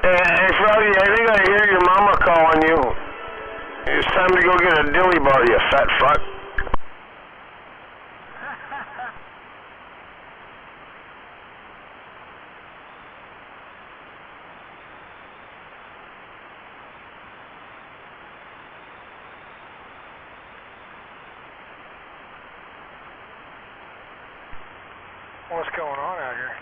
Hey, Froggy, I think I hear your mama calling you. It's time to go get a dilly bar, you fat fuck. What's going on out here?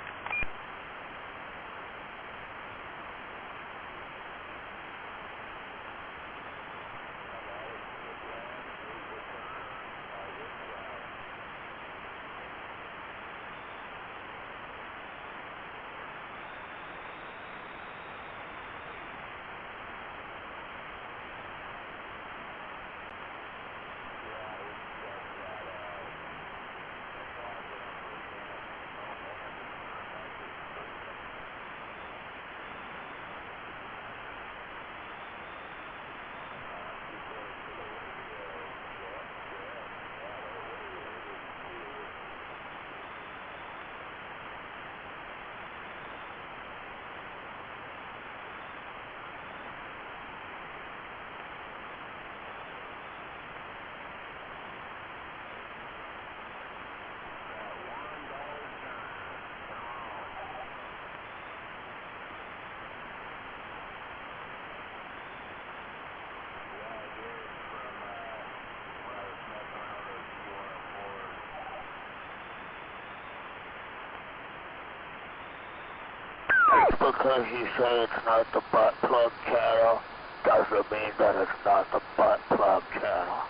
Because you say it's not the butt plug channel, doesn't mean that it's not the butt plug channel.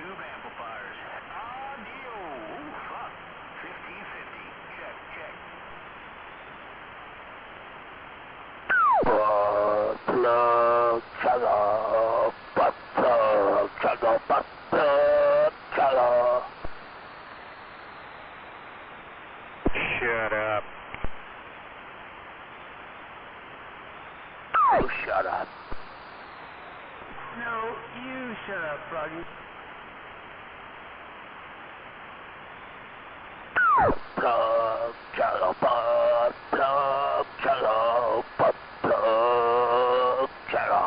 tube amplifiers. Audio. Ooh, fuck. 1550. Check, check. Butt plug, chugga. Butt plug, chugga. Butt plug, chugga. Shut up. Oh, shut up. No, you shut up, Froggy. Plug, chugga, butt plug, chugga. Butt plug, chugga.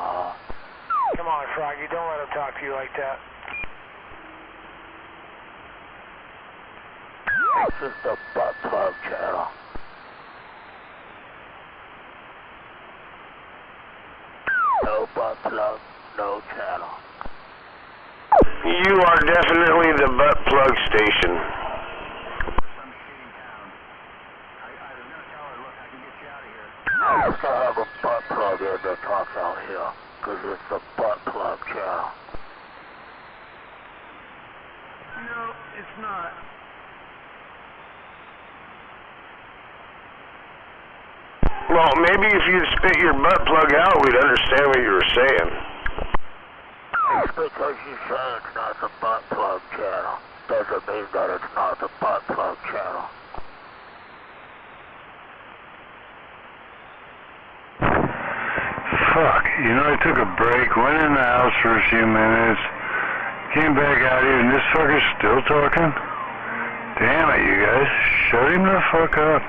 Come on, Froggy, don't let him talk to you like that. This is the butt plug channel. No butt plug, no channel. You are definitely the butt plug station. Some shitty town. I was gonna tell her, look, I can get you out of here. I used to have a butt plug in the talk out here, because it's the butt plug channel. No, it's not. Well, maybe if you'd spit your butt plug out, we'd understand what you were saying. It's because you say it's not the butt plug channel. Doesn't mean that it's not the butt plug channel. Fuck, you know, I took a break, went in the house for a few minutes, came back out here, and this fucker's still talking? Damn it, you guys. Shut him the fuck up.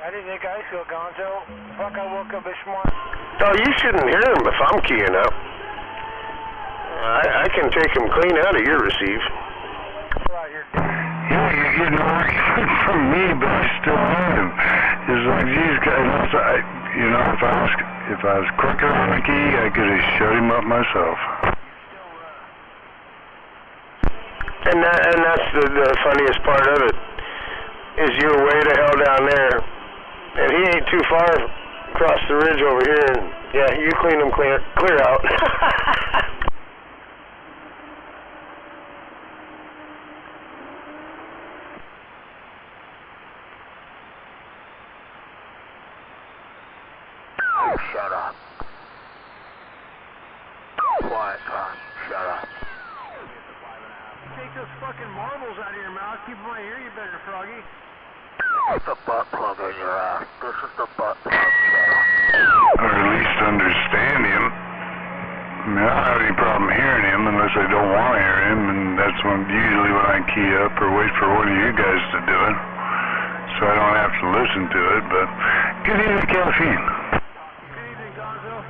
How do you think I feel, Gonzo? Fuck, I woke up this morning. Oh, you shouldn't hear him if I'm keying up. I can take him clean out of your receive. Pull out your dick. Yeah, you're getting a argument from me, but I still have him. It's like, these guys, you know, if I was quicker on the key, I could have shut him up myself. And that's the funniest part of it, is you're way the hell down there, and he ain't too far across the ridge over here, and yeah, you clean him clear out. Shut up. Quiet, son. Shut up. Take those fucking marbles out of your mouth. Keep them right here, you better, Froggy. Put the butt plug in your ass. This is the butt plug channel. Or at least understand him. I mean, I don't have any problem hearing him unless I don't want to hear him, and that's usually when I key up or wait for one of you guys to do it. So I don't have to listen to it, but good evening, caffeine. Good evening, Gonzo.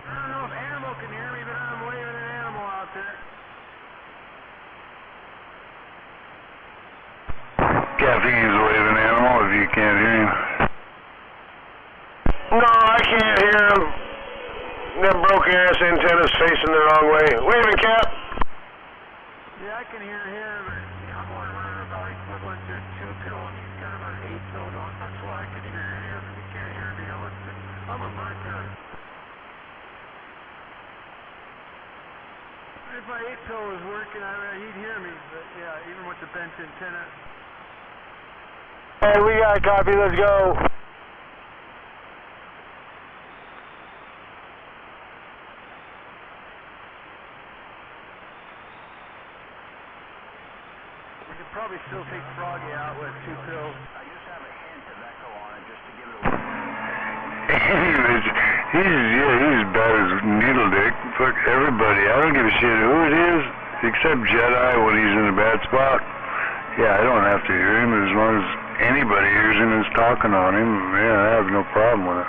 I don't know if Animal can hear me, but I'm waving an animal out there. Caffeine's a waving animal if you can't hear him. No, I can't hear him. That broken ass antenna's facing the wrong way. Waving, Cap. Yeah, I can hear here, but I'm only running about equivalent to 2 pill, and he's got about 8 pills on. That's why I can hear here, but he can't hear me. I'm a marker. If my 8 pill was working, he'd hear me, but yeah, even with the bent antenna. Hey, we got a copy. Let's go. We could probably still take Froggy out with 2 pills. I just have a hint of echo on it just to give it a He's bad as needle dick. Fuck everybody. I don't give a shit who it is, except Jedi when he's in a bad spot. Yeah, I don't have to hear him as long as anybody hears him and is talking on him. Yeah, I have no problem with it.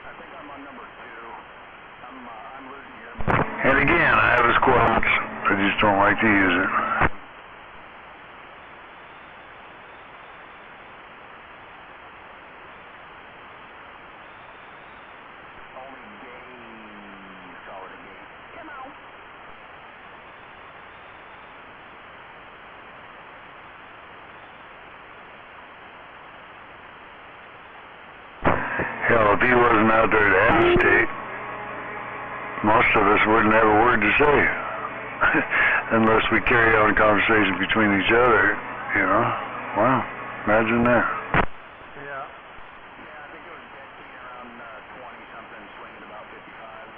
I think I'm on number 2. I'm losing your... And again, I have his quotes. I just don't like to use it. Only gay solid a gate. Come on. Hell, if he wasn't out there to agitate, most of us wouldn't have a word to say. Unless we carry on a conversation between each other, you know. Wow, imagine that. Yeah. Yeah, I think it was dead key around 20-something, swinging about 55.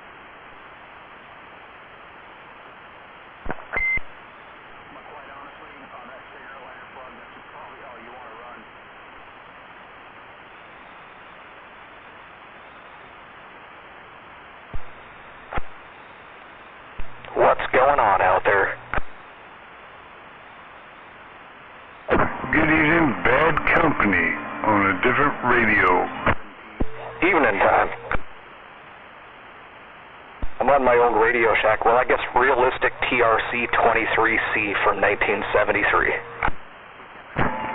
But quite honestly, on that cigarette lighter plug, that's probably all you want to run. What's going on out there? Good evening, bad company on a different radio. Evening time. I'm on my old Radio Shack. Well, I guess realistic TRC 23C from 1973.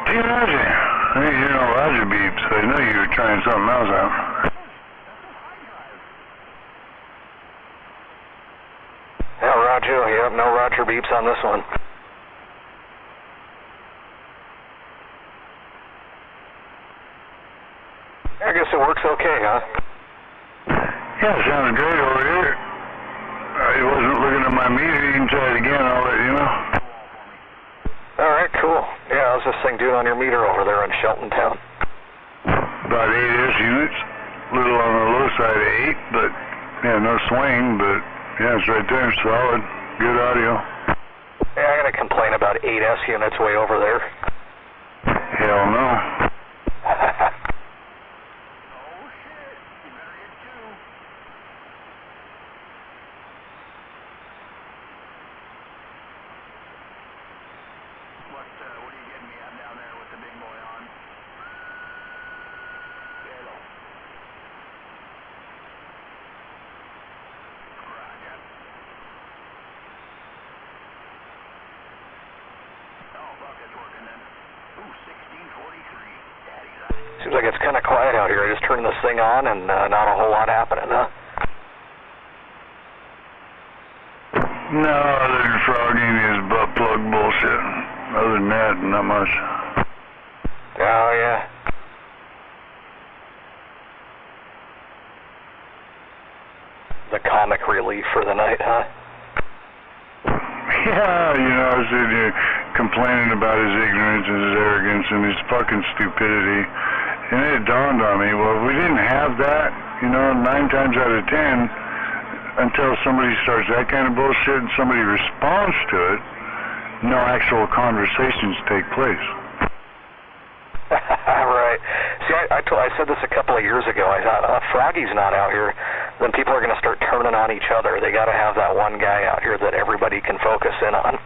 Hey, Roger. I ain't hear no Roger beeps. I know you were trying something else out. Yeah, Roger. Yep, no Roger beeps on this one. I guess it works okay, huh? Yeah, it sounded great over here. I wasn't looking at my meter. You can try it again. I'll let you know. All right, cool. Yeah, how's this thing doing on your meter over there in Shelton Town? About 8 S units. A little on the low side of 8, but yeah, no swing. But yeah, it's right there. Solid. Good audio. Yeah, I gotta complain about 8S units way over there. Hell no. Oh shit, you better hit 2. What are you getting me at down there with the big boy on? Hello. Roger. Oh, fuck, it's working then. Ooh, 1643. Daddy's up. Seems like it's kind of quiet out here. I just turned this thing on and not a whole lot happening, huh? No, other than frogging is butt plug bullshit. Other than that, not much. Oh, yeah. The comic relief for the night, huh? Yeah, you know, I was sitting here complaining about his ignorance and his arrogance and his fucking stupidity. And it dawned on me, well, if we didn't have that, you know, 9 times out of 10, until somebody starts that kind of bullshit and somebody responds to it, no actual conversations take place. Right. See, I said this a couple of years ago. I thought, Froggy's not out here, then people are going to start turning on each other. They got to have that one guy out here that everybody can focus in on.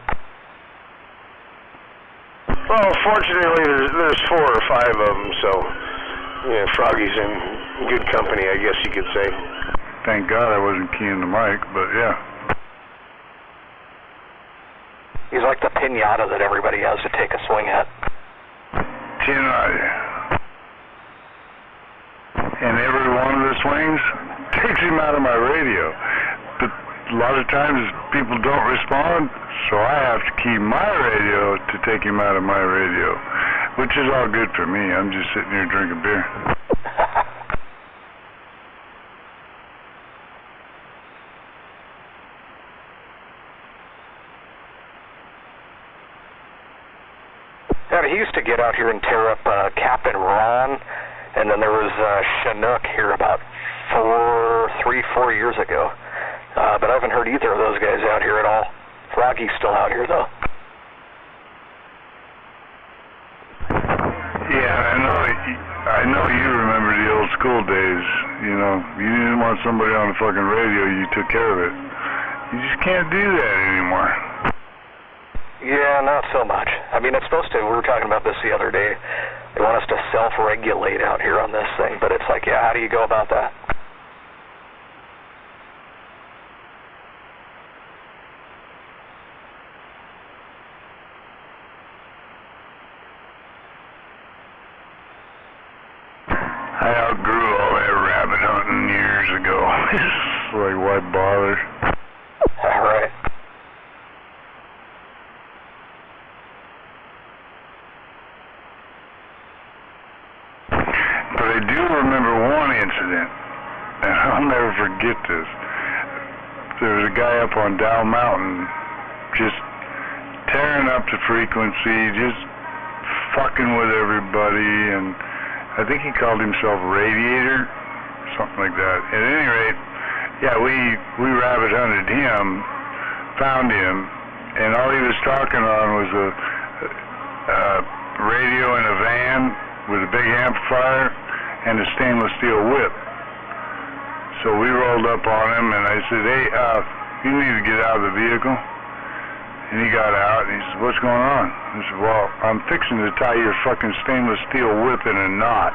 Well, fortunately, there's 4 or 5 of them, so yeah, Froggy's in good company, I guess you could say. Thank God I wasn't keying the mic, but yeah. He's like the pinata that everybody has to take a swing at. And every one of the swings takes him out of my radio. But a lot of times people don't respond, so I have to key my radio to take him out of my radio, which is all good for me. I'm just sitting here drinking beer. Yeah, he used to get out here and tear up Captain Ron, and then there was Chinook here about 4 years ago. But I haven't heard either of those guys out here at all. Froggy's still out here, though. Yeah, I know you remember the old school days. You know, you didn't want somebody on the fucking radio, you took care of it. You just can't do that anymore. Yeah, not so much. I mean, it's supposed to. We were talking about this the other day. They want us to self-regulate out here on this thing, but it's like, yeah, how do you go about that? I outgrew all that rabbit hunting years ago. It's like, why bother? All right. But I do remember one incident. accident. And I'll never forget this. There was a guy up on Dow Mountain just tearing up the frequency, just fucking with everybody, and I think he called himself Radiator, something like that. At any rate, yeah, we rabbit hunted him, found him, and all he was talking on was a radio in a van with a big amplifier and a stainless steel whip. So we rolled up on him, and I said, hey, you need to get out of the vehicle. And he got out, and he said, what's going on? I said, well, I'm fixing to tie your fucking stainless steel whip in a knot.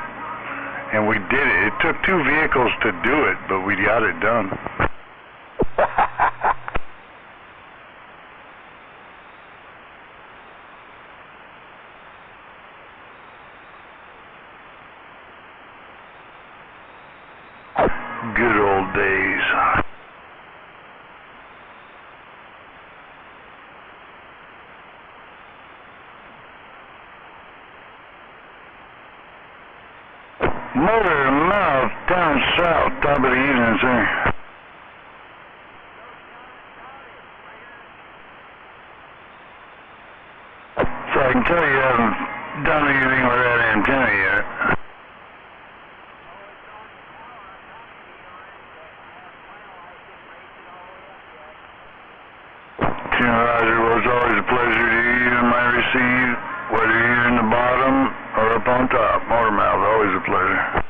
And we did it. It took 2 vehicles to do it, but we got it done. Good old days. Motor mouth down south, top of the evening, sir. So I can tell you haven't done anything with that antenna yet. Roger, well, it's always a pleasure to hear you in my receive, whether you're in the bottom or up on top. Motor mouth, always a pleasure.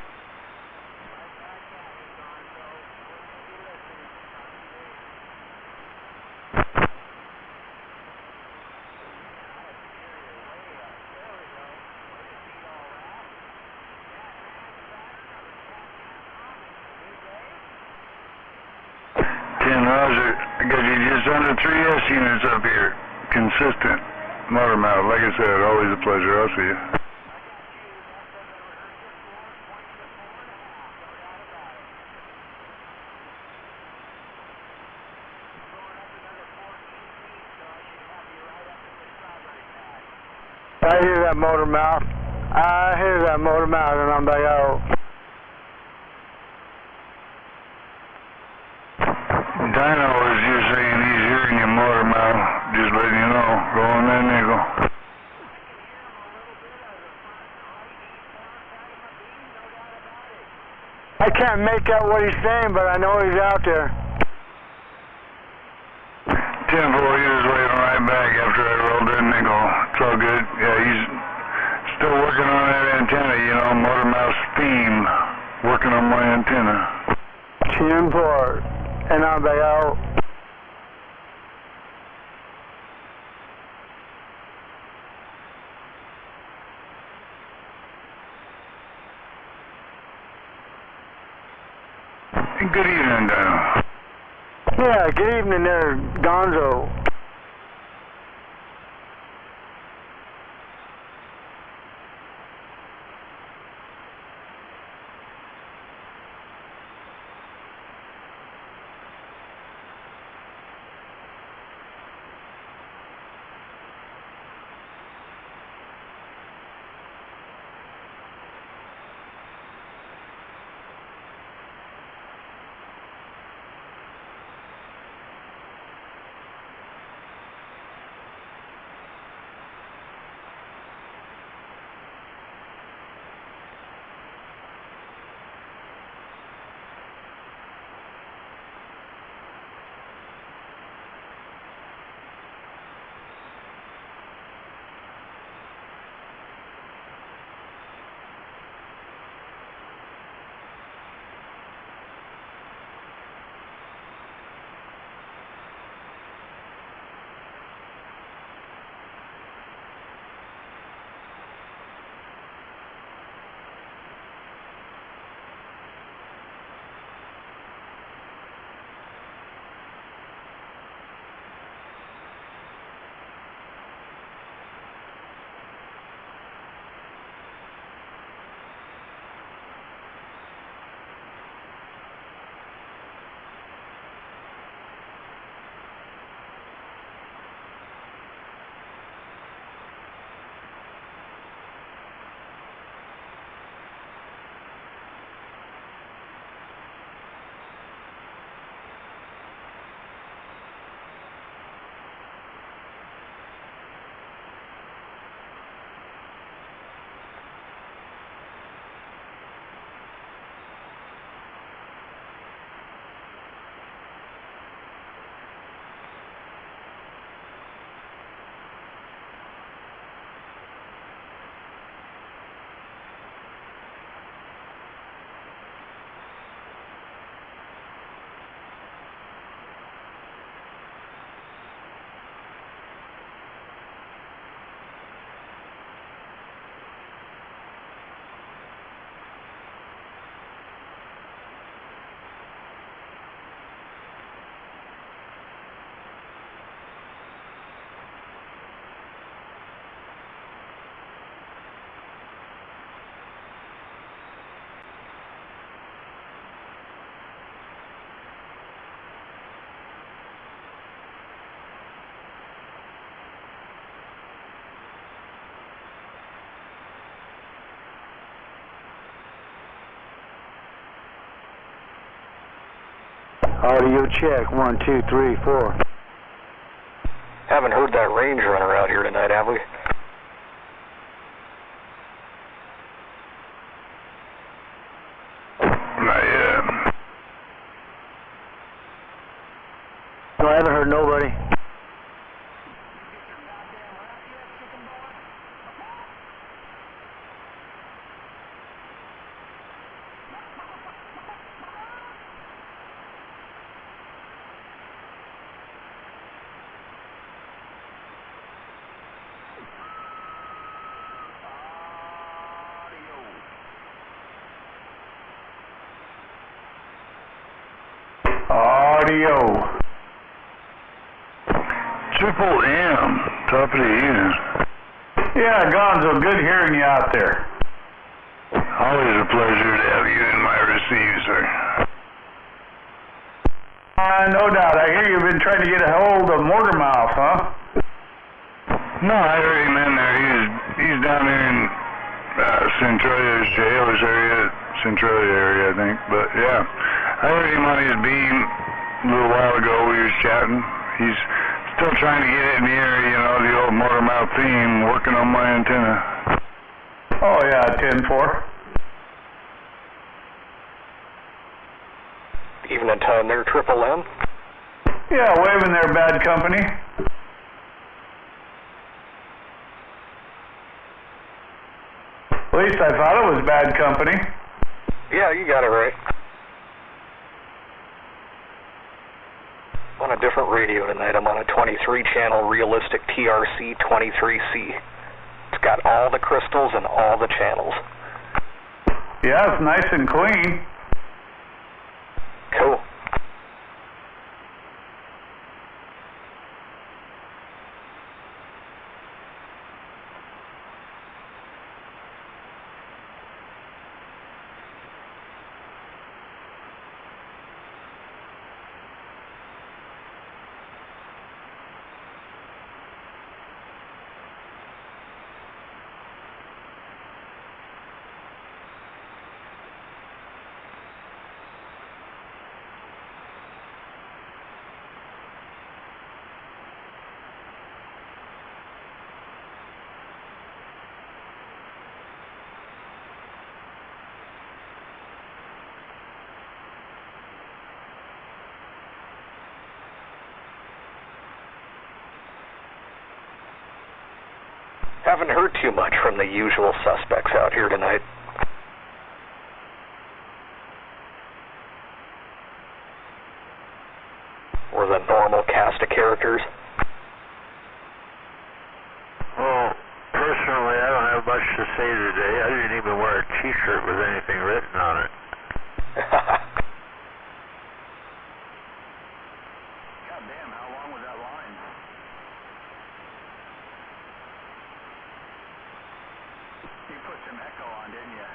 Roger, I got you just under 3S units up here. Consistent motor mouth. Like I said, always a pleasure. I'll see you. I hear that motor mouth. I hear that motor mouth, and I'm like, oh. Dino was just saying he's hearing your motor mouth. Just letting you know. Rolling that nickel. I can't make out what he's saying, but I know he's out there. 10-4, he was waving right back after I rolled that nickel. It's all good. Yeah, he's still working on that antenna, you know, motor mouth's theme. Working on my antenna. 10-4. And I'm like, oh. Good evening, Dino. Yeah, good evening there, Gonzo. Audio check, 1, 2, 3, 4. Haven't heard that range runner out here tonight, have we? Not yet. No, I haven't heard nobody. Audio. Triple M, top of the evening. Yeah, Gonzo, good hearing you out there. Always a pleasure to have you in my receive, sir. No doubt. I hear you've been trying to get a hold of Mortarmouth, huh? No, I heard him in there. He's down there in Centralia's jailers area, Centralia area, I think. But yeah, I heard him on his beam a little while ago. We was chatting. He's still trying to get it near, you know, the old Mortarmouth theme, working on my antenna. Oh yeah, 10-4. Evening time there, Triple M. Yeah, waving there, bad company. At least I thought it was bad company. Yeah, you got it right. On a different radio tonight. I'm on a 23-channel realistic TRC 23C. It's got all the crystals and all the channels. Yeah, it's nice and clean. Cool. Haven't heard too much from the usual suspects out here tonight. Or the normal cast of characters. Well, personally, I don't have much to say today. I didn't even wear a t-shirt with anything written on it. God damn, how long was that line? You put some echo on, didn't you?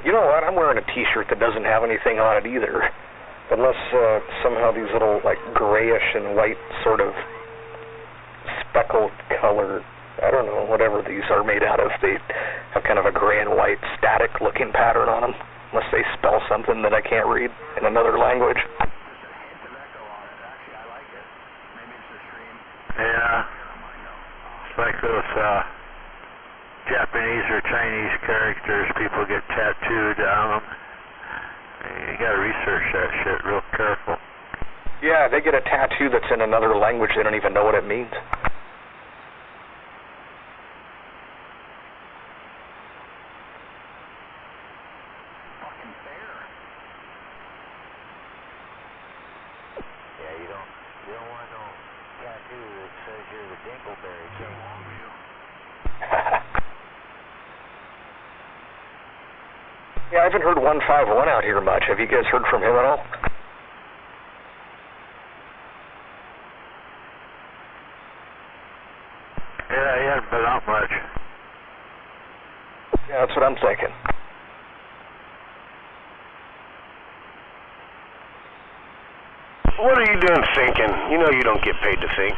You know what? I'm wearing a t-shirt that doesn't have anything on it either. Unless somehow these little, like, grayish and white sort of speckled color, I don't know, whatever these are made out of, they have kind of a gray and white static looking pattern on them. Unless they spell something that I can't read in another language. Just a hint of echo on it. Actually, I like it. Maybe it's the stream. Yeah. It's like those Japanese or Chinese characters people get tattooed on them. You gotta research that shit real careful. Yeah, they get a tattoo that's in another language, they don't even know what it means. Fucking fair. Yeah, you don't want no tattoo that says you're the Dingleberry King. Yeah, I haven't heard 151 out here much. Have you guys heard from him at all? Yeah, he hasn't been out much. Yeah, that's what I'm thinking. What are you doing thinking? You know you don't get paid to think.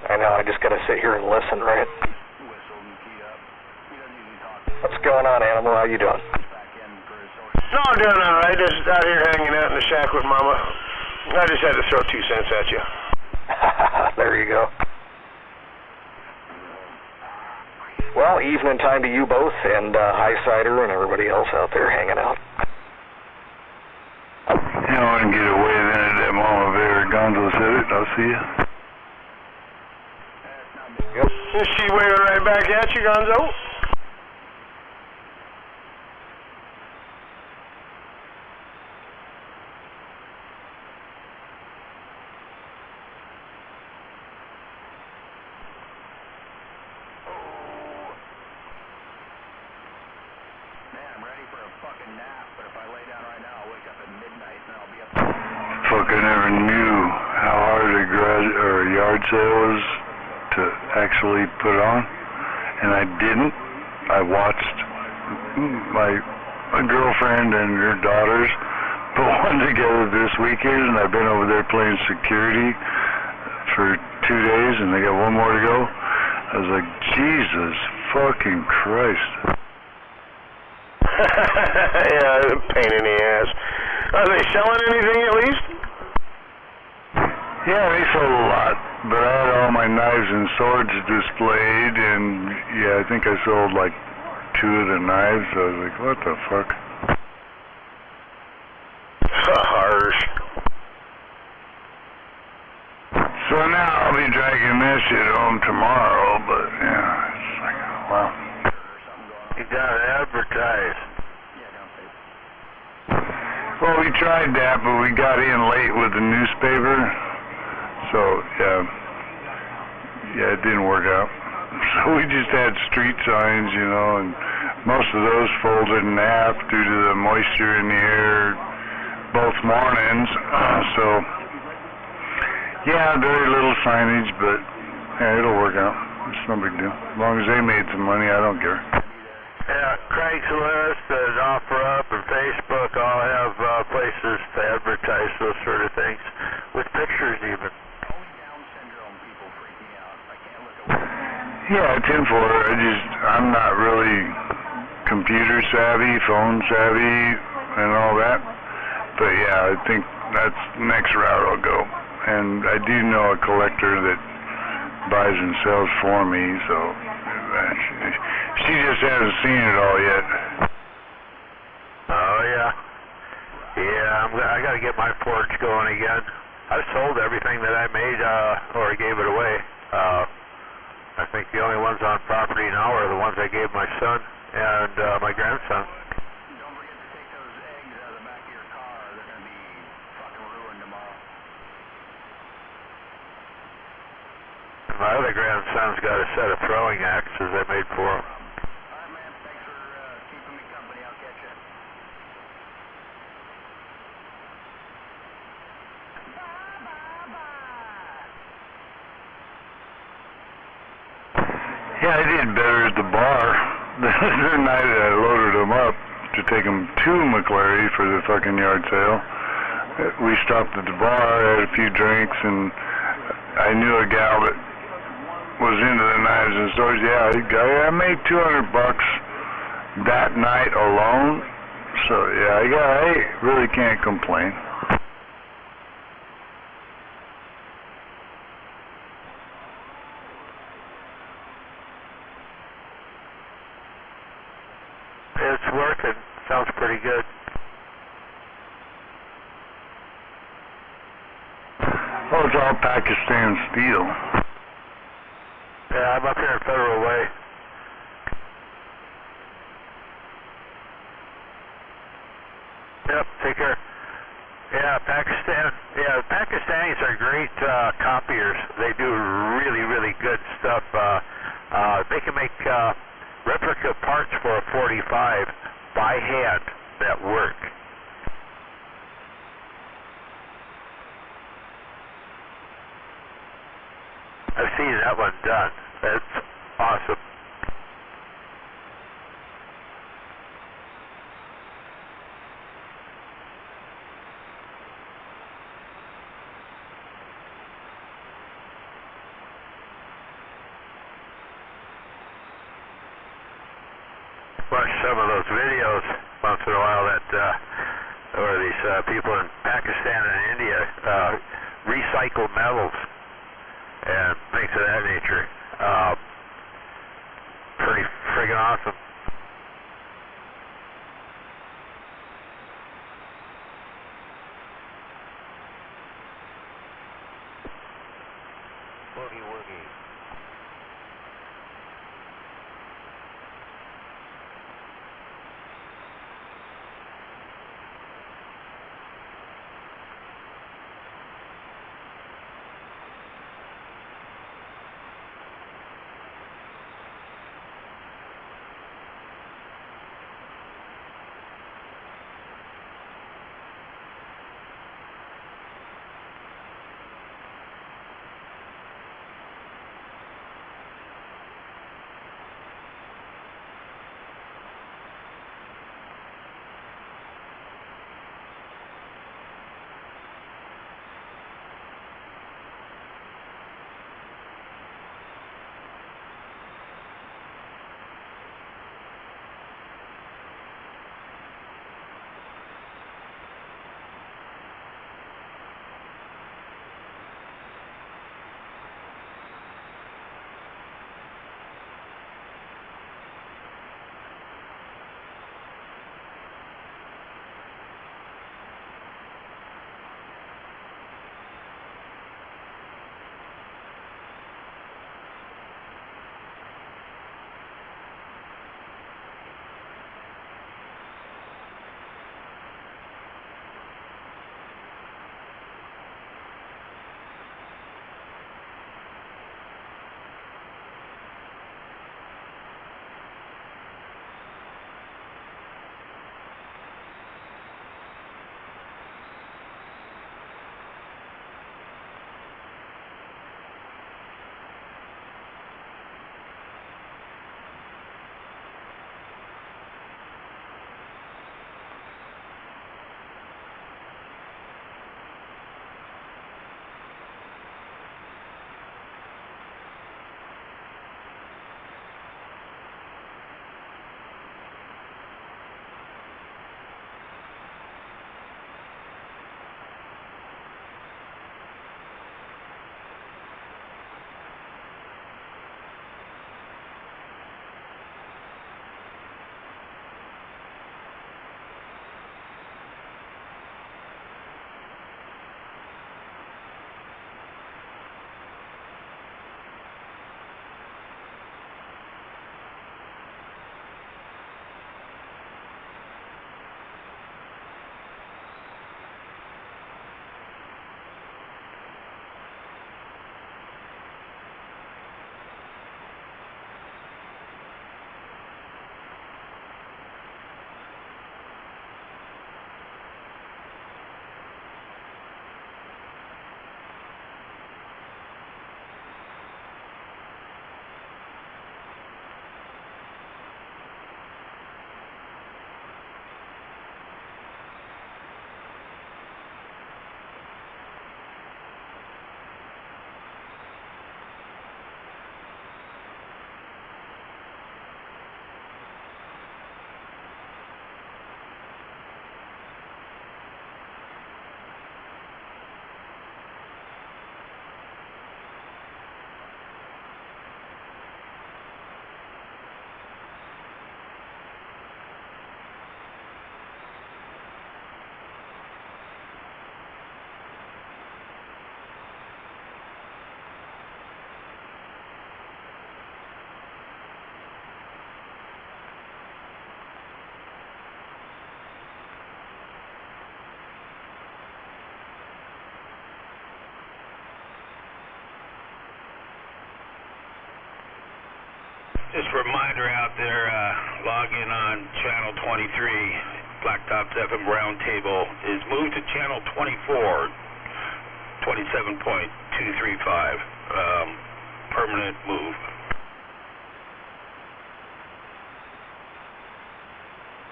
I know, I just gotta sit here and listen, right? Whistled and keyed up. He doesn't usually talk. What's going on, Animal? How you doing? Back in for his social. No, I'm doing all right. Just out here hanging out in the shack with Mama. I just had to throw 2 cents at you. There you go. Well, evening time to you both, and Highsider and everybody else out there hanging out. You know, I can get away then at that moment there. Gonzo said it. I'll see you. Yep. Is she waving right back at you, Gonzo? Fuck, I never knew how hard a yard sale was to actually put on, and I didn't. I watched my girlfriend and her daughters put one together this weekend, and I've been over there playing security for 2 days, and they got one more to go. I was like, Jesus fucking Christ. Yeah, pain in the ass. Are they selling anything at least? Yeah, they sold a lot, but I had all my knives and swords displayed, and yeah, I think I sold like 2 of the knives. I was like, what the fuck? Harsh. So now I'll be dragging this shit home tomorrow, but yeah, it's like, wow. You gotta advertise. Well, we tried that, but we got in late with the newspaper, so yeah, it didn't work out. So we just had street signs, you know, and most of those folded in half due to the moisture in the air both mornings. So yeah, very little signage, but yeah, it'll work out. It's no big deal. As long as they made some money, I don't care. Yeah, Craigslist and OfferUp and Facebook all have places to advertise those sort of things, with pictures even. Yeah, 10-4. I'm not really computer savvy, phone savvy, and all that. But yeah, I think that's the next route I'll go. And I do know a collector that buys and sells for me, so she just hasn't seen it all yet. Oh yeah, I got to get my forge going again. I sold everything that I made, or I gave it away. I think the only ones on property now are the ones I gave my son and my grandson. Don't forget to take those eggs out of the back of your car. They're going to be fucking ruined tomorrow. And my other grandson's got a set of throwing axes I made for him. Alright, man. Thanks for keeping me company. I'll catch you. Yeah, I did better at the bar. The night I loaded them up to take them to McClary for the fucking yard sale. We stopped at the bar, had a few drinks, and I knew a gal that was into the knives and swords. Yeah, I made $200 that night alone. So yeah, I really can't complain. It's working. Sounds pretty good. Oh, it's all Pakistan steel. Yeah, I'm up here in Federal Way. Yep, take care. Yeah, Pakistanis are great copiers. They do really, really good stuff. They can make replica parts for a 45 by hand that work. I've seen that one done. That's awesome. Watch some of those videos once in a while that or these people in Pakistan and India recycle metals and things of that nature. Pretty friggin' awesome. Boogie woogie. Just a reminder out there, log in on channel 23. Blacktop's FM Roundtable is moved to channel 24, 27.235. Permanent move.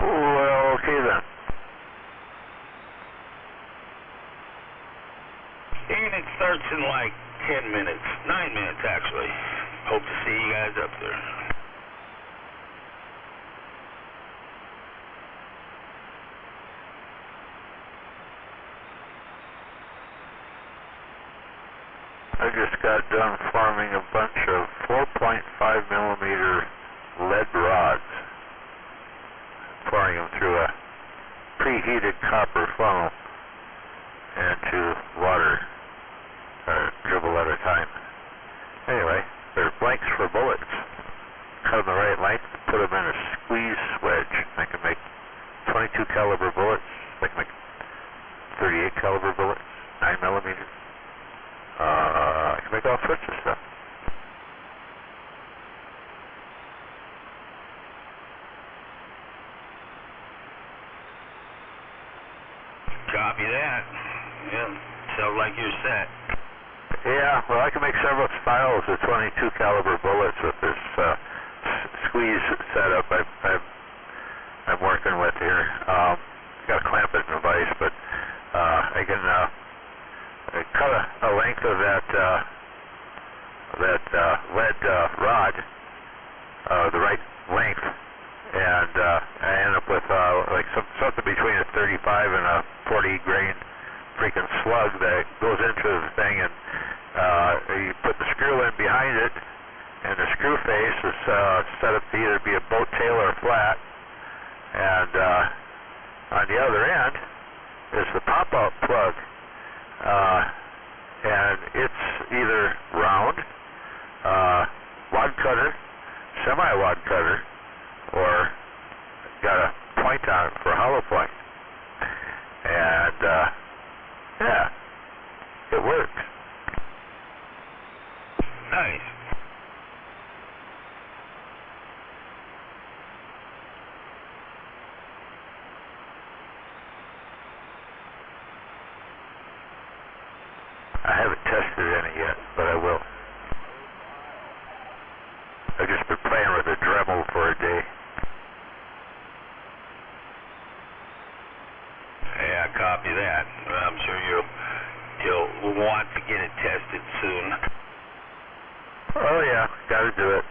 Well, okay then. And it starts in like 10 minutes, 9 minutes actually. Hope to see you guys up there. I just got done forming a bunch of 4.5 millimeter lead rods, pouring them through a preheated copper funnel into water, a dribble at a time. Anyway, they're blanks for bullets. Cut them the right length, put them in a squeeze wedge. I can make 22 caliber bullets. I can make 38 caliber bullets, 9 millimeter. I can make all sorts of stuff. Copy that. Yeah, sounds like you're set. Yeah, well, I can make several styles of 22 caliber bullets with this squeeze setup I'm working with here. Got to clamp it in a vise, but I can cut a length of that lead rod, the right length, and I end up with like something between a 35 and a 40 grain freaking slug that goes into the thing, and you put the screw in behind it, and the screw face is set up to either be a boat tail or flat, and on the other end is the pop-out plug, and it's either round, wad cutter, semi-wad cutter, or got a point on it for a hollow point. And yeah, it works. Nice. I haven't tested any yet, but I will. I've just been playing with a Dremel for a day. Yeah, copy that. I'm sure you'll want to get it tested soon. Oh yeah, gotta do it.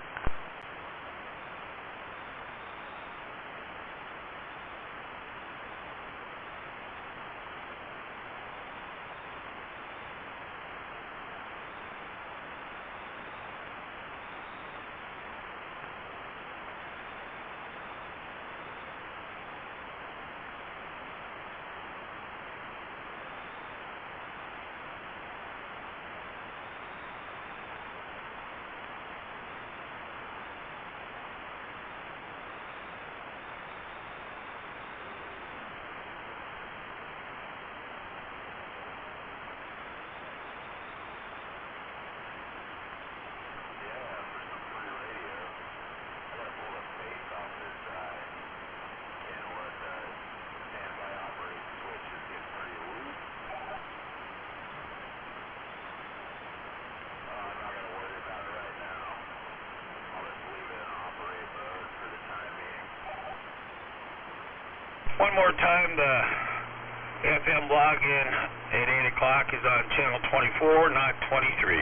One more time, the FM login at 8 o'clock is on channel 24, not 23.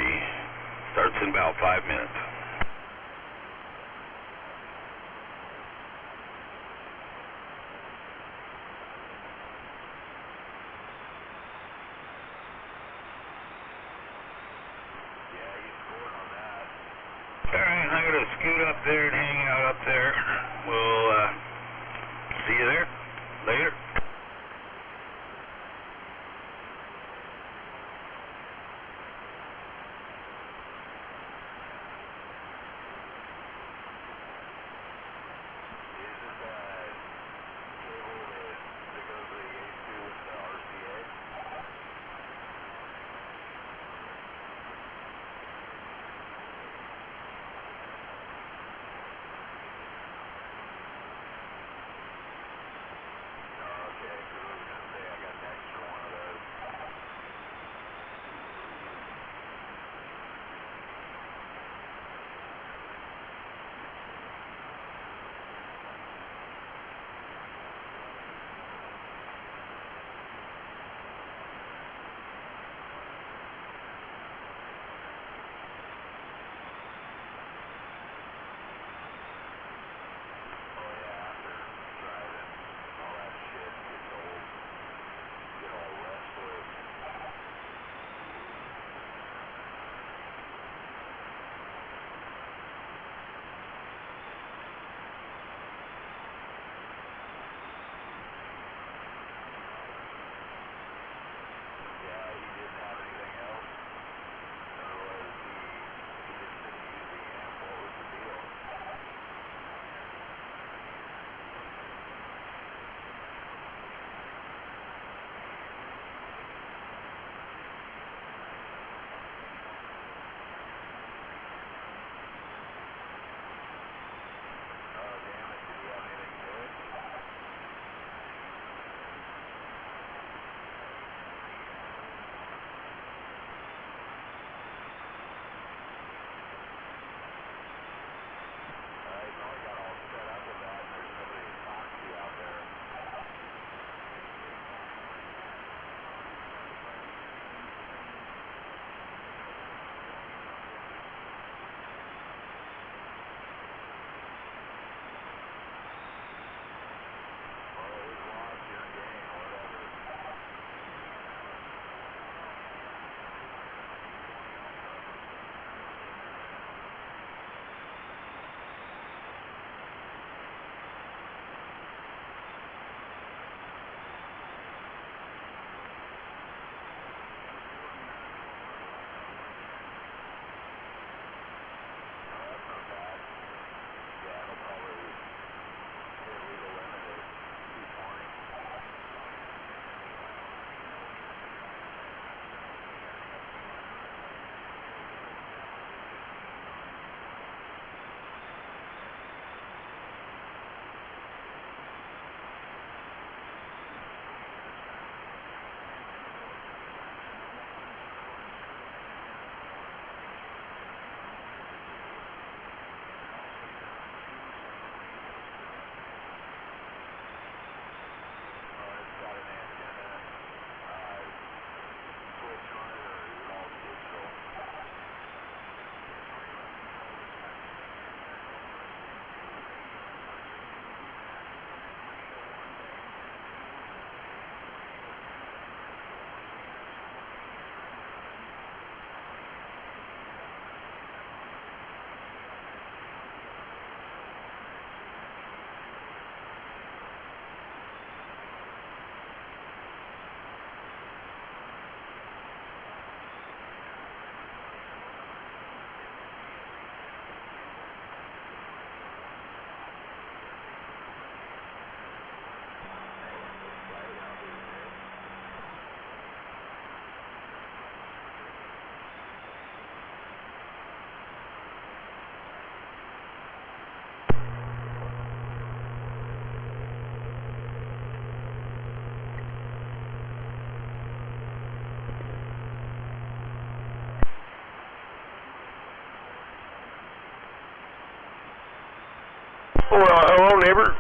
Starts in about 5 minutes. Alright, I'm going to scoot up there and hang out up there. We'll see you there. Later. Well, hello, neighbor.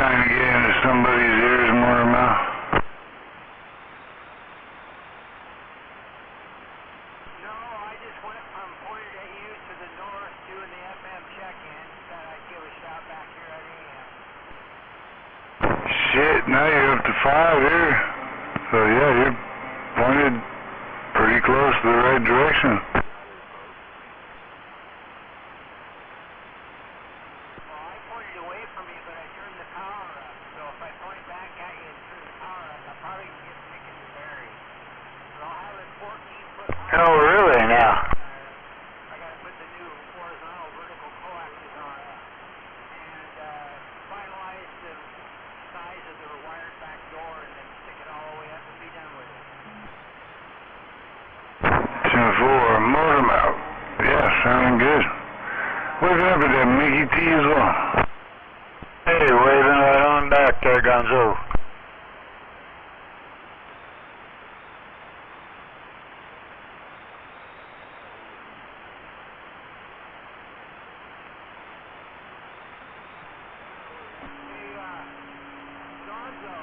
trying to get into somebody's ears more or less? No, I just went from pointed at you to the north doing the FM check-in. Thought I'd give a shout back here at AM. Shit, now you're up to 5 here. So yeah, you're pointed pretty close to the right direction. Well, I pointed away from you, but I turned the power up. So if I point back at you and turn the power up, I'll probably get sick in the berries. So I'll have it 14-foot high. Oh, really, now? I got to put the new horizontal vertical coaxes on and finalize the size of the wired back door and then stick it all the way up and be done with it. 10-4, motor mount. Yeah, sounding good. What's up with that Mickey T as well? Hey, waving right on back there, Gonzo. Hey, Gonzo,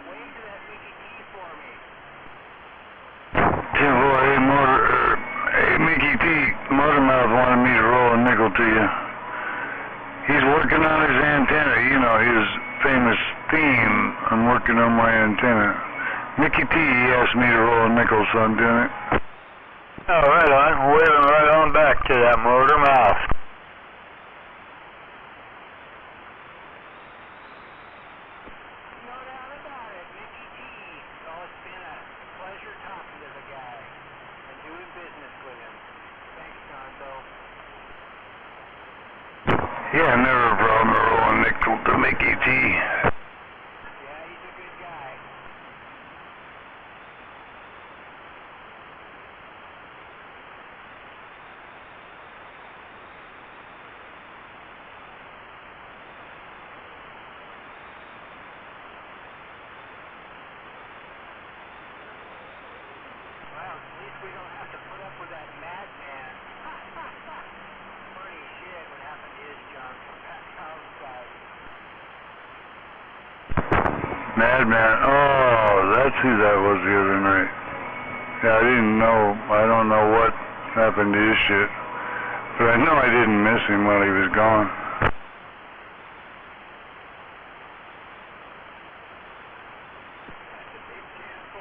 wave to that Mickey T for me. 10-4, hey Mickey T, Motormouth wanted me to roll a nickel to you. He's working on his antenna, you know, his famous theme, I'm working on my antenna. Mickey T, he asked me to roll a nickel, so I'm doing it. Oh, right on. Waving right on back to that motor mouth. No doubt about it, Mickey T. Oh, it's been a pleasure talking to the guy and doing business with him. Thanks, Gonzo. Yeah, never a problem to roll a nickel to Mickey T. Yeah, he's a good guy. Well, at least we don't have to put up with that madman. Funny shit what happened to his junk from back outside. Madman, oh, that's who that was the other night. Yeah, I don't know what happened to his shit. But I know I didn't miss him while he was gone. That's a big 10-4.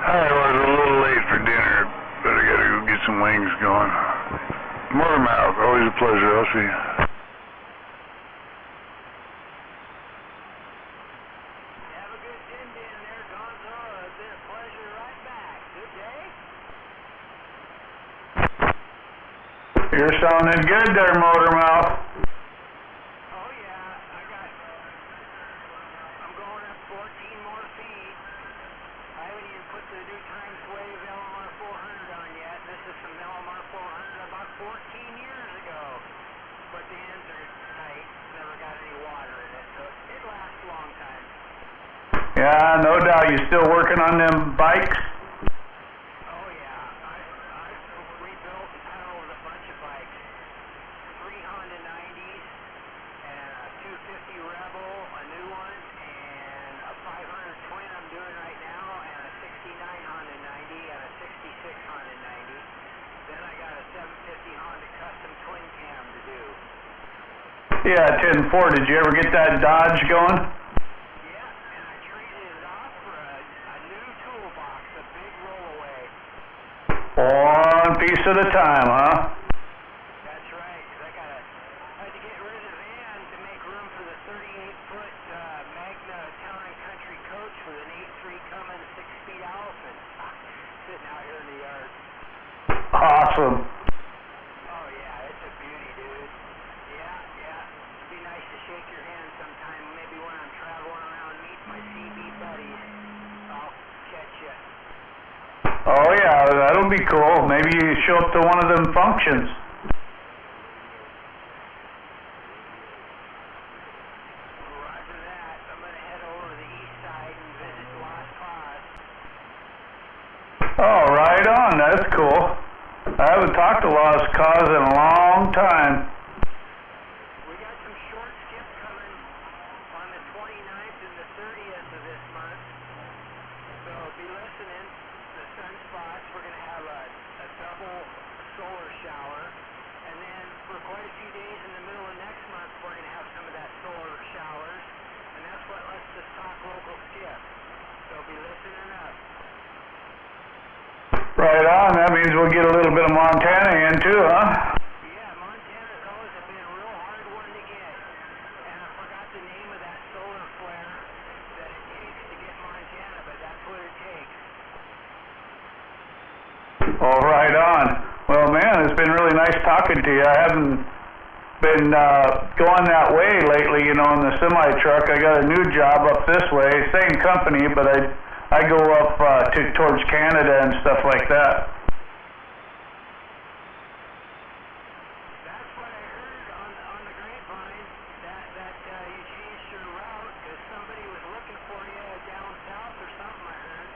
I was a little late for dinner, but I gotta go get some wings going. Motormouth, always a pleasure. I'll see you. Have a good din there, Gonzo. It's been a pleasure right back. Good day? You're sounding good there, motor mouth. Oh, yeah. I'm going up 14 more feet. I haven't even put the new Times Wave LMR 400 on yet. This is some LMR 400 about 14 years ago. But the ends are tight. Never got any water in it, so it lasts a long time. Yeah, no doubt. You still working on them bikes? Oh, yeah. I rebuilt and powered a bunch of bikes. 3 Honda 90s, and a 250 Rebel, a new one, and a 500 Twin I'm doing right now, and a 69 Honda 90, and a 66 Honda 90. Then I got a 750 Honda custom twin cam to do. Yeah, 10-4. Did you ever get that Dodge going? Yeah, and I traded it off for a new toolbox, a big rollaway. One piece at a time, huh? That's right, 'cause I had to get rid of the van to make room awesome. Oh yeah, it's a beauty, dude. Yeah. It'd be nice to shake your hand sometime. Maybe when I'm traveling around, meet my CB buddies. I'll catch you. Oh yeah, that'll be cool. Maybe you show up to one of them functions. Roger that. I'm gonna head over to the east side and visit Lost Cause. Oh, right on. That's cool. I haven't talked to Lost Cause in a long time. We got some short skip coming on the 29th and the 30th of this month. So be listening. The sunspots, we're going to have a double solar shower. And then for quite a few days in the middle of next month, we're going to have some of that solar showers. And that's what lets us talk local skip. So be listening up. Right on. That means we'll get a little bit of Montana in too, huh? Yeah, Montana's always been a real hard one to get. And I forgot the name of that solar flare that it takes to get Montana, but that's what it takes. Oh, right on. Well, man, it's been really nice talking to you. I haven't been going that way lately, you know, in the semi-truck. I got a new job up this way, same company, but I go up towards Canada and stuff like that. That's what I heard on the grapevine, that you changed your route because somebody was looking for you down south or something, I heard.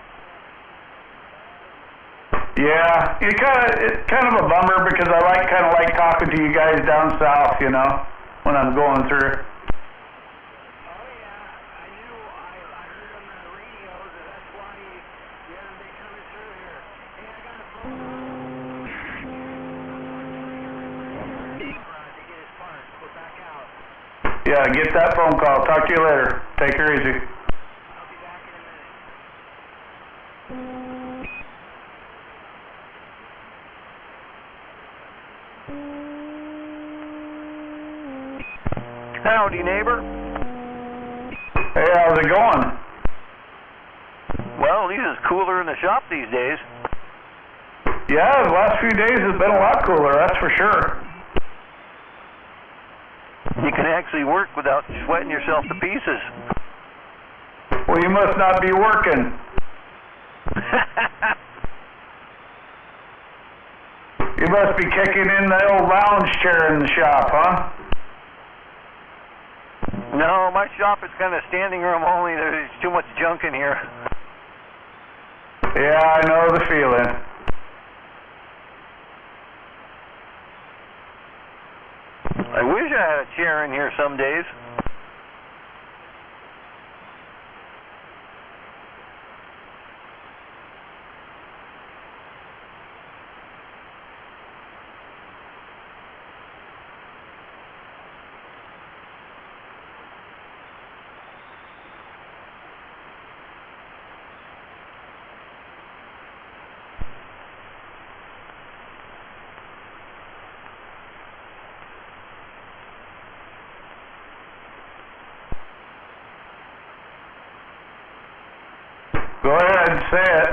Yeah, it's kind of a bummer because I kind of like talking to you guys down south, you know, when I'm going through. Oh yeah, I knew, I heard on the radio that that's why you haven't been coming through here. Hey, I got a phone call. To get his parts, we're back out. Yeah, get that phone call. Talk to you later. Take her easy. I'll be back in a minute. Howdy, neighbor. Hey, how's it going? Well, at least it's cooler in the shop these days. Yeah, the last few days has been a lot cooler, that's for sure. You can actually work without sweating yourself to pieces. Well, you must not be working. You must be kicking in the old lounge chair in the shop, huh? No, my shop is kind of standing room only. There's too much junk in here. Yeah, I know the feeling. I wish I had a chair in here some days. Go ahead, say it.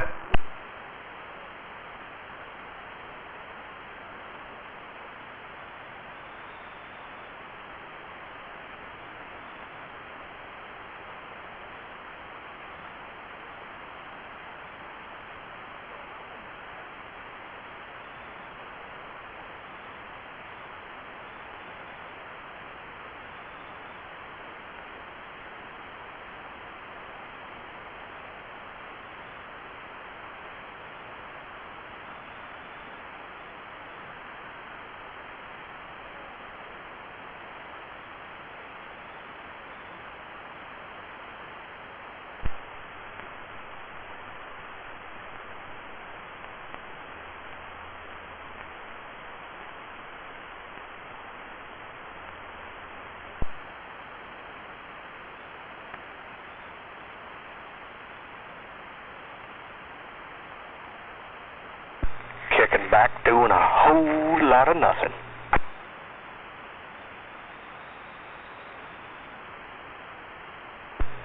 Kicking back, doing a whole lot of nothing.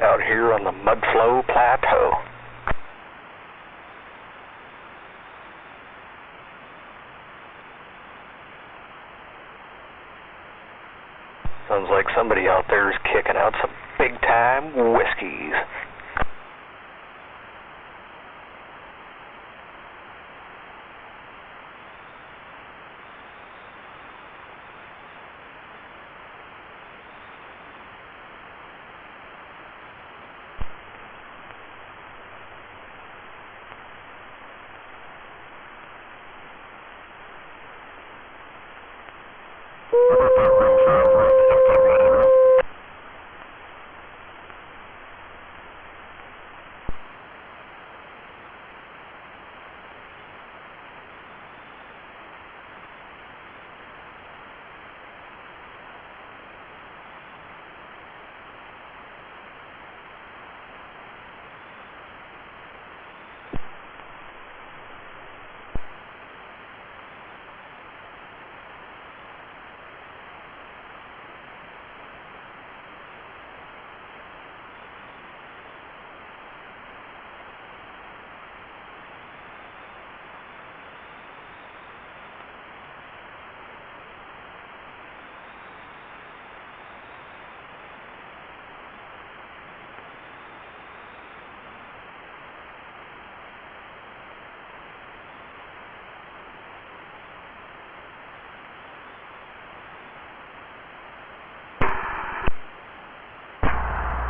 Out here on the Mudflow Plateau. somebody out there is kicking out some big-time whiskeys.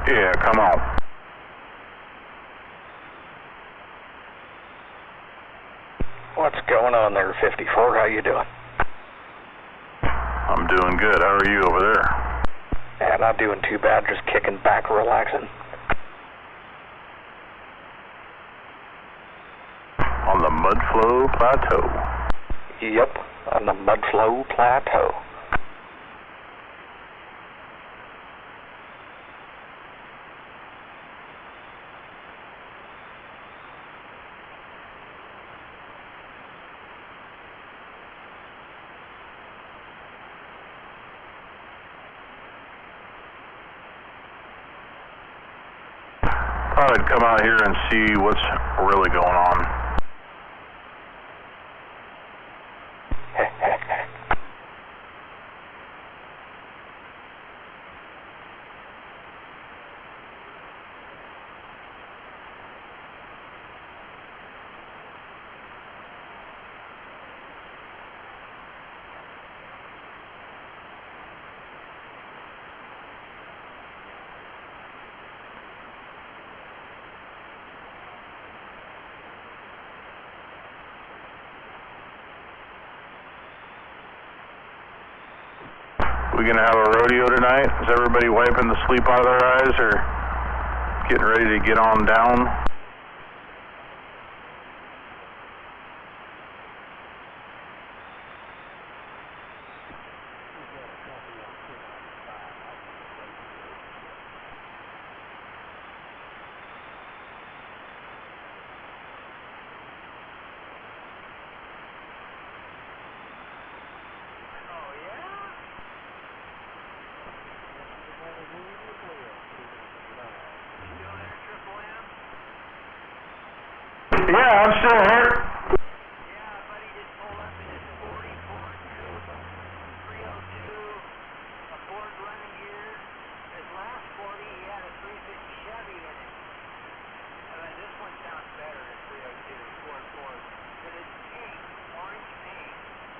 Yeah, come on. What's going on there, 54? How you doing? I'm doing good. How are you over there? Yeah, not doing too bad, just kicking back, relaxing. On the Mudflow Plateau. Yep, on the Mudflow Plateau. Thought I'd come out here and see what's really going on. We gonna have a rodeo tonight? Is everybody wiping the sleep out of their eyes or getting ready to get on down? Yeah, I'm still here. Yeah, buddy just pulled up in his 40 Ford 302, a Ford running gear. His last 40, he had a 350 Chevy in it. This one sounds better than 302, Ford. But it's pink, orange paint.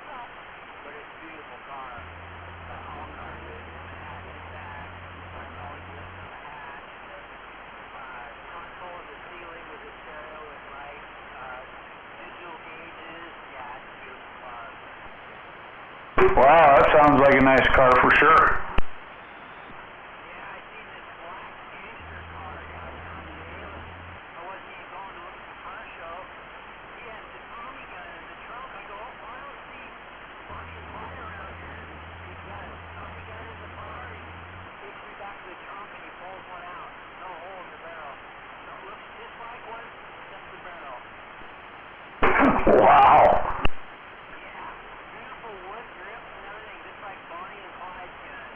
But it's a beautiful car. All carpet, hatch and back, all units on the hatch. Console in the ceiling with the stereo and lights, digital gauges. Yeah, it's a beautiful car. Wow, that sounds like a nice car for sure. Yeah, I seen this black gangster car downtown today. I wasn't even going to look at the car show. He had the Tommy gun in the trunk. I go, oh, I don't see Bonnie and Clyde around here. He's got a Tommy gun in the car. He takes me back to the trunk and he pulls one out. No hole in the barrel. So it looks just like one, except the barrel. Wow. Yeah, beautiful wood grips and everything, just like Bonnie and Clyde's gun.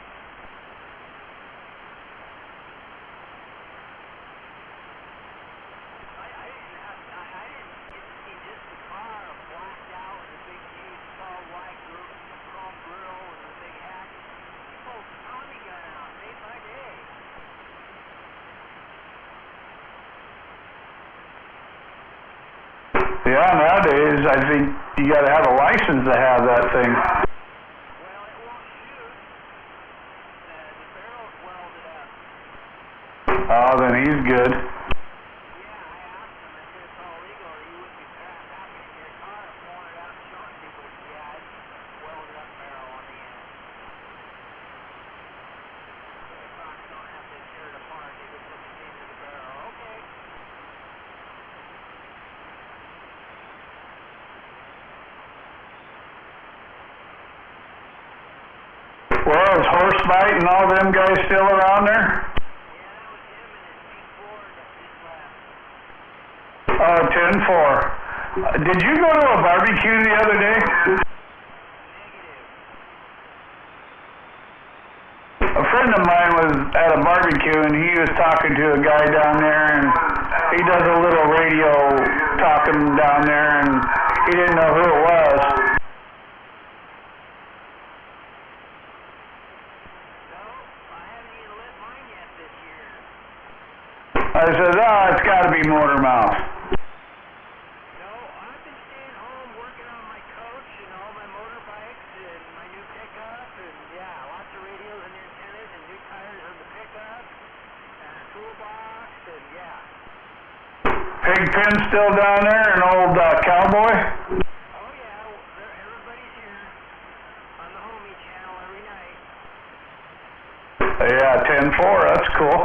I didn't get to see just the car blacked out with a big huge tall white chrome grill with a big hatch. He pulled the Tommy gun out. Yeah, nowadays I think you got to have a license to have that thing. Well, it won't shoot. The barrel's welded up. Oh, then he's good. Yeah, I asked him. I said it's all legal, or you wouldn't be happy in your car and pulling it out and showing people. Yeah, it's welded up barrel on the end. The Fox don't have to tear it apart. They just put the into the barrel. Okay. Well, is Horsebite and all them guys still around there? Yeah, that was him and his pink Ford that just left. Oh, 10-4. Did you go to a barbecue the other day? Negative. A friend of mine was at a barbecue and he was talking to a guy down there, and he does a little radio talking down there, and he didn't know who it was. No, I haven't even lit mine yet this year. I said, oh, it's got to be Motormouth. No, I've been staying home working on my coach and all my motorbikes and my new pickup, and yeah, lots of radios and antennas and new tires on the pickup and a toolbox, and yeah. Pigpen still down there, an old cowboy? Oh yeah, everybody's here on the homie channel every night. Yeah, 10-4, that's cool.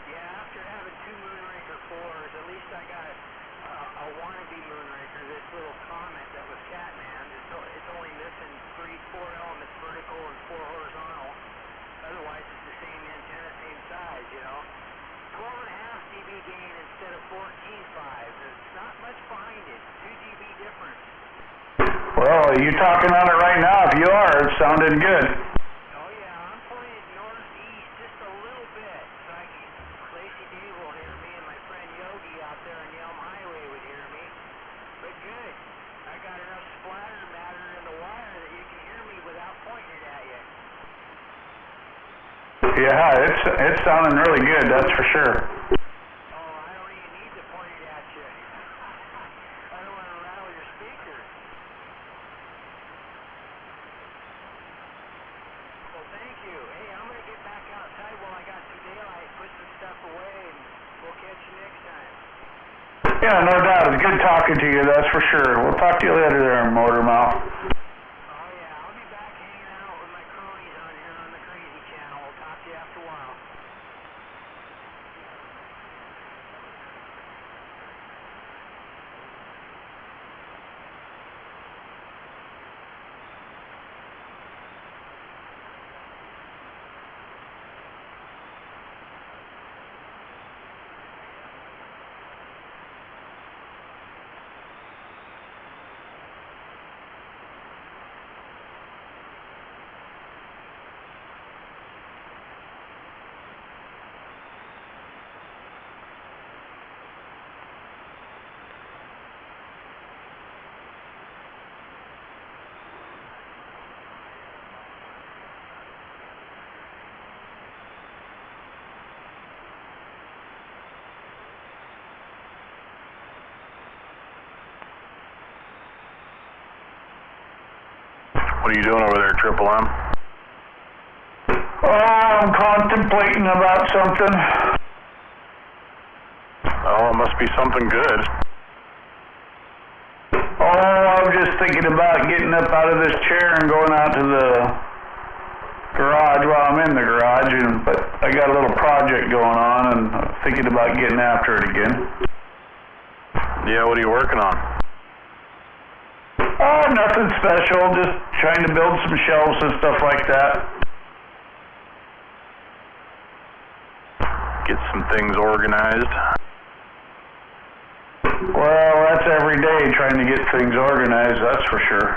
Yeah, after having two Moonraker 4s, at least I got a wannabe Moonraker, this little Comet that was Catman. It's only missing four elements vertical and 4 horizontal. Otherwise, it's the same antenna, same size, you know. 12.5 dB gain instead of 14.5. There's not much behind it. 2 dB difference. Well, you talking on it right now? If you are, it sounded good. Oh yeah, I'm pointed northeast just a little bit, so Lacey Dave will hear me, and my friend Yogi out there on Yelm Highway would hear me. But good, I got enough splatter matter in the wire that you can hear me without pointing it at you. Yeah, it's sounding really good, that's for sure. Oh, I don't even need to point it at you. I don't want to rattle your speaker. Well, thank you. Hey, I'm going to get back outside while I got some daylight, put some stuff away, and we'll catch you next time. Yeah, no doubt. It's good talking to you, that's for sure. We'll talk to you later there, Motormouth. Oh, yeah, I'll be back hanging out with my cronies on here on the Crazy Channel. We'll talk to you after a while. What are you doing over there, Triple M? Oh, I'm contemplating about something. Oh, it must be something good. Oh, I'm just thinking about getting up out of this chair and going out to the garage. Well, I'm in the garage, but I got a little project going on, and I'm thinking about getting after it again. Yeah, what are you working on? Oh, nothing special, just trying to build some shelves and stuff like that. Get some things organized. Well, that's every day, trying to get things organized, that's for sure.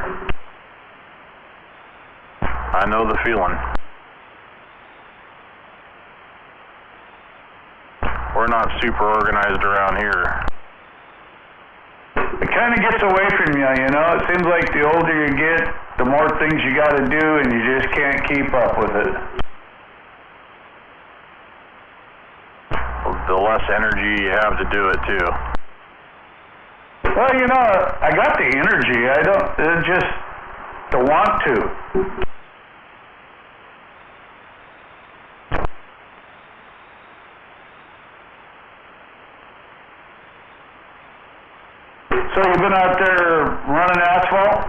I know the feeling. We're not super organized around here. It kind of gets away from you, you know? It seems like the older you get, the more things you got to do, and you just can't keep up with it. The less energy you have to do it too. Well, you know, I got the energy. I don't, it's just the want to. So you've been out there running asphalt?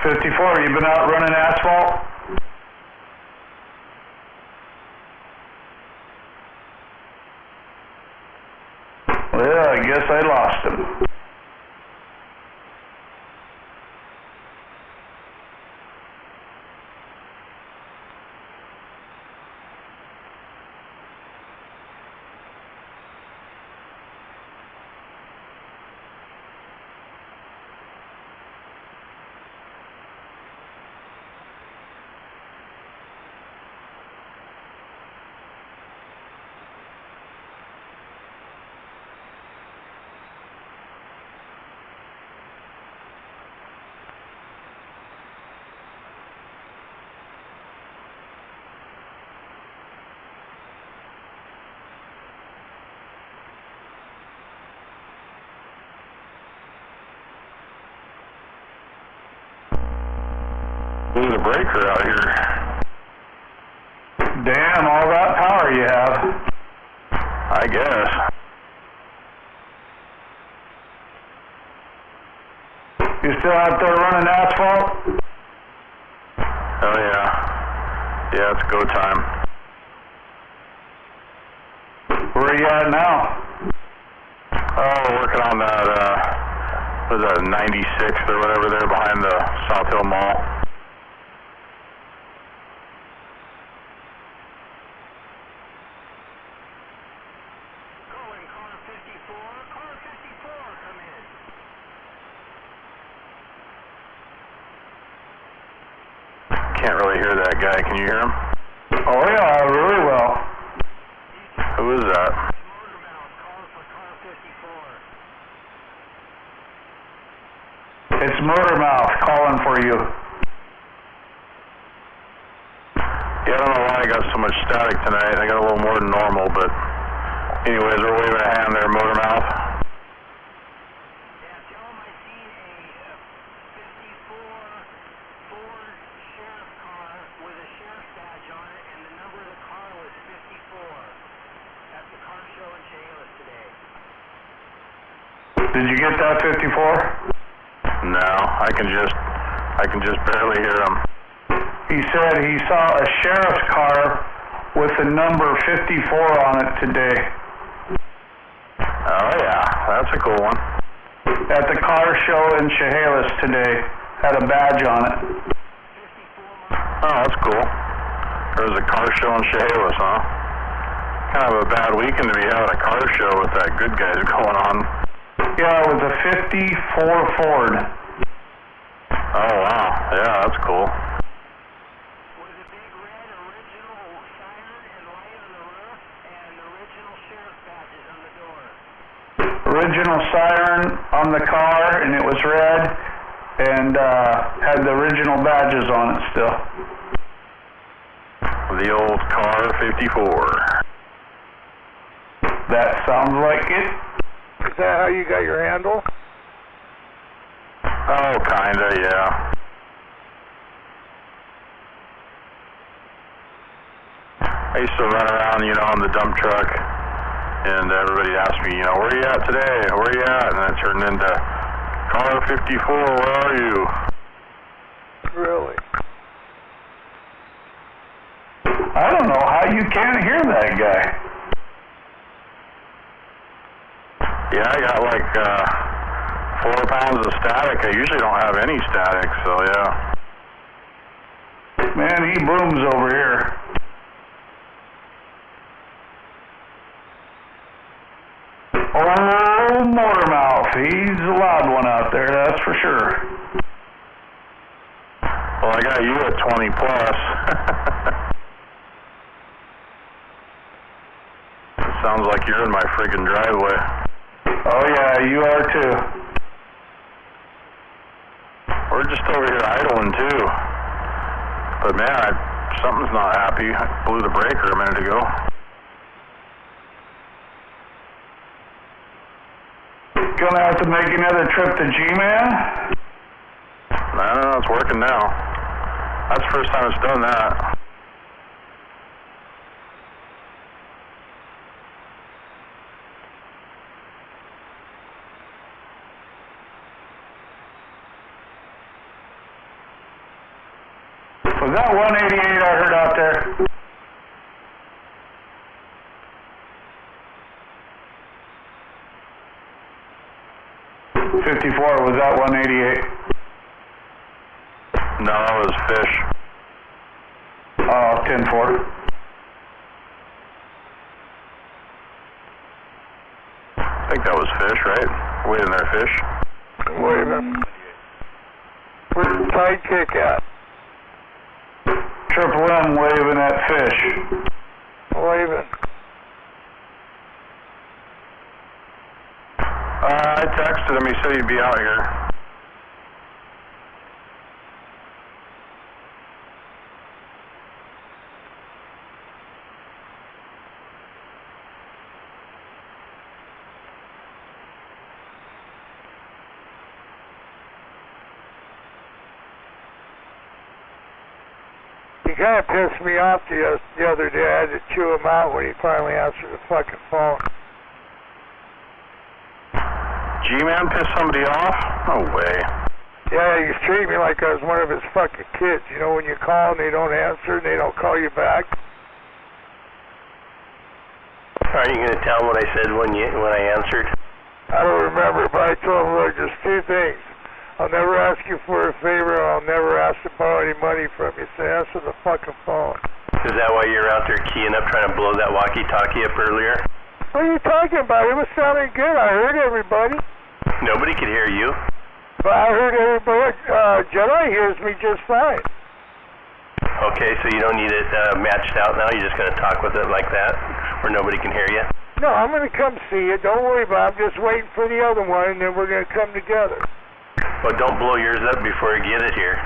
'54, you've been out running asphalt? Well, I guess I lost him. There's a breaker out here. Damn, all that power you have. I guess. You still out there running asphalt? Oh yeah. Yeah, it's go time. Where are you at now? Oh, working on that, what is that, 96th or whatever there behind the South Hill Mall. Can't really hear that guy. Can you hear him? Oh yeah, really well. Who is that? It's Motormouth calling for you. Yeah, I don't know why I got so much static tonight. I got a little more than normal, but anyways, we're waving a hand there, Motormouth. Yeah, tell him I seen a 54 Ford sheriff car with a sheriff's badge on it, and the number of the car was 54. At the car show in Chehalis today. Did you get that 54? No, I can just barely hear him. He said he saw a sheriff's car with the number 54 on it today. Oh yeah, that's a cool one. At the car show in Chehalis today. Had a badge on it. Oh, that's cool. There's a car show in Chehalis, huh? Kind of a bad weekend to be having a car show with that good guys going on. Yeah, it was a 54 Ford. Oh wow, yeah, that's cool. With a big red original siren and light on the roof, and original sheriff's badges on the door. Original siren on the car, and it was red, and had the original badges on it still. The old car 54. That sounds like it. Is that how you got your handle? Oh, kinda, yeah. I used to run around, you know, on the dump truck, and everybody asked me, you know, where are you at today? Where are you at? And it turned into car 54, where are you? Really? I don't know how you can't hear that guy. Yeah, I got like 4 pounds of static. I usually don't have any static, so yeah. Man, he booms over here. Oh, Motormouth, he's a loud one out there, that's for sure. Well, I got you at 20 plus. It sounds like you're in my friggin' driveway. Oh yeah, you are too. We're just over here idling too. But man, something's not happy. I blew the breaker a minute ago. Gonna have to make another trip to G-Man? No, it's working now. That's the first time it's done that. Was that 188 I heard out there? '54, was that 188? No, it was fish. Oh, 10-4. I think that was fish, right? Waving there, fish. Waving. Where's the sidekick at? Triple M waving at fish. Waving. I texted him, he said he'd be out here. He kind of pissed me off the other day. I had to chew him out when he finally answered the fucking phone. G-Man pissed somebody off? No way. Yeah, he's treating me like I was one of his fucking kids. You know, when you call and they don't answer and they don't call you back. Are you going to tell him what I said when I answered? I don't remember, but I told him, look, there's two things. I'll never ask you for a favor. I'll never ask to borrow any money from you. So answer the fucking phone. Is that why you're out there keying up trying to blow that walkie-talkie up earlier? What are you talking about? It was sounding good. I heard everybody. Nobody could hear you. But I heard everybody. Jedi hears me just fine. Okay, so you don't need it matched out now? You're just going to talk with it like that where nobody can hear you? No, I'm going to come see you. Don't worry about it. I'm just waiting for the other one, and then we're going to come together. Well, don't blow yours up before you get it here.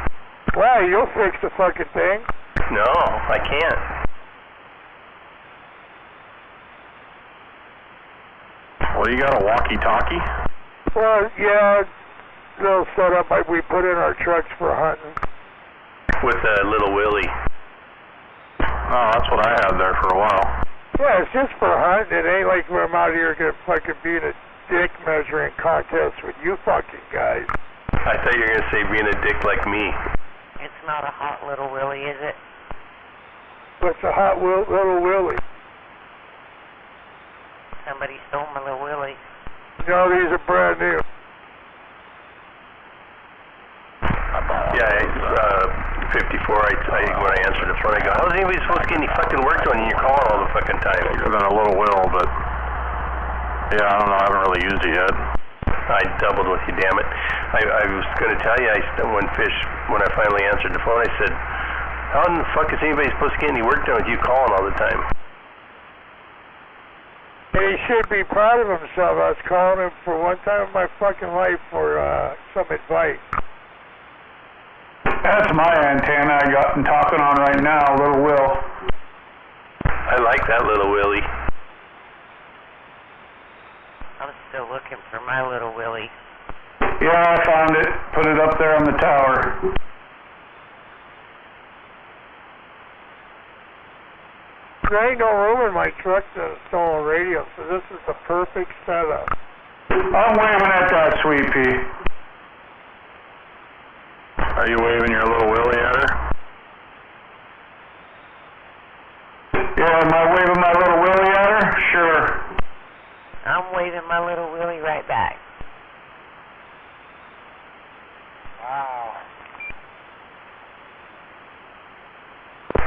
Wow, you'll fix the fucking thing. No, I can't. Well, you got a walkie-talkie? Well, yeah, little setup like we put in our trucks for hunting. With Little Willie. Oh, that's what I had there for a while. Yeah, it's just for hunting. It ain't like I'm out here gonna fucking be in a dick measuring contest with you fucking guys. I thought you were going to say being a dick like me. It's not a hot Little Willie, is it? What's a hot Little Willie? Somebody stole my Little Willie. No, these are brand new. Yeah, 54, when I answered the phone, I go, how's anybody supposed to get any fucking work done and you're calling all the fucking time? Bigger than a Little Will, but yeah, I don't know, I haven't really used it yet. I doubled with you, damn it. I was going to tell you, when I finally answered the phone, I said, how in the fuck is anybody supposed to get any work done with you calling all the time? He should be proud of himself. I was calling him for one time in my fucking life for some advice. That's my antenna I got and talking on right now, Little Will. I like that Little Willie. I'm still looking for my Little Willie. Yeah, I found it. Put it up there on the tower. There ain't no room in my truck to install a radio, so this is the perfect setup. I'm waving at that, Sweet Pea. Are you waving your Little Willie at her? Yeah, am I waving my Little Willie at her? Sure. I'm waving my Little Willie right back. Wow.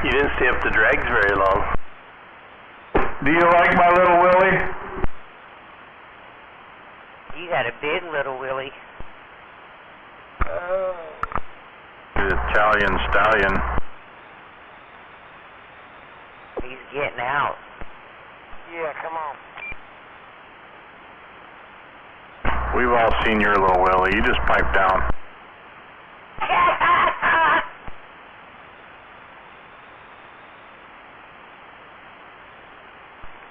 You didn't stay up the drags very long. Do you like my Little Willie? You got a big Little Willie. The Italian stallion. He's getting out. Yeah, come on. We've all seen your little Willie. You just pipe down.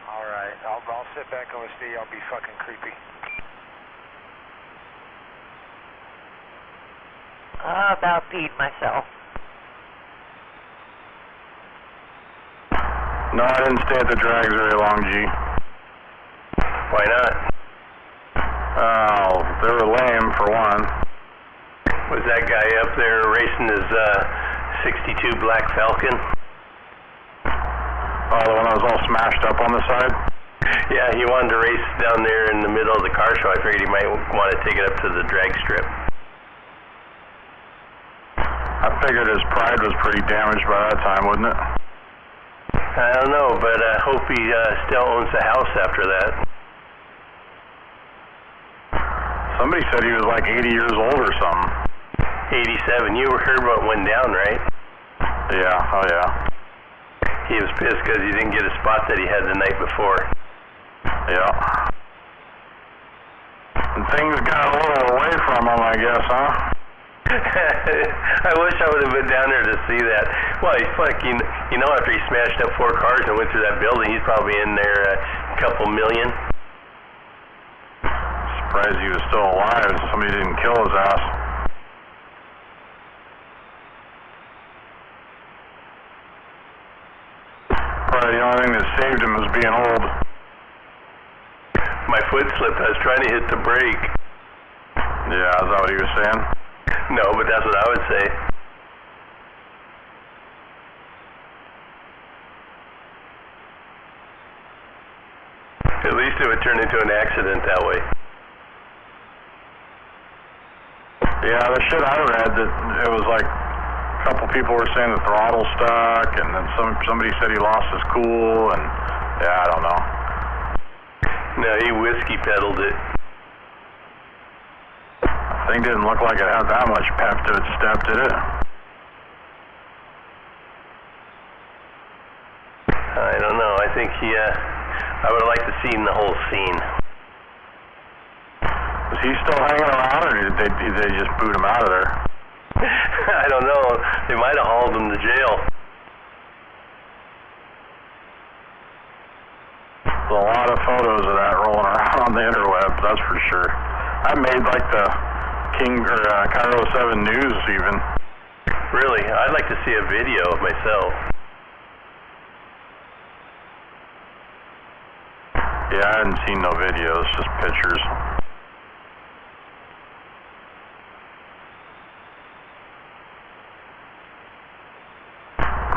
Alright, I'll sit back and see. I'll be fucking creepy. I about peed myself. No, I didn't stay at the drags very long, G. Why not? Oh, they were lame for one. Was that guy up there racing his 62 Black Falcon? Oh, the one that was all smashed up on the side? Yeah, he wanted to race down there in the middle of the car show. I figured he might want to take it up to the drag strip. I figured his pride was pretty damaged by that time, wouldn't it? I don't know, but I hope he still owns the house after that. Somebody said he was like 80 years old or something. 87. You heard what went down, right? Yeah, oh yeah. He was pissed because he didn't get a spot that he had the night before. Yeah. And things got a little away from him, I guess, huh? I wish I would have been down there to see that. Well, he's fucking, you know, after he smashed up 4 cars and went through that building, he's probably in there a couple million. Surprised he was still alive and somebody didn't kill his ass. Probably the only thing that saved him was being old. My foot slipped. I was trying to hit the brake. Yeah, is that what he was saying? No, but that's what I would say. At least it would turn into an accident that way. Yeah, the shit I read, that it was like a couple people were saying the throttle stuck, and then somebody said he lost his cool, and yeah, I don't know. No, he whiskey pedaled it. Thing didn't look like it had that much pep to its step, did it? I don't know. I think I would have liked to have seen the whole scene. Was he still hanging around, or did they just boot him out of there? I don't know. They might have hauled him to jail. There's a lot of photos of that rolling around on the interwebs, that's for sure. I made like the Cairo 7 News even. Really? I'd like to see a video of myself. Yeah, I hadn't seen no videos, just pictures.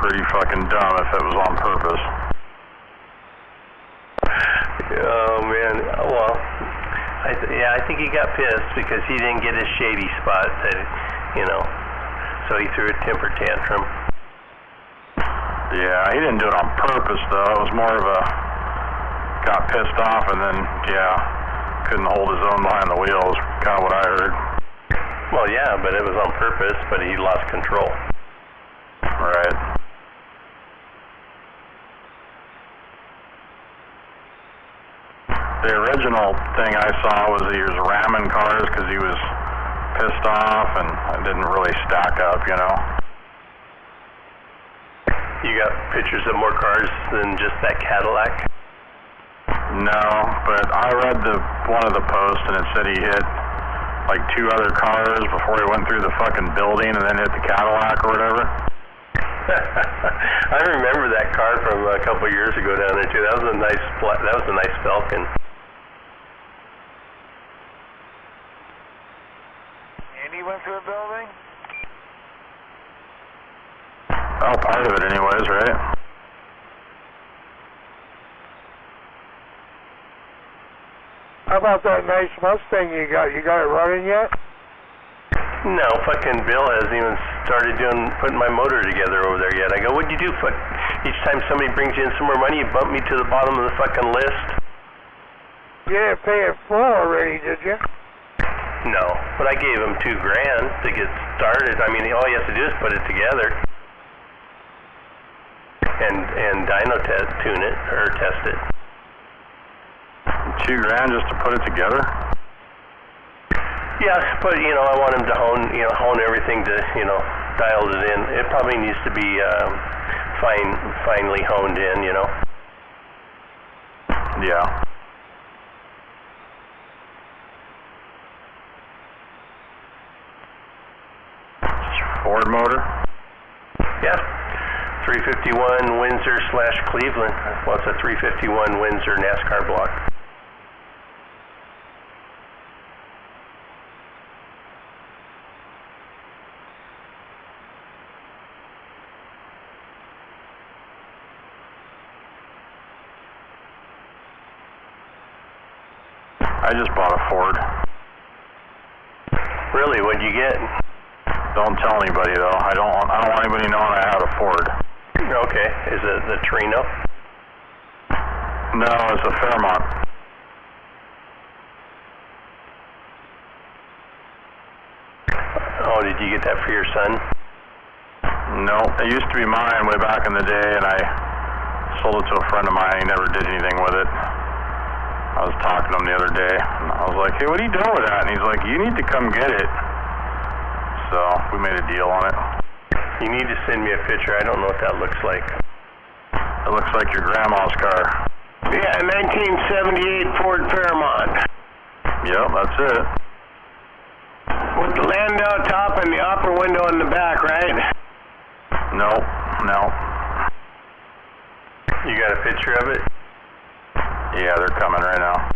Pretty fucking dumb if it was on purpose. Oh man, well, I think he got pissed because he didn't get his shady spot, so he threw a temper tantrum. Yeah, he didn't do it on purpose though. It was more of a got pissed off and then couldn't hold his own behind the wheel is kind of what I heard. Well, yeah, but it was on purpose, but he lost control. Right. The original thing I saw was he was ramming cars because he was pissed off and it didn't really stack up, you know. You got pictures of more cars than just that Cadillac? No, but I read one of the posts and it said he hit like 2 other cars before he went through the fucking building and then hit the Cadillac or whatever. I remember that car from a couple of years ago down there too. That was a nice Falcon. Andy went through a building? Oh, part of it anyways, right? How about that nice Mustang you got? You got it running yet? No, fucking Bill hasn't even started putting my motor together over there yet. I go, what'd you do? Each time somebody brings you in some more money, you bump me to the bottom of the fucking list? You didn't pay it full already, did you? No, but I gave him $2,000 to get started. I mean, all he has to do is put it together and dyno tune it or test it. $2,000 just to put it together? Yeah, but I want him to hone everything to, dial it in. It probably needs to be finely honed in, Yeah. Ford motor? Yeah. 351 Windsor/Cleveland. Well, it's a 351 Windsor NASCAR block. I just bought a Ford. Really? What'd you get? Don't tell anybody though. I don't want anybody knowing I had a Ford. Okay. Is it the Trino? No, it's a Fairmont. Oh, did you get that for your son? No, it used to be mine way back in the day, and I sold it to a friend of mine. He never did anything with it. I was talking to him the other day, and I was like, hey, what are you doing with that? And he's like, you need to come get it. So we made a deal on it. You need to send me a picture. I don't know what that looks like. It looks like your grandma's car. Yeah, 1978 Ford Fairmont. Yep, that's it. With the Landau top and the upper window in the back, right? No. You got a picture of it? Yeah, they're coming right now.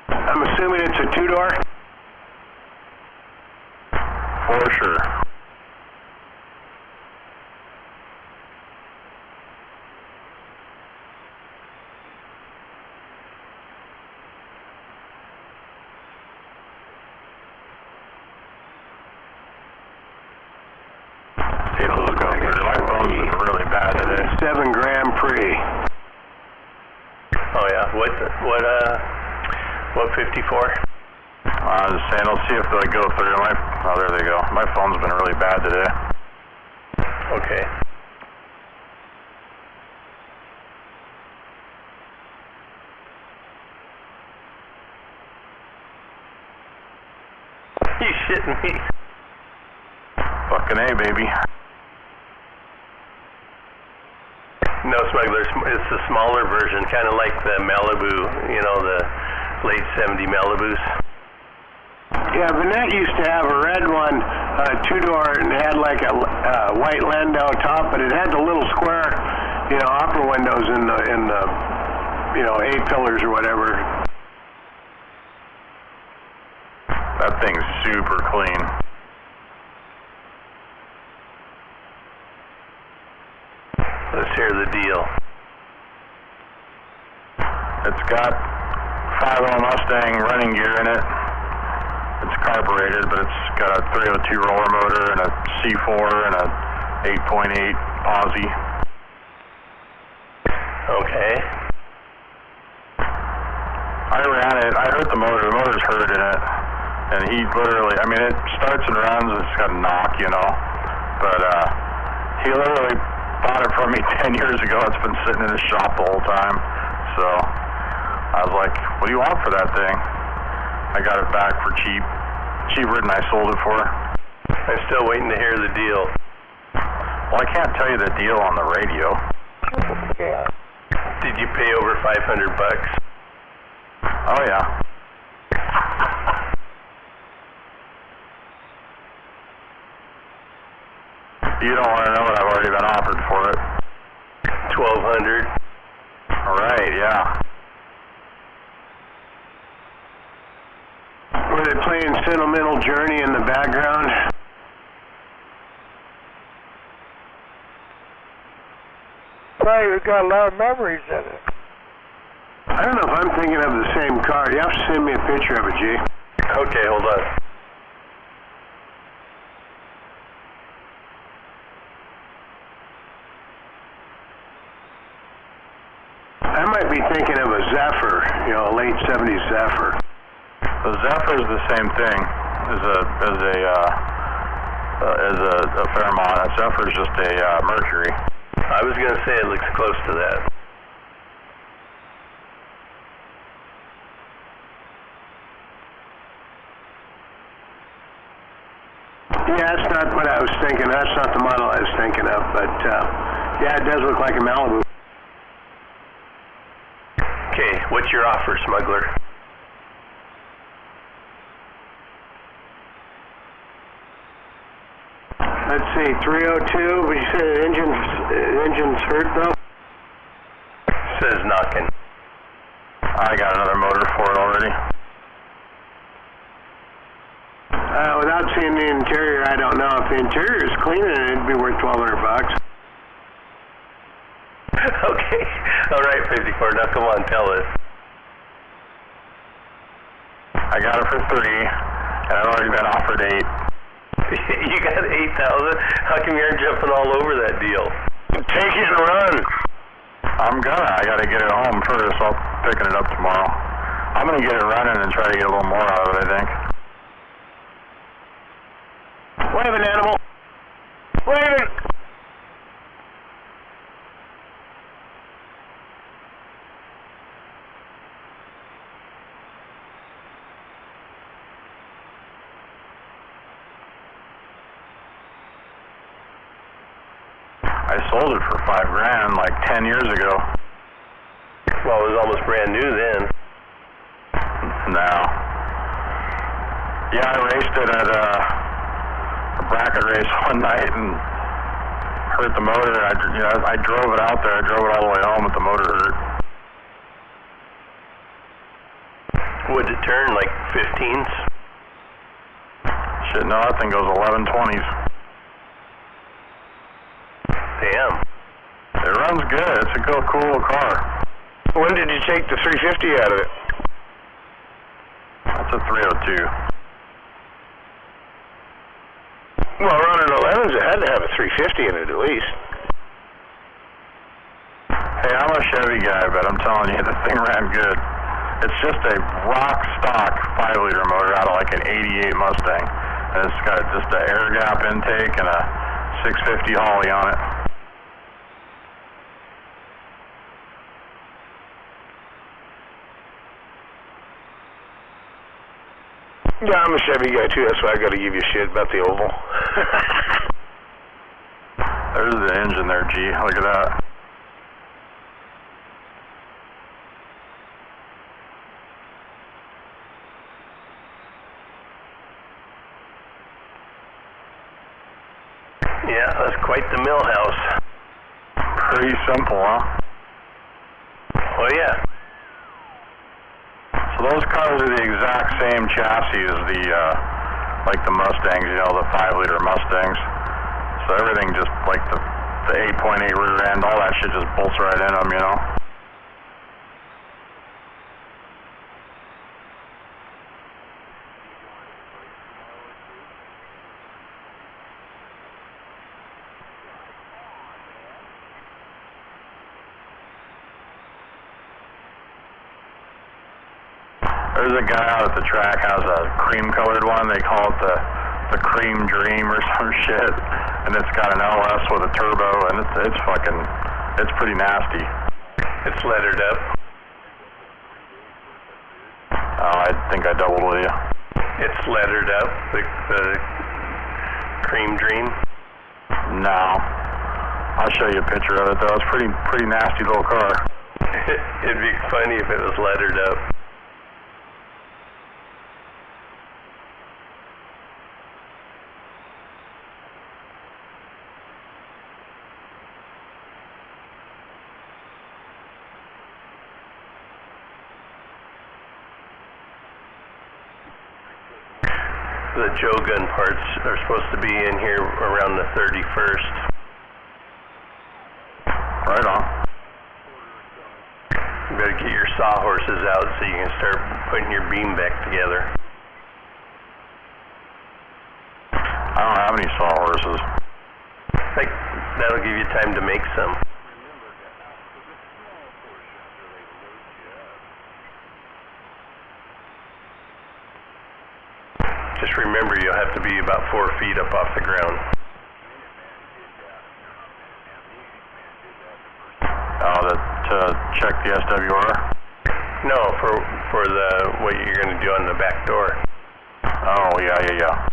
I'm assuming it's a two-door? For sure. My phone's been really bad today. 7 Grand Prix. Oh yeah, what 54? I was just saying, let's see if they go through. Oh, there they go. My phone's been really bad today. Okay. You shitting me? Fucking A, baby. No, Smuggler, it's the smaller version, kind of like the Malibu, the late 70 Malibus. Yeah, Vanette used to have a red one, two-door, and it had like a white Landau top, but it had the little square, upper windows in the A-pillars or whatever. That thing's super clean. Let's hear the deal. It's got 5.0 Mustang running gear in it. It's carbureted, but it's got a 302 roller motor and a C4 and a 8.8 Aussie. Okay. I ran it. I hurt the motor. The motor's hurt in it. And he literally, it starts and runs. It's got a knock, But he literally bought it from me 10 years ago. It's been sitting in his shop the whole time. So I was like, what do you want for that thing? I got it back for cheaper than I sold it for. I'm still waiting to hear the deal. Well, I can't tell you the deal on the radio. Did you pay over $500? Oh yeah. You don't want to know what I've already been offered for it. $1,200. Right, yeah. Were they playing Sentimental Journey in the background? Right, we've got a lot of memories in it. I don't know if I'm thinking of the same car. You have to send me a picture of it, G. Okay, hold on. I might be thinking of a Zephyr, a late 70s Zephyr. The Zephyr is the same thing as a Fairmont. A Zephyr is just a Mercury. I was going to say it looks close to that. thinking. That's not the model I was thinking of, but yeah, it does look like a Malibu. Okay, what's your offer, smuggler? Let's see, 302, but you said the engine's hurt though? Says knocking. I got another motor for it already. Without seeing the interior, I don't know. If the interior is clean, it'd be worth $1,200. Okay, all right, 54. Now come on, tell us. I got it for 3, and I've already been offered 8. You got 8,000? How come you're jumping all over that deal? Take it and run. I'm gonna. I gotta get it home first. I'll picking it up tomorrow. I'm gonna get it running and try to get a little more out of it, I think. Wave it, animal. Wave it. I sold it for $5,000 like 10 years ago. Well, it was almost brand new then. No. Yeah, I raced it at a bracket race one night and hurt the motor. I drove it out there. I drove it all the way home, but the motor hurt. Would it turn like 15s? Shit, no, that thing goes 1120s. Damn. It runs good. It's a cool little car. When did you take the 350 out of it? That's a 302. Well, running 11s, it had to have a 350 in it at least. Hey, I'm a Chevy guy, but I'm telling you, the thing ran good. It's just a rock stock 5-liter motor out of like an 88 Mustang. And it's got just an air gap intake and a 650 Holly on it. Yeah, I'm a Chevy guy too. That's why I got to give you shit about the oval. There's the engine there, G. Look at that. Yeah, that's quite the mill house. Pretty simple, huh? Well, yeah. So those cars are the exact same chassis as the, like the Mustangs, you know, the 5-liter Mustangs. So everything just, like the 8.8 rear end, all that shit just bolts right in them, you know. There's a guy out at the track has a cream-colored one. They call it the Cream Dream or some shit, and it's got an LS with a turbo, and it's pretty nasty. It's lettered up. Oh, I think I doubled with you. It's lettered up, the Cream Dream. No, I'll show you a picture of it though. It's pretty nasty little car. It'd be funny if it was lettered up. The Joe Gun parts are supposed to be in here around the 31st. Right on. You better get your sawhorses out so you can start putting your beam back together. I don't have any sawhorses. Like, that'll give you time to make some. Just remember, you'll have to be about 4 feet up off the ground. Oh, to check the SWR? No, for the what you're going to do on the back door. Oh, yeah.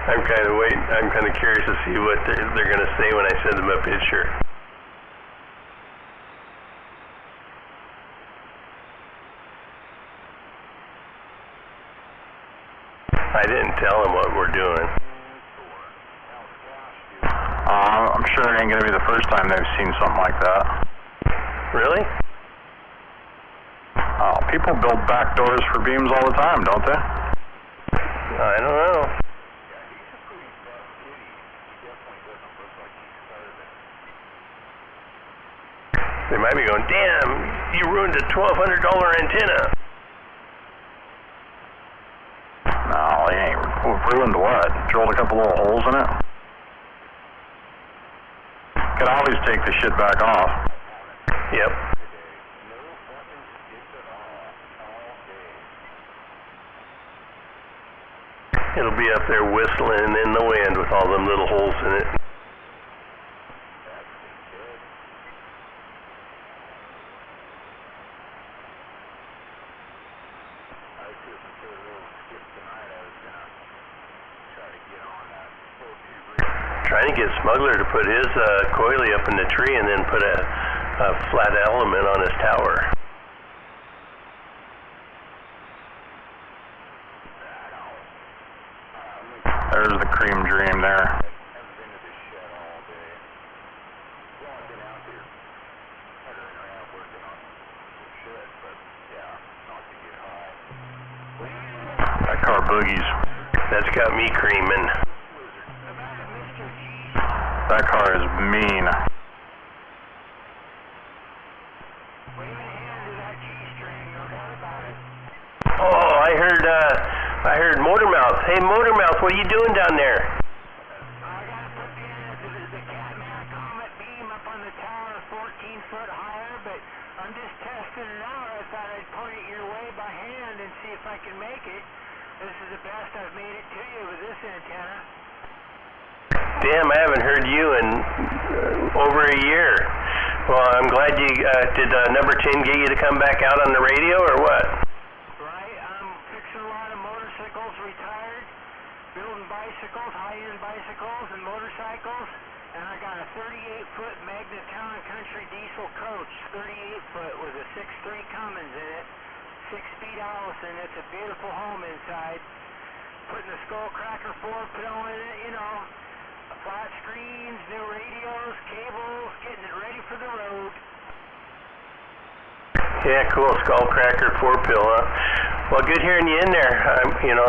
I'm kind of curious to see what they're going to say when I send them a picture. I didn't tell them what we're doing. I'm sure it ain't going to be the first time they've seen something like that. Really? Oh, people build back doors for beams all the time, don't they? I don't know. They might be going, damn, you ruined a $1,200 antenna. No, they ain't ruined what? Drilled a couple little holes in it? Could always take the shit back off. Yep. It'll be up there whistling in the wind with all them little holes in it. Trying to get Smuggler to put his coily up in the tree and then put a flat element on his tower. There's the cream dream there. That car boogies. That's got me creaming. That car is mean. Oh, I heard Motormouth. Hey, Motormouth, what are you doing down there? I got to put the Catman Comet beam up on the tower 14 foot higher, but I'm just testing it out. I thought I'd point it your way by hand and see if I can make it. This is the best I've made it to you with this antenna. Damn, I haven't heard you in over a year. Well, I'm glad you did number 10 get you to come back out on the radio or what? Right, I'm fixing a lot of motorcycles, retired, building bicycles, high-end bicycles and motorcycles, and I got a 38-foot Magna Town & Country diesel coach, 38-foot with a 6.3 Cummins in it, 6-speed Allison. It's a beautiful home inside. Putting the Skullcracker 4-pill in it, you know. Flat screens, new radios, cables, getting it ready for the road. Yeah, cool. Skullcracker 4-pill, huh? Well, good hearing you in there. You know,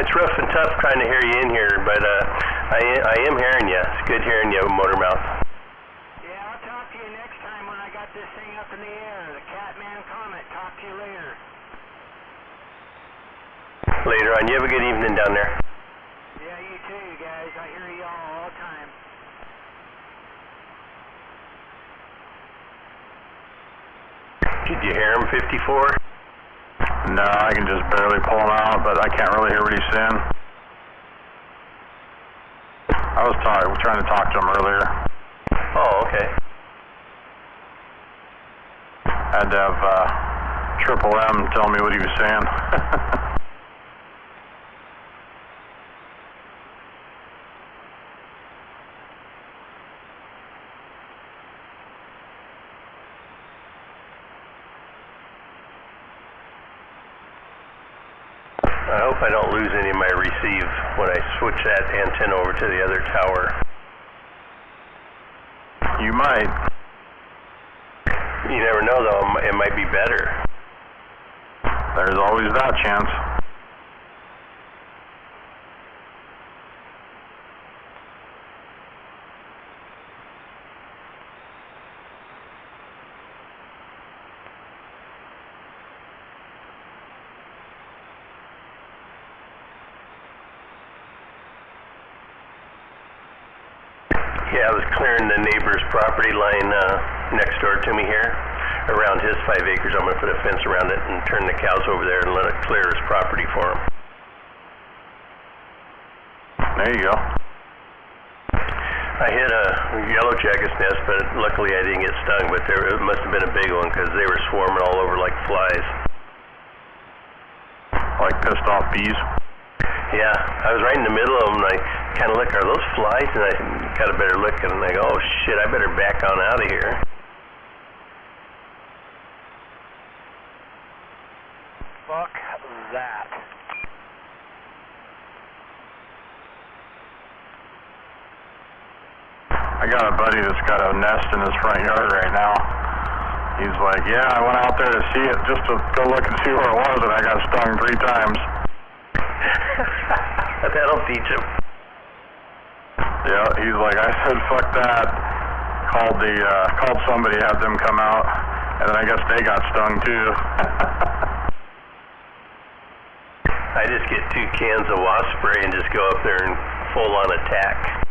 it's rough and tough trying to hear you in here, but I am hearing you. It's good hearing you, Motormouth. Yeah, I'll talk to you next time when I got this thing up in the air. The Catman Comet. Talk to you later. Later on. You have a good evening down there. Yeah, you too, you guys. I hear you all the time. Did you hear him, 54? No, I can just barely pull him out, but I can't really hear what he's saying. I was trying to talk to him earlier. Oh, okay. Had to have Triple M tell me what he was saying. I hope I don't lose any of my receive when I switch that antenna over to the other tower. You might. You never know, though. It might be better. There's always that chance. Yeah, I was clearing the neighbor's property line next door to me here. Around his 5 acres, I'm going to put a fence around it and turn the cows over there and let it clear his property for him. There you go. I hit a yellow jacket's nest, but luckily I didn't get stung, but it must have been a big one because they were swarming all over like flies. Like pissed off bees? Yeah, I was right in the middle of them, and I kind of look, are those flies? And I got a better look, and I go, oh shit, I better back on out of here. Fuck that. I got a buddy that's got a nest in his front yard right now. He's like, yeah, I went out there to see it just to go look and see where it was, and I got stung 3 times. That'll teach him. Yeah, he's like, I said, fuck that. Called somebody, had them come out, and then I guess they got stung too. I just get 2 cans of wasp spray and just go up there and full on attack.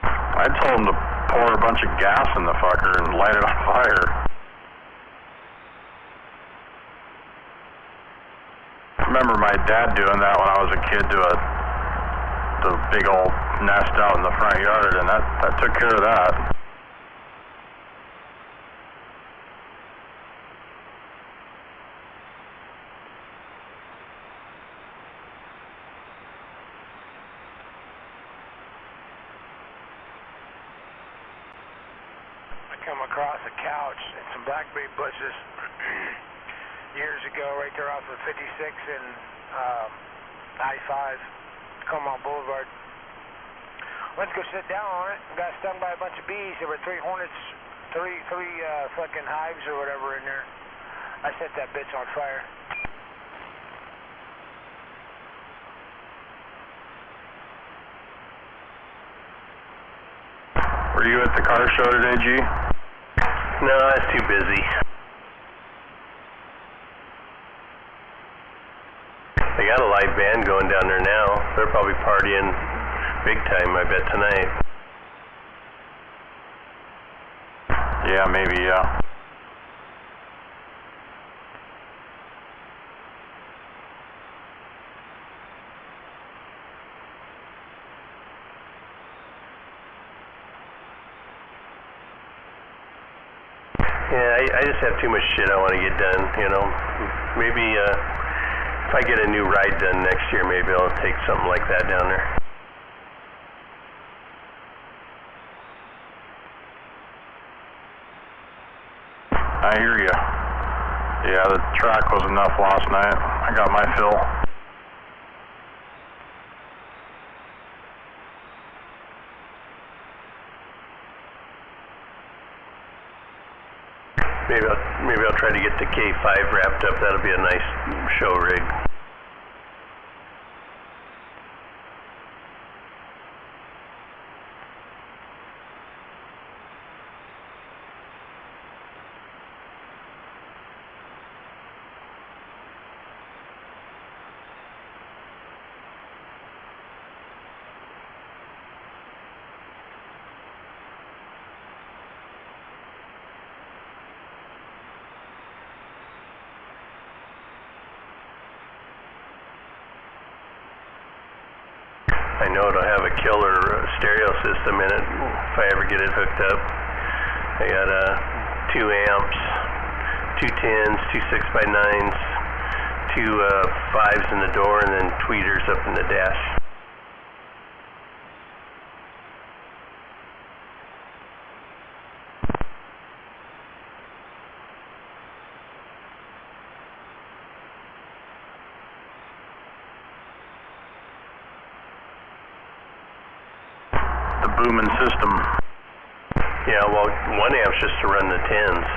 I told him to pour a bunch of gas in the fucker and light it on fire. I remember my dad doing that when I was a kid to the big old nest out in the front yard, and that took care of that. Come across a couch and some blackberry bushes years ago right there off of 56 and I-5, Comont Boulevard. Went to go sit down on it and got stung by a bunch of bees. There were 3 hornets, three fucking hives or whatever in there. I set that bitch on fire. Were you at the car show today, G? No, I was too busy. They got a live band going down there now. They're probably partying big time, I bet, tonight. Yeah, maybe, yeah. Yeah, I just have too much shit I want to get done, you know. Maybe if I get a new ride done next year, maybe I'll take something like that down there. I hear you. Yeah, the track was enough last night. I got my fill. Maybe I'll try to get the K5 wrapped up. That'll be a nice show rig. I know it'll have a killer stereo system in it if I ever get it hooked up. I got 2 amps, 2 10s, 2 6x9s, 2 5s in the door, and then tweeters up in the dash. Booming system. Yeah, well, 1 amp's just to run the 10s.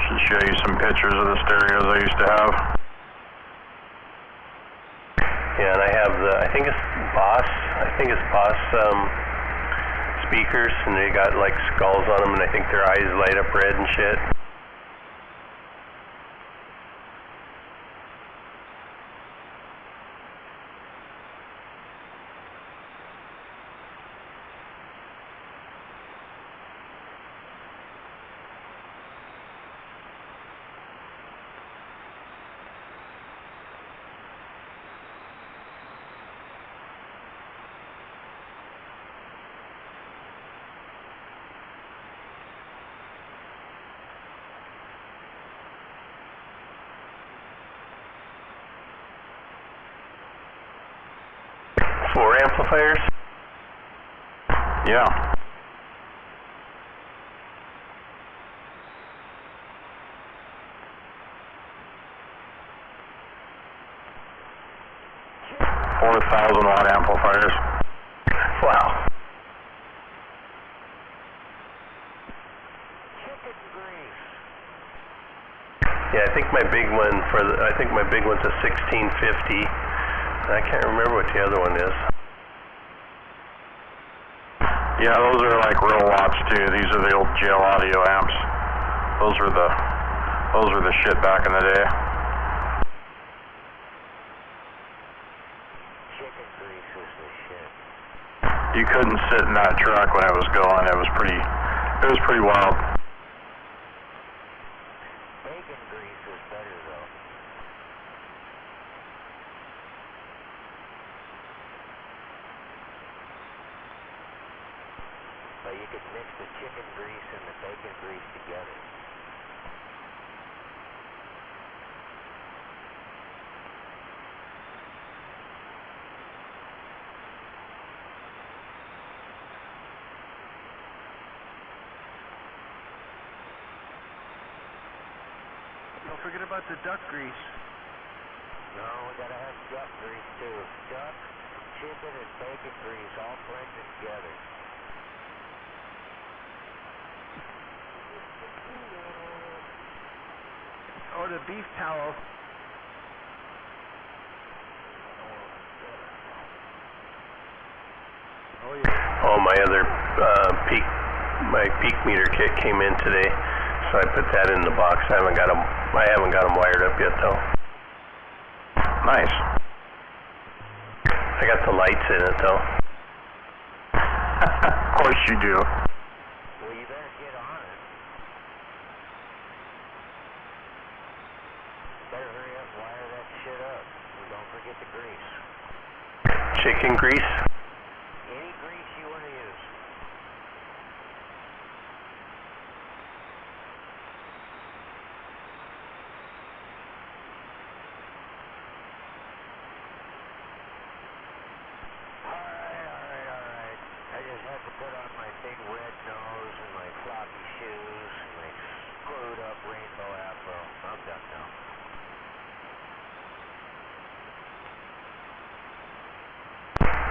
Should show you some pictures of the stereos I used to have. Yeah, and I have I think it's Boss speakers, and they got like skulls on them, and I think their eyes light up red and shit. 4 amplifiers? Yeah. $4,000-watt amplifiers. Wow. Chicken grease. Yeah, I think my big one's a 1650. I can't remember what the other one is. Yeah, those are like real watts too. These are the old jail audio amps. Those were the shit back in the day. Chicken grease is the shit. You couldn't sit in that truck when it was going. It was pretty wild. Bacon grease is better though. But you could mix the chicken grease and the bacon grease together. Don't forget about the duck grease. No, we gotta have duck grease too. Duck, chicken, and bacon grease all blended together. Or the beef tallow. Oh yeah. Oh, my other peak meter kit came in today, so I put that in the box. I haven't got them wired up yet though. Nice. I got the lights in it though. Of course you do. Well, you better get on it. Better hurry up and wire that shit up. And don't forget the grease. Chicken grease? Any grease you want to use. Alright. I just had to put on my big red nose and my floppy shoes and my screwed up rainbow afro. I'm done now.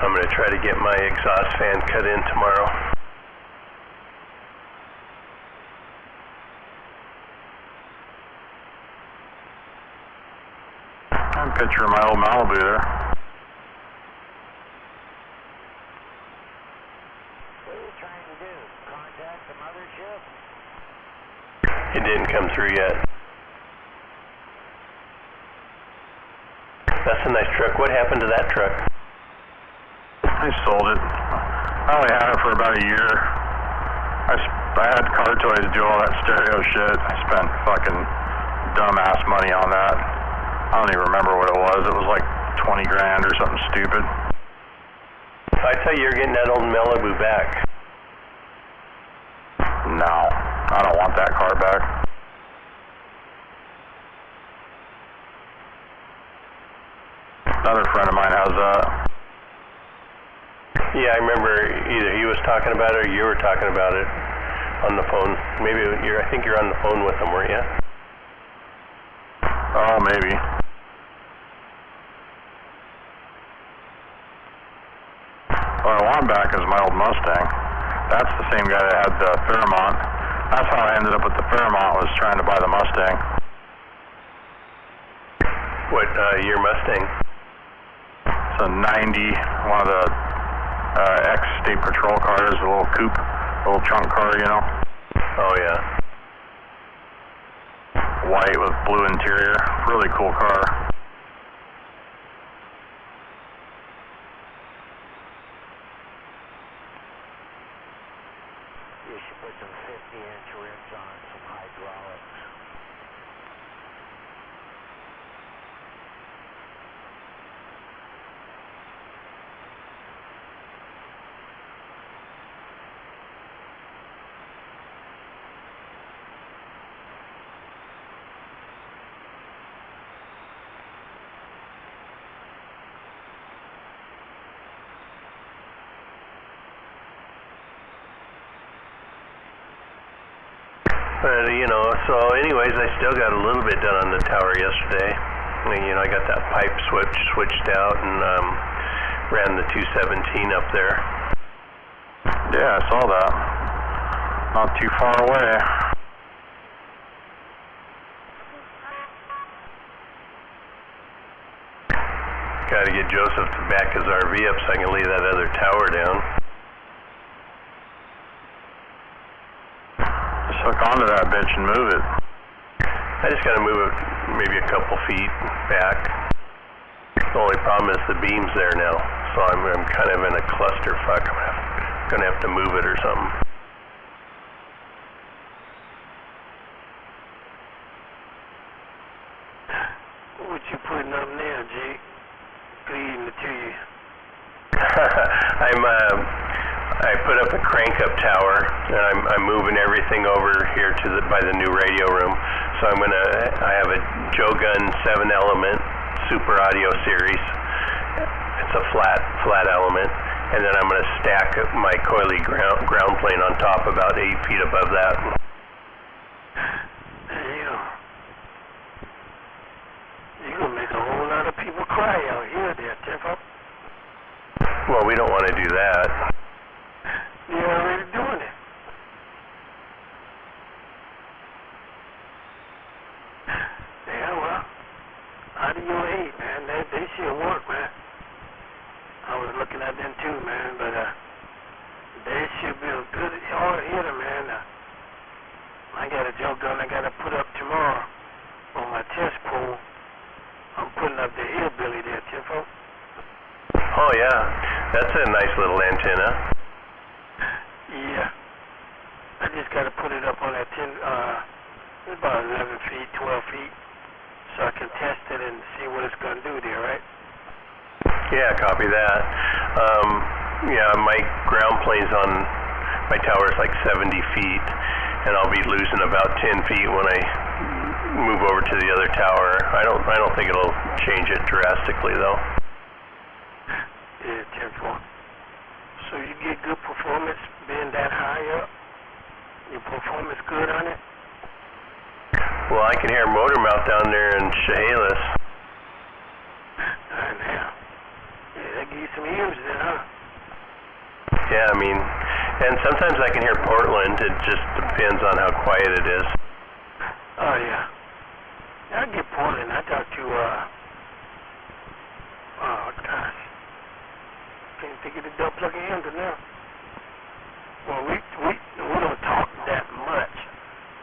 I'm going to try to get my exhaust fan cut in tomorrow. I can picture my old Malibu there. What are you trying to do? Contact the mothership? It didn't come through yet. That's a nice truck. What happened to that truck? I sold it. I only had it for about a year. I had Car Toys do all that stereo shit. I spent fucking dumbass money on that. I don't even remember what it was. It was like 20 grand or something stupid. I tell you, you're getting that old Malibu back. No, I don't want that car back. Another friend of mine has that. Yeah, I remember either he was talking about it or you were talking about it on the phone. Maybe I think you're on the phone with him, weren't you? Oh, maybe. What I want back is my old Mustang. That's the same guy that had the Fairmont. That's how I ended up with the Fairmont, was trying to buy the Mustang. What, your Mustang? It's a 90, one of the ex-state patrol cars, a little coupe, a little trunk car, you know. Oh, yeah. White with blue interior. Really cool car. You should put some 50-inch rims on, some hydraulics. But, you know, so anyways, I still got a little bit done on the tower yesterday. And, you know, I got that pipe switched out and ran the 217 up there. Yeah, I saw that. Not too far away. Got to get Joseph to back his RV up so I can lay that other tower down. Just hook onto that bitch and move it. I just got to move it maybe a couple feet back. The only problem is the beam's there now, so I'm kind of in a clusterfuck. I'm gonna have to move it or something. What you putting up now, Jake? Leading it to you. I put up a crank-up tower, and I'm moving everything over here to by the new radio room. So I have a Joe Gunn 7-element Super Audio Series. It's a flat element, and then I'm going to stack my coily ground plane on top, about 8 feet above that. You're gonna make a whole lot of people cry out here, there, Tiffo. Well, we don't want to do that. You're already doing it. Yeah, well, out of your 8, man, they should work, man. I was looking at them too, man, but they should be a good hard hitter, man. I got a Joe Gun I got to put up tomorrow on my test pool. I'm putting up the hillbilly there, Tiffo. Oh, yeah. That's a nice little antenna. Yeah. I just got to put it up on that it's about 11 feet, 12 feet, so I can test it and see what it's going to do there, right? Yeah, copy that. Yeah, my ground plane's on my tower is like 70 feet, and I'll be losing about 10 feet when I move over to the other tower. I don't think it'll change it drastically, though. Yeah, 10-4. So you get good performance being that high up? Your performance good on it? Well, I can hear motor mouth down there in Chehalis. Yeah, that gives you some ears then, huh? Yeah, I mean, and sometimes I can hear Portland. It just depends on how quiet it is. Oh, yeah. I get Portland. I talk to, oh, gosh. Can't think of the double plug handle now. Well, we don't talk that much,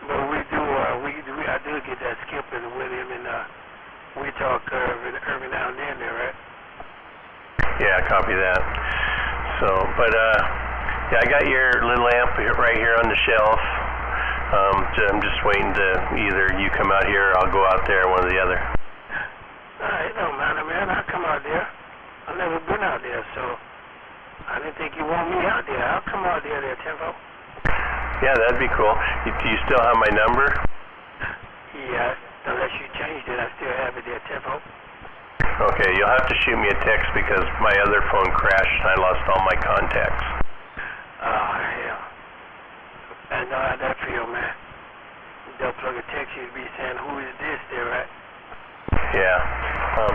but I do get that skipping with him, and we talk every now and then there, right? Yeah, copy that. So, but yeah, I got your little amp right here on the shelf. I'm just waiting to either you come out here or I'll go out there, one or the other. It don't matter, man. I'll come out there. I've never been out there, so I didn't think you want me out there. I'll come out there, Tiffo. Yeah, that'd be cool. Do you still have my number? Yeah, unless you changed it, I still have it there, Tiffo. Okay, you'll have to shoot me a text because my other phone crashed and I lost all my contacts. Oh, hell. I know how that feel, man. They'll plug a text, you'd be saying, who is this there, right? Yeah.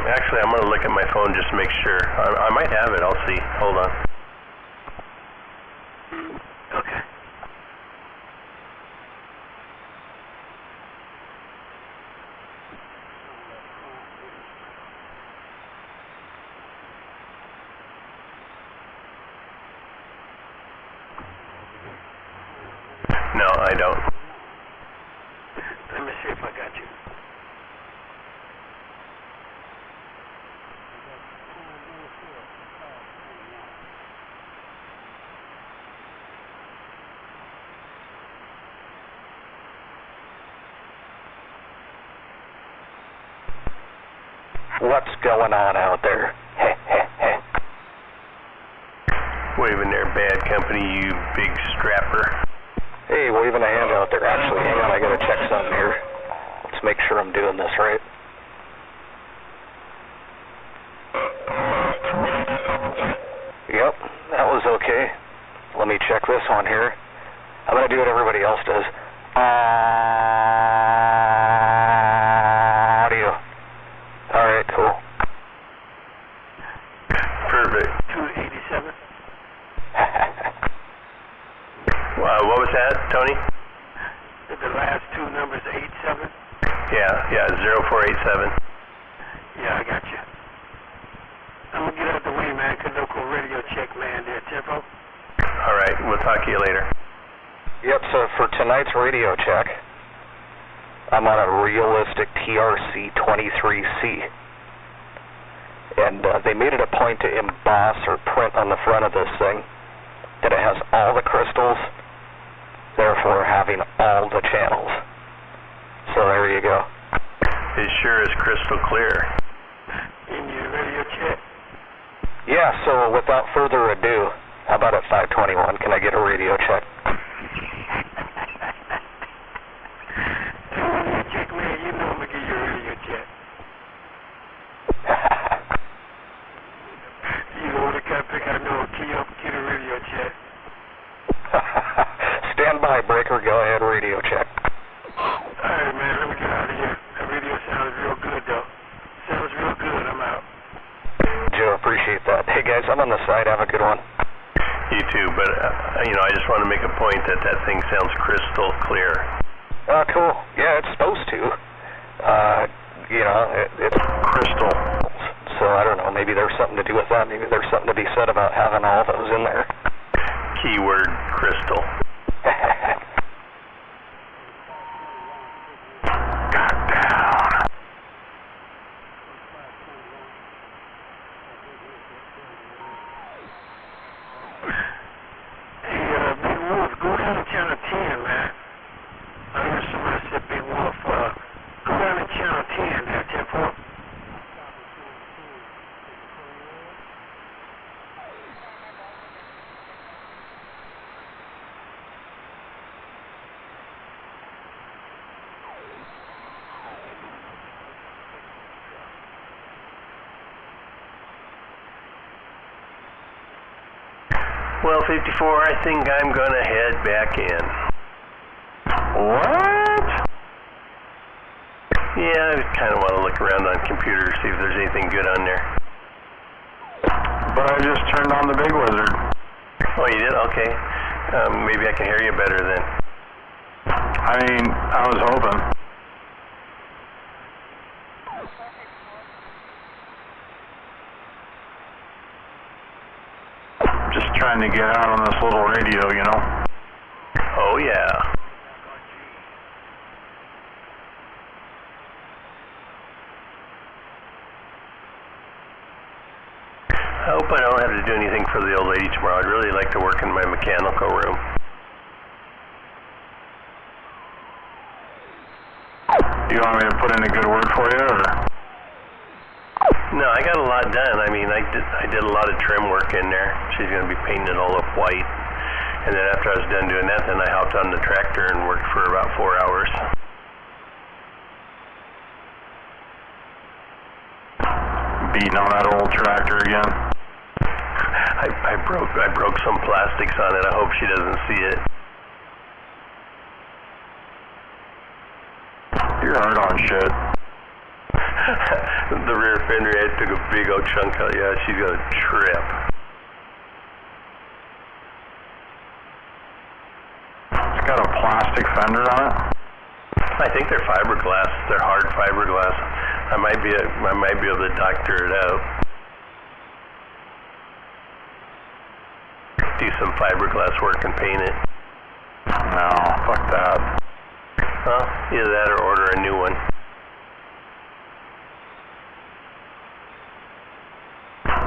Actually, I'm going to look at my phone just to make sure. I might have it. I'll see. Hold on. Okay. No, I don't. Let me see if I got you. What's going on out there? Waving there, bad company, you big strapper. Hey, waving a hand out there. Actually, hang on, I gotta check something here. Let's make sure I'm doing this right. Yep, that was okay. Let me check this one here. I'm gonna do what everybody else does. audio. Alright, cool. Perfect. 287. What was that, Tony? The last two numbers, 87. Yeah, 0487. Yeah, I got you. I'm gonna get out the way, man. Local radio check, man. There, Tempo. All right, we'll talk to you later. Yep, so for tonight's radio check, I'm on a realistic TRC-23C. And they made it a point to emboss or print on the front of this thing that it has all the crystals, therefore having all the channels. So there you go. It sure is crystal clear. In your radio check? Yeah, so without further ado, how about at 521, can I get a radio check? Radio check, man. You know I'm gonna give you a radio check. You know what I got pick? I know. Key up, get a radio check. Stand by, breaker. Go ahead, radio check. Alright, man. Let me get out of here. That radio sounds real good, though. Sounds real good. I'm out. Joe, appreciate that. Hey, guys, I'm on the side. Have a good one. You too, but, I just want to make a point that thing sounds crystal clear. Cool. Yeah, it's supposed to. It's crystal. So, I don't know, maybe there's something to do with that. Maybe there's something to be said about having all those in there. Keyword, crystal. Got down. Hey, Big Wolf, go down to Channel 10, man. I heard somebody said, Big Wolf, go down to Channel 10 there, Tempo. Well, 54, I think I'm going to head back in. What? Yeah, I kind of want to look around on computers, see if there's anything good on there. But I just turned on the big wizard. Oh, you did? Okay. Maybe I can hear you better then. I mean, I was hoping. Just trying to get out on this little radio, you know? Oh, yeah. I hope I don't have to do anything for the old lady tomorrow. I'd really like to work in my mechanical room. You want me to put in a good word for you, or? No, I got a lot done. I mean, I did a lot of trim work in there. She's going to be painting it all up white. And then after I was done doing that, then I hopped on the tractor and worked for about 4 hours. Beating on that old tractor again? I broke some plastics on it. I hope she doesn't see it. You're hard on shit. The rear fender, I took a big old chunk out. Yeah, she's got a trip. It's got a plastic fender on it? I think they're fiberglass. They're hard fiberglass. I might be able to doctor it out. Do some fiberglass work and paint it. No, fuck that. Well, either that or order a new one.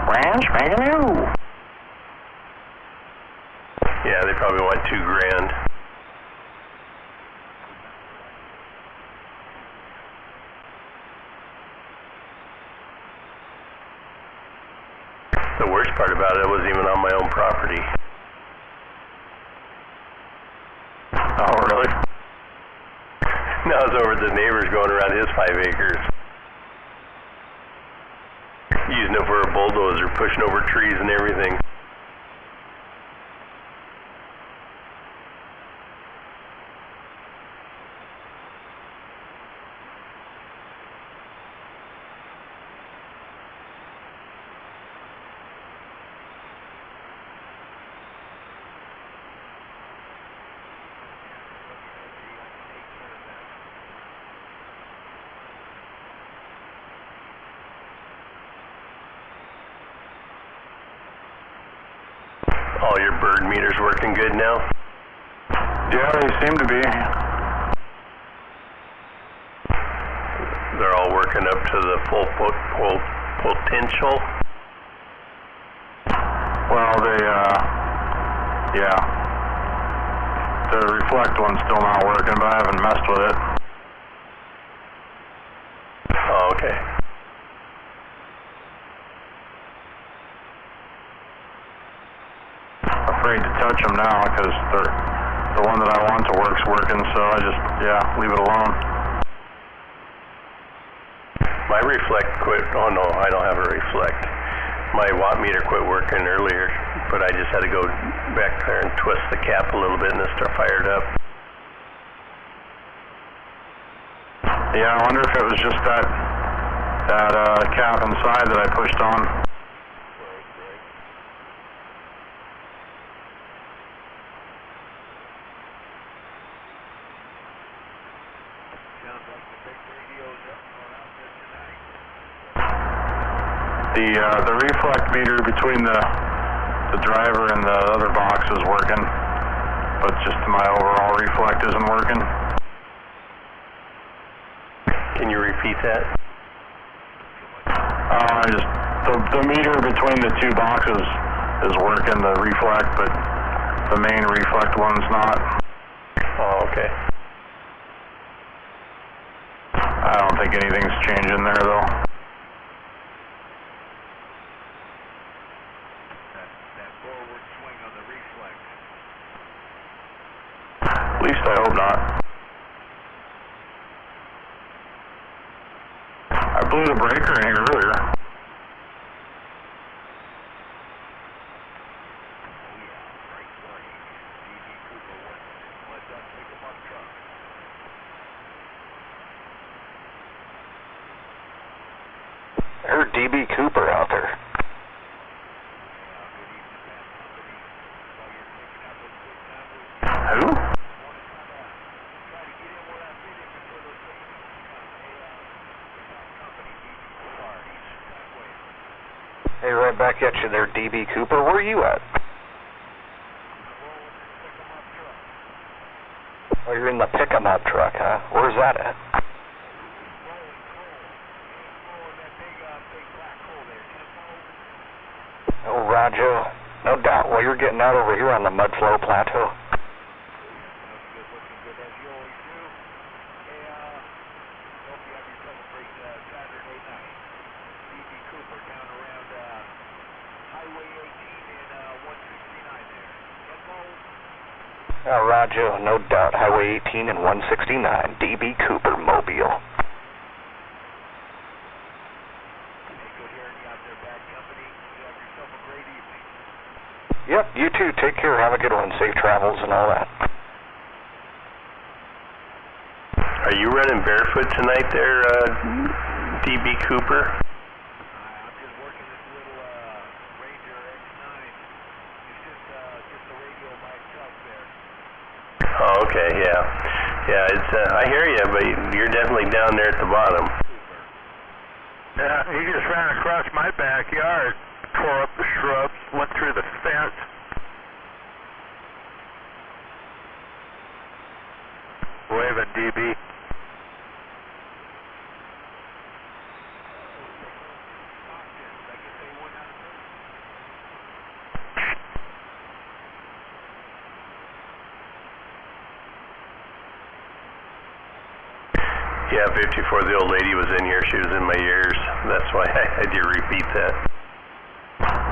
Ranch, make a new. Yeah, they probably want $2,000. The worst part about it wasn't even on my own property. Oh, really? No, I was over at the neighbor's going around his 5 acres. Using it for a bulldozer, pushing over trees and everything. all your bird meters working good now? Yeah, they seem to be. They're all working up to the full potential? Well, yeah. The reflect one's still not working, but I haven't messed with it. Oh, okay. Afraid to touch them now because the one that I want to work's working, so I just, leave it alone. My reflect quit. Oh no, I don't have a reflect. My watt meter quit working earlier, but I just had to go back there and twist the cap a little bit and it start fired up. Yeah, I wonder if it was just that cap inside that I pushed on. The reflect meter between the driver and the other box is working, but just my overall reflect isn't working. Can you repeat that? The meter between the two boxes is working, the reflect, but the main reflect one's not. Oh, okay. I don't think anything's changing there though. That forward swing on the reflex. At least I hope not. I blew the breaker in here earlier. I heard DB Cooper out there. Who? Hey, right back at you there, DB Cooper. Where are you at? Oh, you're in the pick-em-up truck, huh? Where's that at? Oh, Roger. No doubt. Well, you're getting out over here on the Mudflow Plateau. Roger, no doubt. Highway 18 and 169. DB Cooper, Mobile. Yep, you too. Take care. Have a good one. Safe travels and all that. Are you running barefoot tonight there, DB Cooper? I'm just working this little Ranger X9. It's just a radio by itself there. Oh, okay, yeah. Yeah, it's, I hear you, but you're definitely down there at the bottom. Yeah, he just ran across my backyard, tore up the shrubs, went through the fence. Waving, DB. Yeah, 54, the old lady was in here. She was in my ears. That's why I had you repeat that.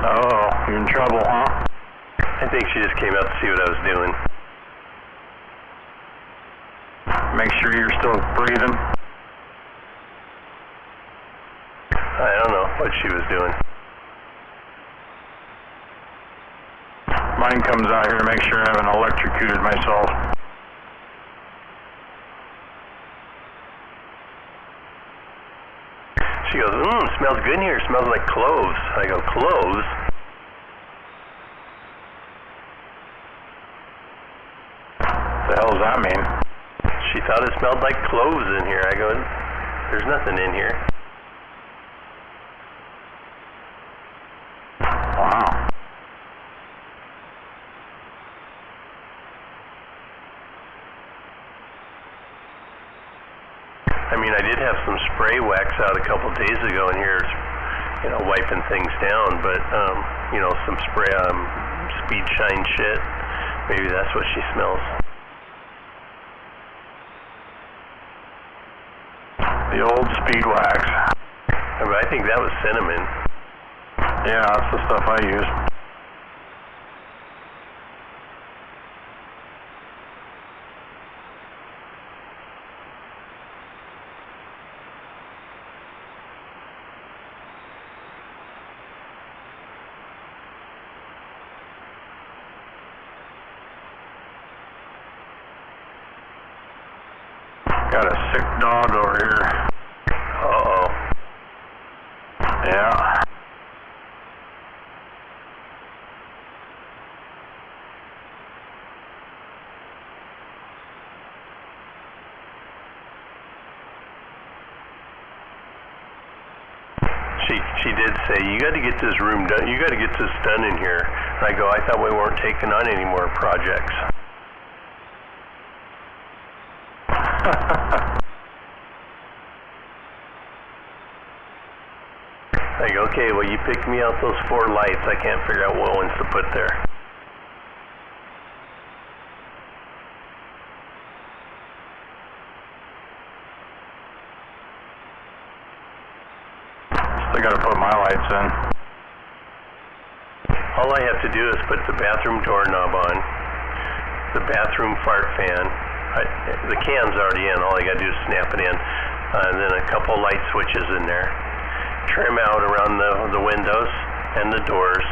Oh, you're in trouble, huh? I think she just came out to see what I was doing. Make sure you're still breathing. I don't know what she was doing. Mine comes out here to make sure I haven't electrocuted myself. She goes, smells good in here. Smells like cloves. I go, cloves? What the hell does that mean? She thought it smelled like cloves in here. I go, there's nothing in here. Wow. I mean, I did have some spray wax out a couple days ago in here, you know, wiping things down, but, you know, some spray, speed shine shit. Maybe that's what she smells. The old speed wax. But I think that was cinnamon. Yeah, that's the stuff I use. Got a sick dog over here. Uh-oh. Yeah. She did say, you got to get this room done, you got to get this done in here. And I go, I thought we weren't taking on any more projects. I go, okay, well, you picked me out those 4 lights. I can't figure out what ones to put there. Still got to put my lights in. All I have to do is put the bathroom doorknob on, the bathroom fart fan. The can's already in. All I got to do is snap it in. And then a couple light switches in there. Trim out around the windows and the doors,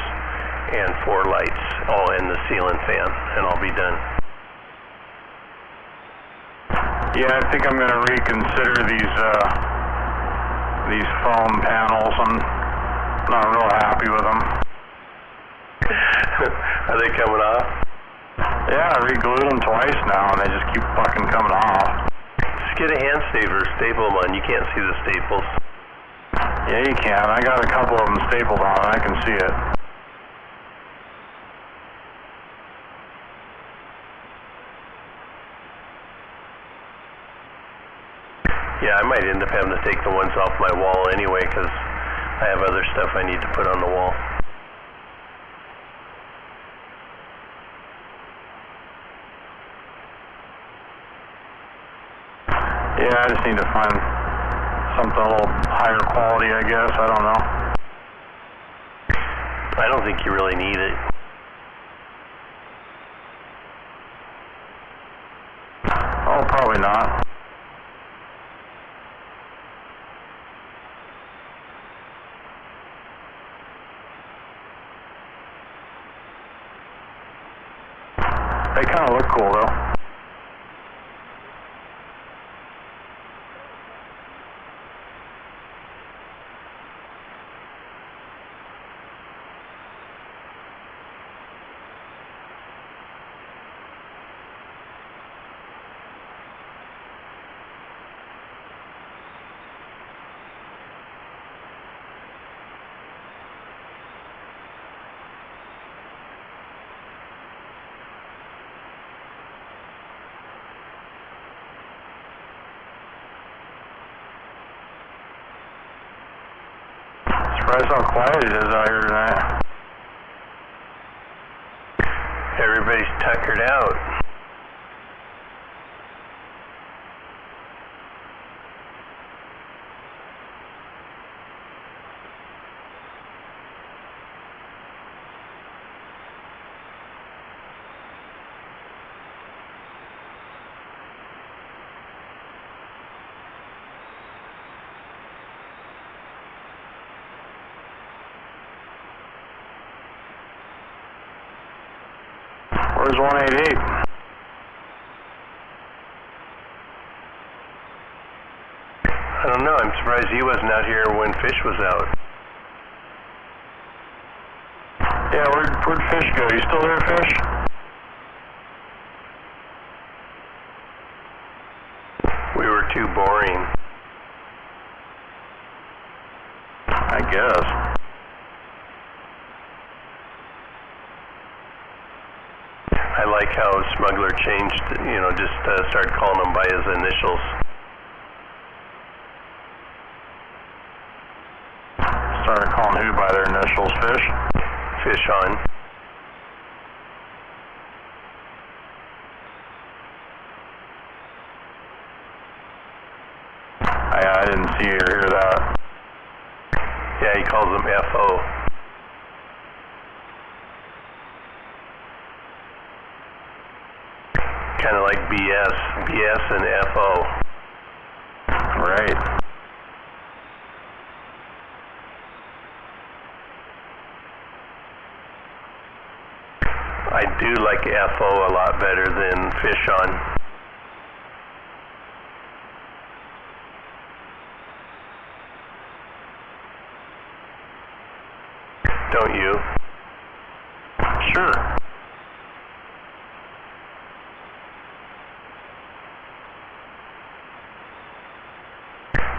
and 4 lights, all in the ceiling fan, and I'll be done. Yeah, I think I'm going to reconsider these foam panels. I'm not real happy with them. Are they coming off? Yeah, I re-glued them twice now, and they just keep fucking coming off. Just get a hand saver, staple them on. You can't see the staples. Yeah, you can. I got a couple of them stapled on, and I can see it. Yeah, I might end up having to take the ones off my wall anyway, because I have other stuff I need to put on the wall. Yeah, I just need to find something a little higher quality, I guess. I don't know. I don't think you really need it. Oh, probably not. They kind of look cool, though. Surprised how quiet it is out here tonight. Everybody's tuckered out. Where's 188? I don't know. I'm surprised he wasn't out here when Fish was out. Yeah, where'd Fish go? You still there, Fish? We were too boring. I guess. I like how Smuggler changed, you know, just started calling him by his initials. Initials fish. Fish on. I didn't see or hear that. Yeah, he calls them FO. Kind of like BS and FO. Right. I do like FO a lot better than fish on. Don't you? Sure.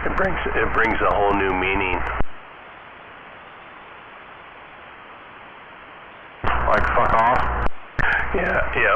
It brings a whole new meaning. Like fuck off? Yeah.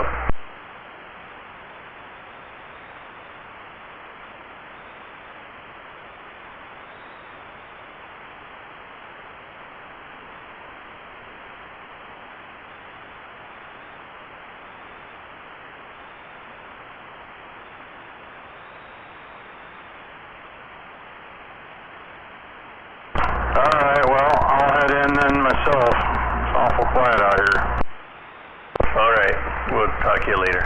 Alright, well, I'll head in then myself. It's awful quiet out here. Alright, we'll talk to you later.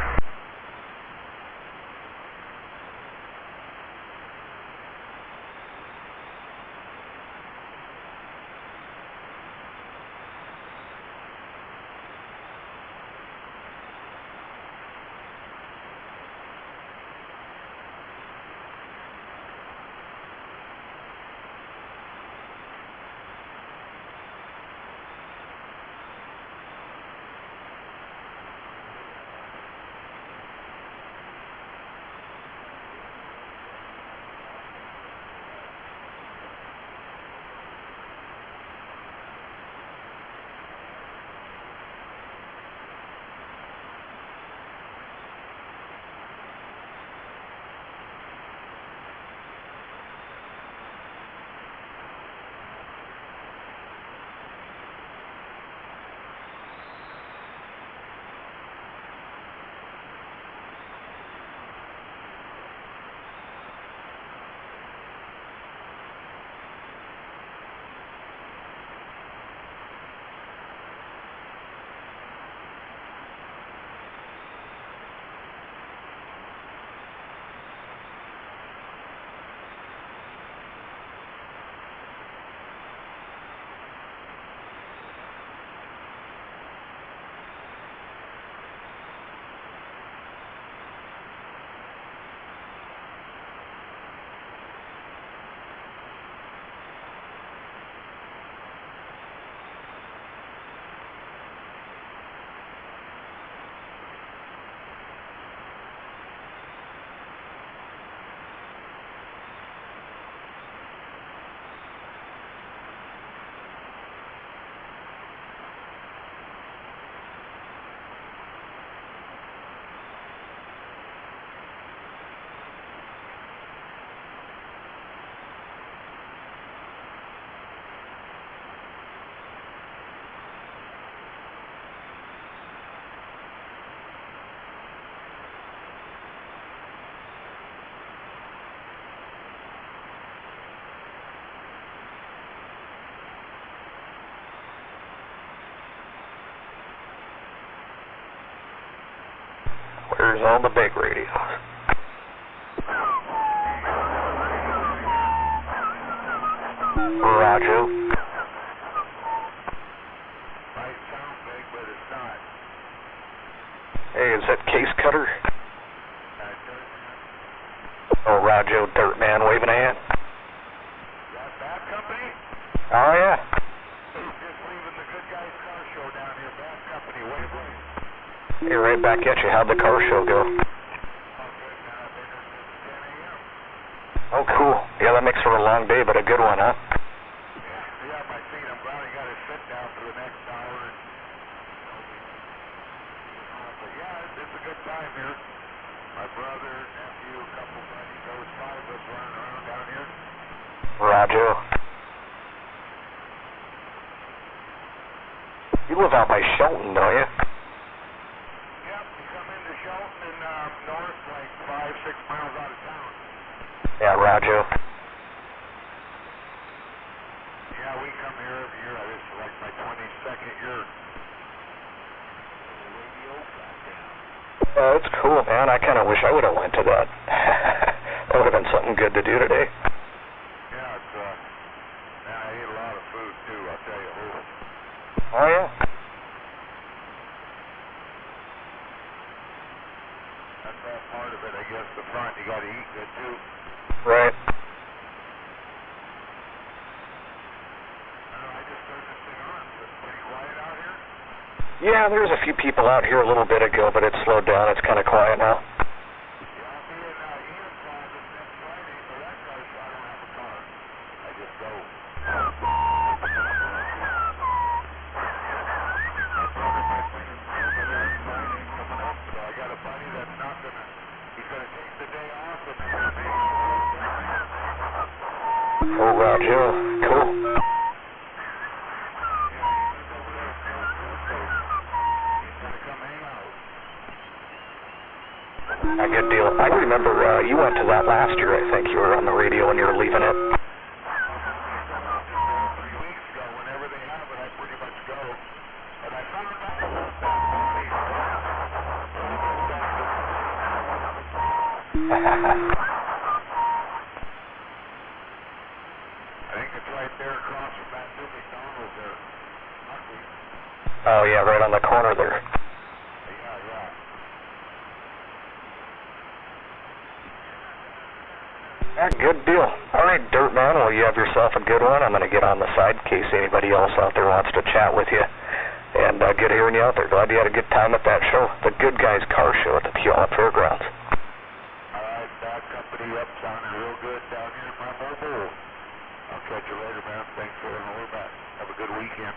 Where's all the big radios? Roger. Might sound big, but it's not. Hey, is that Case Cutter? Dirt. Oh, Roger, Dirt Man waving a hand. That Bad Company? Oh, yeah. Just leaving the Good Guys Car Show down here. Bad Company, wave. Hey, right back at you. How'd the car show go? Oh, good, man. I've been here since 10 a.m. Oh, cool. Yeah, that makes for a long day, but a good one, huh? Yeah, my seat. I'm glad I got to sit down for the next hour. But yeah, it's a good time here. My brother, nephew, a couple buddies. There was 5 of us running around down here. Roger. You live out by Shelton, don't you? Yep, you come into Shelton and north, like 5-6 miles out of town. Yeah, Roger. Yeah, we come here every year. This is like my 22nd year. It's cool, man. I kind of wish I would have went to that. That would have been something good to do today. Yeah, it's man, I ate a lot of food too. I'll tell you. Oh yeah. That's all part of it, I guess. The front, you got to eat good too. Right. I just turned this thing on. Is it pretty quiet out here? Yeah, there's a few people out here a little bit ago, but it's slowed down. It's kind of quiet now. Yeah, I'll be in Enumclaw this next Friday, so that goes. I don't have a car. I just go. So I got a buddy that's not gonna. He's gonna take the day off and Oh, Roger. Cool. A good deal. I remember you went to that last year, I think. You were on the radio and you were leaving it. 3 weeks ago, whenever they have it, I pretty much go. But I found out I think it's right there across from that new McDonald's there. Oh, yeah, right on the corner there. Yeah. Yeah, good deal. All right, Dirt Man, well, you have yourself a good one. I'm going to get on the side in case anybody else out there wants to chat with you. And good hearing you out there. Glad you had a good time at that show, the Good Guys Car Show at the Puyallup Fairgrounds. All right, that company up sounding real good down here in my mobile. I'll catch you later, man. Thanks for having me back. Have a good weekend.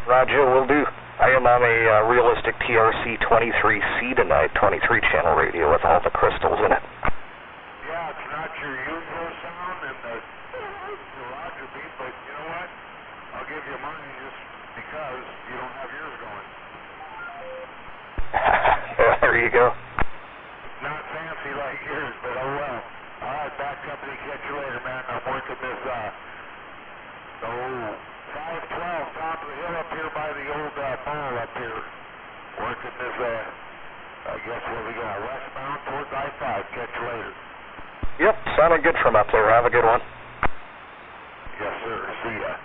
Roger, will do. I am on a realistic TRC 23C tonight, 23 channel radio with all the crystals in it. Yeah, it's not your usual sound and the Roger beat, but you know what? I'll give you mine just because you don't have yours going. There you go. Not fancy like yours, but oh well. All right, back company, catch you later, man. I'm working this, 512 top of the hill up here by the old mall up here. Working this, I guess where we go, westbound towards I-5. Catch you later. Yep, sounded good from up there. Have a good one. Yes, sir. See ya.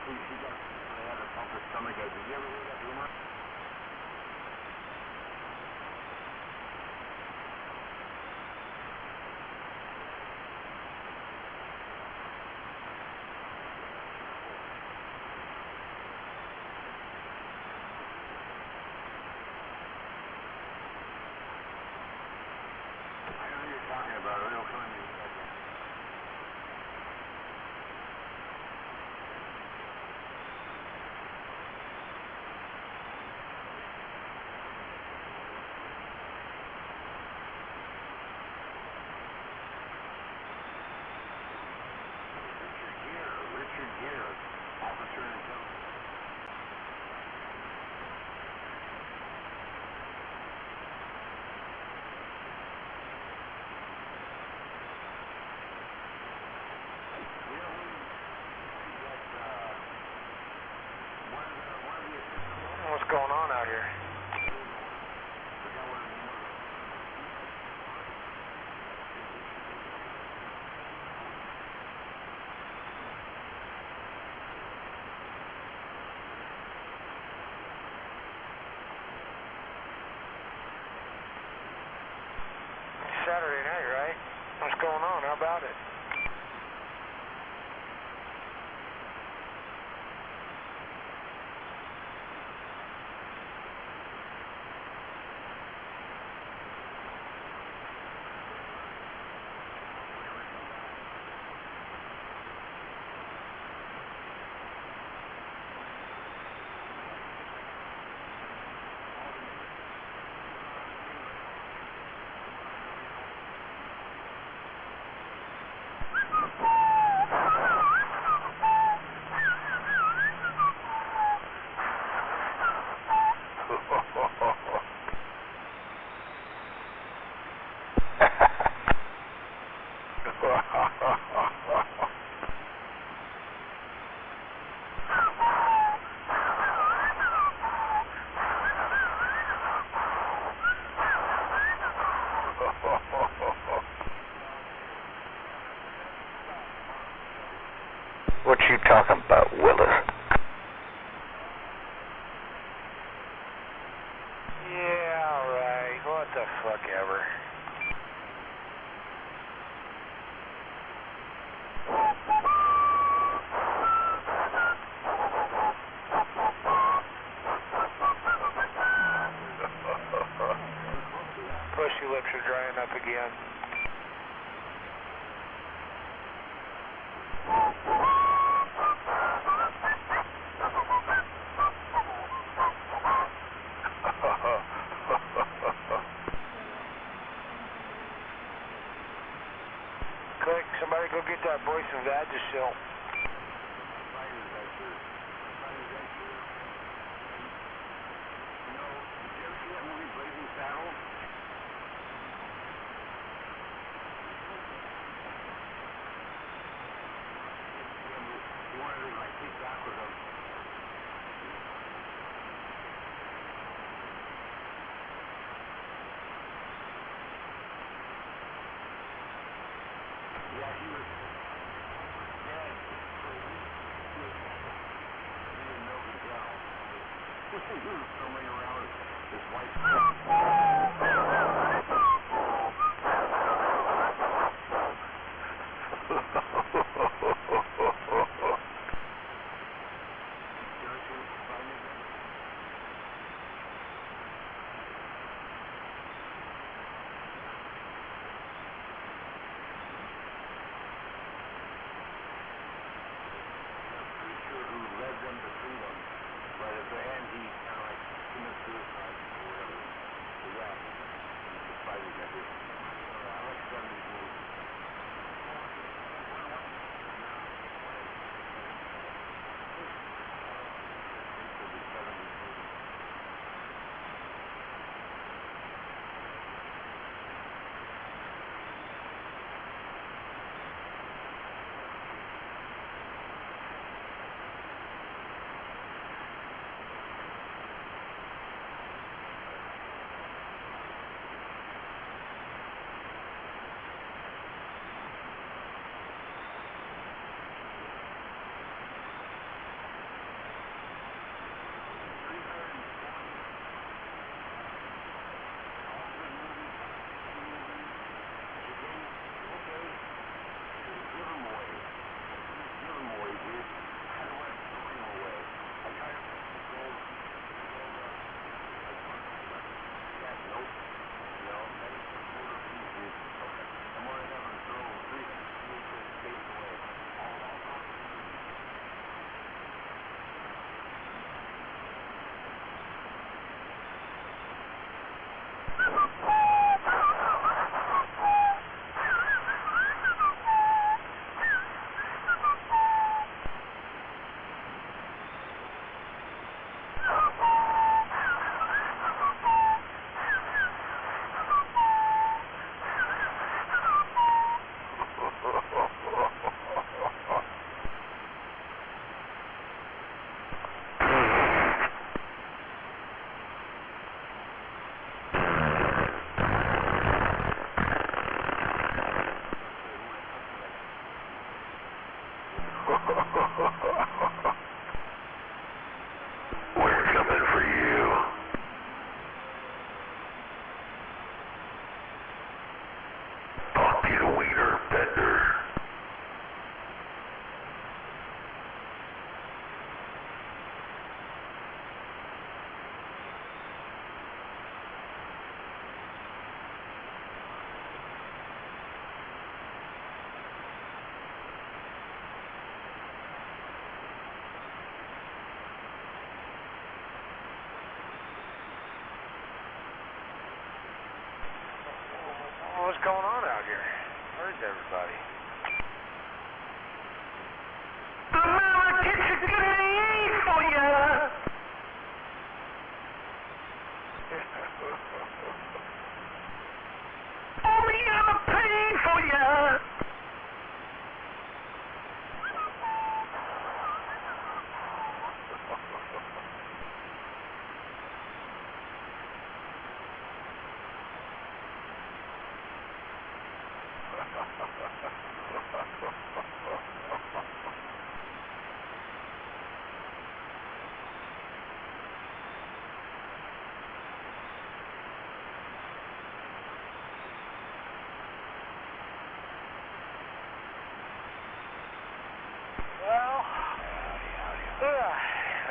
He had a pump his stomach. Did you ever hear that rumor? I know who you're talking about. It'll come in a second. Richard Gere, officer in town. What's going on out here? Saturday night, right? What's going on? How about it? What you talking about, Willis? Yeah, alright. What the fuck ever. Pussy lips are drying up again. Click, somebody go get that boy some Vagisil. Yeah, he was dead. He didn't know the gal. He was stumbling around with his wife. Who led them to freedom, but at the end he kind of like committed suicide or whatever. So yeah.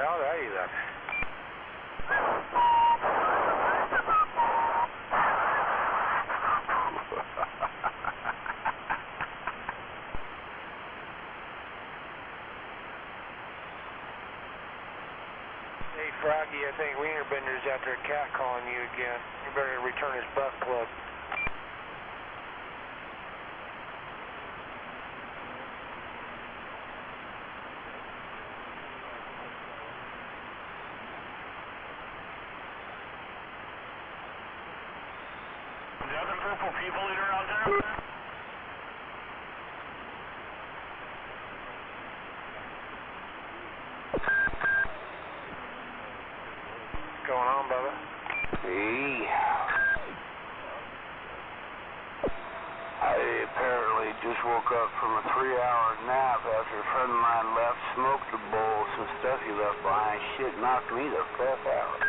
Alrighty then. Hey Froggy, I think Wienerbender's out there catcalling you again. You better return his butt plug. Is there other purple people eater out there? What's going on, Bubba? Hey. I apparently just woke up from a 3-hour nap after a friend of mine left, smoked a bowl, some stuff he left behind. Shit knocked me the fuck out.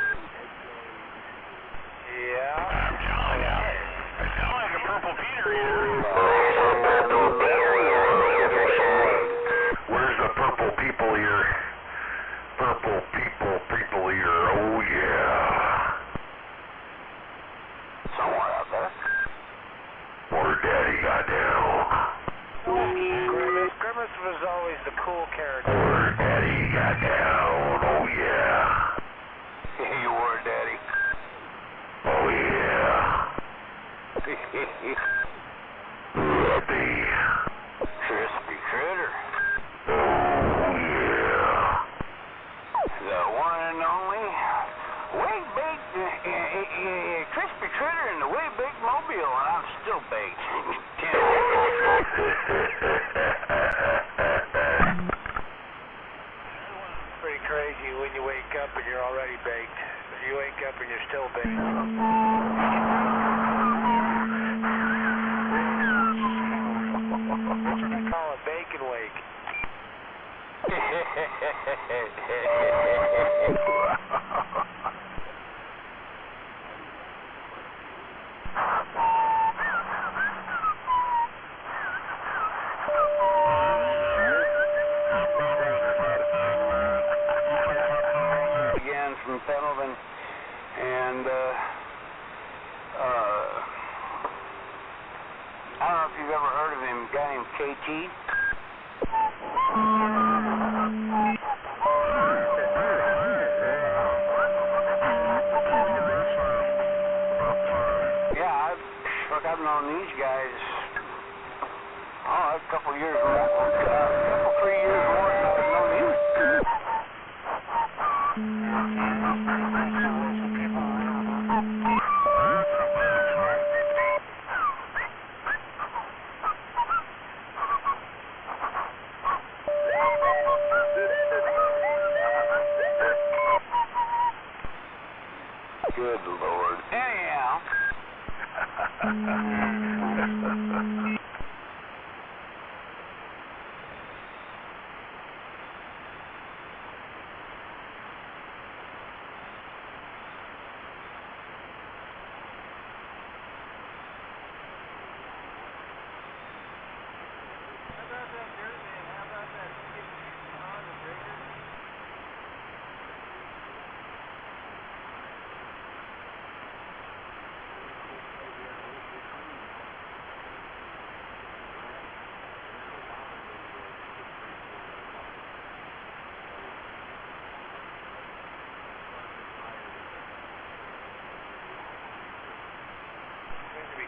Yeah? I'm telling you. I sound like a purple Peter eater. Where's the purple people here? Purple people here. Oh yeah. Somewhere out there. Where Daddy got down. Grimace was always the cool character. Where Daddy got down. Oh yeah. You were, Daddy. Oh yeah. Rippy. Crispy critter. Oh yeah. The one and only way baked crispy critter in the way baked mobile, and I'm still baked. Pretty crazy when you wake up and you're already baked. If you wake up and you're still baked. I call it bacon wake. Again from Pendleton, and I don't know if you've ever heard of him, a guy named KT. Yeah, I've known these guys, a couple years more, couple 3 years more than I've known you. Good Lord. Anyhow.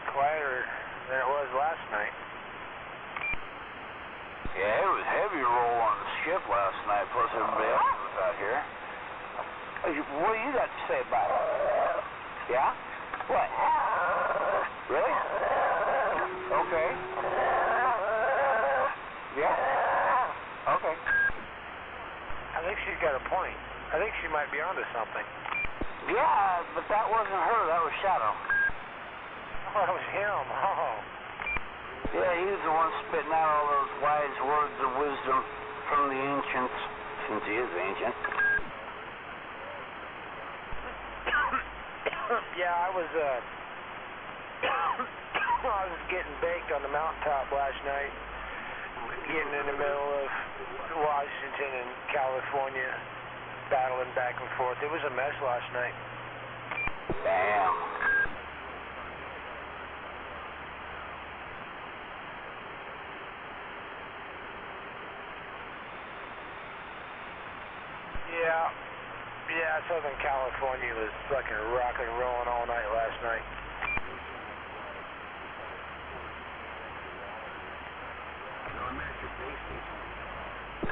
Quieter than it was last night. Yeah, it was heavy roll on the ship last night, plus everybody else was out here. What do you got to say about it? Yeah? What? Really? Okay. Yeah? Okay. I think she's got a point. I think she might be onto something. Yeah, but that wasn't her, that was Shadow. Oh, that was him. Oh. Yeah, he was the one spitting out all those wise words of wisdom from the ancients, since he is ancient. Yeah, I was getting baked on the mountaintop last night, getting in the middle of Washington and California, going back and forth. It was a mess last night. Damn. Yeah, Southern California was fucking rock and rolling all night last night.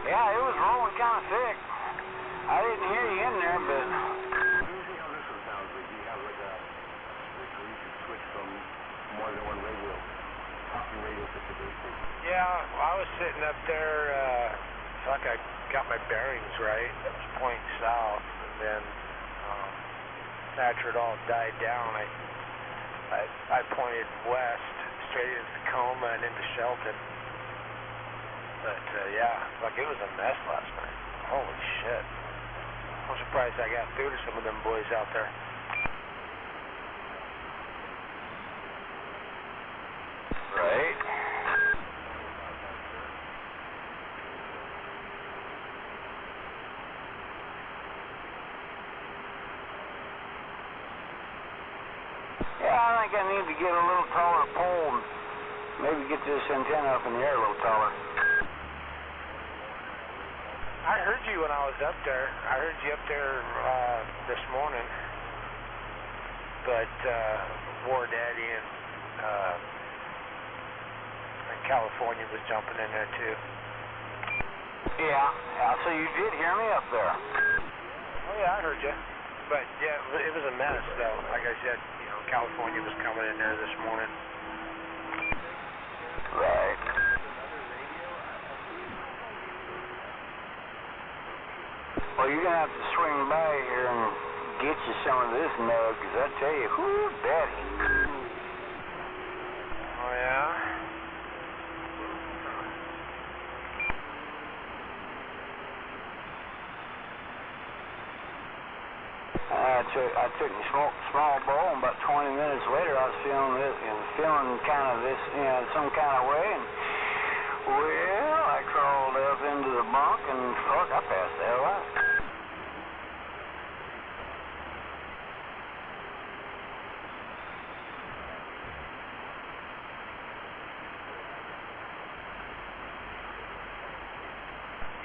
Yeah, it was rolling kind of thick. I didn't hear you in there, but... Usually how this one sounds like you have like a switch where you can switch from more than one radio, talking radio to the base station. Yeah, I was sitting up there, I got my bearings right. It was pointing south, and then after it all died down, I pointed west, straight into Tacoma and into Shelton. But it was a mess last night. Holy shit. I'm surprised I got through to some of them boys out there. Right. Yeah, I think I need to get a little taller pole and maybe get this antenna up in the air a little taller. I heard you when I was up there. I heard you up there this morning. But War Daddy and California was jumping in there too. Yeah, so you did hear me up there. Oh yeah, I heard you. But yeah, it was a mess though. Like I said, California was coming in there this morning. Right. Well, you're gonna have to swing by here and get you some of this nug, 'cause I tell you, whoo, daddy. Oh yeah? I took a small bowl, and about 20 minutes later, I was feeling kind of this, some kind of way, and well, I crawled up into the bunk, and fuck, I passed the hell out.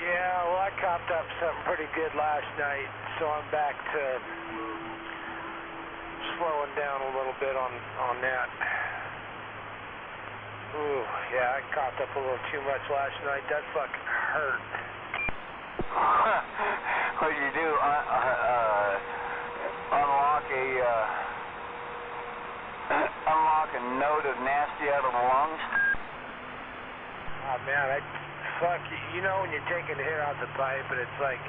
Yeah, well, I copped up something pretty good last night, so I'm back to slowing down a little bit on that. Ooh, yeah, I copped up a little too much last night. That fucking hurt. What'd you do? Unlock a node of nasty out of the lungs? Oh, man, fuck, when you're taking the hair out the pipe, and it's like,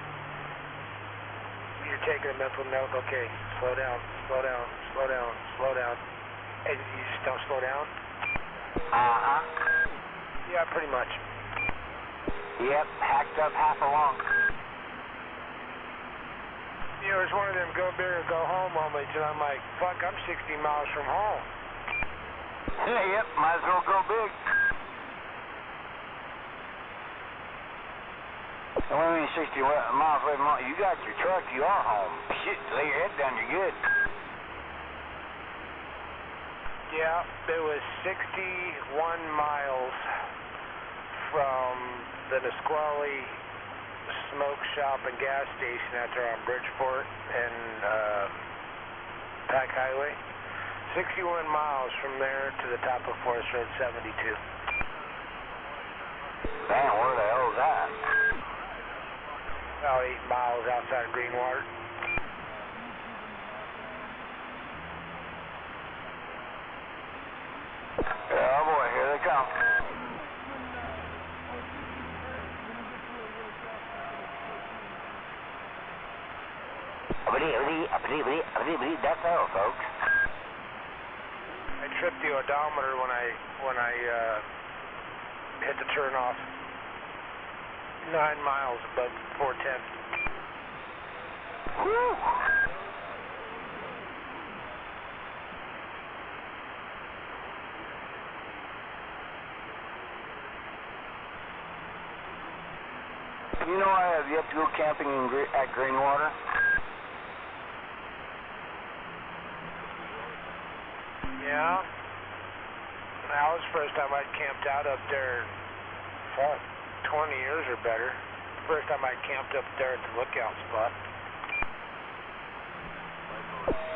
you're taking a mental note, okay, slow down, slow down, slow down, slow down, and you just don't slow down? Uh-huh. Yeah, pretty much. Yep, hacked up half a lung. It's one of them go big or go home moments, and I'm like, fuck, I'm 60 miles from home. Yep, might as well go big. And what do you mean 60 miles away from home? You got your truck, you are home. Shit, lay your head down, you're good. Yeah, it was 61 miles from the Nisqually smoke shop and gas station out there on Bridgeport and Pack Highway. 61 miles from there to the top of Forest Road 72. Damn, where the hell is that? About 8 miles outside of Greenwater. Oh boy, here they come. That's all, folks. I tripped the odometer when I hit the turnoff. 9 miles above 410. Whew. I have you have to go camping at Greenwater? Yeah. That was the first time I'd camped out up there, fuck, 20 years or better. First time I camped up there at the lookout spot.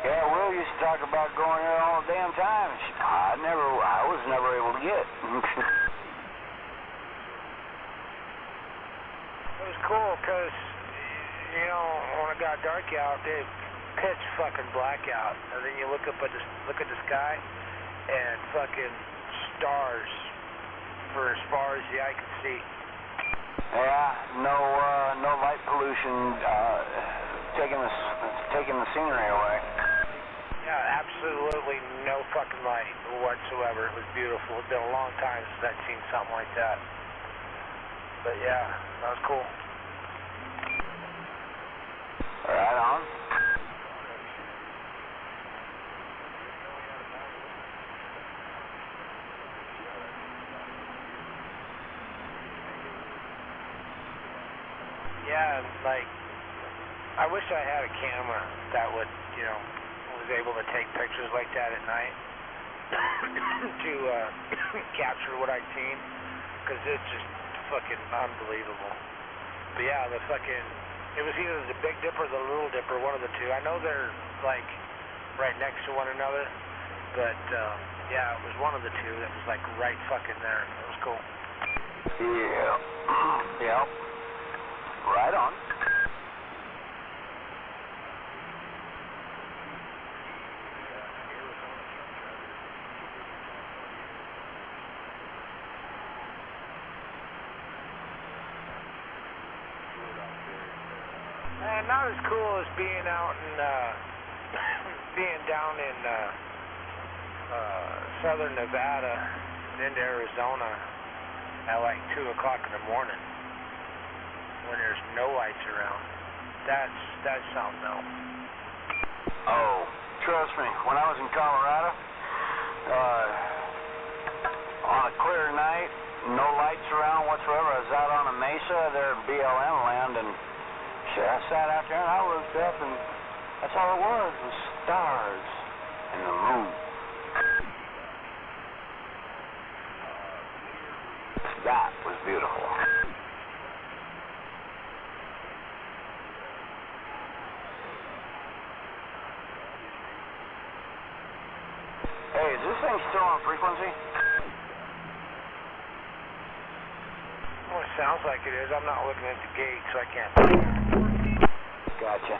Yeah, Will used to talk about going there all the damn time. I was never able to get. It was cool because, you know, when it got dark out, it pitch fucking black out, and then you look at the sky, and fucking stars for as far as the eye could see. Yeah, no light pollution taking the scenery away. Yeah, absolutely no fucking light whatsoever. It was beautiful. It's been a long time since I'd seen something like that. But yeah, that was cool. Right on. Yeah, like, I wish I had a camera that would, you know, was able to take pictures like that at night to capture what I'd seen, because it's just fucking unbelievable. But yeah, it was either the Big Dipper or the Little Dipper, one of the two. I know they're, like, right next to one another, but, yeah, it was one of the two that was, like, right fucking there. It was cool. Yeah. Yeah. Right on. Not as cool as being out in, being down in, southern Nevada and into Arizona at like 2 o'clock in the morning when there's no lights around. That's something else. Oh, trust me, when I was in Colorado, on a clear night, no lights around whatsoever, I was out on a mesa there in BLM land, and shit, I sat out there and I looked up, and that's all it was stars and the moon. That was beautiful. Hey, is this thing still on frequency? Well, it sounds like it is. I'm not looking at the gate, so I can't. Gotcha.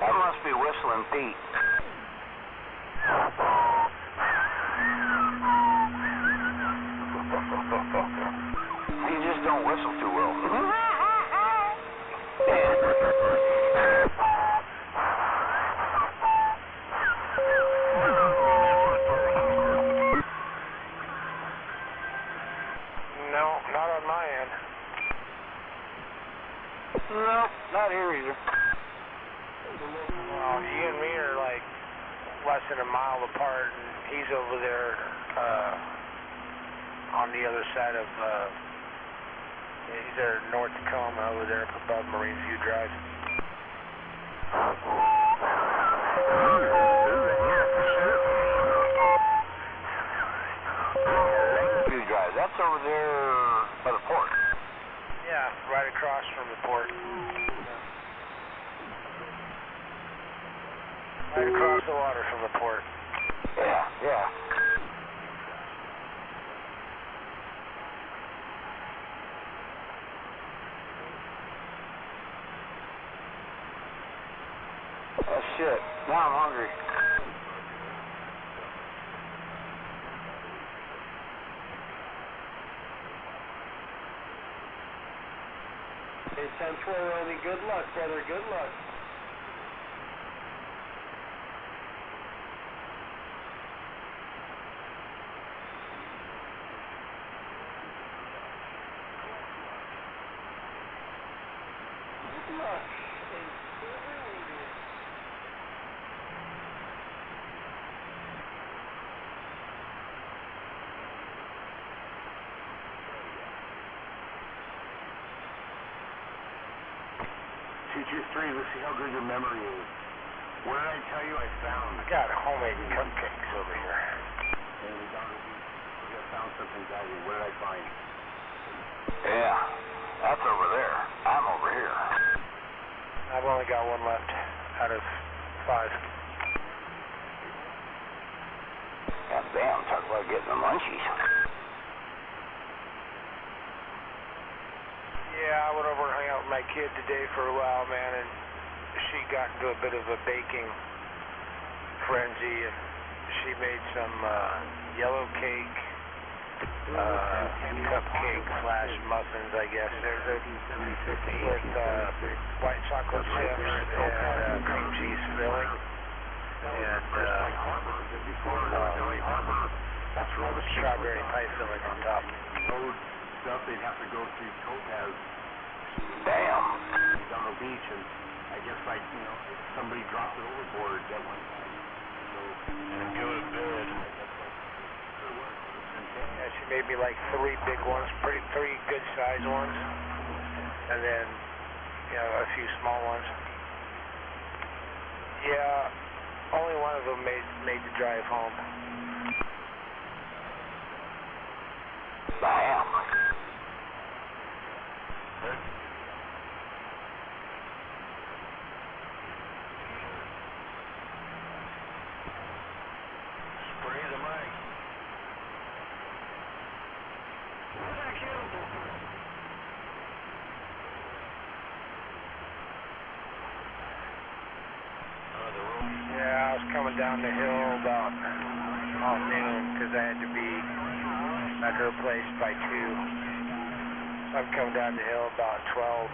That must be Whistling Pete. You just don't whistle too well. No, not on my end. No, not here either. Well, you and me are like less than a mile apart, and he's over there on the other side of, he's there North Tacoma, over there above Marine View Drive. View Drive, that's over there by the port. Yeah, right across from the port. Right across the water from the port. Yeah, yeah. Oh shit, now I'm hungry. Hey, 10-4, Randy, good luck, brother, good luck. Good luck. history. Let's see how good your memory is. What did I tell you I found? I got homemade cupcakes over here. And we found something valuable. What did I find? Yeah, that's over there. I'm over here. I've only got one left out of 5. God damn, talk about getting the munchies. Yeah, I went over and hung out with my kid today for a while, man, and she got into a bit of a baking frenzy, and she made some yellow cake, cupcake / muffins, I guess. They're with white chocolate chips and cream cheese filling, and strawberry pie filling on top. Road stuff they'd have to go through Topaz. Damn. Down the beach, and I guess somebody dropped it overboard at one time. So and go to bed. Yeah, she made me like 3 big ones, 3 good sized ones, and then a few small ones. Yeah, only one of them made the drive home. Damn. Spray the mic. Yeah, I was coming down the hill about noon because I had to be at her place by 2. So I'm coming down the hill about 12:15.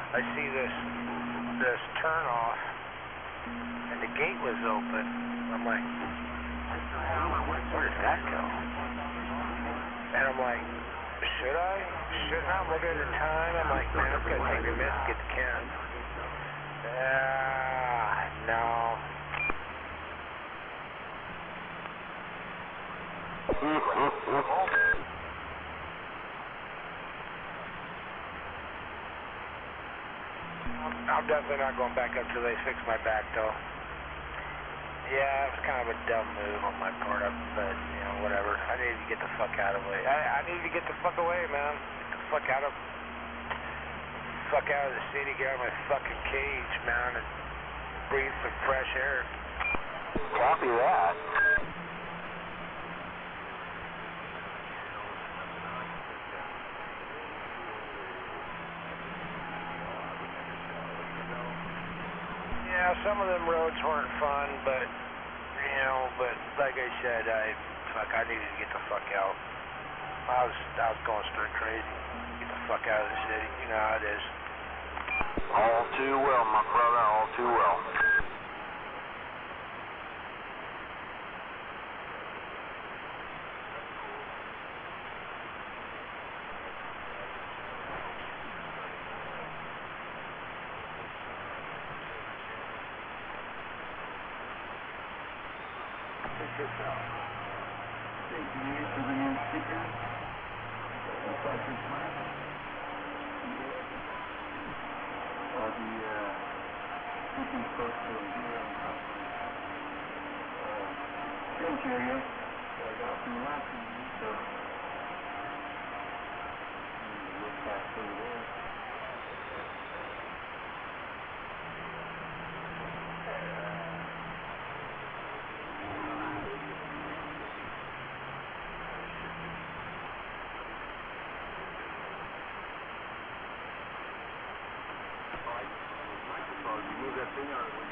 I see this turn off, and the gate was open. I'm like, where did that go? And I'm like, shouldn't I? I'm looking at the time. I'm like, man, it's gonna take me a minute to get to Ken. No. I'm definitely not going back up till they fix my back, though. Yeah, it was kind of a dumb move on my part, but whatever. I needed to get the fuck out of the way. I needed to get the fuck away, man. Get the fuck out of the city, get out of my fucking cage, man, and breathe some fresh air. Copy that. Yeah, some of them roads weren't fun, but like I said, I needed to get the fuck out. I was going straight crazy. Get the fuck out of the city. You know how it is. All too well, my brother, all too well. Check this out. Thank you for the new sticker. Looks like it's mine. The shipping supposed to be on top of the area that I got from the last one, so look back over there. Move that thing out of the way.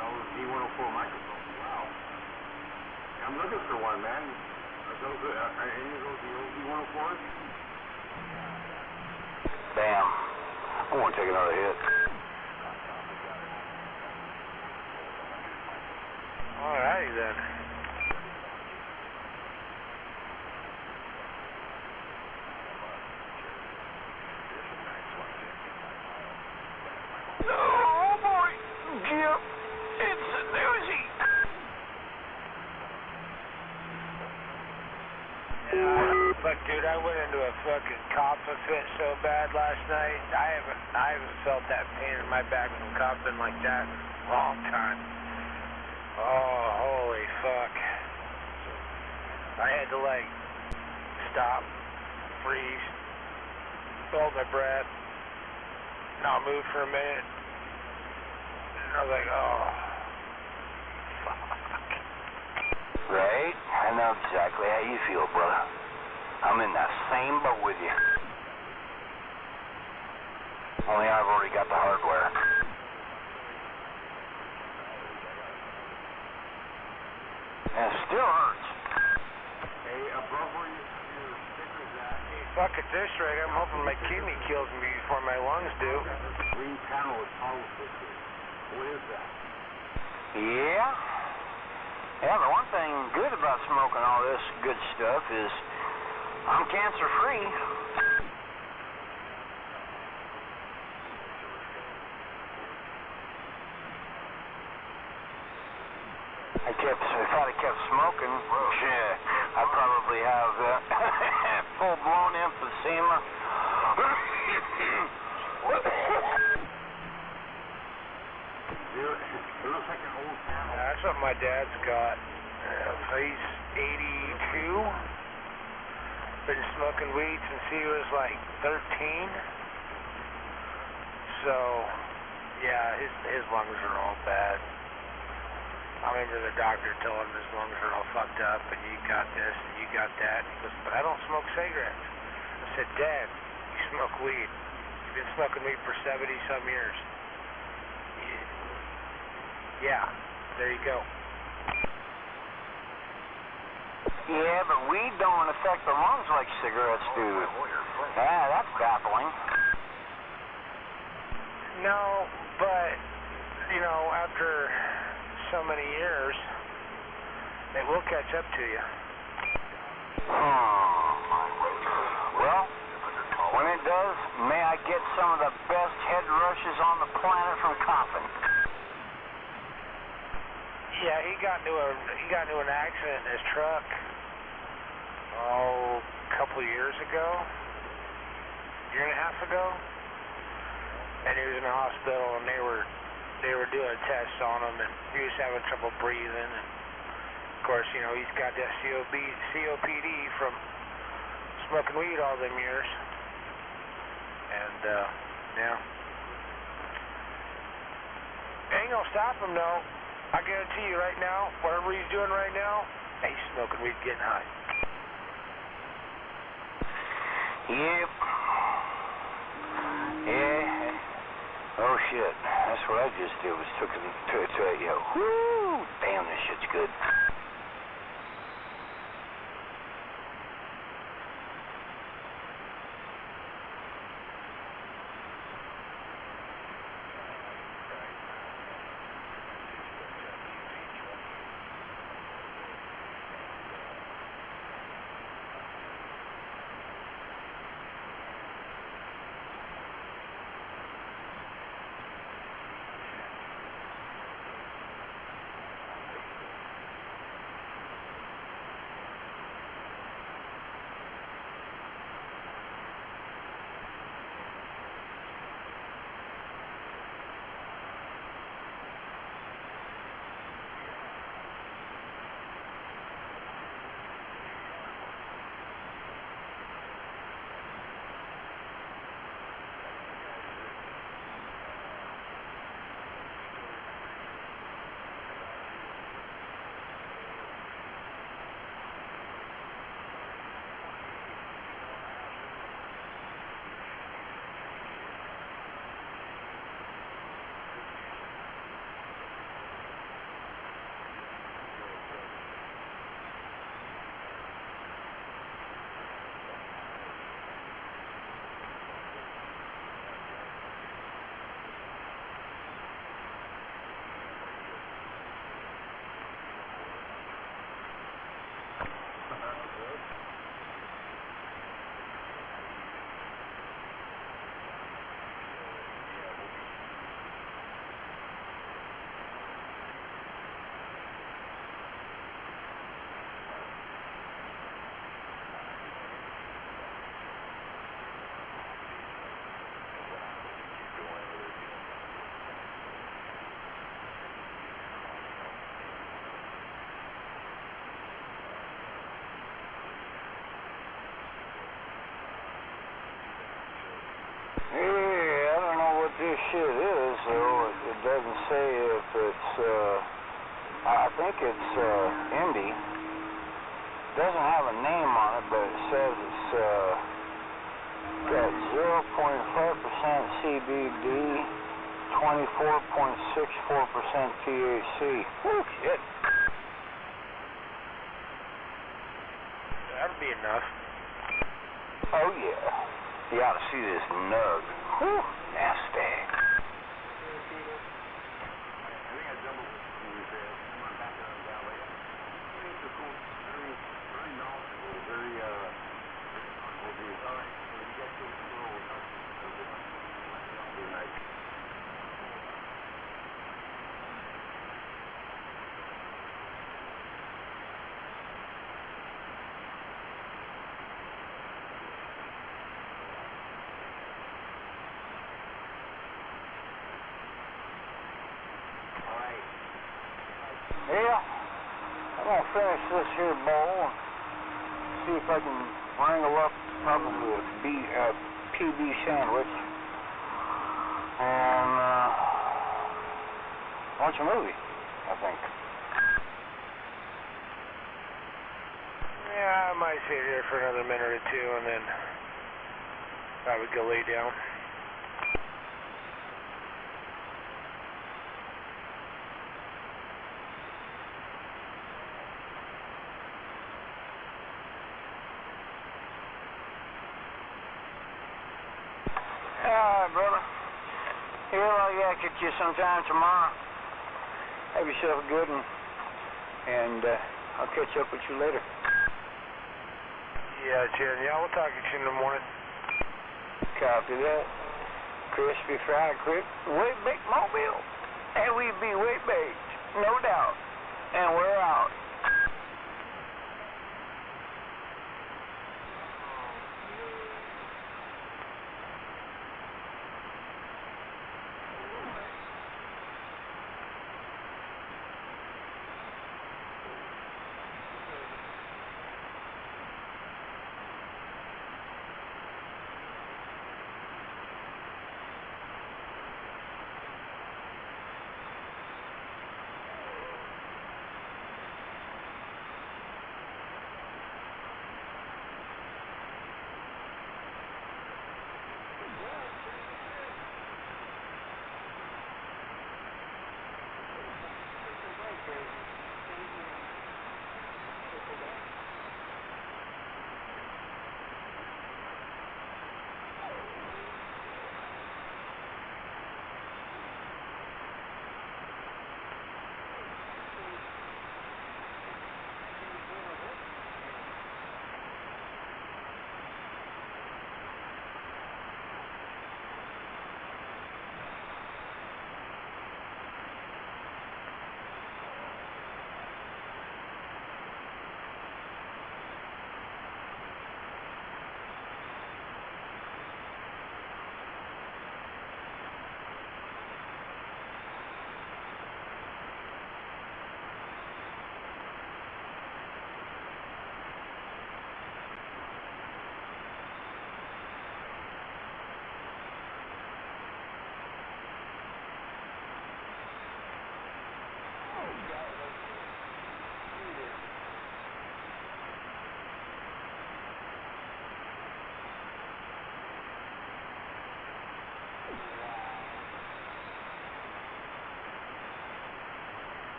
Those D104 microphones. Wow. I'm looking for one, man. Are any of those the old D104s? Damn. I want to take another hit. Alrighty then. Oh boy, Jim, it's a doozy. Yeah. Fuck, dude, I went into a fucking coughing fit so bad last night. I haven't felt that pain in my back from coughing like that in a long time. Oh, holy fuck. I had to, like, stop, freeze, hold my breath, not move for a minute. And I was like, oh, fuck. Right? I know exactly how you feel, brother. I'm in that same boat with you. Only I've already got the hardware. And it still hurts. Hey, above where your sticker's at. Hey, fuck at this rate, I'm hoping my kidney kills me before my lungs do. Green panel is powerful. What is that? Yeah? Yeah, the one thing good about smoking all this good stuff is I'm cancer-free. If I'd have kept smoking, I'd probably have full-blown emphysema. It looks like an old panel. That's what my dad's got. He's 82. Been smoking weed since he was like 13. So, yeah, his lungs are all bad. I remember the doctor told him his lungs are all fucked up, and you got this, and you got that. He goes, but I don't smoke cigarettes. I said, Dad, you smoke weed. You've been smoking weed for 70-some years. Yeah, there you go. Yeah, but weed don't affect the lungs like cigarettes do. Yeah, that's baffling. No, but, you know, after so many years, it will catch up to you. Well, when it does, may I get some of the best head rushes on the planet from coughing. Yeah, he got into an accident in his truck, a couple of years ago, year and a half ago, and he was in the hospital, and they were doing tests on him, and he was having trouble breathing, and of course, you know, he's got that COPD from smoking weed all them years, and yeah, ain't gonna stop him, no. I guarantee you right now, whatever he's doing right now, he's smoking weed, getting high. Yep. Yeah. Oh shit. That's what I just did was took him to you know, whoo! Damn, this shit's good. I think it's Indy. Doesn't have a name on it, but it says it's got 0.5% CBD, 24.64% THC. Whew, shit. That'll be enough. Oh yeah. You ought to see this nug. Whew, nasty. Yeah, I'm gonna finish this here bowl and see if I can wrangle up probably a PB sandwich and watch a movie, I think. Yeah, I might sit here for another minute or two and then probably go lay down. Alright, brother. Here, I'll yak at you sometime tomorrow. Have yourself a good one, and I'll catch up with you later. Yeah, Jen. Yeah, we'll talk to you in the morning. Copy that. Crispy fried weight baked mobile. And we be weight baked, no doubt. And we're out.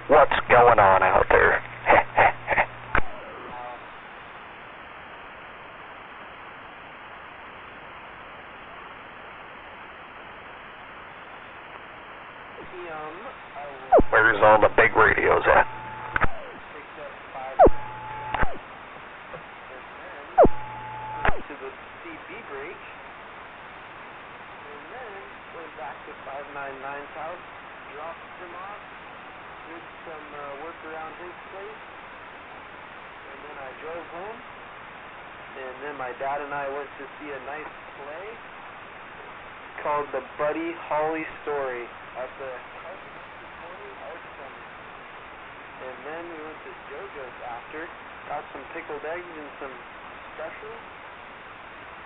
What's going on out there? PM, I will Where's all the big radios at? pick up 5, and then to the CB break, and then went back to 599's house, dropped him off, did some work around his place, and then I drove home, and then my dad and I went to see a nice play called The Buddy Holly Story at the Art Center. And then we went to JoJo's after, got some pickled eggs and some specials,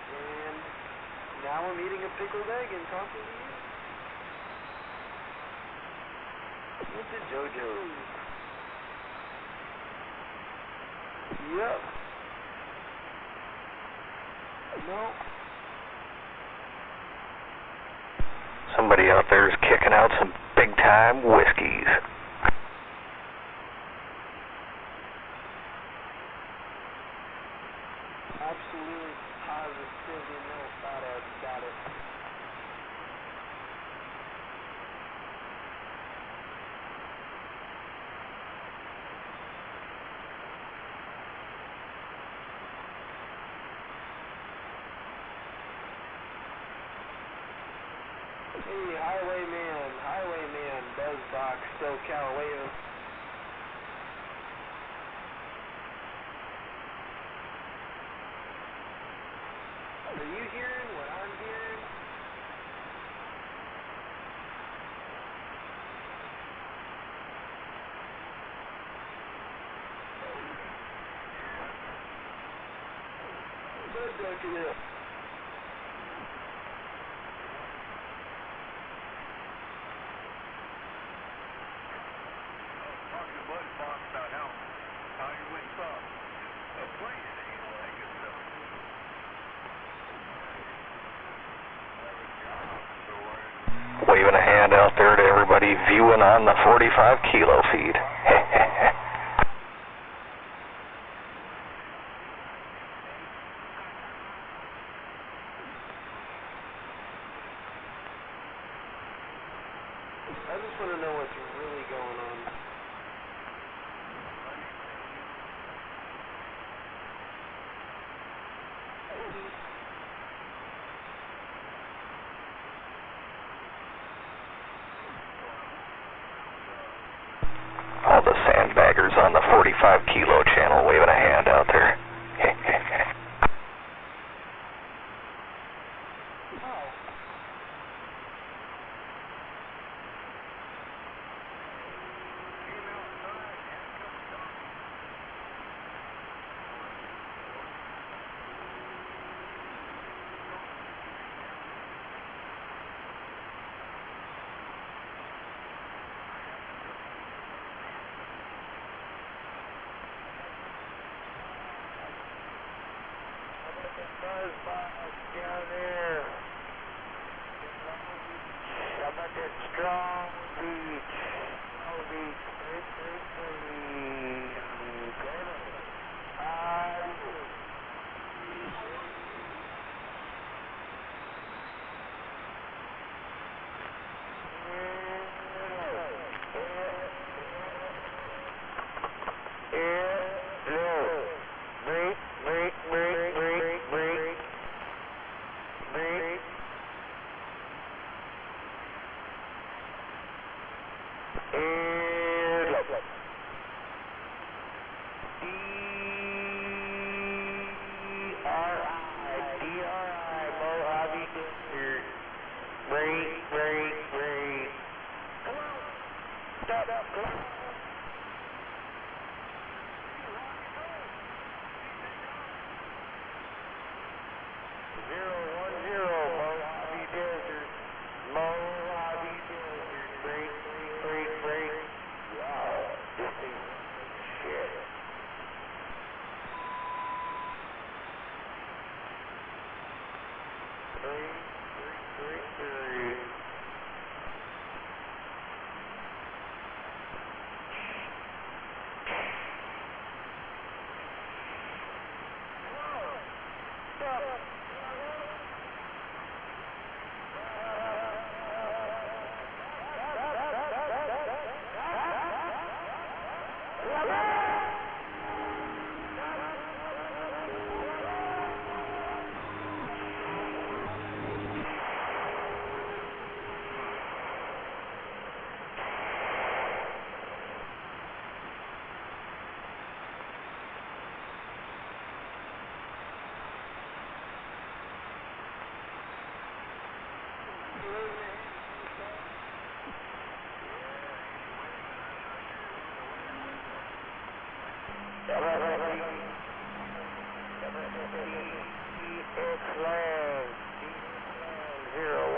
and now I'm eating a pickled egg and talking to you. Went to JoJo's. Yep. No. Somebody out there is kicking out some big-time whiskeys. Absolutely positively no thought about it. Hey, Highwayman, Buzzbox, SoCal waving. Are you hearing what I'm hearing? Yeah. Waving a hand out there to everybody viewing on the 45 kilo feed. I just want to know what's really going on. All the sandbaggers on the 45 kilo channel waving a hand out there. Down there. How about that strong beach? Strong beach.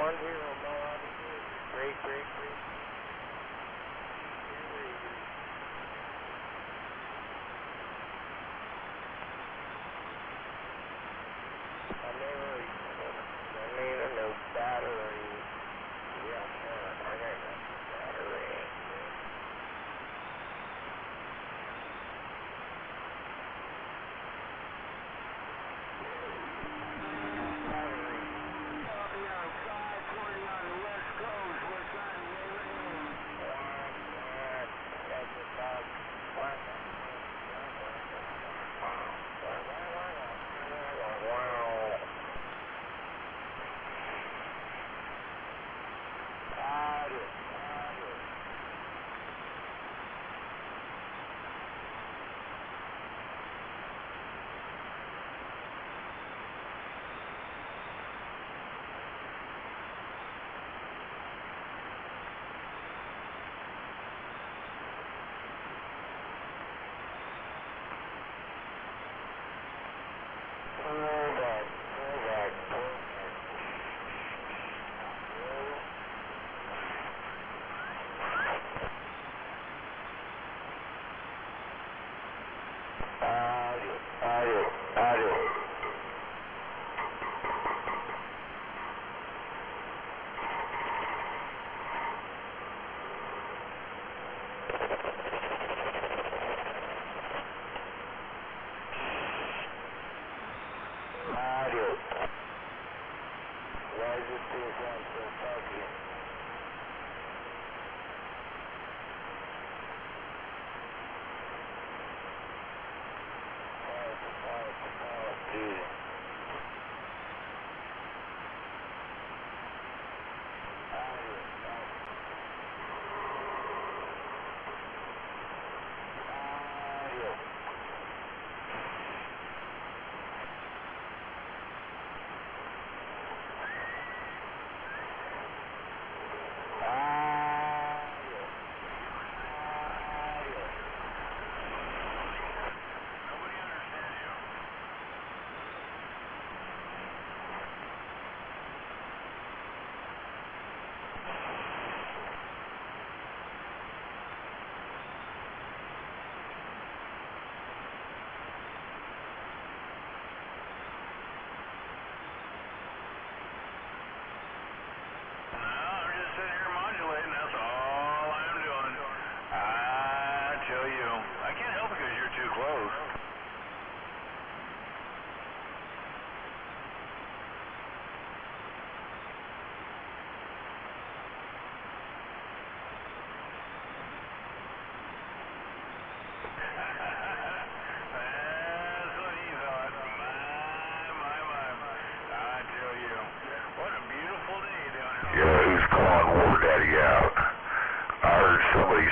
Great. I need a new battery. Yeah, I need a battery.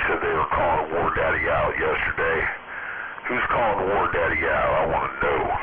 Said they were calling War Daddy out yesterday. Who's calling War Daddy out? I want to know.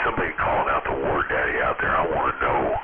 somebody calling out the war daddy out there. I want to know.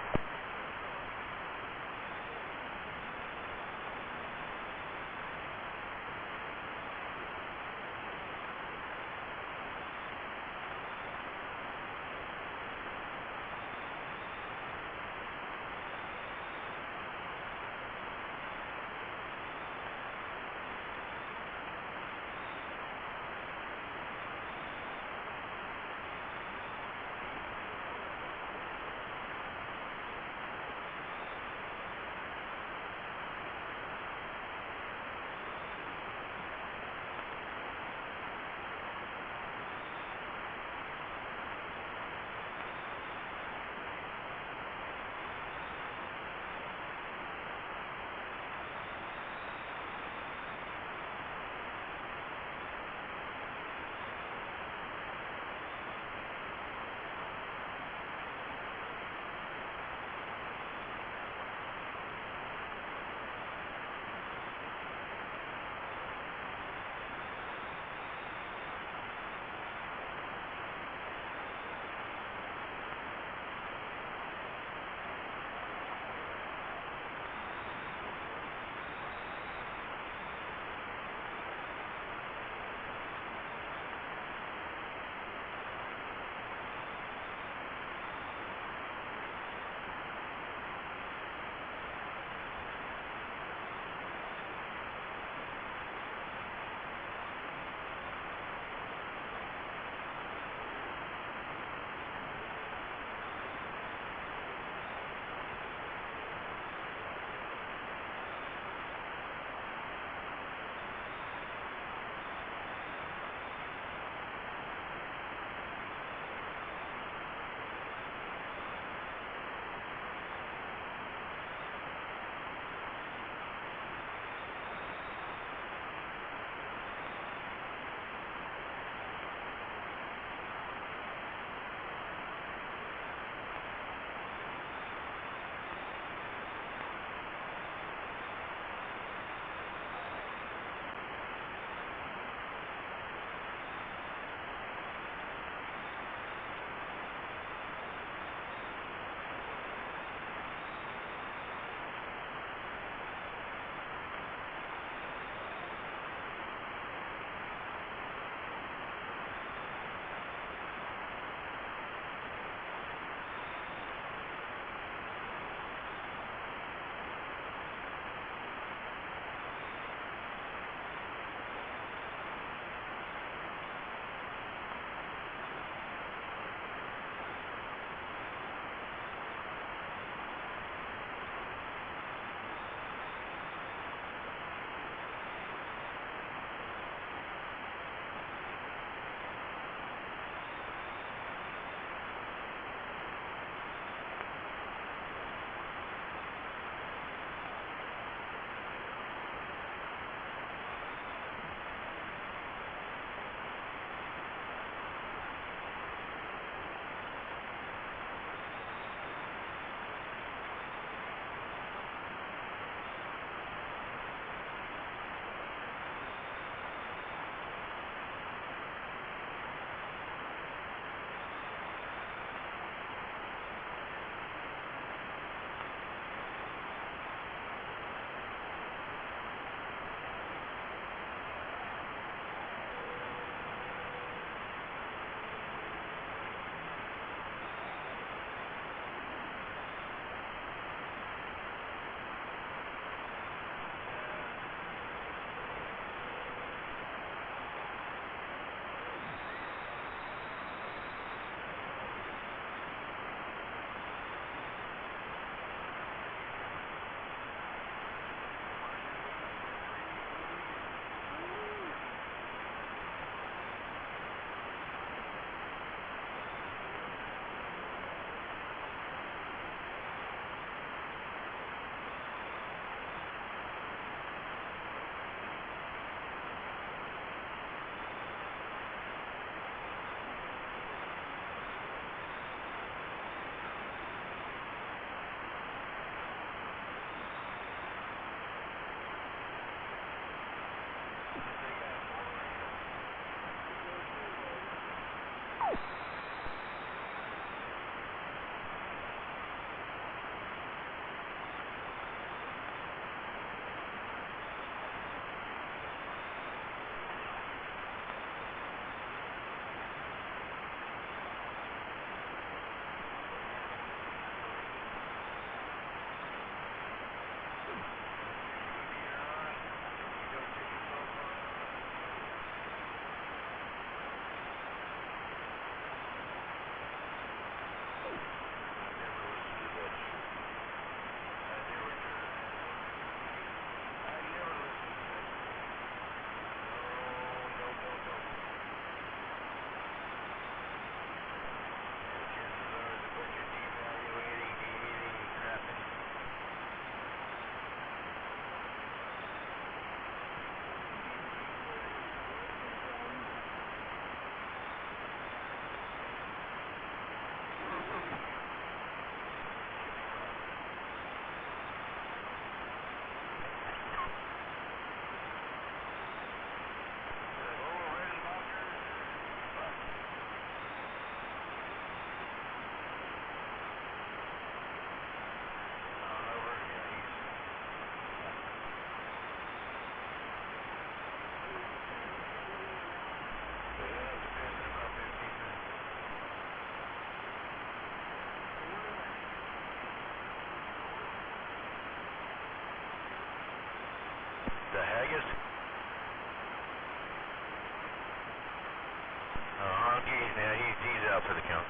Yeah, he's out for the count.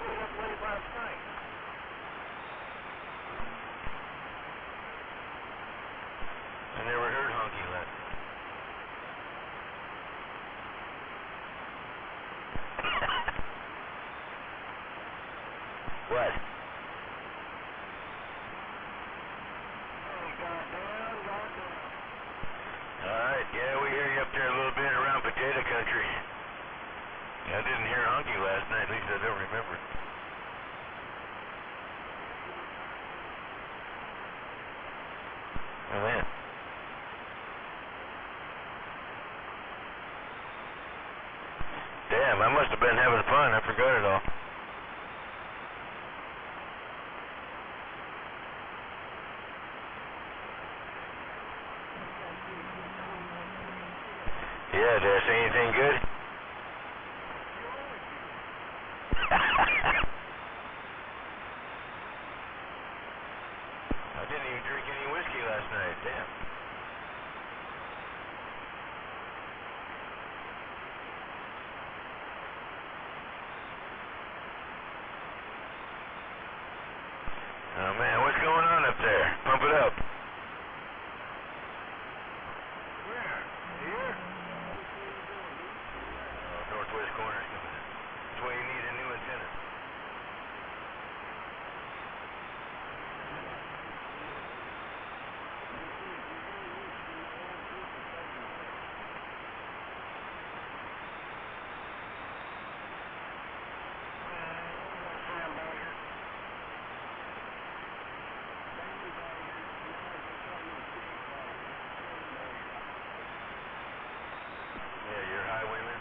He was late last night. I never heard honky last night. What? Alright, yeah, we hear you up there a little bit around potato country. I didn't hear honky last night, at least I don't remember. Oh, man. Damn, I must have been having fun. I forgot it all. Yeah, did I say anything good? I didn't even drink any whiskey last night. Damn. Oh man, what's going on up there? Pump it up. Where? Here? Oh, northwest corner's coming in. That's why you need a new antenna. Yeah, you're highwayman.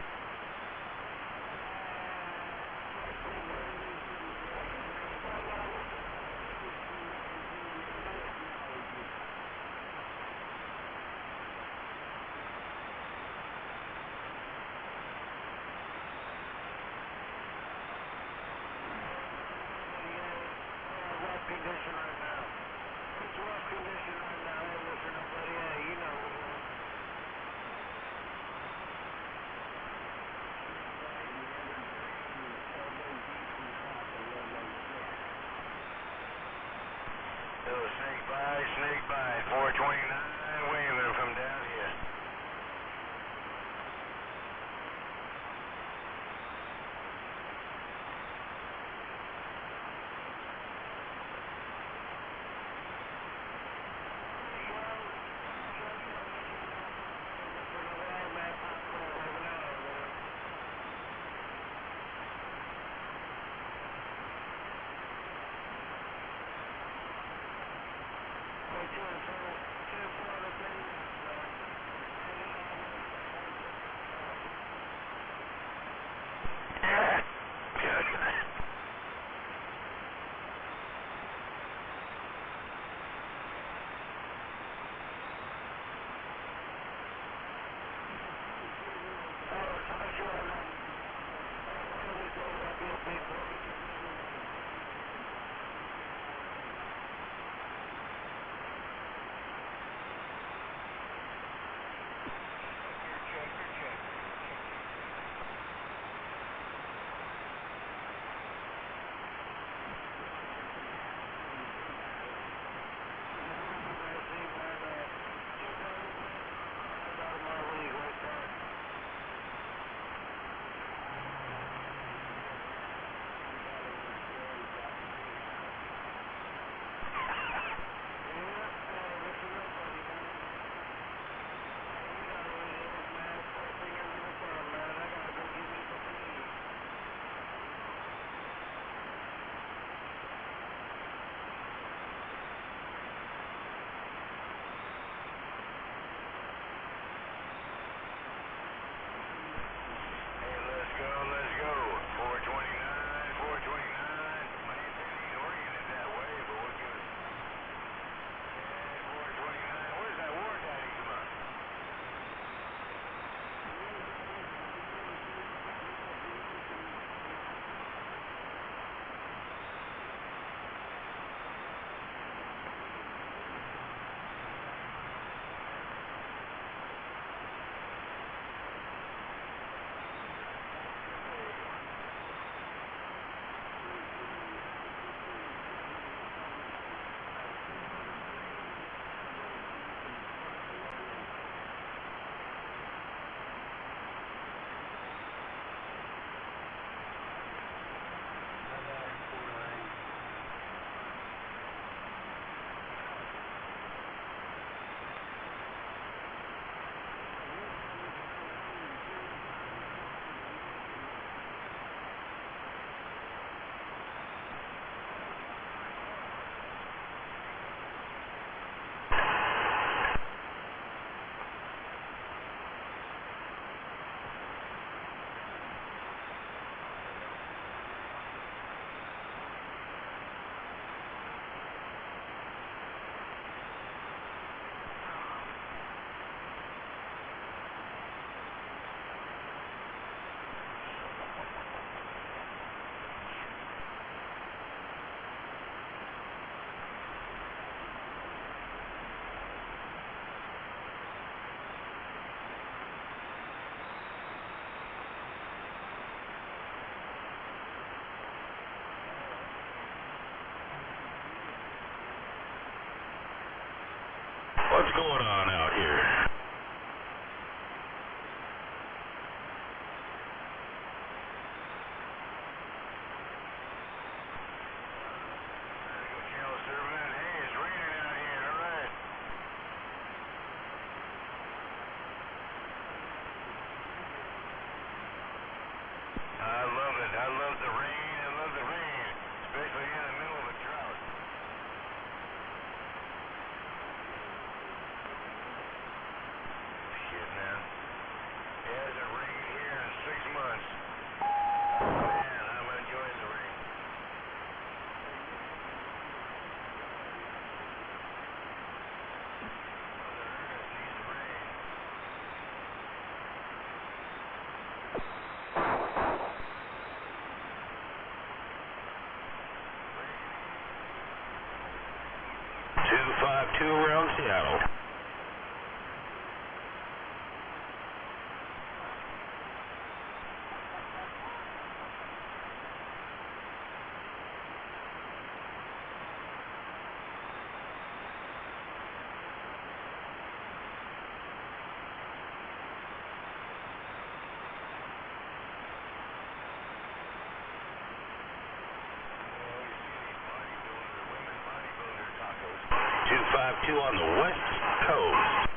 252 on the West Coast.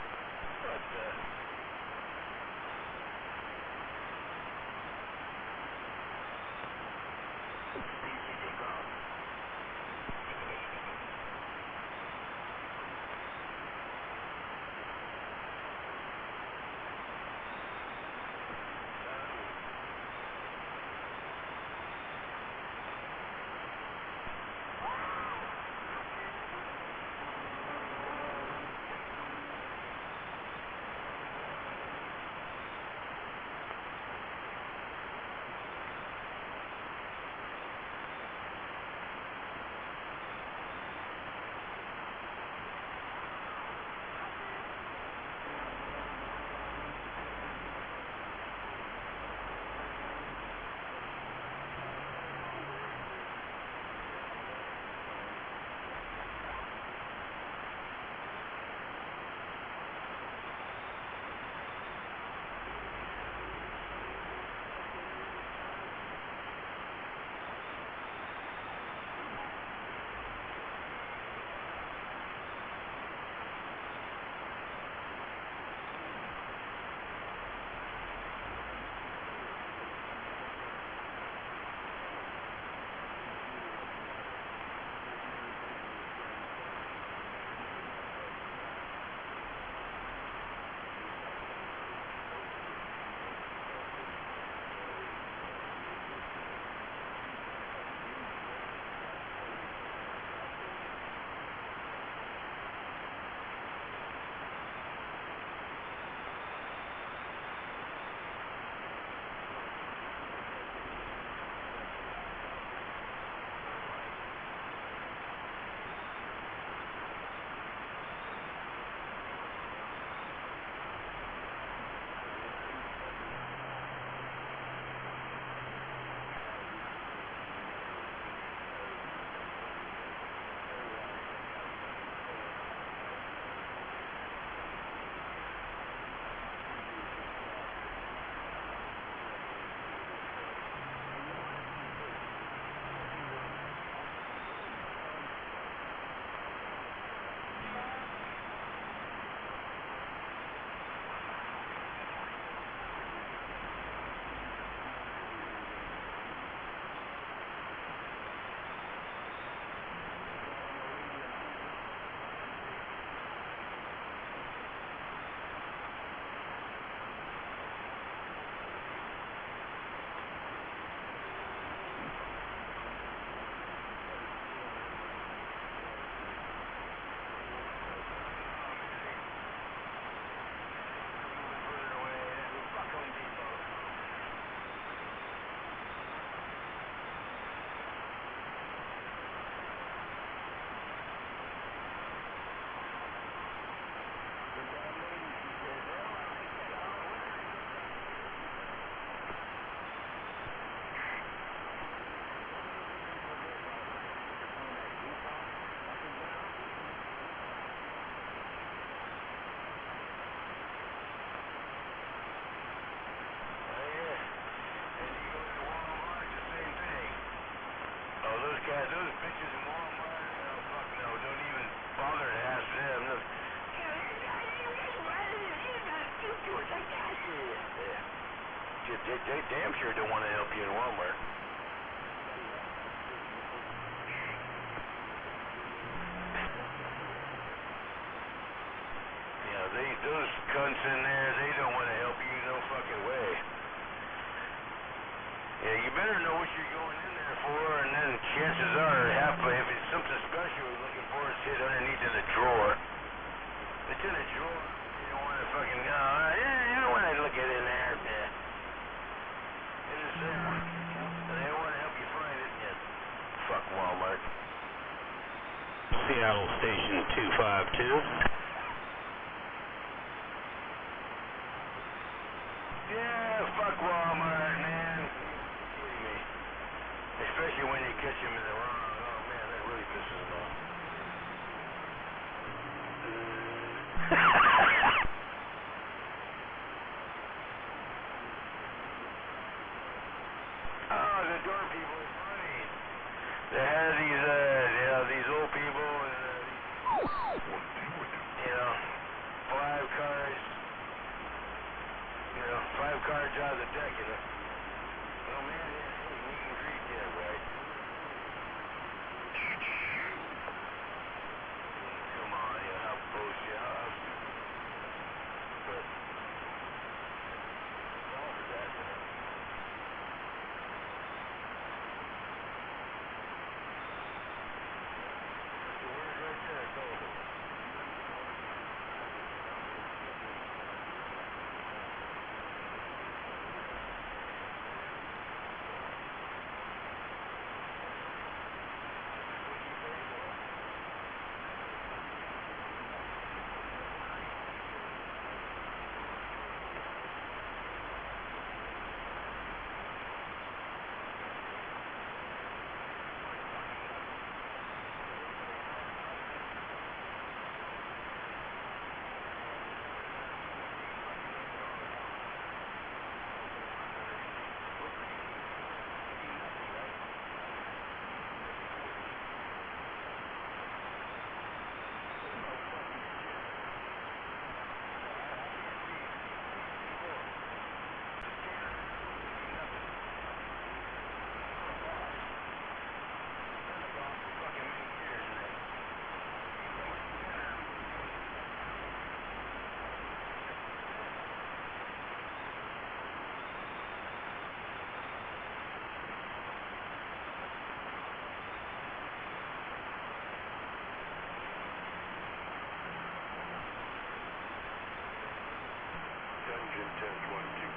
Those bitches in Walmart, no, fuck no, don't even bother to ask them. They damn sure don't want to help you in Walmart. Yeah, those cunts in there, they don't want to help you no fucking way. Yeah, you better know what you're going in there for, and then chances are, if it's something special you're looking for, it's hid underneath in a drawer. If it's in a drawer, you don't want to fucking go, you don't want to look at it in there. Yeah. It's there. They don't want to help you find it. Yeah. Fuck Walmart. Seattle Station 252. Yeah, fuck Walmart, man. Kidding me. Especially when you catch them in the wrong. Oh man, that really pisses them off. Oh, the door people are funny. They had these old people and them cars out of the deck, you know. Oh man, hey, meet and greet, yeah, right. Come on, yeah, how bullshit, but all for that, you know. That's the word right there, colossal. Engine test 1, 2.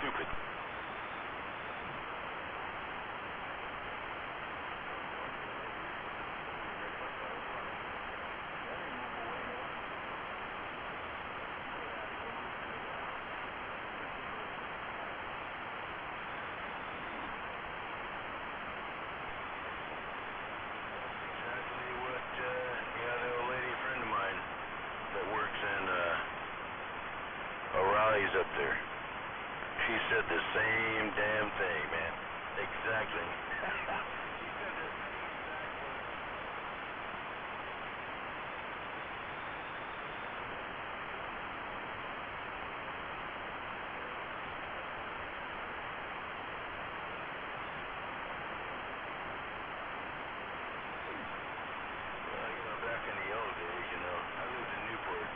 stupid. Up there. She said the same damn thing, man. Exactly. Back in the old days, you know, I lived in Newport.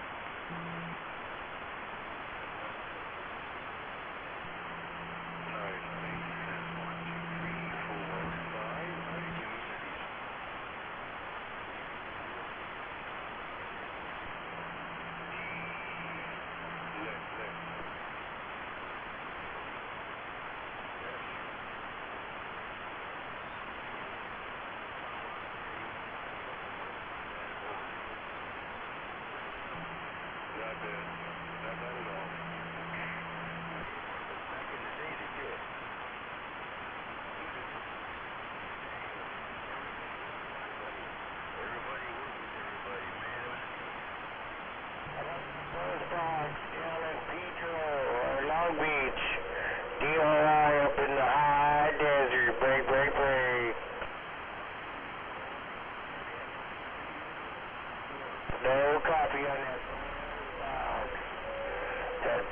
Long Beach, DRI up in the high desert, break. No copy on that. That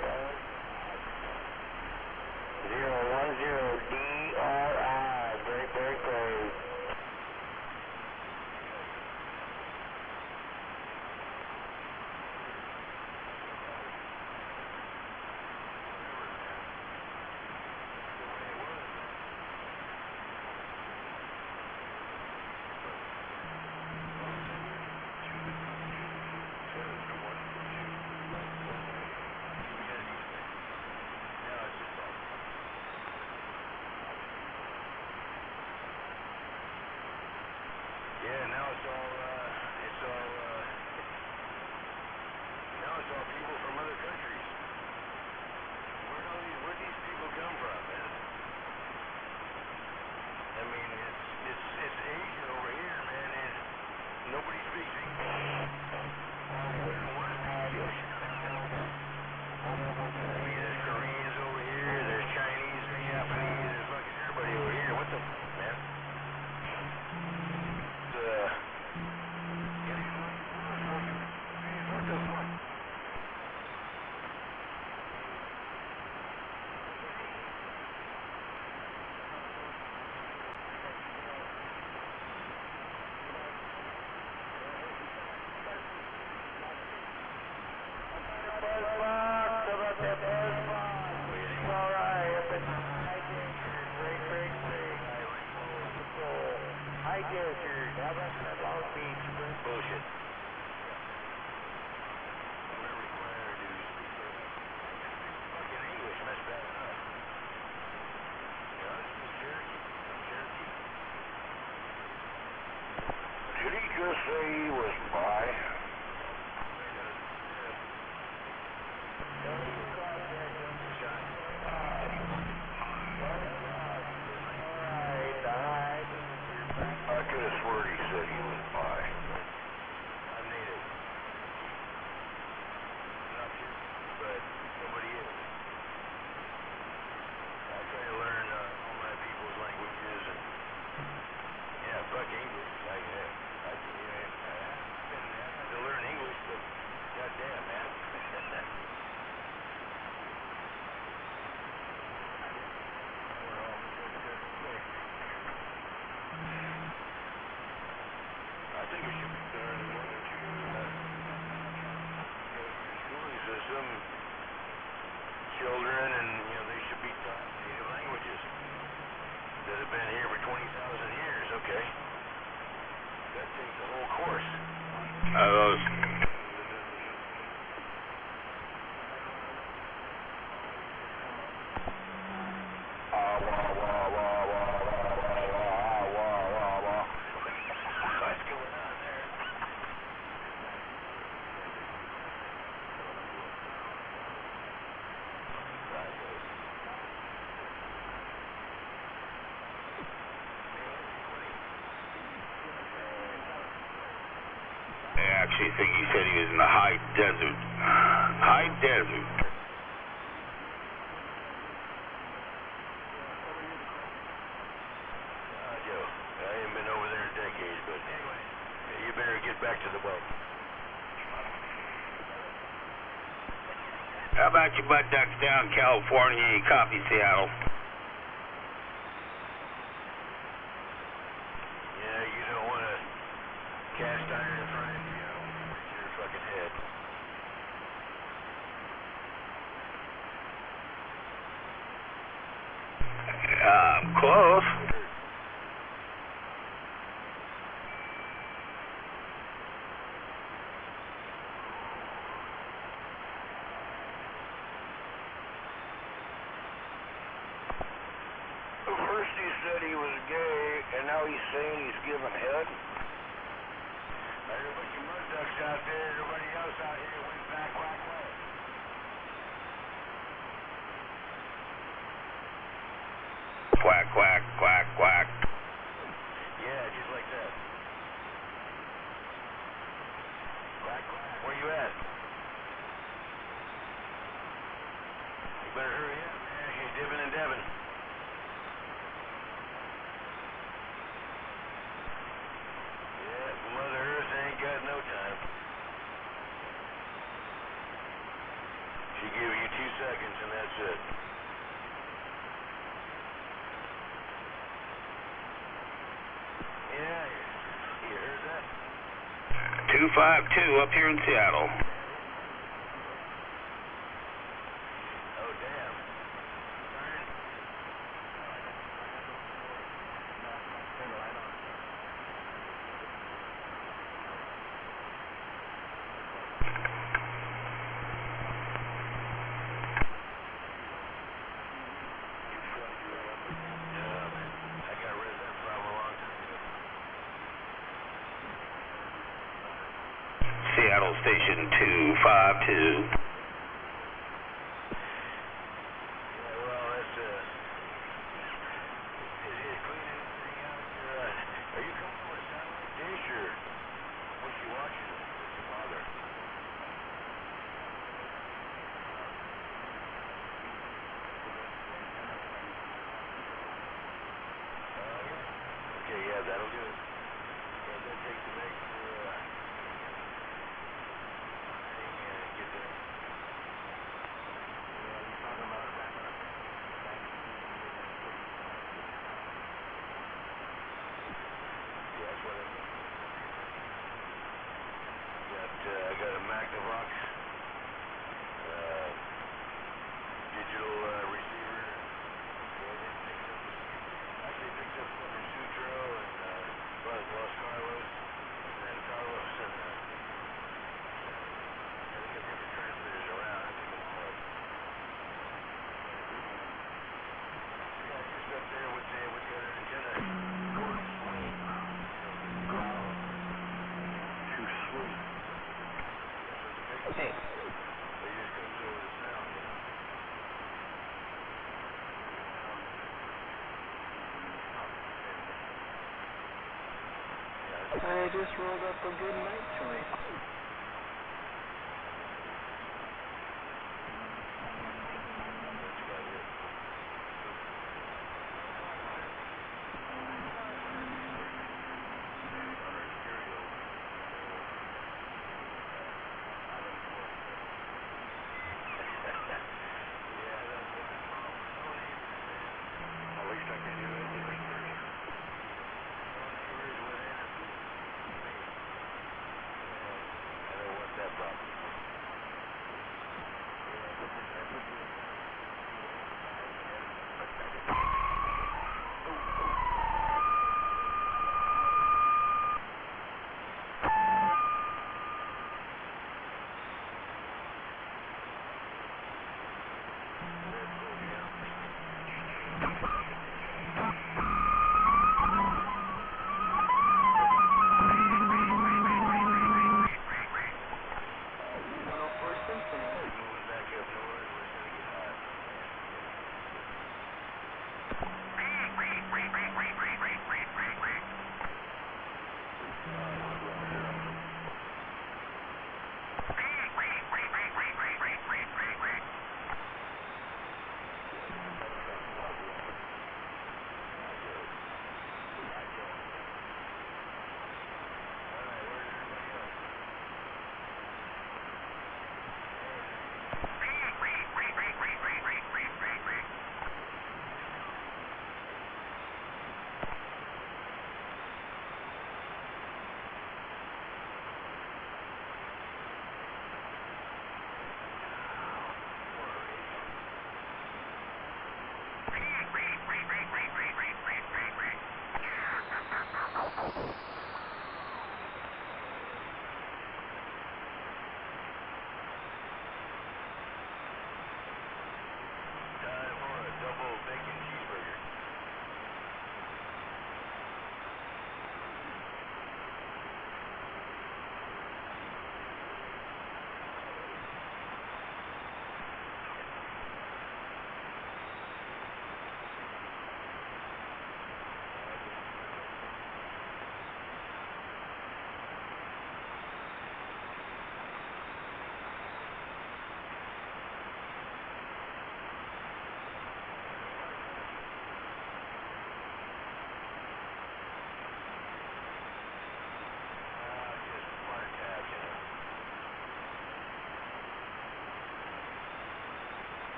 010 DRI, break. Yeah, now it's all people from other countries. Where these people come from, man? I mean, it's Asia over here, man, and nobody speaks English. I mean, there's Koreans over here, there's Chinese, there's Japanese, there's fucking everybody over here. What the fuck, man? High desert, how about that Long Beach? Bullshit. We're required to speak fucking English, that's bad enough. Yeah, I speak Cherokee. I'm Cherokee. Did he just say he was bi? I could have sworn he said he was bi. I'm native. Not sure, but nobody is. I try to learn all my people's languages and yeah, fuck English. I had to learn English, but goddamn, man. I think we should be starting one or two schools. There's some children, and they should be taught native languages that have been here for 20,000 years. Okay, that takes the whole course. actually think he said he was in the high desert. High desert. Joe, I ain't been over there in decades, but anyway, you better get back to the boat. How about your butt ducks down in California and you copy Seattle? Yeah, you don't want to cast iron in front of you, break your fucking head. Close. First he said he was gay, and now he's saying he's giving head. There's a bunch of mud ducks out there, everybody else out here went back, quack, quack. Quack, quack, quack, quack. Yeah, just like that. Quack, quack. Where you at? You better hurry up, man. She's dipping and dabbing. Yeah, Mother Earth ain't got no time. She give you 2 seconds and that's it. Yeah, you heard that? 252 up here in Seattle. Oh, damn. Seattle Station 252. Yeah, that'll do it. Yeah, that takes the next get there. Yeah, that's what I got a Magnavox digital receiver. Actually picked up fucking Sutro and Los Carlos, San Carlos, and I think I've got the transmitters around. I think I'm yeah, just up there with the other antenna. Too sweet. Hey. They just comes over the sound, you know. I just rolled up a good night joint.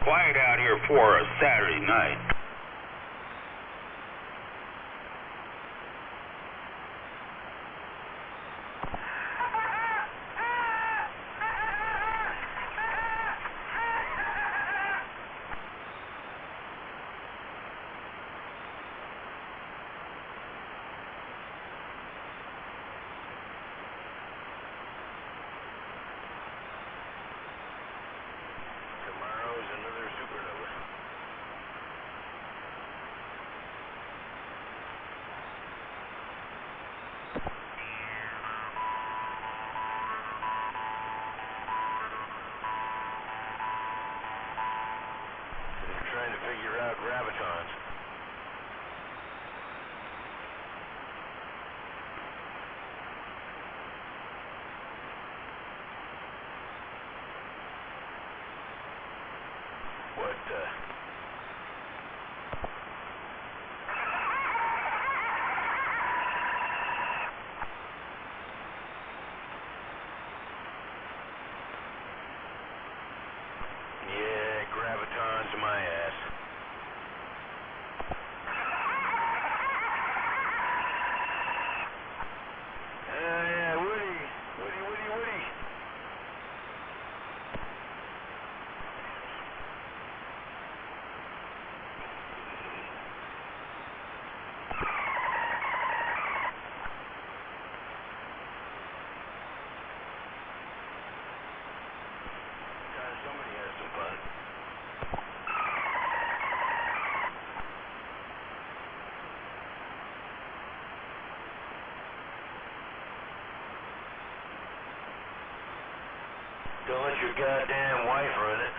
quiet out here for a Saturday night. Tomorrow's another supernova. They're trying to figure out gravitons. What, yeah, gravitons my ass. Yeah, Woody. Somebody has some fun. Don't let your goddamn wife run it.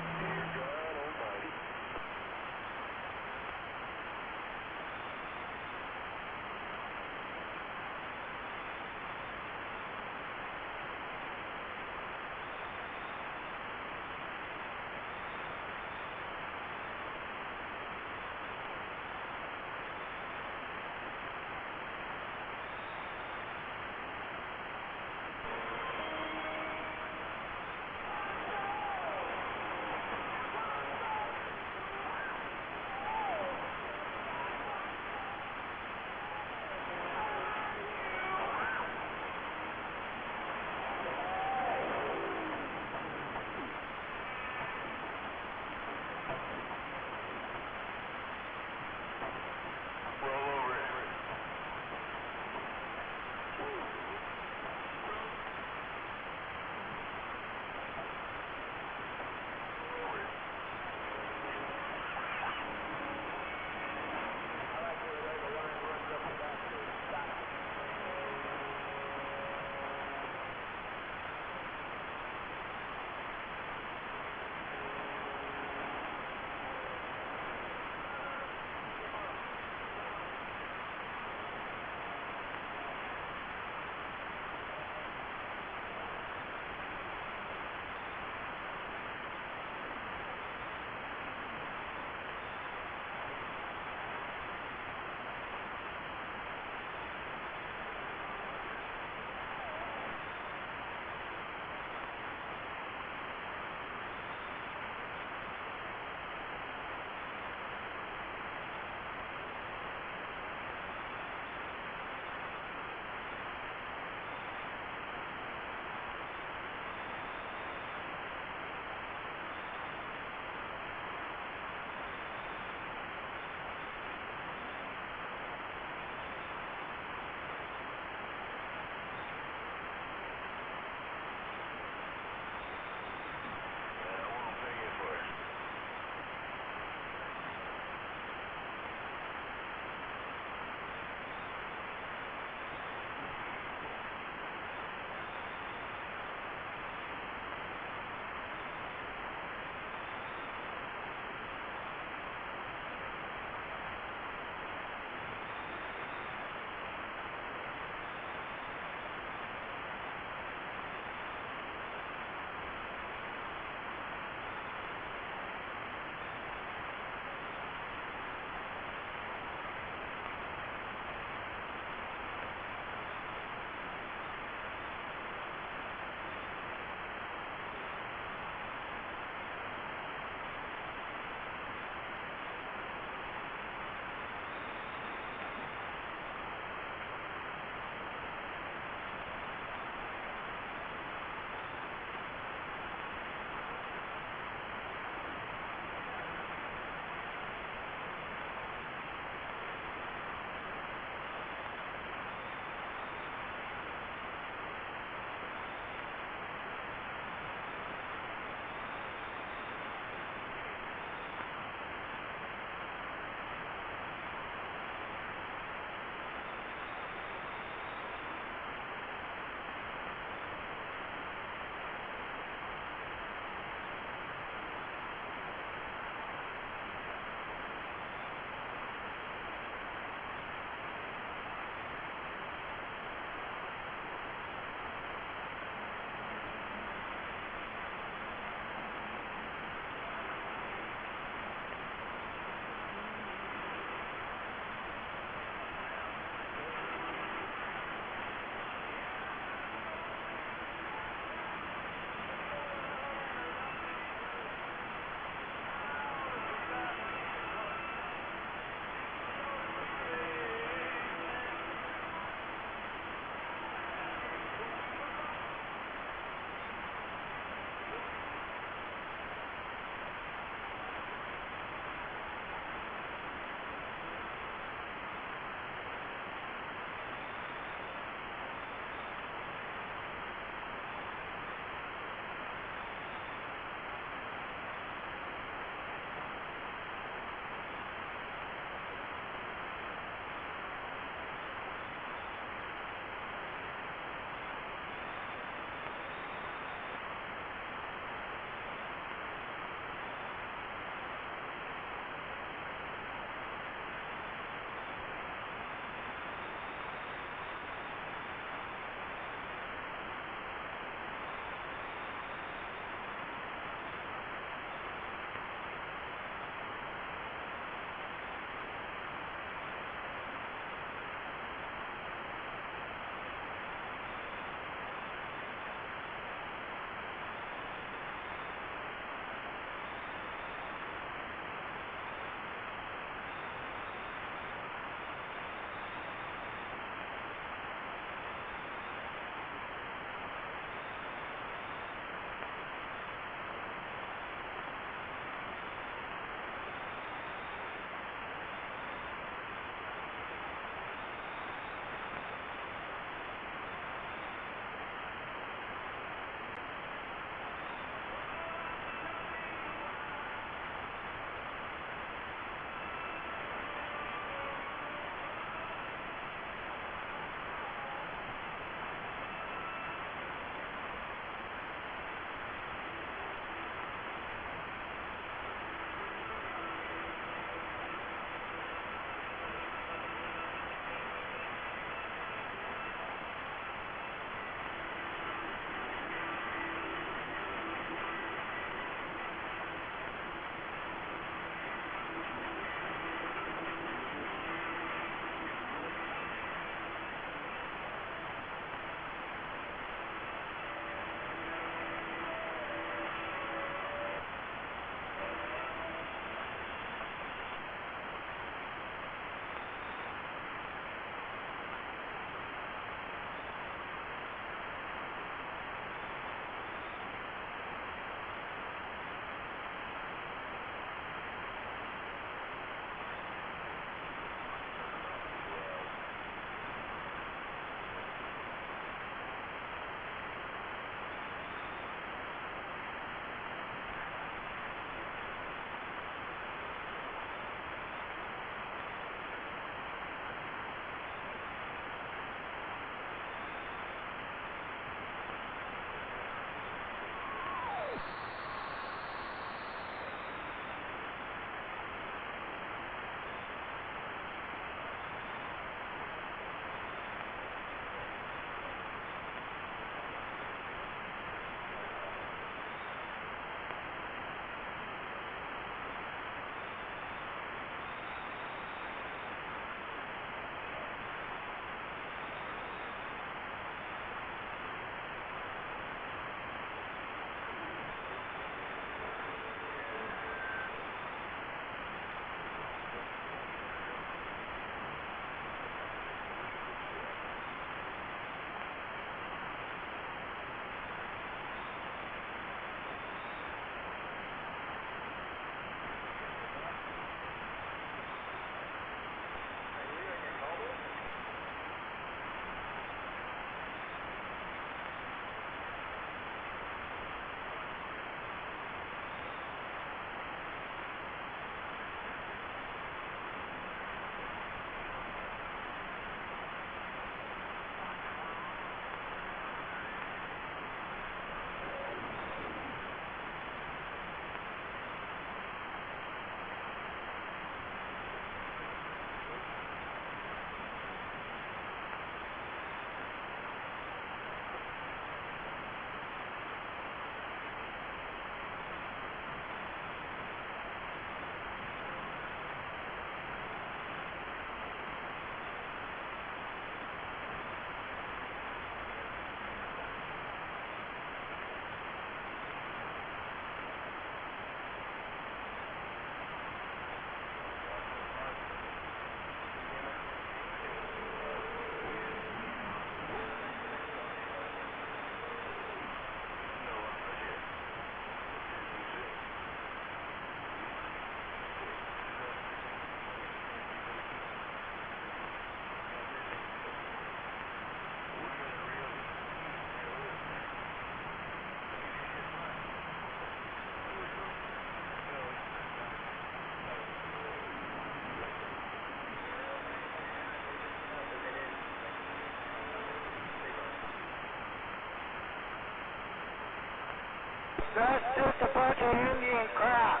just a bunch of Indian crap.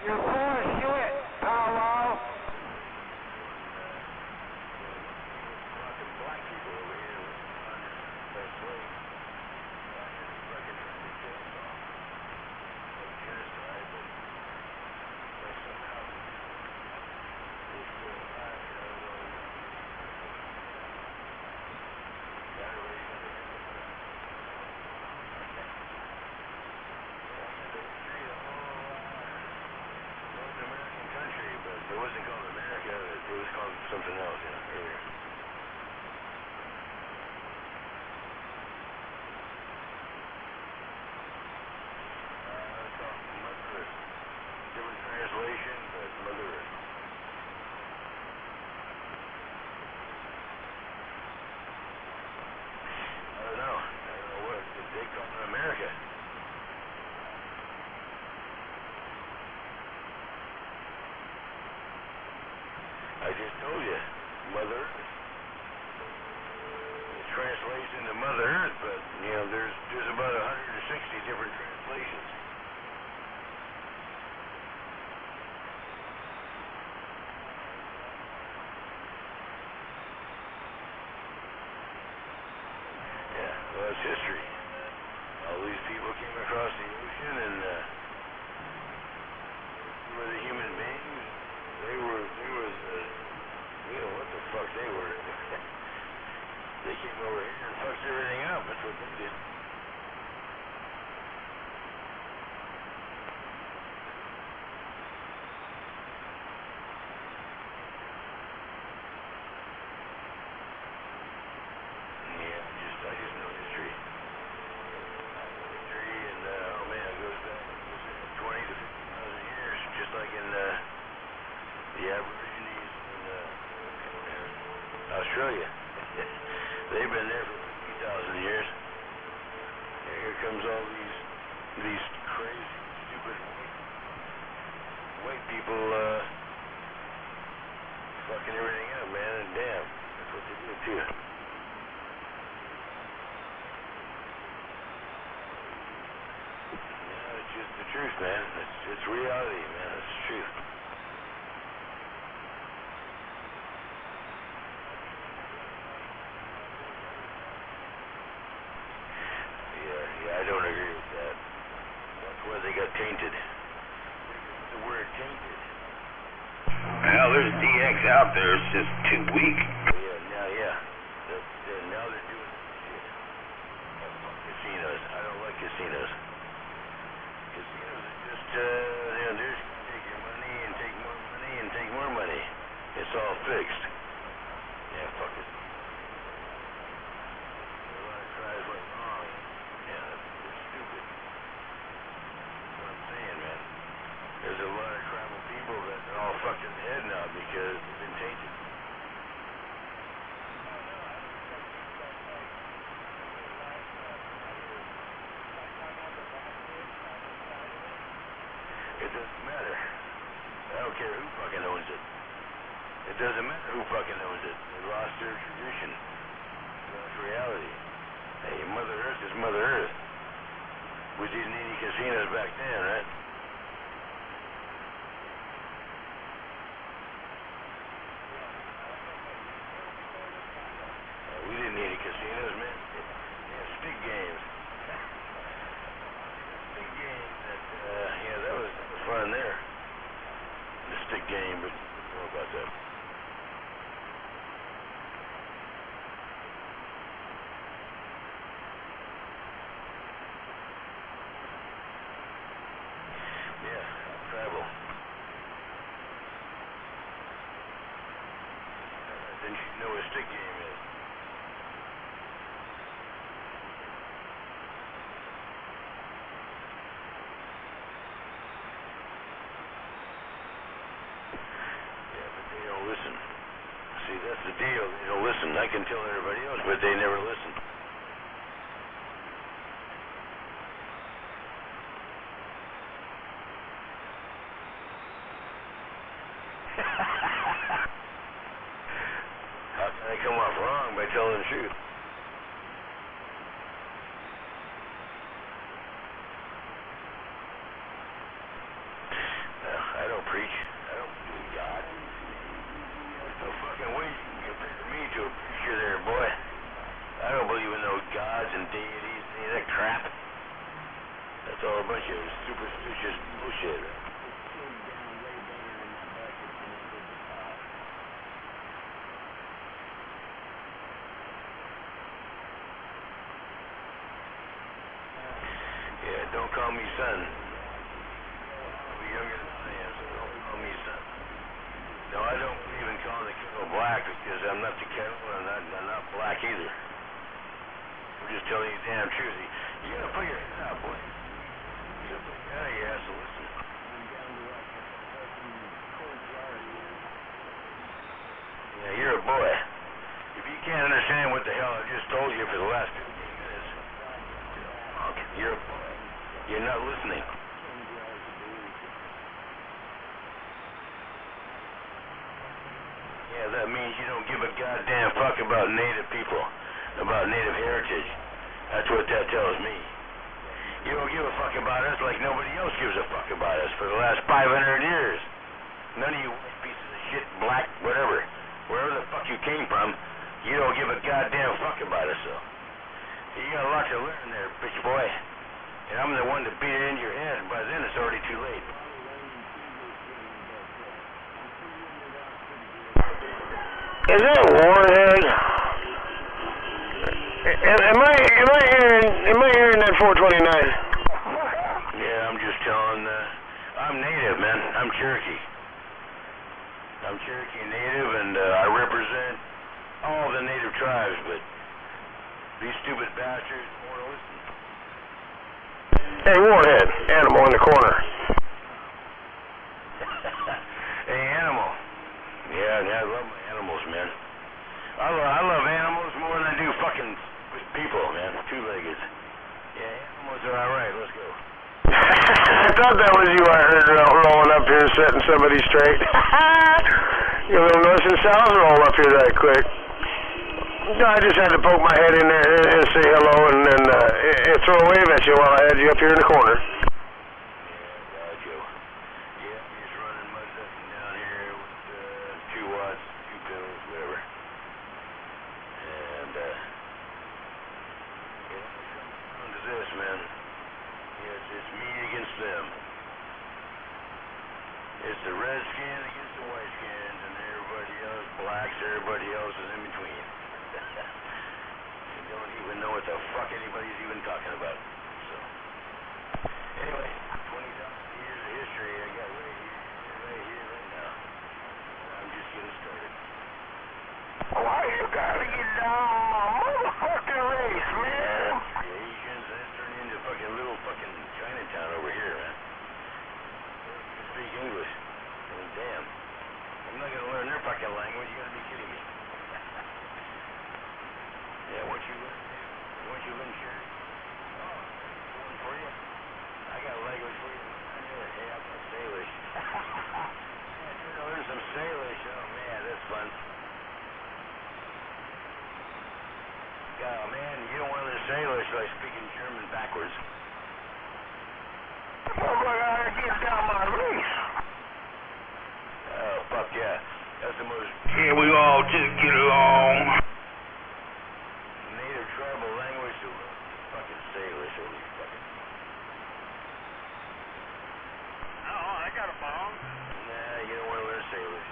You're full of shit, Paulo. It wasn't called America, it was called something else, earlier. It's called Mother Earth. Different translation, but Mother Earth. I don't know what they call it America. I just told you, Mother Earth. It translates into Mother Earth, but, there's about 160 different translations. Yeah, well, it's history. All these people came across the ocean and, were the human beings. They were what the fuck they were. They came over here and fucked everything up. That's what they did. Yeah, I just know history. History and, oh man, it goes back 20 to 50,000 years, just like in, the Aborigines in Australia. They've been there for 50,000 years. And here comes all these crazy, stupid white people fucking everything up, man. And damn, that's what they do too. Yeah, it's just the truth, man. It's reality, man. It's the truth. I don't agree with that. That's where they got tainted. The word tainted. Well, there's DX out there. It's just too weak. Yeah. Now they're doing shit. Fuck casinos. I don't like casinos. Casinos are just, they're just gonna take your money and take more money and take more money. It's all fixed. Yeah, fuck it. A lot of tries went wrong. Yeah, they're stupid. That's what I'm saying, man. There's a lot of tribal people that are all fucked in the head now because they've been tainted. It doesn't matter. I don't care who fucking owns it. It doesn't matter who fucking owns it. They lost their tradition. That's reality. Hey, Mother Earth is Mother Earth. We didn't need any casinos back then, right? We didn't need any casinos, man. Yeah, stick games. Stick games that, that was fun there. The stick game, but I don't know about that. Yeah, travel. Then you know what a stick game is. Yeah, but they don't listen. See, that's the deal. They don't listen. I can tell everybody else, but they never listen. come off wrong by telling the truth. I don't preach. I don't believe in God. There's no fucking way you can compare me to a preacher there, boy. I don't believe in no gods and deities and any of that crap. That's all a bunch of superstitious bullshit. Yeah, don't call me son. You're younger than I am, so don't call me son. No, I don't believe in calling the kettle black because I'm not the kettle and I'm not black either. I'm just telling you the damn truth. You gotta put your head out, boy. You gotta put your head out of your ass and listen. Yeah, you're a boy. If you can't understand what the hell I just told you for the last 15 minutes, you're a boy. You're not listening. Yeah, that means you don't give a goddamn fuck about Native people, about Native heritage. That's what that tells me. You don't give a fuck about us like nobody else gives a fuck about us for the last 500 years. None of you white pieces of shit, black, whatever, wherever the fuck you came from, you don't give a goddamn fuck about us, so. You got a lot to learn there, bitch boy. And I'm the one to beat it into your head, and by then it's already too late. Is that Warhead? Am I hearing that 429? Yeah, I'm just telling, I'm Native, man. I'm Cherokee. I'm Cherokee Native, and I represent all the Native tribes, but these stupid bastards don't want to listen. Hey, Warhead, animal in the corner. Hey, animal. Yeah, I love my animals, man. I love animals more than I do fucking people, man. Two-legged. Yeah, animals are alright. Let's go. I thought that was you I heard rolling up here setting somebody straight. You little north and south roll up here that quick. No, I just had to poke my head in there and say hello and then throw a wave at you while I had you up here in the corner. It's the redskin against the white skins, and everybody else, blacks, everybody else is in between. You don't even know what the fuck anybody's even talking about. So, anyway, 20,000 years of history I got right here, right now. I'm just getting started. Why you gotta get down my motherfucking race, man? The Asians, that's turned into fucking little fucking Chinatown over here, man. Speak English. I mean, damn. I'm not gonna learn their fucking language. You gotta be kidding me. Yeah, once you learn sure. Oh, one for you. I got language for you. Yeah, I'm from Salish. Yeah, I'm trying to learn some Salish. Oh man, that's fun. Oh man, you don't want to learn Salish like speaking German backwards. Motherfucker, get down my race. Oh, fuck yeah. That's the most... Can we all just get along? Native tribal language to fucking Salish. Holy fucking... Oh, I got a bong. Nah, you don't want to learn Salish.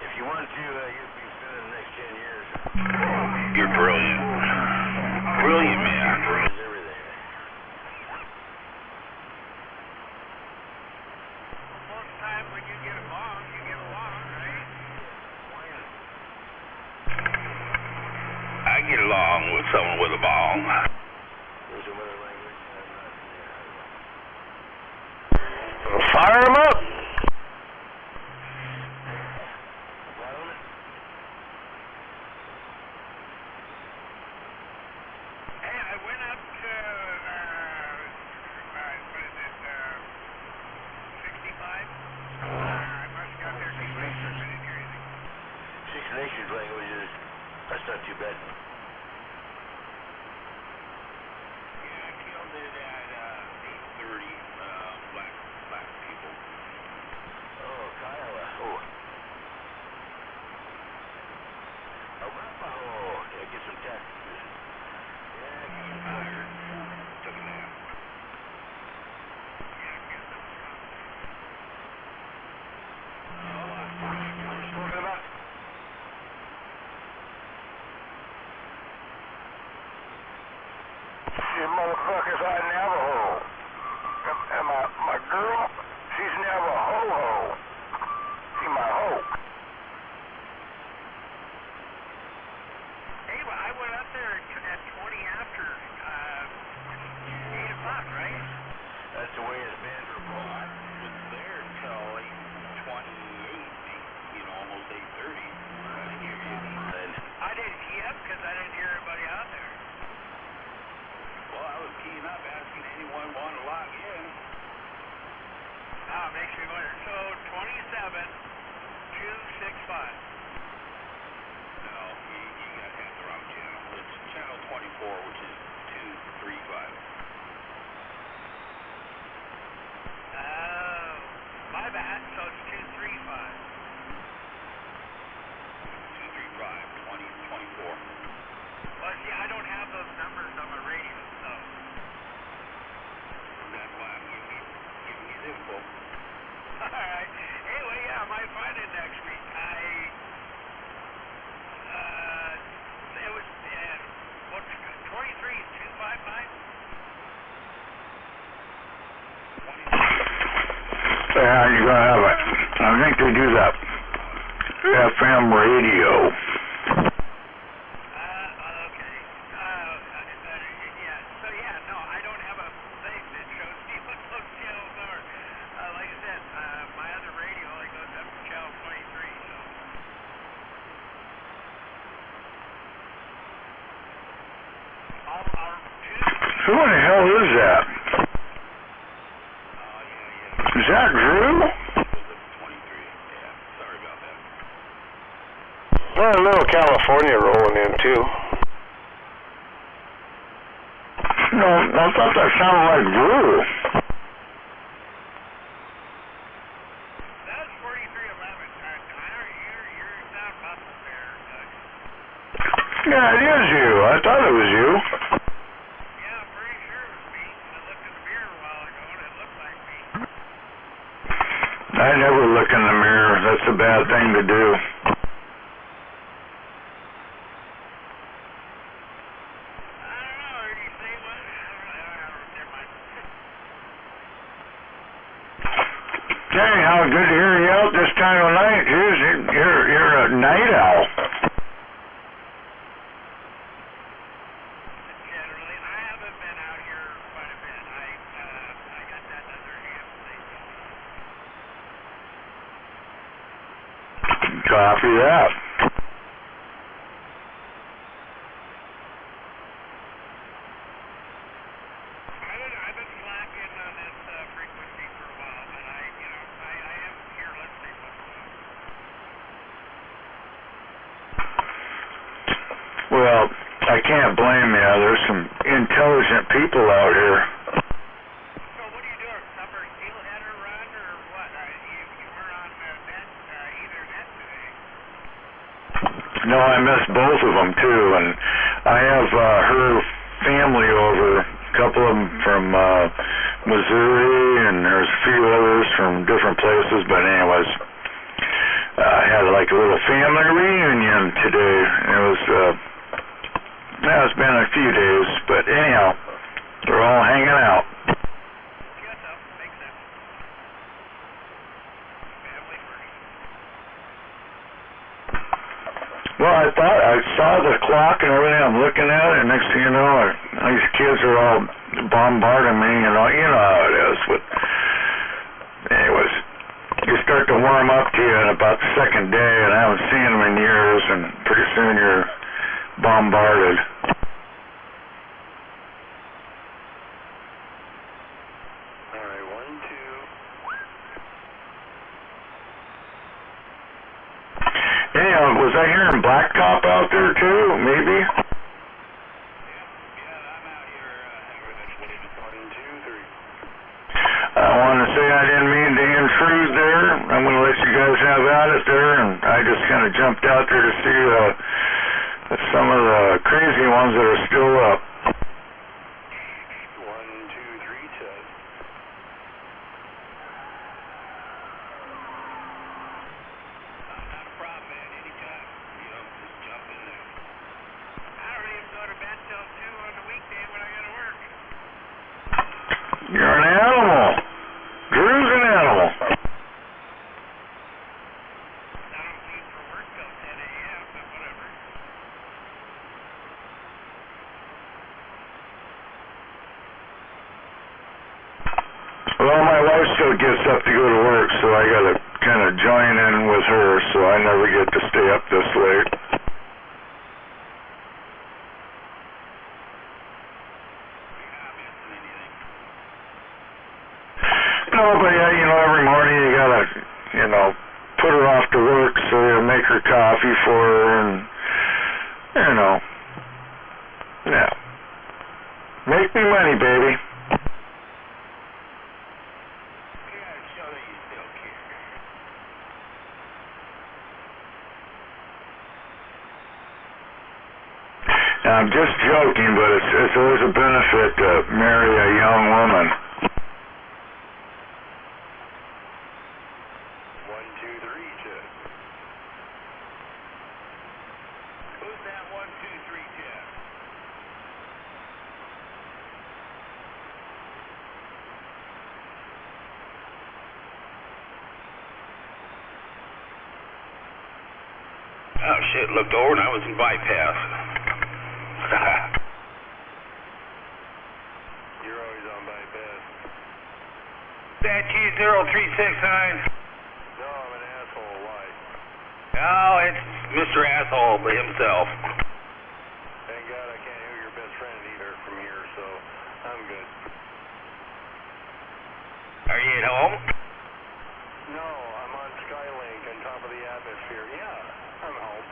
If you want to, you'll be spending the next 10 years. You're brilliant. Brilliant, man. Brilliant. I get along with someone with a bong. Fire him up! Hey, I went up to, what is it, 65? I must have got there too late, so I didn't hear anything. Six Nations languages, that's not too bad. Yeah, I killed it at 8:30. Black people. Oh, Kyle. Oh. Arapaho. Yeah, get some taxes. Yeah, he was tired. Took a nap. You motherfuckers are Navajo. And my girl, she's Navajo. See my hoe. Hey, well, I went up there at 20 after 8 o'clock, right? That's the way it's been for a while. I was there till 8:28, almost 8:30. I didn't hear you. I didn't key up because I didn't hear anybody out there. Well, I was keying up asking anyone want to log in. Ah, makes me wonder. So 27265. No, you got to have the wrong channel. It's channel 24, which is 235. Oh, my bad. So it's 235. 235, 2024. Well, see, I don't have those numbers on my radio, so. That's why I'm giving you the info. All right. Anyway, yeah, I might find it next week. It was, what's 23255? Yeah, you're gonna have it. I think they do that FM radio. Okay. Yeah. So, yeah, no, I don't have a thing that shows me what those channels are. Like I said, my other radio only goes up to channel 23, so. Who in the hell is that? Is that Drew? Well, a little California rolling in too. No, I thought that sounded like Drew. That's 4311. Connor, you're not muscle there, Doug. Yeah, it is you. I thought it was you. Yeah, I'm pretty sure it was me. I looked in the mirror a while ago and it looked like me. I never look in the mirror. That's a bad thing to do. Hey, how good to hear you out this time of night. You're a night owl. Generally, I haven't been out here quite a bit. I got that other ham thing. Copy that. I've been slacking on this frequency for a while, but I am here listening once in a while. Well, I can't blame you. There's some intelligent people out here. So what are you doing? Summer steelheader run or what? You were on Ethernet today. No, I missed both of them too, and I have her family over. A couple of them from Missouri, and there's a few others from different places. But anyways, I had like a little family reunion today. It's been a few days, but anyhow, they're all hanging out. Good though, makes sense. Family first. Well, I thought I saw the clock and everything. I'm looking at it, and next thing you know, these kids are all bombarding me. You know how it is. But anyways, you start to warm up to you in about the second day, and I haven't seen them in years, and pretty soon you're bombarded. All right, 1, 2. Anyhow, Was I hearing blacktop out there too? Maybe. I want to say I didn't mean to intrude there. I'm going to let you guys have at it there, and I just kind of jumped out there to see some of the crazy ones that are still up. 1, 2, 3, check. Not a problem, man. Anytime. You know, just jump in there. I don't even go to bed till 2 on the weekday when I go to work. You're an animal. Drew's an animal. I don't leave for work till 10 a.m., but whatever. Well, my wife still gets up to go to work, so I got to kind of join in with her, so I never get to stay up this late. No, but yeah, you know, every morning you gotta, you know, put her off to work, so you make her coffee for her, and, you know, yeah. Make me money, baby. Now, I'm just joking, but it's always a benefit to marry a young woman. 1, 2, 3, check. Who's that 1, 2, 3, check? Oh shit, looked over and I was in bypass. You're always on bypass. That G0369. No, I'm an asshole. Why? Oh, it's Mr. Asshole himself. Thank God I can't hear your best friend either from here, so I'm good. Are you at home? No, I'm on Skylink on top of the atmosphere. Yeah, I'm home.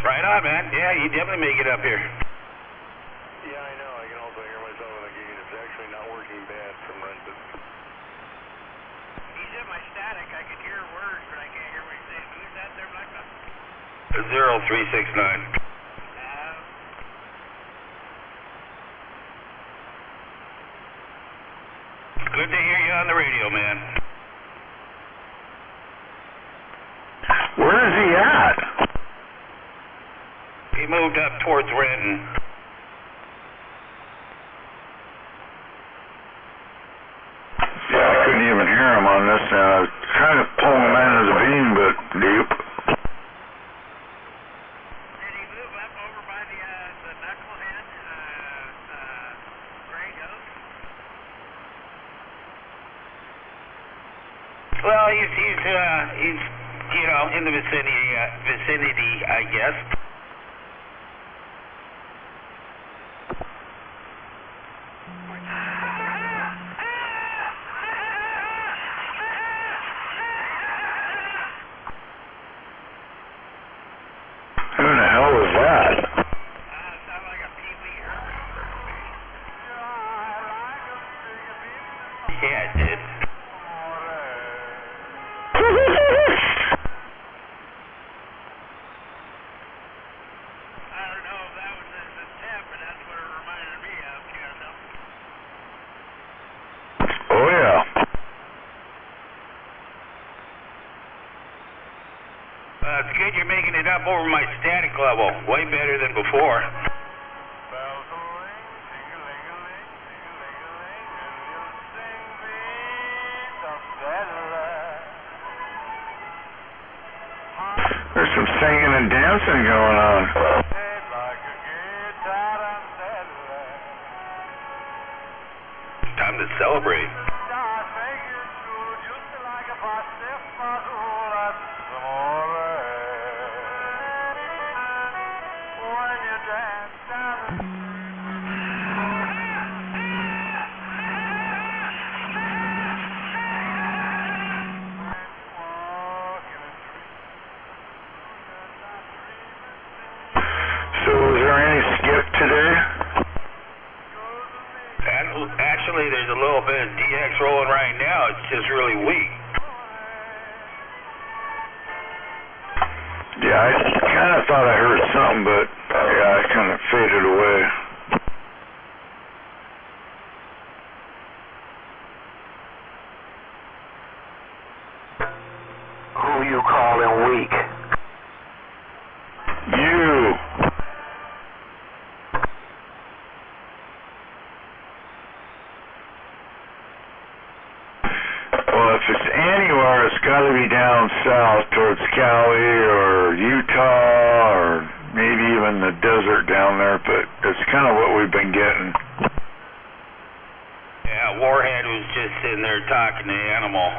Right on, man. Yeah, you definitely make it up here. Yeah, I know. I can also hear myself in the gate. It's actually not working bad from Renton. He's in my static. I can hear words, but I can't hear what he's saying. Who's that there, Blacktop? 0369. Good to hear you on the radio, man. Where is he at? He moved up towards Renton. Yeah, I couldn't even hear him on this. I was trying to pull him into the beam, but deep. Did he move up over by the knucklehead, Gray Ghost? Well, he's you know, in the vicinity, I guess. Who the hell was that? Sound like a Pee-wee Herman. Yeah, it did. I don't know if that was his intent, but that's what it reminded me of, Castle. Oh, yeah. It's good you're making it up over my static level. Way better than before. There's some singing and dancing going on. Time to celebrate. right now. It's just really weak. Yeah, I kind of thought I heard something, but yeah, it kind of faded away. Who you calling weak? You. Well, if it's anywhere, it's got to be down south towards Cali or Utah or maybe even the desert down there, but it's kind of what we've been getting. Yeah, Warhead was just sitting there talking to the animal.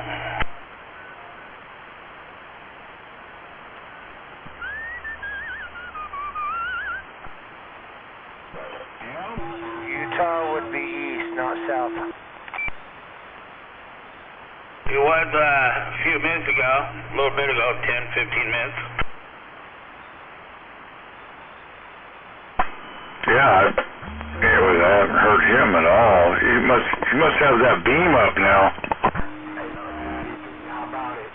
Utah would be east, not south. It was a few minutes ago, a little bit ago, 10, 15 minutes. Yeah, I haven't heard him at all. He must have that beam up now. How about it?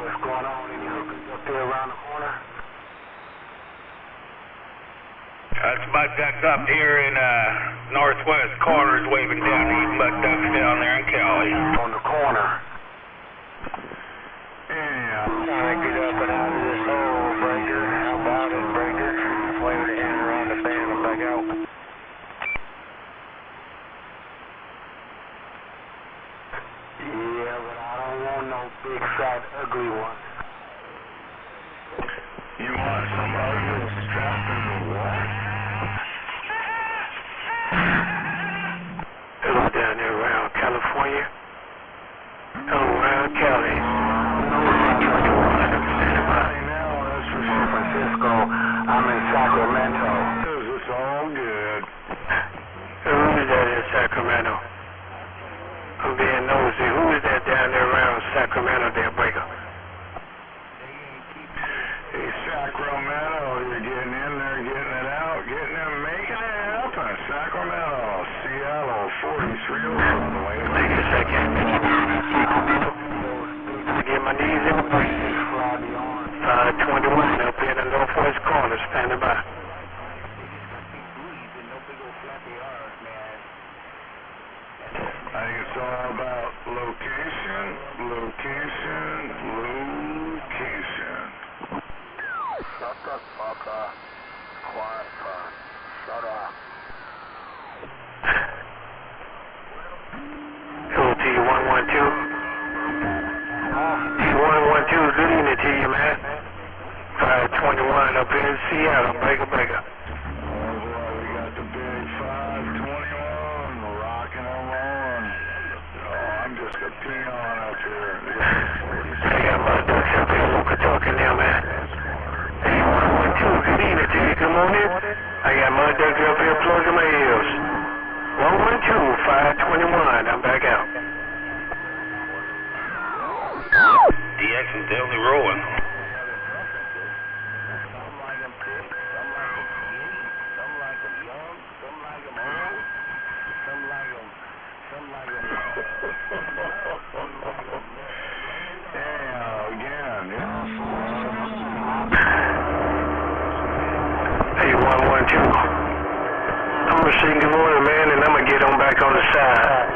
What's going on? Any hookers up there around the corner? That's mud ducks up here in northwest corners waving down these mud ducks down there in Cali. On the corner. Yeah. Trying to get up and out of this hole, Breaker. How about it, Breaker? Waving a hand around the band and back out. Yeah, but I don't want no big, fat, ugly one. You want some ugly strapping the what? Hello down there around California. Hello around Cali. That's for San Francisco. I'm in Sacramento. It's all good. Who is that in Sacramento? I'm being nosy. Who is that down there around Sacramento there, Breaker? Hey, Sacramento, you're getting in there, getting it out, making it happen. Sacramento, Seattle, 43 on the way. Wait a second. I get my knees in the place. 21 up in the northwest corner, standing by. I think it's all about location. Shut the fuck up. Quiet, son. Shut up. Hello to you, 112. 112, good evening to you, man. 521 up in Seattle, Breaker. We got the big 521 rocking and rolling. Oh, I'm just a peon up here. I got my ducks up here, local talking now, man. Hey, 112, good evening to you, come on in. I got my ducks up here plugging my ears. 112, 521, I'm back out. DX is definitely rolling. Hey, 112. I'm gonna sing good morning, man, and I'm gonna get on back on the side.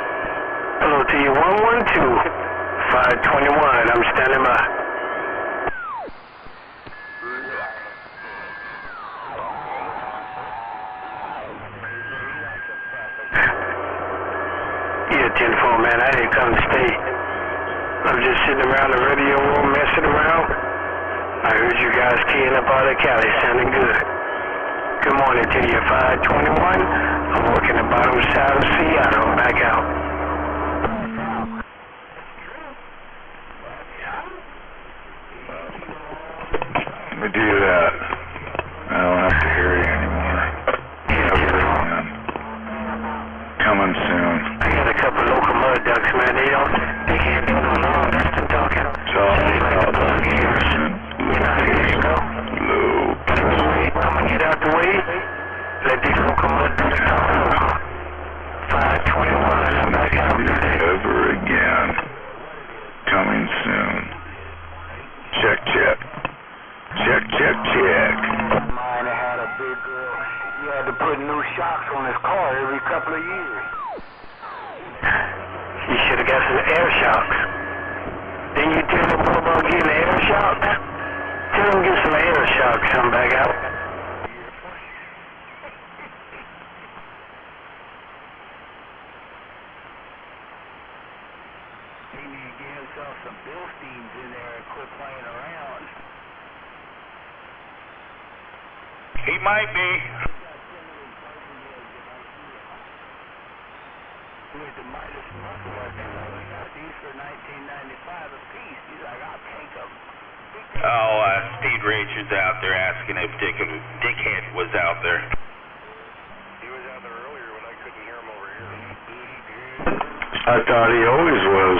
Hello to you, 112. 521, I'm standing by. Yeah, 10-4, man, I didn't come to stay. I'm just sitting around the radio room messing around. I heard you guys keying up out of Cali, sounding good. Good morning to you, 521. I'm working the bottom side of Seattle. I'm back out. Let me do that. I don't have to hear you anymore. Coming soon. I got a couple local mud ducks, man. They can't do no long distance talking. So I'll plug ears. You know, here you go. I'm gonna get out the way. Let these local mud ducks talk. every couple of years. You should have got some air shocks. Didn't you tell them about getting air shocks? Tell them get some air shocks, come back out. He need to get himself some Bilsteins in there and quit playing around. He might be. With the Midas muscle working, we got these for $19.95 a piece. He's like, I'll take them. Oh, Steve Richards out there asking if Dickhead was out there. He was out there earlier when I couldn't hear him over here. I thought he always was.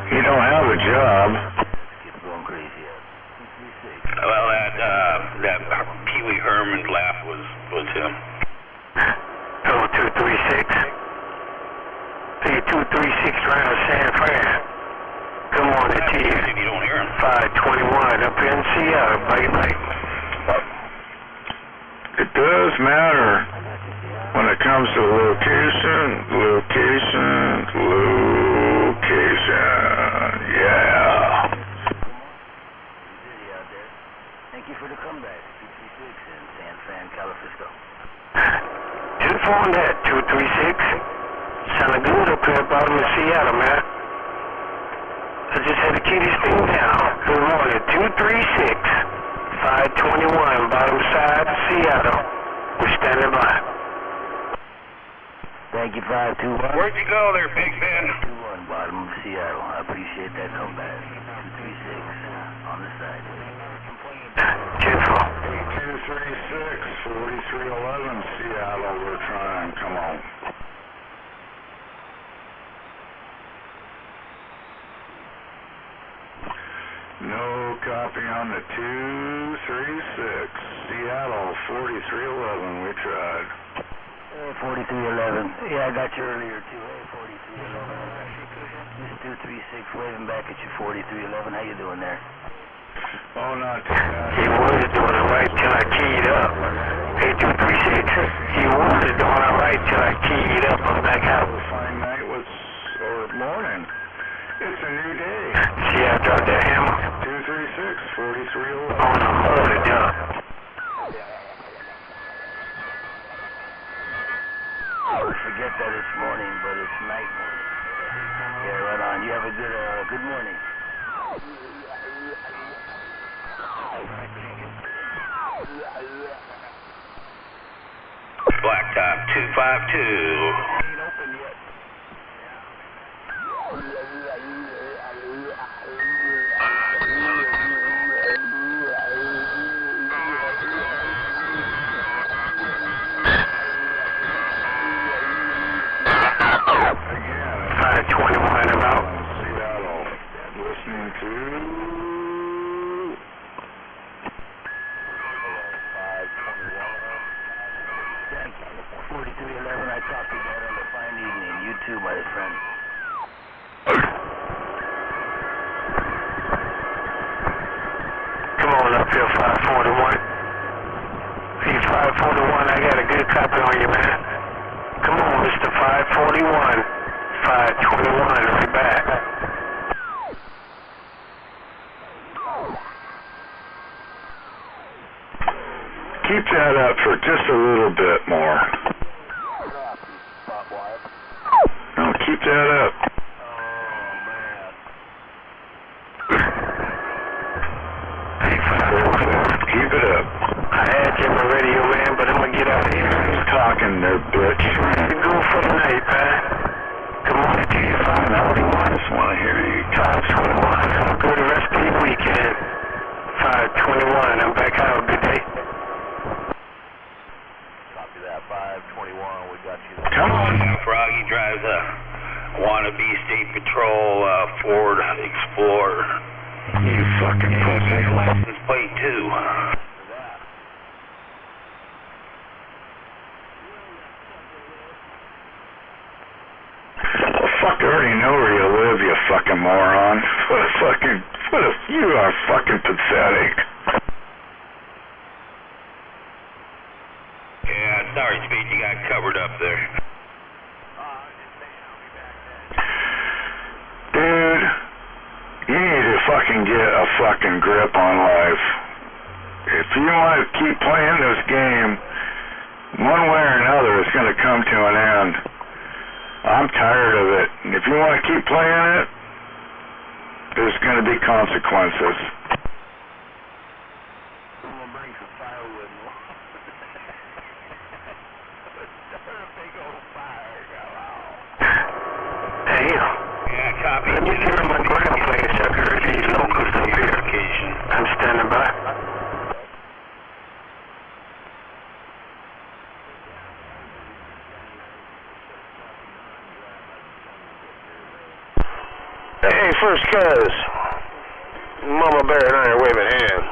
He don't have a job. It's going crazy. Well, that Pee Wee Herman's laugh was him. Oh, 236. Hey, 236 around San Fran. Come on, it's here. If you don't hear him. 521 up in Seattle, Bright Light. It does matter when it comes to location. Yeah. Thank you for the comeback. 236 in San Fran, California. Just phone that, 236. Sounded good up here bottom of Seattle, man. I just had to key this thing down. Good morning, 236. 521, bottom side of Seattle. We're standing by. Thank you, 521. Where'd you go there, Big Ben? 21, bottom of Seattle. I appreciate that comeback. 236 on the side. General. 236, 4311 Seattle, we're trying, come on. No copy on the 236, Seattle, 4311, we tried. 4311. Yeah, I got you earlier too. Hey, 4311. This is 236 waving back at you, 4311. How you doing there? Oh, not too bad. He was doing it right till I keyed up. Hey, 236. He was doing it right till I keyed up. I'm back out. Fine night was, or morning. It's a new day. See, I dropped that hammer. 236, 4311. On a holy duck. Forget that it's morning, but it's night morning. Yeah, right on. You have a good morning. Blacktop 252. Ain't open yet. Again, 521 about. Seattle, listening to 4311, I talked to you about on a fine evening. You too, my friend. Come on up here, 541. Hey, 541, I got a good copy on you, man. Come on, Mr. 541. 521, right back. keep that up for just a little bit more. No, keep that up. Keep it up. I had you on the radio, man, but I'm gonna get out of here. Who's talking there, bitch? You go for the night, man. Good morning to you, 541. I just want to hear you. 521. Have a good rest of your weekend. 521. I'm back out. Good day. Copy that. 521. We got you. Come on. Froggy drives a wannabe State Patrol Ford Explorer. You fucking pussy. License plate too. Well, fuck, I already know where you live, you fucking moron. You are fucking pathetic. Sorry, Speed, you got covered up there. Dude, you need to fucking get a fucking grip on life. If you want to keep playing this game, one way or another, it's going to come to an end. I'm tired of it. And if you want to keep playing it, there's going to be consequences. I'm going to bring some firewood. Start a big old fire. Hey, Yeah, copy. let me get on my ground place. I heard these locals up here. I'm standing by. Hey, first cuz, Mama Bear and I are waving hands.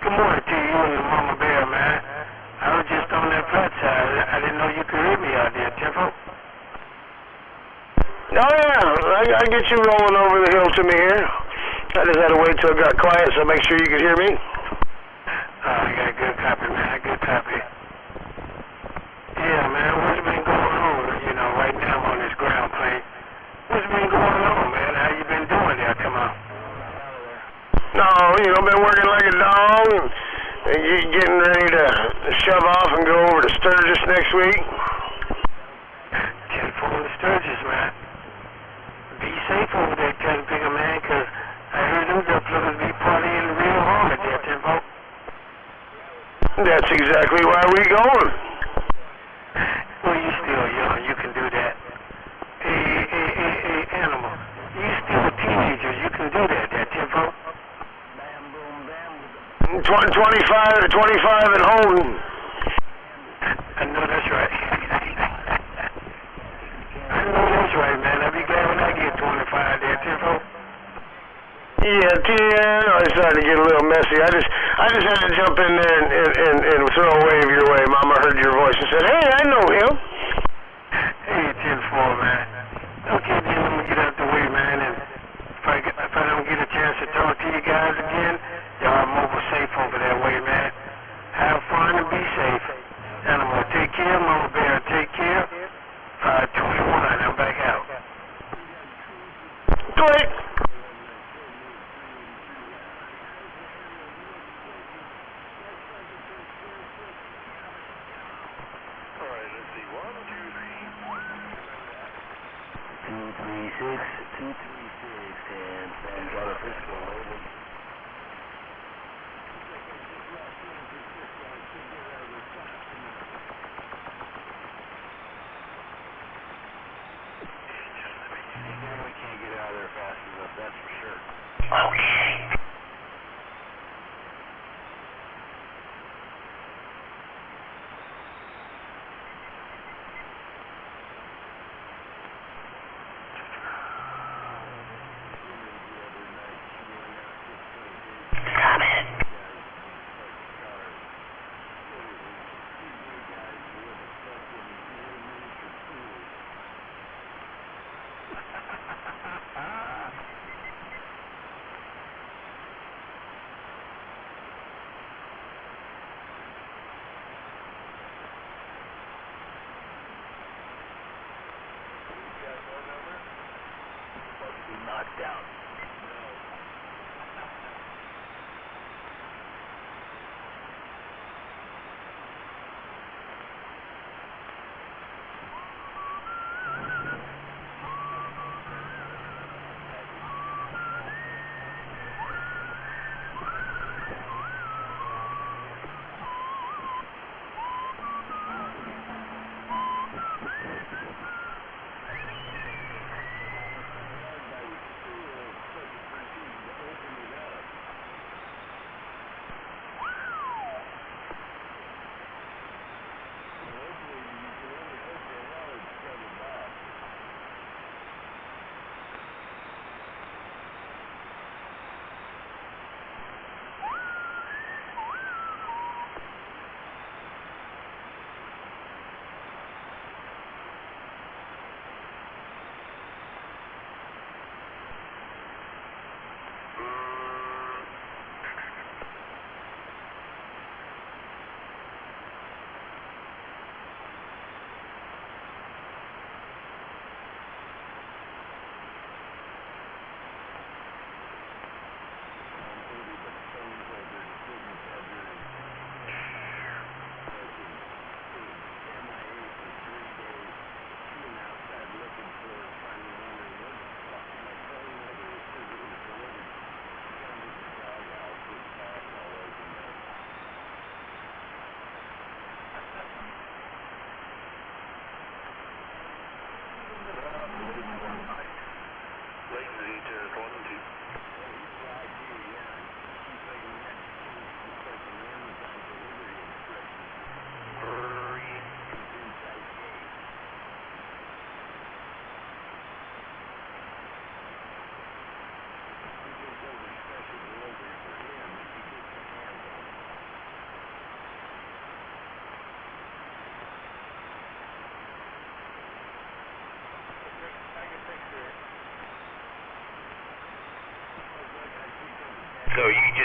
Good morning to you and the Mama Bear, man. I was just on that flat side. I didn't know you could hear me out there, Tempo. Oh yeah, I get you rolling over the hill to me here. I just had to wait till it got quiet so make sure you could hear me. I got a good copy, man. Good copy. Yeah, man, what's been going on? You know, right now I'm on this ground plane. What's been going on, man? How you been doing there? Come on. No, you know, been working like a dog and getting ready to shove off and go over to Sturgis next week. 10-4 to Sturgis, man. Be safe over there, Cat Bigger, man, because I heard them duckflippers be partying real hard there, Tempo. That's exactly why we going. Well, you still young. You can do that. Hey, Animal. You still a teenager. You can do that, Tempo. 25 and holding. I know that's right. I know that's right, man. I'll be glad when I get 25 there, Tempo. Yeah, it's starting to get a little messy. I just had to jump in there and throw a wave your way. Mama heard your voice and said, hey, I know him. Hey, 10-4, man. Okay, then let me get out the way, man. And if I don't get a chance to talk to you guys again, y'all move safe over that way, man. Have fun and be safe. Animal, take care. Mama Bear, take care. 521, I'm back out. Click. Alright, let's see. 1, 2, 3. 236, and San Francisco, over. We can't get out of there fast enough, that's for sure. Okay.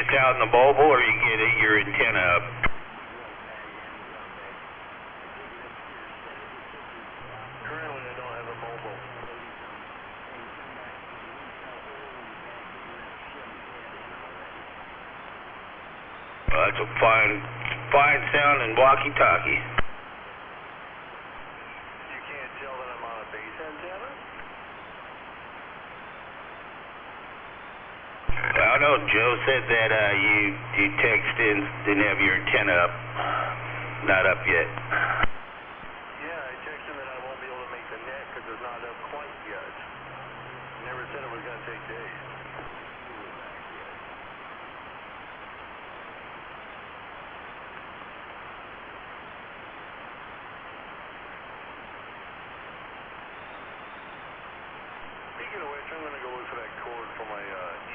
just out in the mobile, or you get your antenna up? Currently, I don't have a mobile. Well, that's a fine sounding walkie-talkie. You can't tell that I'm on a base antenna? I know Joe said that you texted and didn't have your antenna up. Not up yet. Yeah, I texted him that I won't be able to make the net because it's not up quite yet. Never said it was going to take days. Speaking of which, I'm going to go look for that cord for my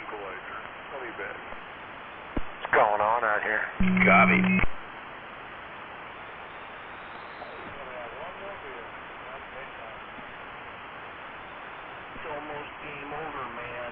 equalizer. I'll be back. What's going on out here? Copy. It's almost game over, man.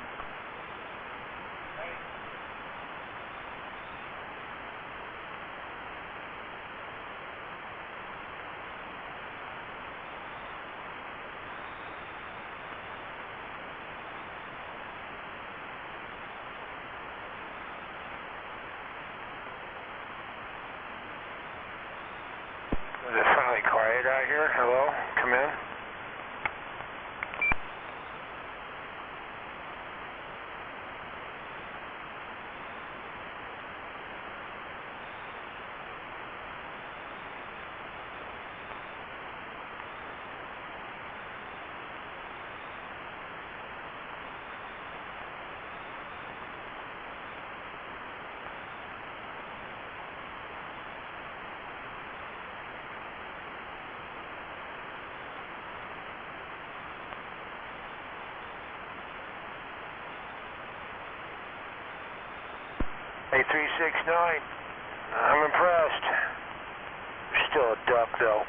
Is it finally quiet out here? Hello? Come in. Hey, 369. I'm impressed. You're still a duck, though.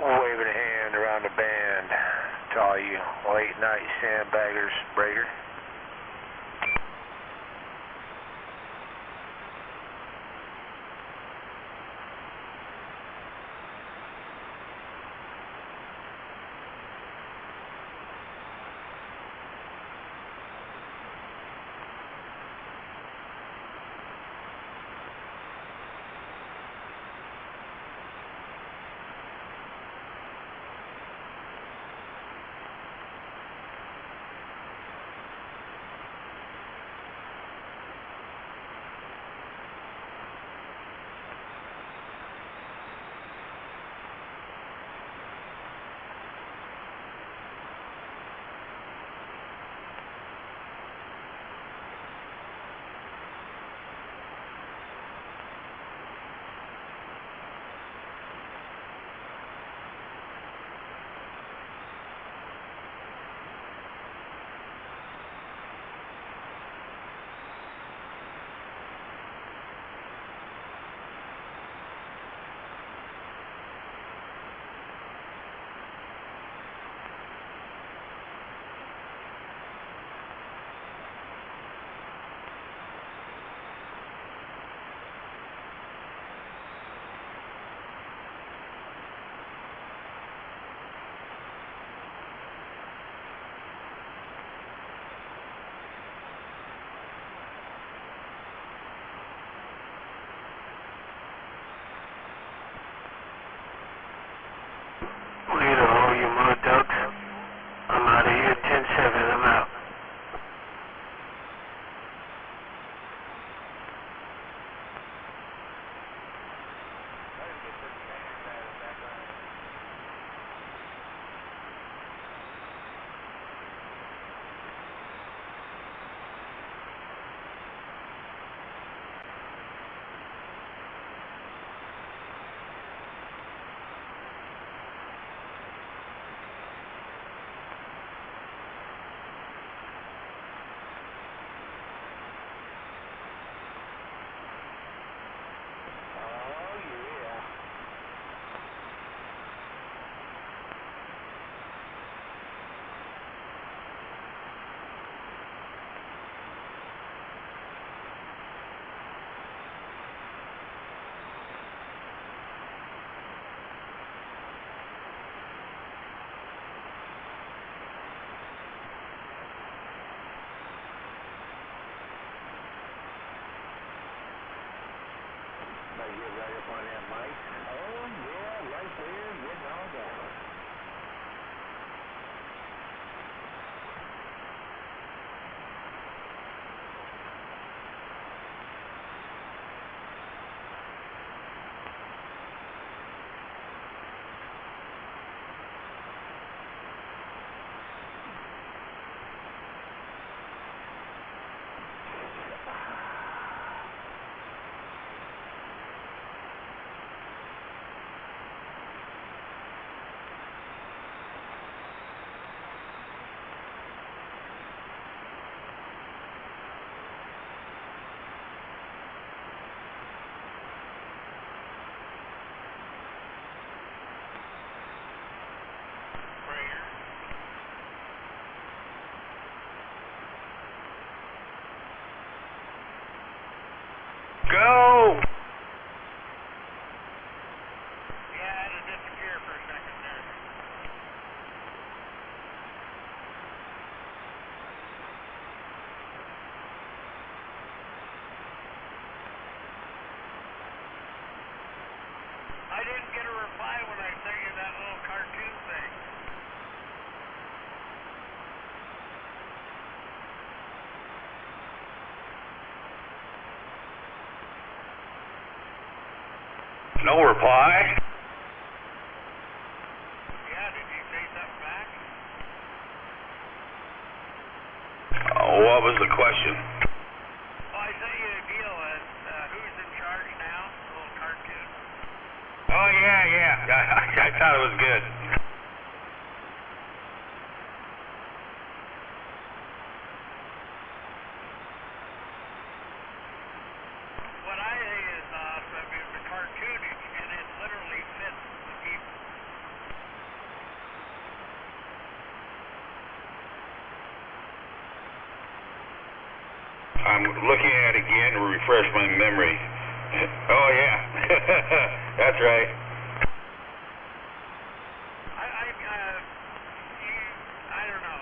Waving a hand around the band to all you late night sandbaggers, Breaker. get right up on that mic. Oh, yeah, right there, getting all down. Go! Yeah, I had to disappear for a second there. I didn't get a reply when I sent you that little cartoon thing. No reply? Yeah, did you say something back? What was the question? Well, I sent you a deal and who's in charge now? The little cartoon. Oh, yeah. I thought it was good. What I think is awesome is the cartooning, and it literally fits the people. I'm looking at it again to refresh my memory. Oh, yeah. That's right. I don't know.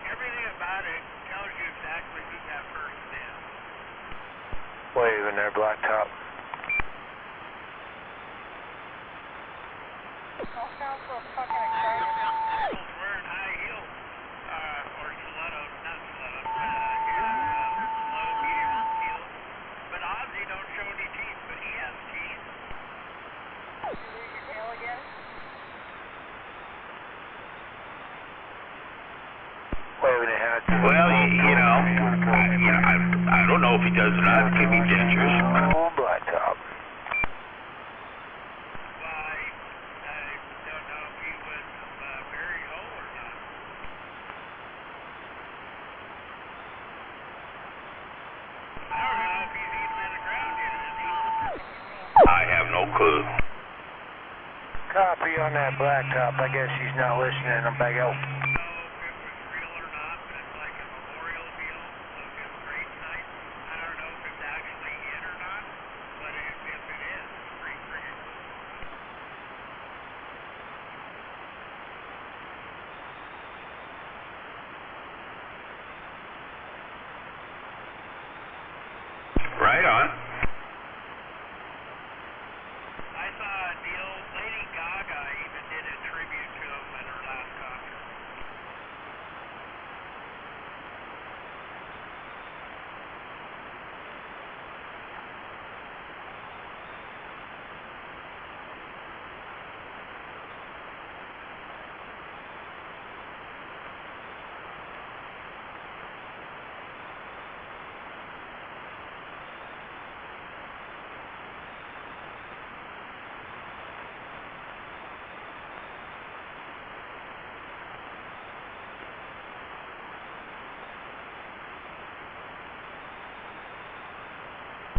Everything about it tells you exactly who that person is. Waving there, blacktop. Don't sound so fucking excited. He's wearing high heels, or stilettos, not stilettos, low medium heels. But Ozzy don't show any teeth, but he has teeth. Did you lose your tail again? Waving a hat. Well, I don't know if he does or not. It could be dangerous. Oh, blacktop. I don't know if he was very old or not. I don't know if he's even in the ground yet, is he? I have no clue. Copy on that blacktop. I guess he's not listening. I'm back out. Right on. I saw a deal. Lady Gaga even did a tribute to him at her last concert.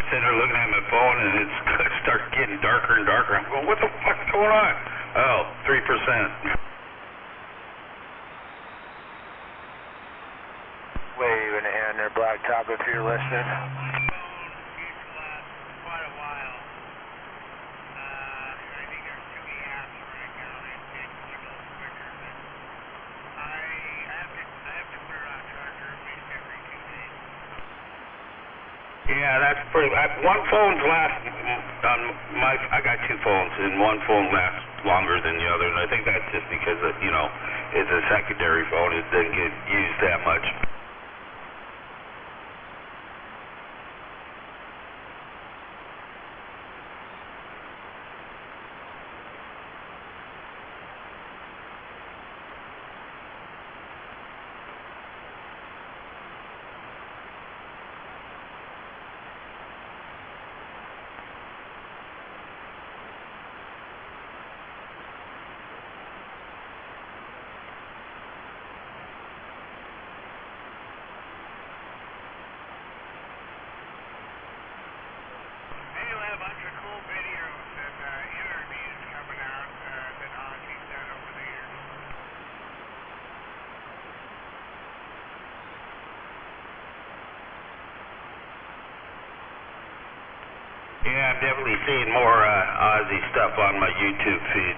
Sitting there looking at my phone, and it starts getting darker and darker. I'm going, what the fuck's going on? Oh, 3%. Waving a hand there, blacktop, if you're listening. Quite a while. I think there's too many apps running now. It takes a little quicker, but I have to put it on charger at least every 2 days. Yeah, that's pretty one phone's on my. I got two phones, and one phone lasts longer than the other, and I think that's just because it's a secondary phone. It doesn't get used that much. Yeah, I'm definitely seeing more Aussie stuff on my YouTube feed.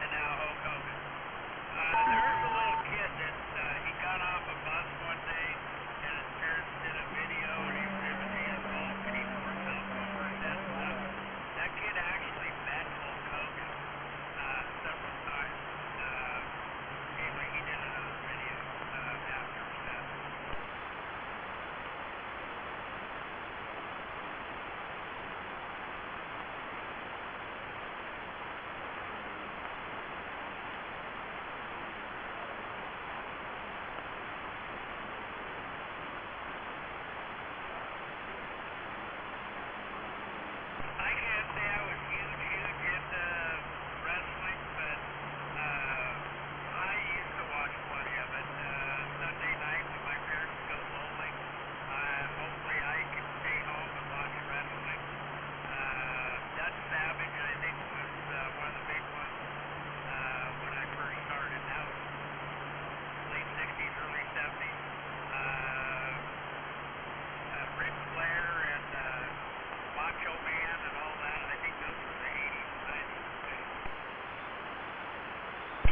And now Hulk Hogan. There was a little kid that he got off a bus one day, and his parents did a video, and he was his golf, and he worked up over it and stuff. That kid actually met Hulk Hogan several times. Anyway, he did another video after that.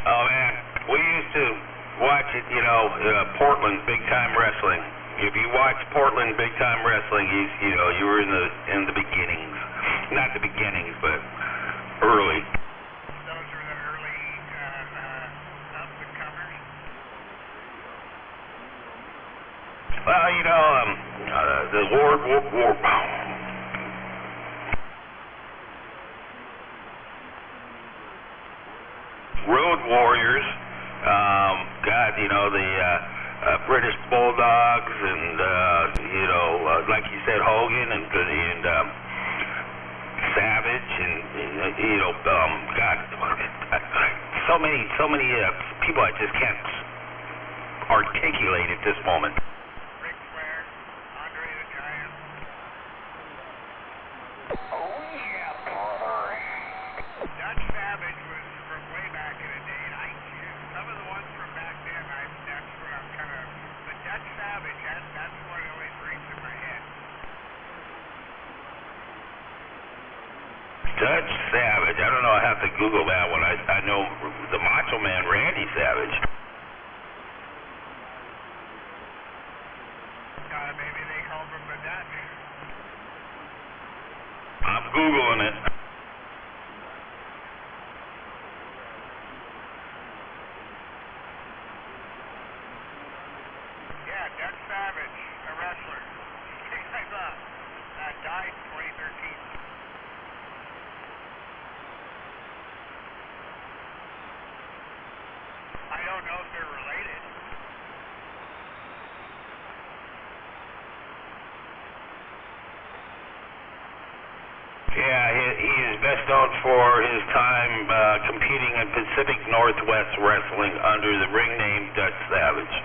Oh man, we used to watch it, Portland Big Time Wrestling. If you watch Portland Big Time Wrestling, you were in the beginnings. Not the beginnings, but early. Those are the early up and comers. Well, the war. Road Warriors, the British Bulldogs, and like you said, Hogan and Savage, and so many people I just can't articulate at this moment. Ric Flair, Andre the Giant. Oh yeah, brother. Dutch Savage was from way back in the day. Some of the ones from back then, that's where I'm kind of. But Dutch Savage, that's what always rings in my head. Dutch Savage. I don't know. I have to Google that one. I know the Macho Man Randy Savage. Maybe they called him the Dutch. I'm Googling it. Yeah, Dutch Savage, a wrestler. Died in 2013. I don't know if they're related. Yeah, he is best known for his time competing in Pacific Northwest Wrestling under the ring name Dutch Savage.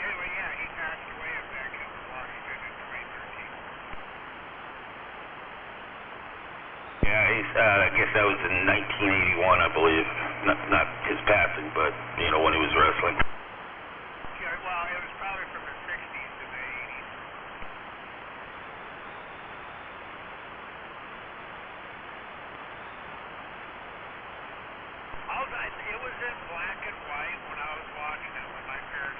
Anyway, yeah, he passed away back in Washington in 2013. Yeah, I guess that was in 1981, I believe. Not his passing, but, when he was wrestling. Yeah, well, it was probably from the 60s to the 80s. It was in black and white when I was watching it when my parents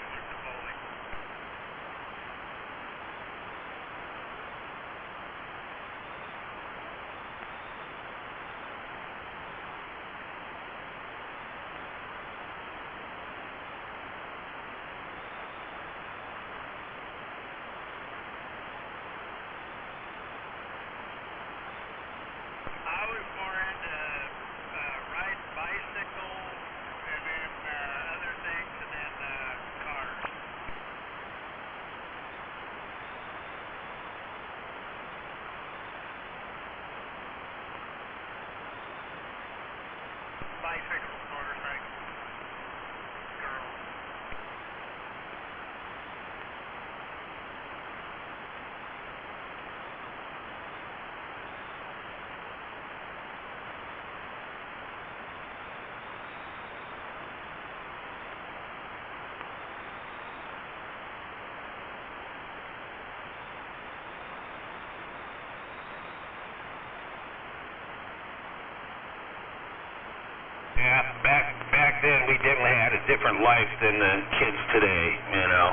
Yeah, back then we definitely had a different life than the kids today, you know.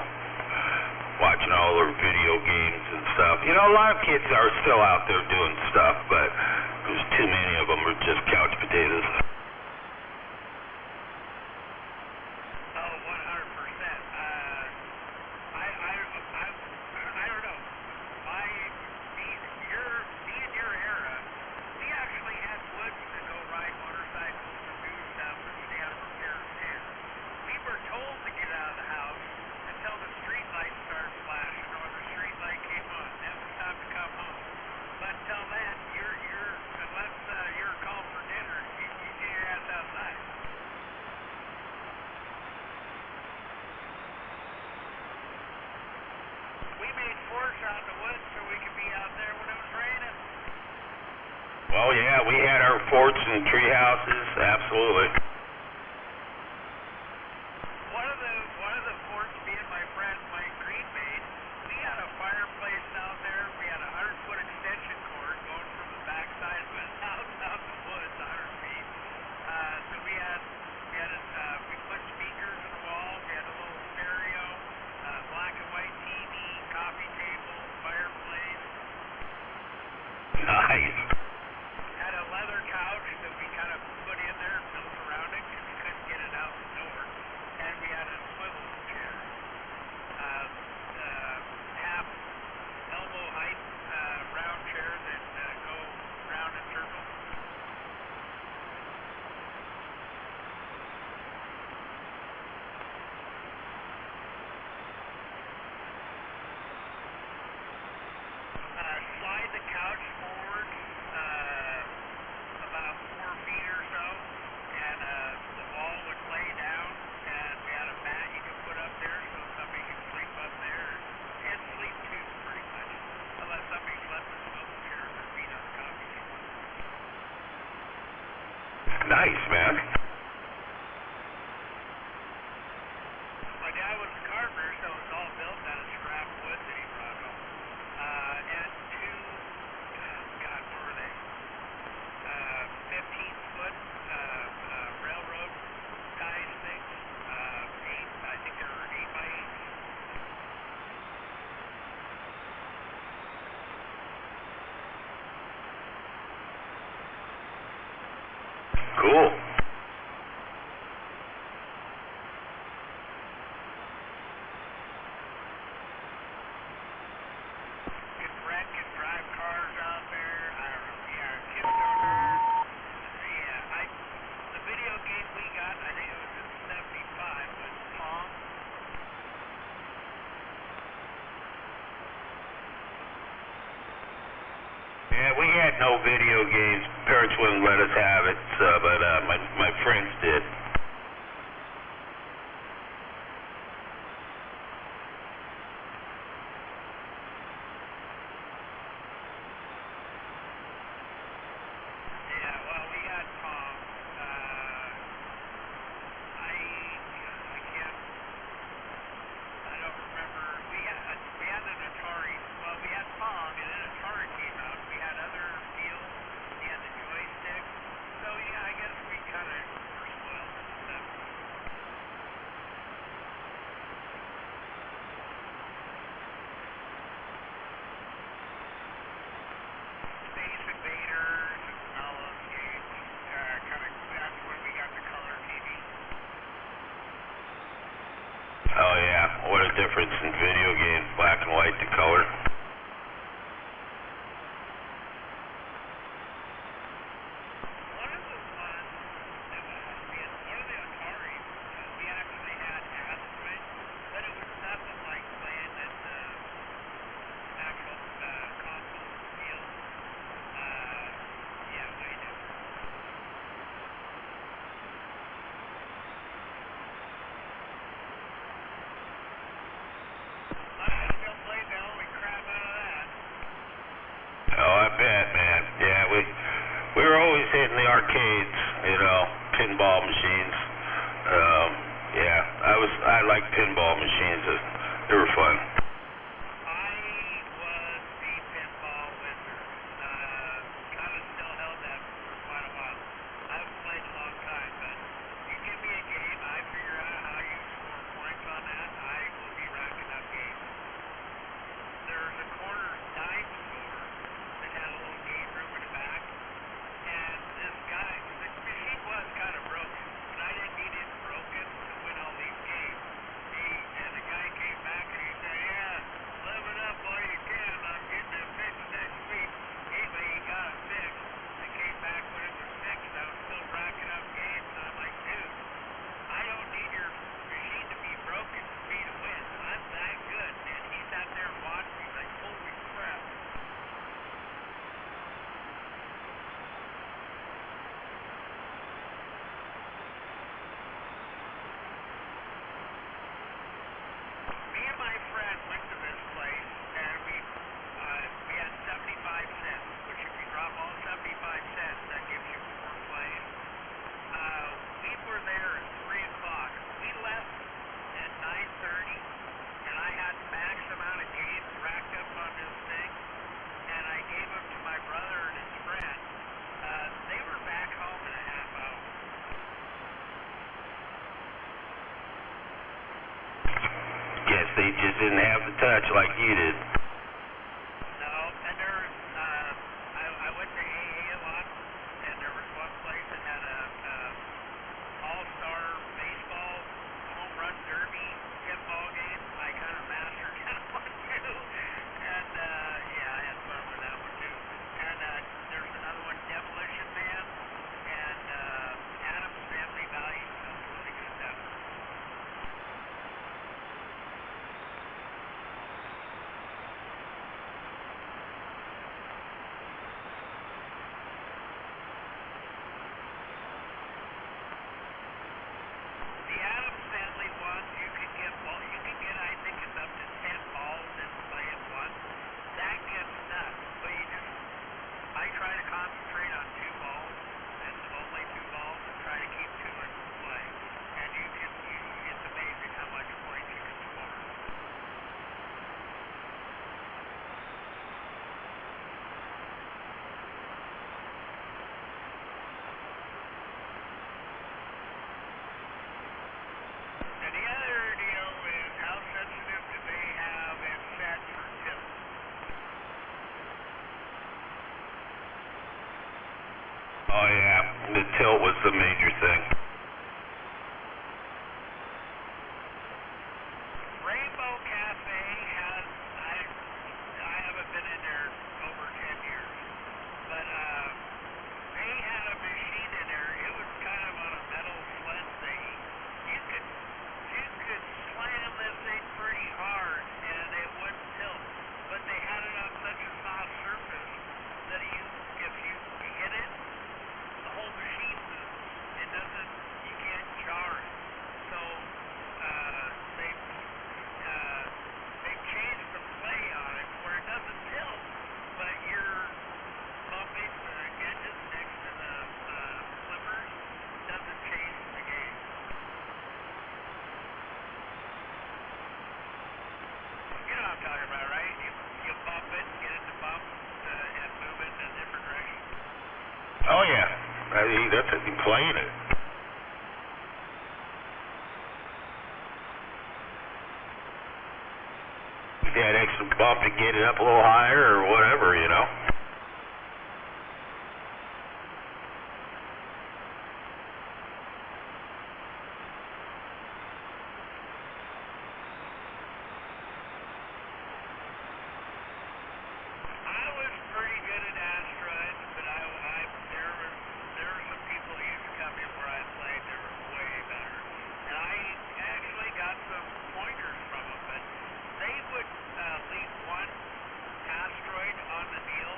Watching all their video games and stuff. You know, a lot of kids are still out there doing stuff, but there's too many of them are just couch potatoes. Oh, 100%. I don't know. Me and your era, we actually had woods to go ride motorcycles and do stuff and stay out of repair's hair. We were told to get out of the house until the street lights started flashing or the street light came on. Then it was time to come home. But until then, unless you're called for dinner, you get your ass outside. We made forts out in the woods so we could be out there when it was raining. Well, yeah, we had our forts and tree houses, absolutely. One of the forts, me and my friend Mike Green made, we had a fireplace out there. We had a 100-foot extension cord going from the backside of it out in the woods, 100 feet. So we put speakers in the walls. We had a little stereo, black and white TV, coffee table, fireplace. Nice. Had a leather couch that we kind of put in there and built around it because we couldn't get it out the door. And we had a swivel chair, half elbow height round chairs that go round in circles. Slide the couch forward about 4 feet or so, and the wall would lay down, and we had a mat you could put up there so somebody could sleep up there, and sleep too, pretty much, unless somebody slept in the swivel chair with their feet on the coffee table. Nice, man. My dad was a carpenter, so it was all built out of scrap wood that he brought home. And two, God, what were they? 15-foot railroad ties things. I think they were 8 by 8. Cool. Can drive cars out there. I don't know. Yeah, kids don't know. Yeah, the video game we got, I think it was in '75, was Pong. Yeah, we had no video games. Parents wouldn't let us have it, but my friends did. Yeah, well, we had Pong. I don't remember. We had an Atari. Well, we had Pong, and then Atari came out. We had other deals. We had the joystick. So yeah, I guess we kind of were spoiled and stuff. Space Invaders and all those games. That's when we got the color TV. Oh yeah, what a difference in video games, black and white to color. One of the ones that one of the Ataris, we actually had Asteroid, but it was nothing like playing at the actual console field. Yeah, way different. I still play the holy crap out of that. Oh, I bet, man. Yeah, we were always hitting the arcades, you know, pinball machines. Yeah, I like pinball machines. They were fun. I was the pinball wizard. Kind of still held that for quite a while. I haven't played a long time, but They just didn't have the touch like you did. No, and there's, I went to AA a lot, and there was one place that had a all-star baseball home run derby pinball game. I kind of mastered that one too, and yeah, I had fun with that one too. And there's another one, Demolition Man, and Adam's Family Values. That was really good stuff. The Adams Family ones, you can get, I think it's up to 10 balls in play at once. That gets nuts, but I try to concentrate on 2 balls, and only 2 balls, and try to keep 2 in play. And it's amazing how much points you can score. And the other deal is how sensitive do they have it set for tilt? Oh yeah, the tilt was the major thing. Rainbow Cafe has, I haven't been in there over 10 years, but they had a machine in there. It was kind of on a metal sled thing. You could slam this thing pretty hard and it wouldn't tilt, but they had it on such a soft surface that if you hit it, the whole machine moves. You can't jar it. So they've changed the play on it where it doesn't tilt, but you're bumping the edges next to the flippers. Doesn't change the game. You know what I'm talking about, right? You bump it, get it to bump, and move it in a different direction. Oh yeah, that's it. You playing it. You had extra bump to get it up a little higher or whatever, you know. I was pretty good at asteroids, but there were some people who used to come in where I played that were way better. And I actually got some pointers from them, but they would leave one asteroid on the deal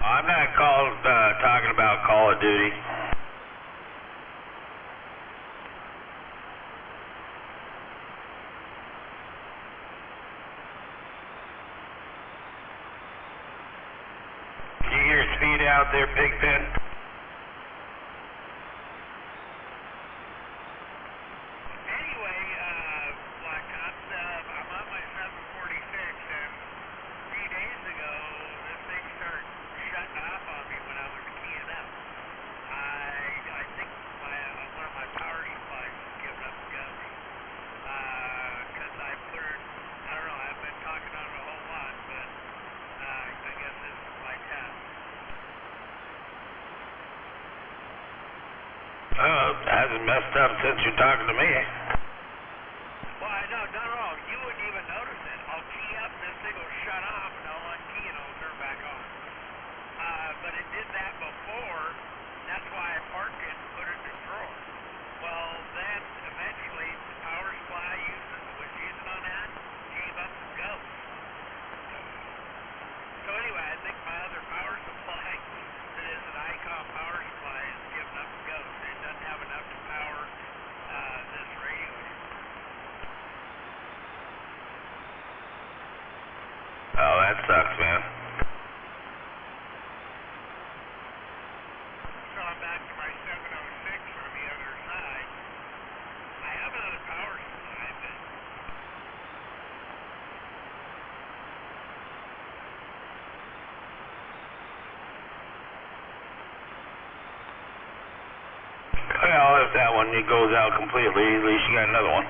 I'm not talking about Call of Duty. You hear speed out there, Pigpen? Anyway, Black Ops, I'm on my 746, and 3 days ago, this thing started shutting off on me when I was keying up. I think one of my power supplies is giving up the ghost. Because I've learned, I don't know, I've been talking on it a whole lot, but I guess this is my test. Hasn't messed up since you're talking to me. Well, no, you wouldn't even notice it. I'll key up, this thing will shut off, and I'll unkey and it'll turn back on. But it did that before, that's why I parked it and put it in the drawer. Well, then, eventually, the power supply I was using on that gave up the ghost. So anyway, I think my other power supply, that is an Icon power supply, is giving up the ghost. It doesn't have enough to power this radio. Oh, that sucks, man. So I'm back to my 706 on the other side. I have another power supply, but well, if that one goes out completely, at least you got another one.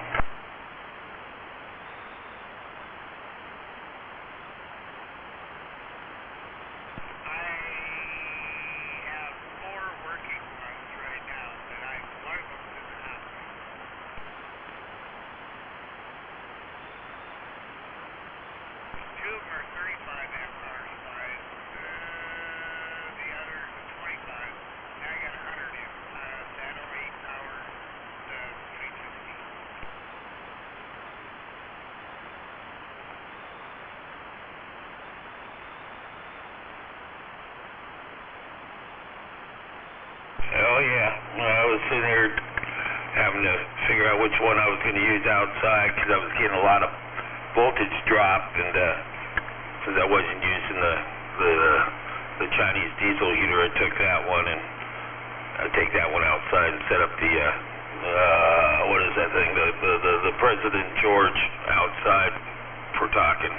Oh yeah, I was sitting there having to figure out which one I was going to use outside because I was getting a lot of voltage drop, and since I wasn't using the Chinese diesel heater, I took that one and I take that one outside and set up the what is that thing? The President George outside for talking.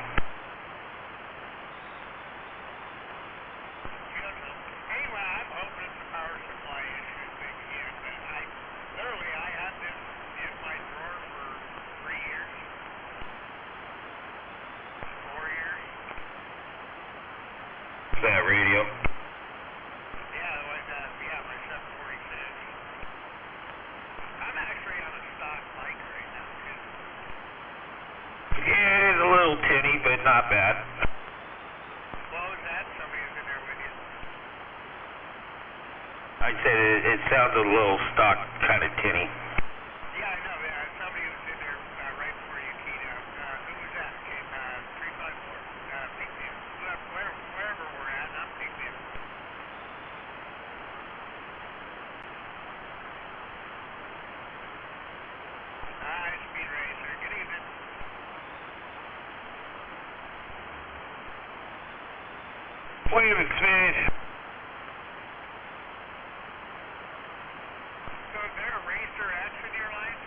That radio. yeah, my 746. I'm actually on a stock mic right now, too. Yeah, it is a little tinny, but not bad. What was that? Somebody was in there with you? I said it sounds a little stock, kind of tinny. Yeah, I know. Somebody was in there right before you keyed up. Who was that? Came 354. Pick me up. Wherever we're at, I'm pick me up. Speed Racer. Good evening. Wait a minute, Speed. So is there a Racer X in your line?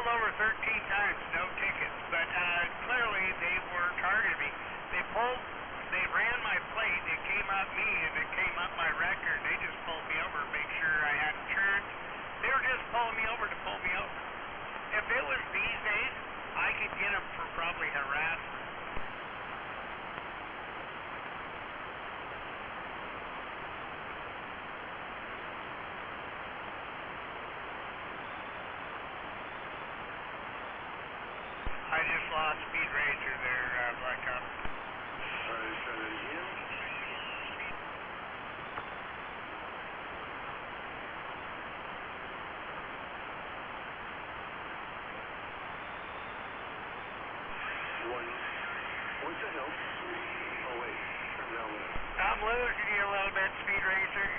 pulled over 13 times, no tickets, but clearly they were targeting me. They ran my plate, it came up me, and it came up my record. They just pulled me over to make sure I had insurance. They were just pulling me over to pull me over. If it was these days, I could get them for probably harassment. I just lost Speed Racer there, Blacktop. Sorry, say that again. What's the hell? Oh wait, turn down there. I'm losing you a little bit, Speed Racer.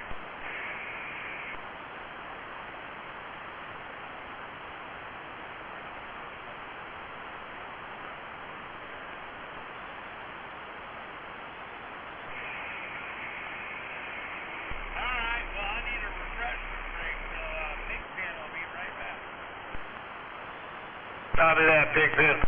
Alright, well I need a refreshment drink, so Pigpen will be right back. Copy that, Pigpen.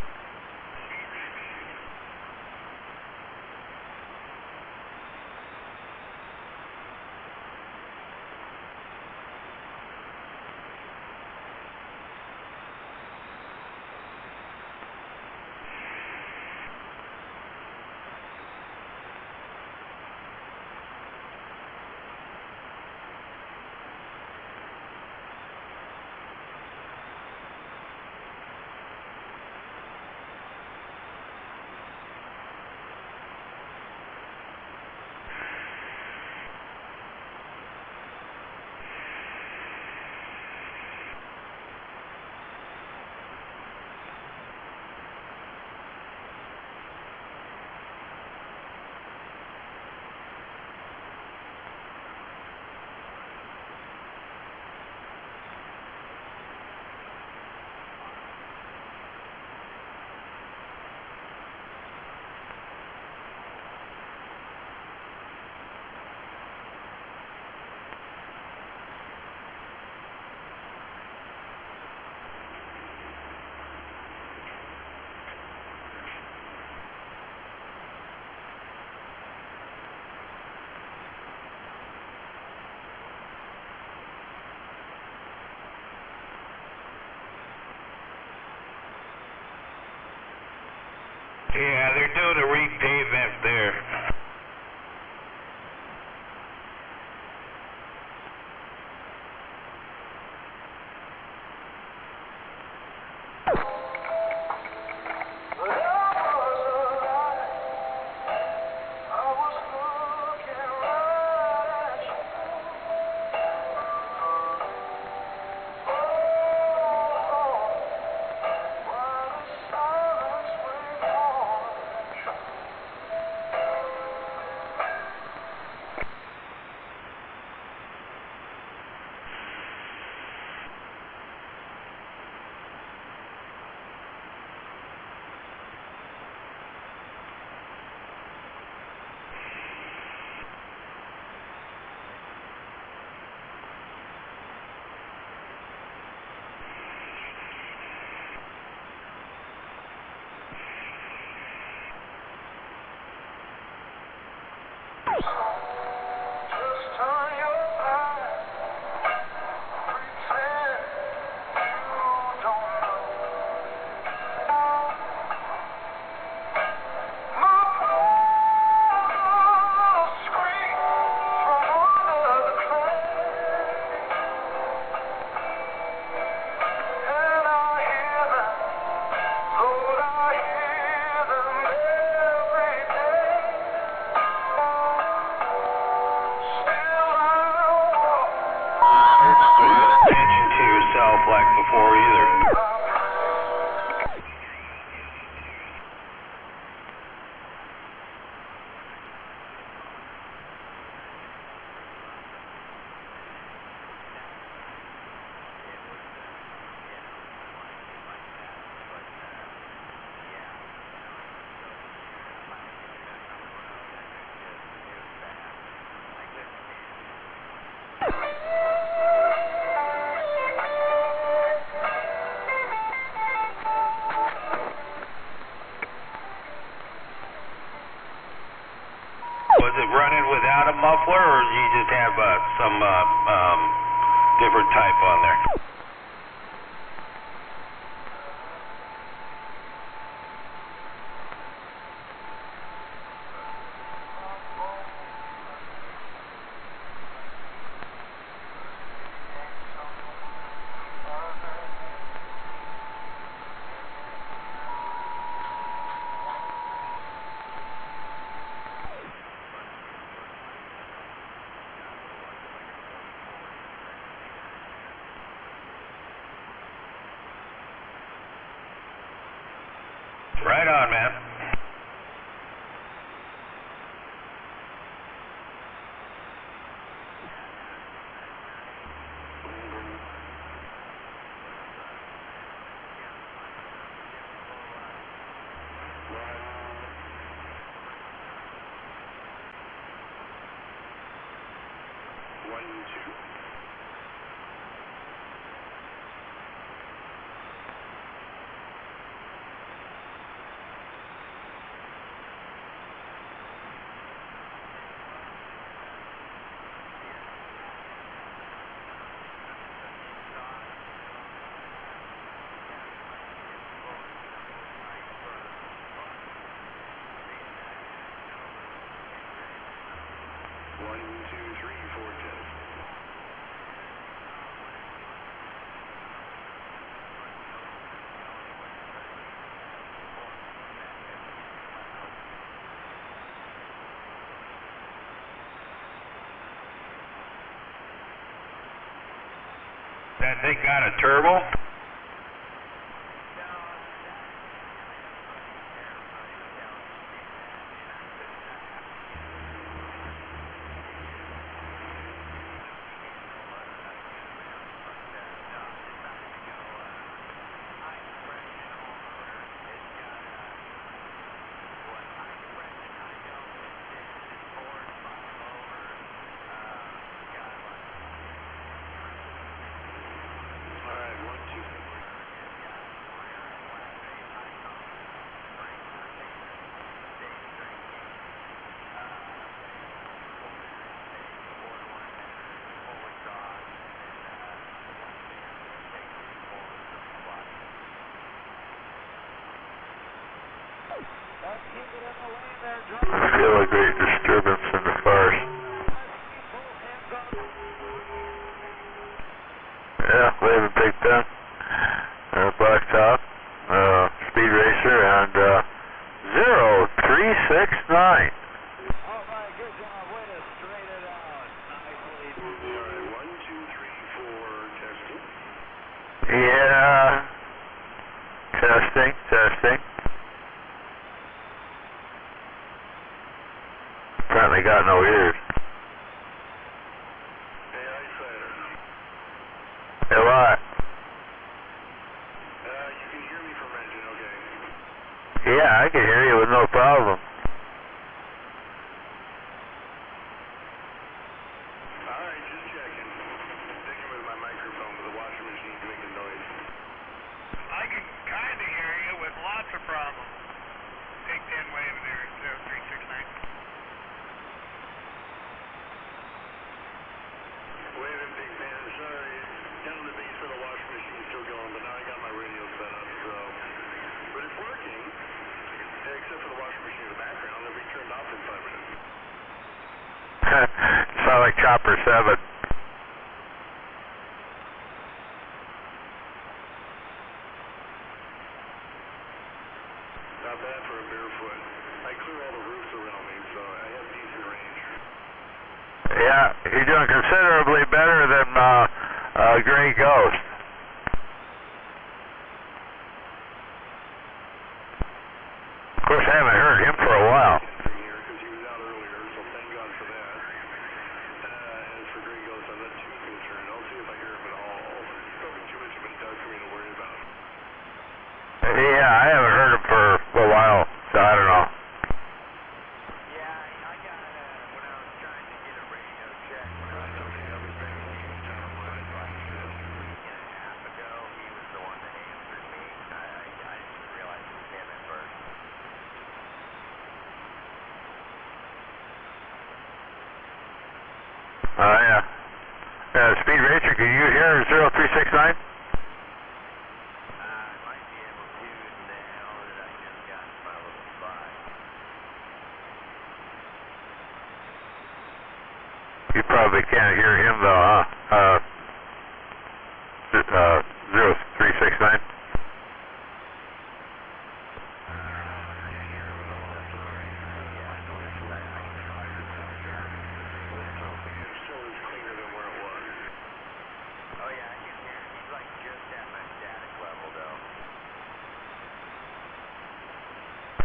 Yeah, they're doing a repavement there. muffler, or do you just have some different type on there? Right on, man. That thing got a turbo? I feel a great disturbance in the forest. Yeah, Waving Big Ten, Blacktop, Speed Racer, and 0369. Yeah, testing. Apparently got no ears. Hey, what? You can hear me from engine, okay? Yeah, I can hear you with no problem. Alright, just checking. Sticking with my microphone, but the washing machine's making noise. I can kind of hear you with lots of problems. Big 10 wave there, 0369. Waving Big Ben, sorry. Down in the basement, the washing machine's still going, but now I got my radio set up, so. But it's working, except for the washing machine in the background. It'll be turned off in 5 minutes. Sound like Chopper 7. Not bad for a barefoot. I clear all the roofs around me, so I have decent range. Yeah, you're doing considerably better than Gray Ghost. Of course, I haven't heard him for a while. Because he was out earlier, so thank God for that. As for Gray Ghost, I'm not too concerned. I'll see if I hear him at all. He's probably too much of a duck for me to worry about. Yeah, I haven't heard him for a while, so I don't know. Yeah. Speed Racer, can you hear 0369? You probably can't hear him though, huh? 0369.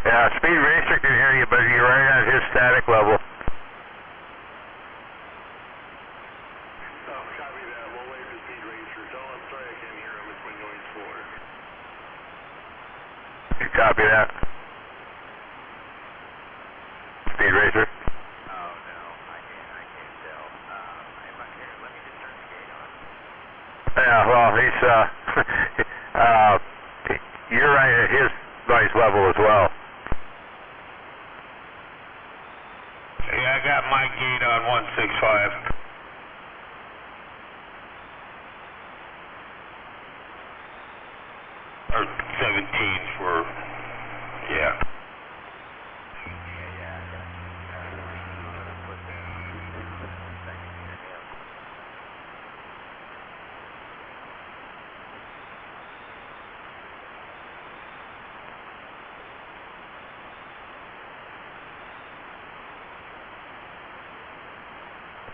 Yeah, Speed Racer can hear you, but you're right at his static level. You copy that? Speed Racer? Oh, no, I can't tell. Let me just turn the gate on. Yeah, well, he's, you're right at his noise level as well. Yeah, I got my gate on 165. Or 17 for, yeah.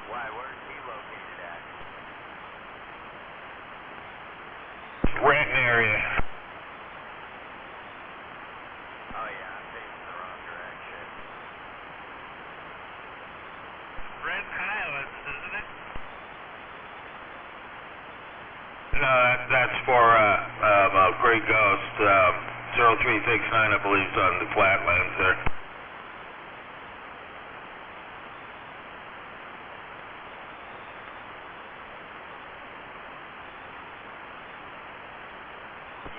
Why, where's he located at? Renton area. Oh yeah, I'm facing the wrong direction. Renton Highlands, isn't it? No, that's for Great Ghost. 0369, I believe, is on the flatlands there.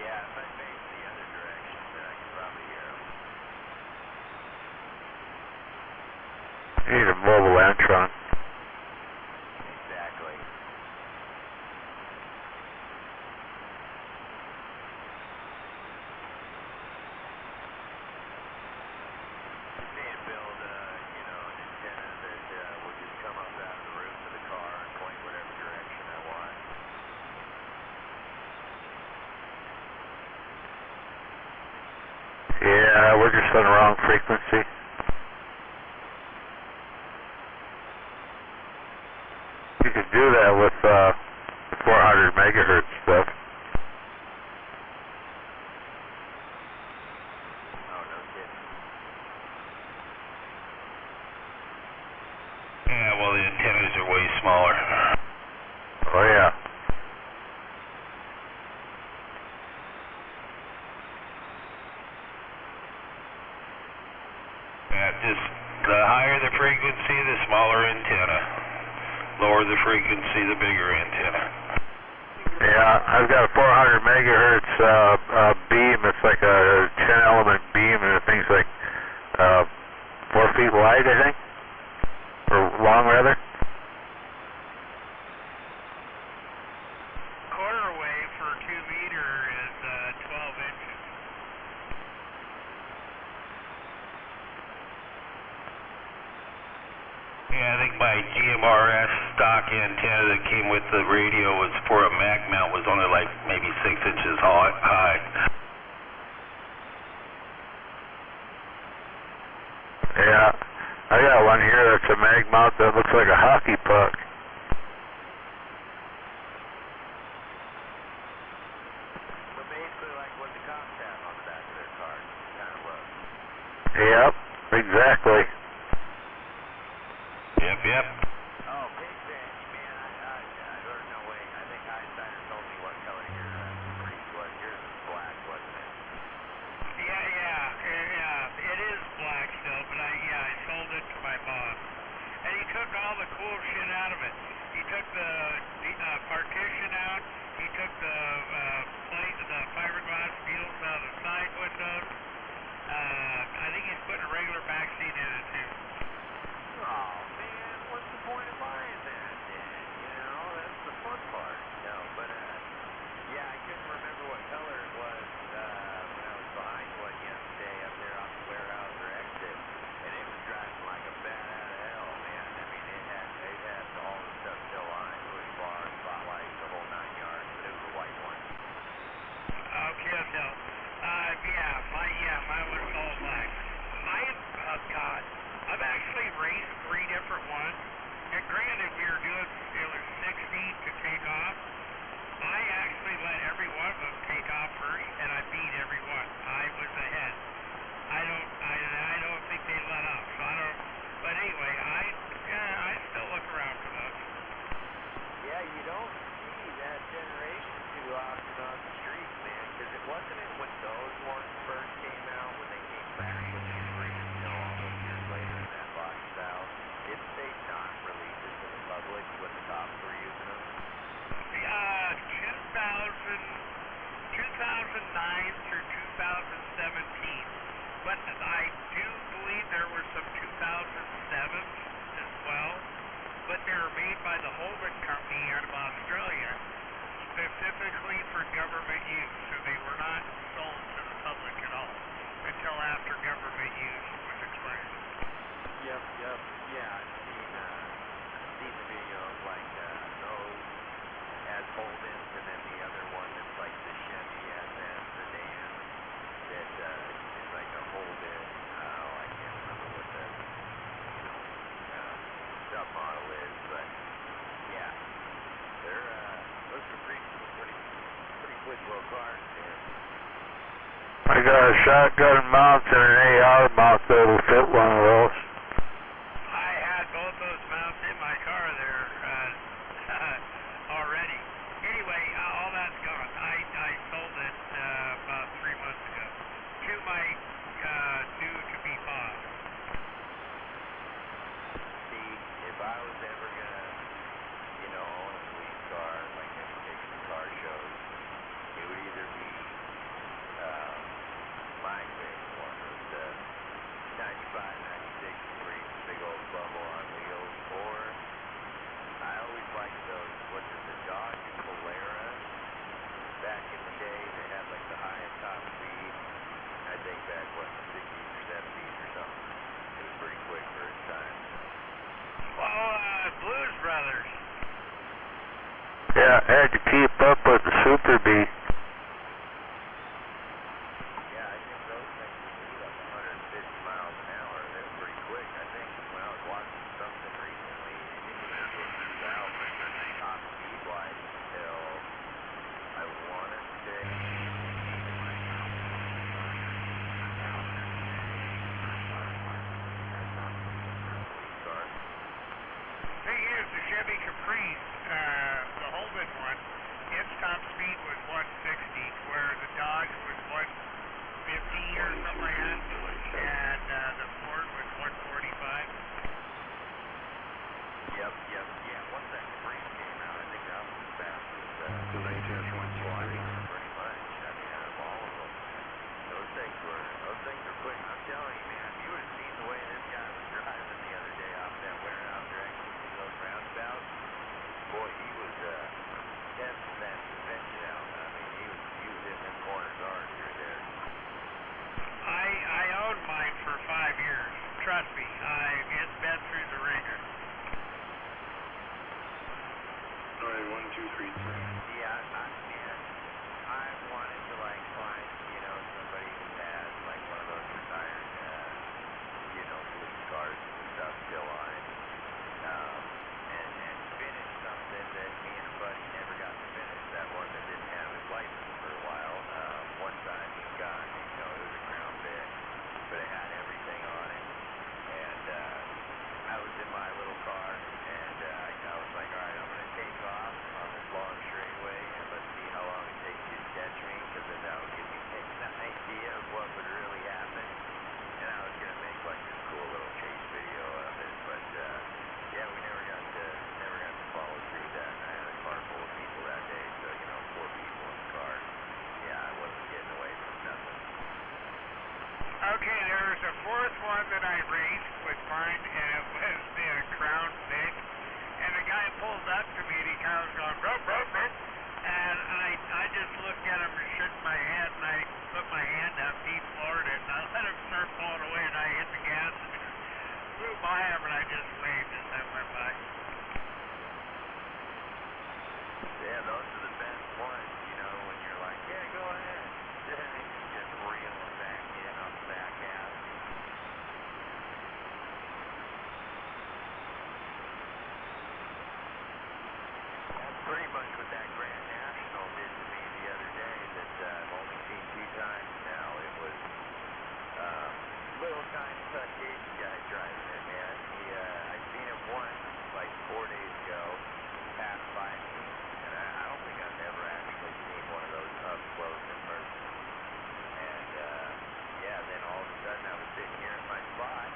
Yeah, if I face the other direction, then I can probably hear him. You need a mobile Antron. Exactly. Saying build, an antenna that will just come up out of the roof of the car and point whatever direction I want. Yeah, we're just on the wrong frequency. You can do that with 400 megahertz stuff. Oh, no kidding. Yeah, well, the antennas are way smaller. Oh yeah. Yeah, just the higher the frequency, the smaller antenna. Lower the frequency, the bigger antenna. Yeah, I've got a 400 megahertz beam. It's like a 10-element beam, and the thing's like 4 feet wide, I think, or long rather. Quarter wave for 2 meter is 12 inches. Yeah, I think my GMRS stock antenna that came with the radio was for a mag mount was only like maybe 6 inches high. Yeah, I got one here that's a mag mount that looks like a hockey puck. So basically like what the cops have on the back of their cars, kind of looks. Yep, exactly. Yep. Oh, Big Ben, man, or no wait, I think Einsteiner told me what color your priest was. Yours was black, wasn't it? Yeah, it is black still, but I sold it to my boss. And he took all the cool shit out of it. what the cops were using them? 2009 through 2017. But I do believe there were some 2007s as well. But they were made by the Holden Company out of Australia, specifically for government use. So they were not sold to the public at all until after government use was expired. Yep. Yeah, I've seen the videos like those as Holdens, and then the other one that's like the Chevy SS sedan that is like a Holden. I can't remember what the submodel is, but yeah, those are pretty quick little cars, man. I got a shotgun mount and an AR mount that'll fit one of those. I had both those mounts in my car there already. Anyway, all that's gone. I sold it about 3 months ago to my new-to-be boss. See, if I was ever gonna, own a police car, like maybe take some car shows, it would either be my favorite one was the 95, 96 Street, big old bubble on wheels, or I always liked those, the Dodge Polara. Back in the day, they had like the highest top speed. I think back, the 60s or 70s or something. It was pretty quick for its time. Well, Blues Brothers. Yeah, had to keep up with the Super Bee. Yeah, I think those things would do like 150 miles an hour. They were pretty quick. I think when I was watching something recently, it was about top speed-wise until I want to say Thing is, the Chevy Caprice, the Holden one, its top speed was 160, where the Dodge was 150 or something like that, and the Ford was 145. Yep. Yeah, once that Caprice came out, I think that was as fast as they just went sliding. Pretty much. I mean, out of all of them, those things were quick. I'm telling you, man, if you would have seen the way this guy was driving the other day off that warehouse direction to those roundabouts, boy, he was testing that suspension out. I mean, he was hitting them corners hard through there. I owned mine for 5 years. Trust me, it's been through the ringer. All right, 1, 2, 3, 10. Yeah, I wanted to find, somebody who had one of those retired, police cars and stuff still on it, and finish something that me and a buddy never got to finish. That one that didn't have his license for a while. One time he got, it was a Crown Vic, but it had everything on it, and I was in my little car, and I was like, all right, I'm going to take off on this long straightaway, and let's see how long it takes you to catch me, because then that would give me an idea of what would really happen. And I was going to make this cool little chase video of it, but yeah, we never got to follow through that. And I had a car full of people that day, so 4 people in the car. Yeah, I wasn't getting away from nothing. Okay, there was a fourth one that I raced with mine, and it was the Crown Vic. And the guy pulls up to me, and he kind of was going, rup, rup, rup. And I just looked at him and shook my head, and I put my hand up, he floored it, and I let him start pulling away, and I hit the gas and flew by him, and I just waved as I went by. Yeah, those are the best ones, when you're like, yeah, go ahead. And you just reel them back in on the back half. That's pretty much what that Grand National did to me the other day that I've only seen 2 times now. It was little tiny Caucasian guy driving it, man. I seen him once, 4 days ago, pass by me, and I don't think I've ever actually seen one of those up close in person. And yeah, then all of a sudden I was sitting here in my spot,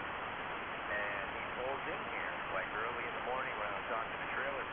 and he pulls in here, early in the morning when I was talking to the trailer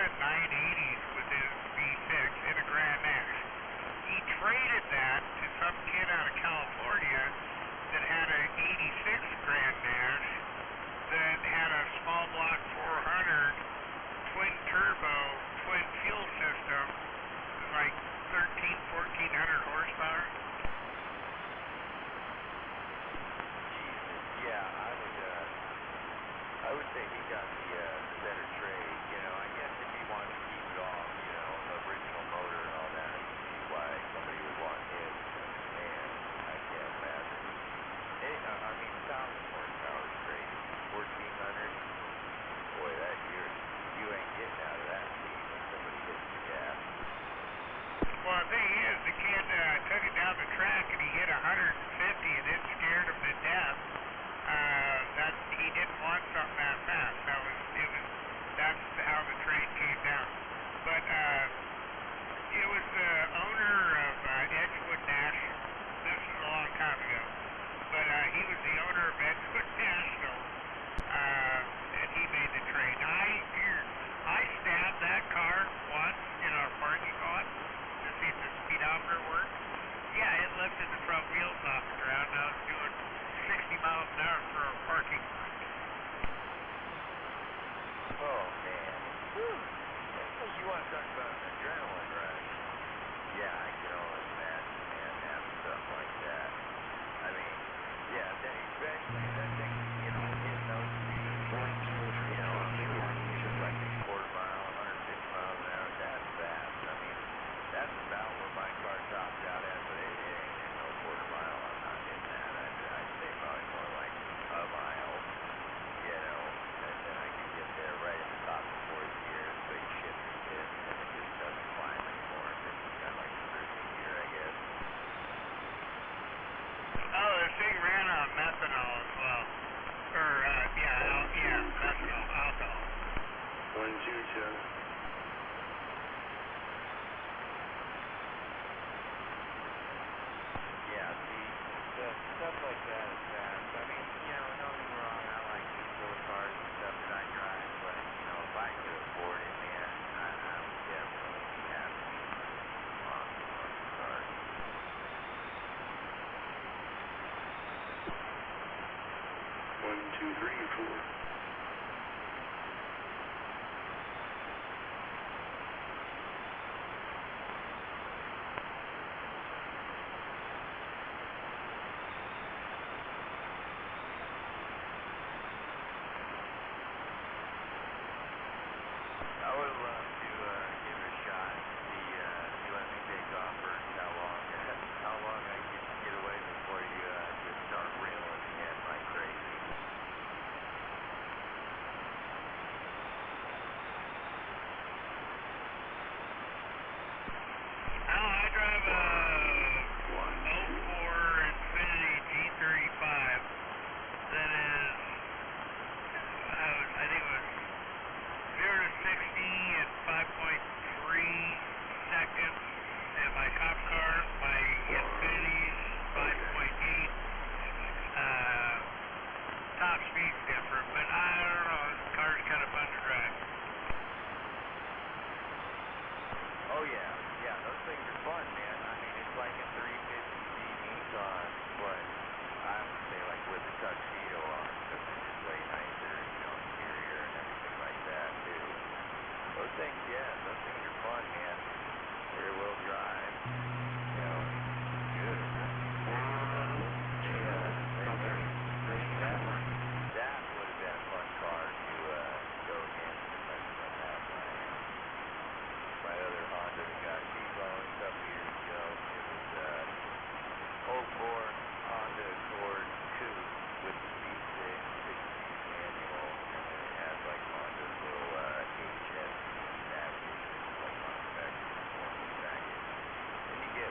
had 980s with his V6 in a Grand Nash. He traded that to some kid out of California that had an 86 Grand Nash that had a small block 400 twin turbo, twin fuel system, like 1400 horsepower. Yeah, I would say he got the better trade. You know, I guess if he wanted to keep it all, you know, original motor and all that, I can see why somebody would want his. And I can't imagine. I mean, 1,000 horsepower is crazy. 1,400. Boy, that you ain't getting out of that speed when somebody hits the gas. Well, the thing is, the kid took it down the track and he hit 150 and it scared him to death. He didn't want something that fast. That's how the trade came down. But it was the owner of Edgewood National. This was a long time ago. But he was the owner of Edgewood National, and he made the trade. I stabbed that car once in our parking lot to see if the speedometer worked. Yeah, it lifted the front wheels off the ground. I was doing 60 miles an hour for a parking lot. Oh, man. Whew. You want to talk about an adrenaline rush? Yeah, I can only imagine, man, having stuff like that. I mean, yeah, especially that thing, you know, hitting those speeds, you know, just like a quarter mile, 150 miles an hour, that's fast. I mean, that's about where my car tops out at, but it ain't no quarter mile. I'm not hitting that. I'd say probably more like a mile, you know, and then I can get there right at the top of the fourth gear, big shifter dip, and it just doesn't climb anymore. It's kind of like the cruising gear, I guess. Oh, this thing ran on methanol as well. Or, methanol, alcohol. 122. Yeah, see, stuff like that is fast. I mean, you know, don't get me wrong, I like these little cars and stuff that I drive, but, you know, if I could afford it, man, I would definitely be happy on the car. One, two, three, four. I would love to give it a shot and see let me take off first how long I can get away before you just start reeling again like crazy. I drive a 04 Infiniti G35 that is, I think it was 0 to 60 in 5.3 seconds, and my cop car, my Infiniti's 5.8. Top speed's different, but I don't know, this car's kind of fun to drive. Oh yeah, those things are fun, man. I mean, it's like a 350Z Nissan, but I would say like with a tuxedo on, because it's just way nicer, you know, interior and everything like that too. Those things are fun, man. Rear-wheel drive, you know, good. That would have been a fun car to go against if I didn't have my other Honda that got T-boned a couple years ago. It was 04 Honda Accord 2 with the V6, 6-speed manual, and then it has like Honda's little HM navigation, like on the back of the performance package. And you get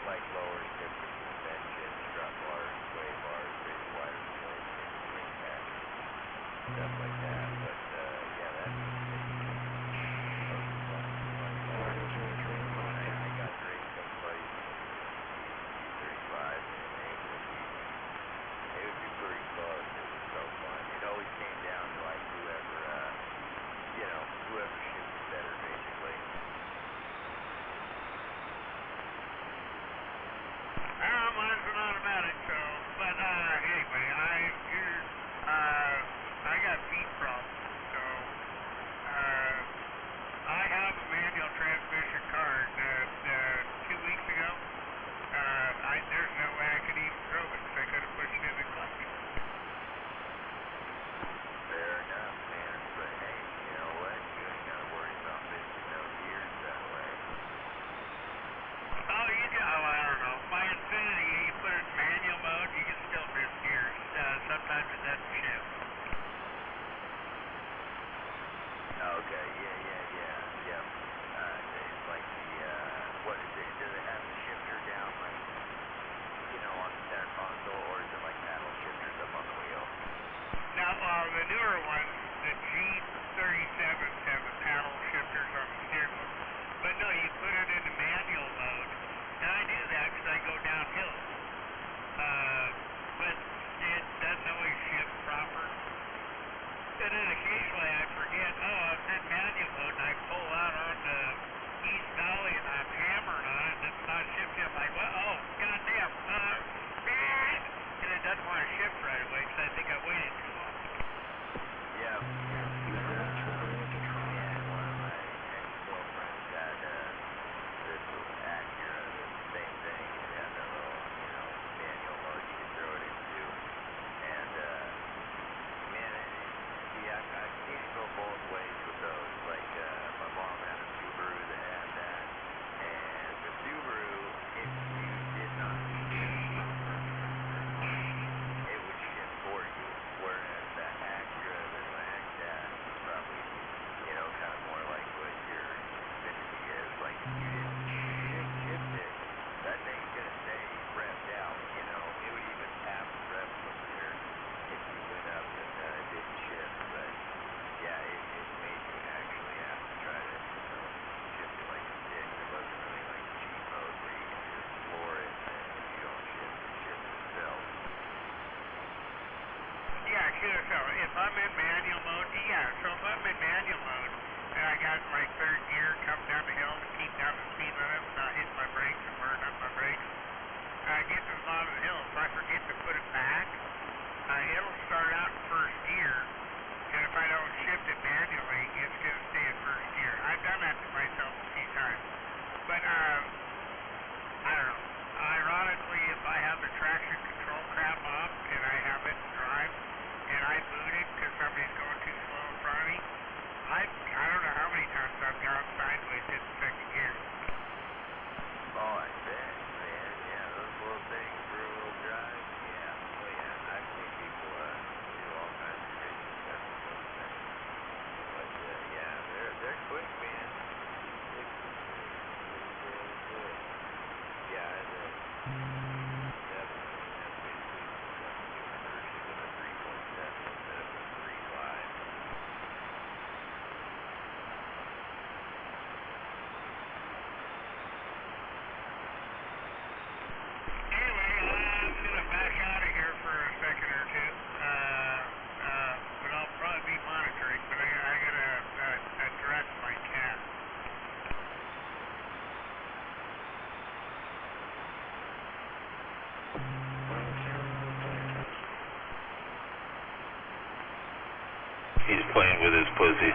playing with his pussy.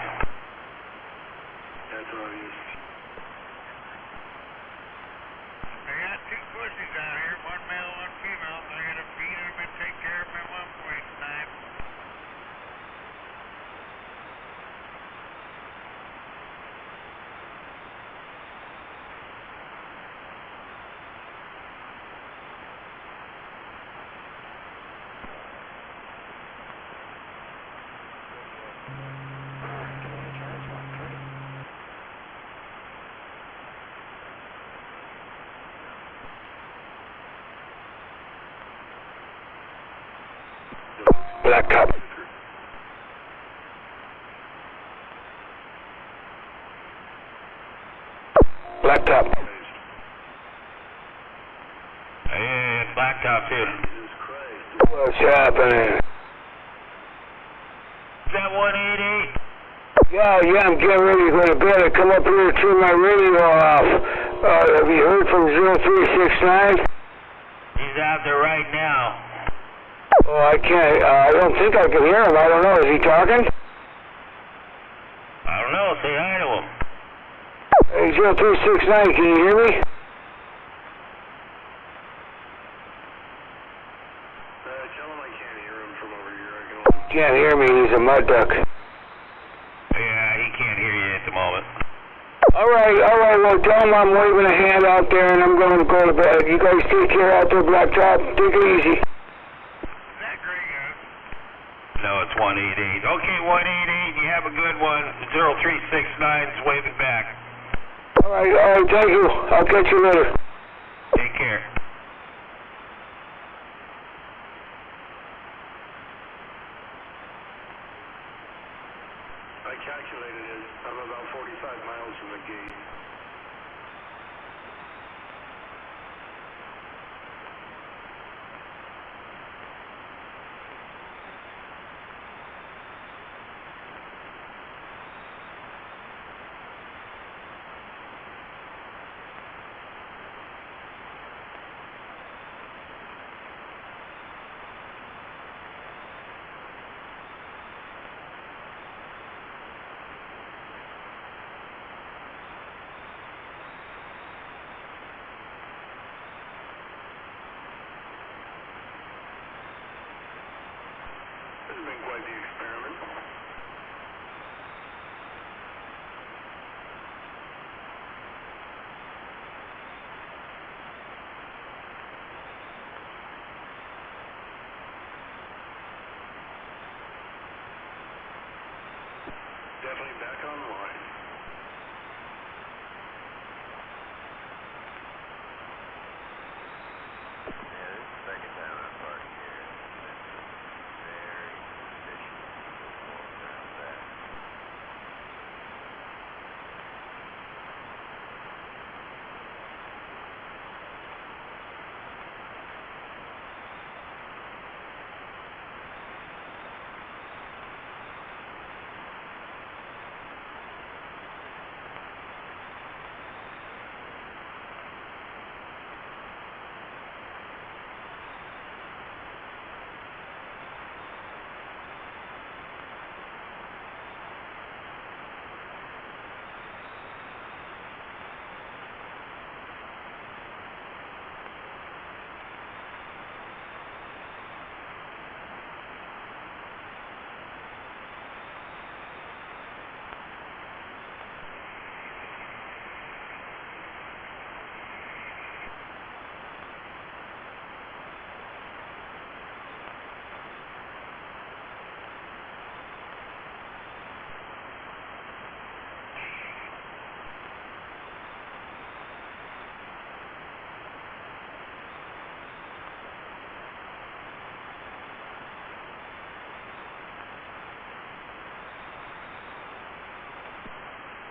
That's obvious. I got two pussies out here, one male, one female. I gotta feed them and take care of them at one point in time. Blacktop. Blacktop. Hey, Blacktop here. What's happening? Is that 188? Yeah, I'm getting ready to go to bed. I come up here to turn my radio off. Have you heard from 0369? He's out there right now. Oh, I can't. I don't think I can hear him. I don't know. Is he talking? I don't know. Say hi to him. Hey, 0369, can you hear me? Tell him I can't hear him from over here. Can't hear me. He's a mud duck. Yeah, he can't hear you at the moment. All right. Well, tell him I'm waving a hand out there and I'm going to go to bed. You guys take care out there, Blacktop. Take it easy. No, it's 188. Okay, 188, you have a good one. 0369's waving back. All right, thank you. I'll catch you later. Take care. I calculated it. I'm about 45 miles from the gate. This has been quite the experiment. Definitely back online.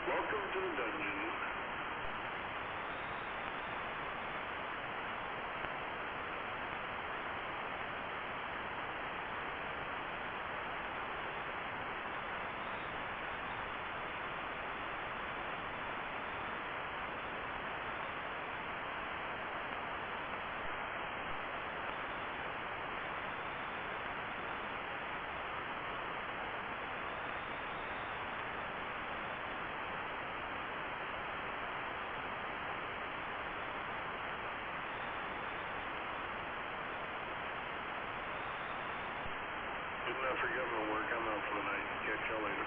Welcome to the dungeon. for government work. I'm out for the night. Catch y'all later.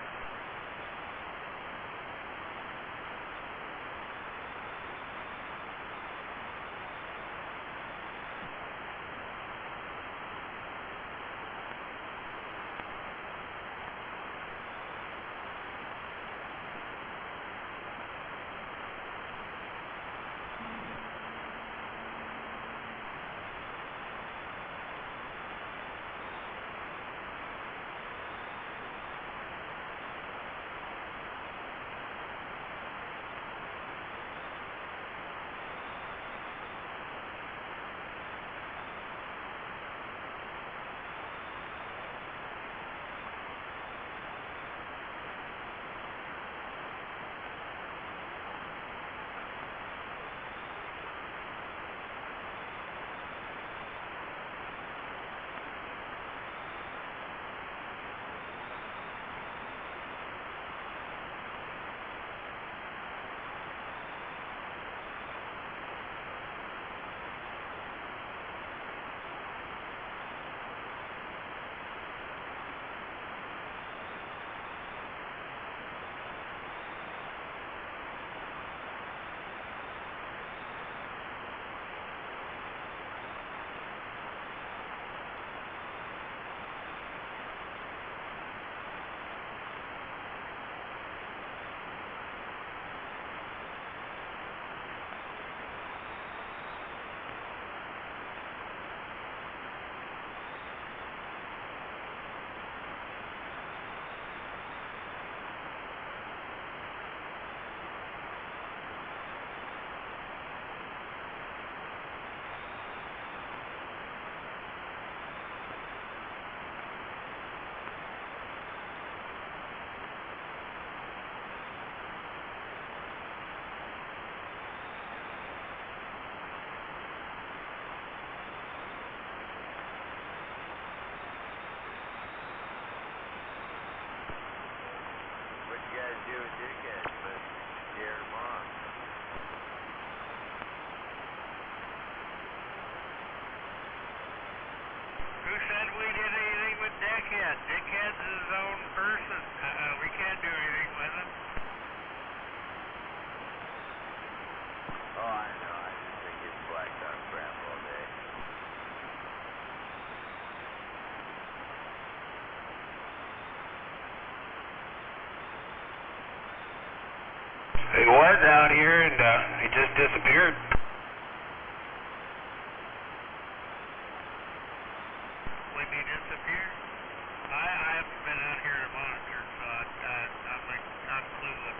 Who said we did anything with Dickhead? Dickhead's his own person. We can't do anything with him. Oh, I know. I just think it's black dog crap all day. He was out here and he just disappeared. When he disappeared? I haven't been out here to monitor, so I'm clueless.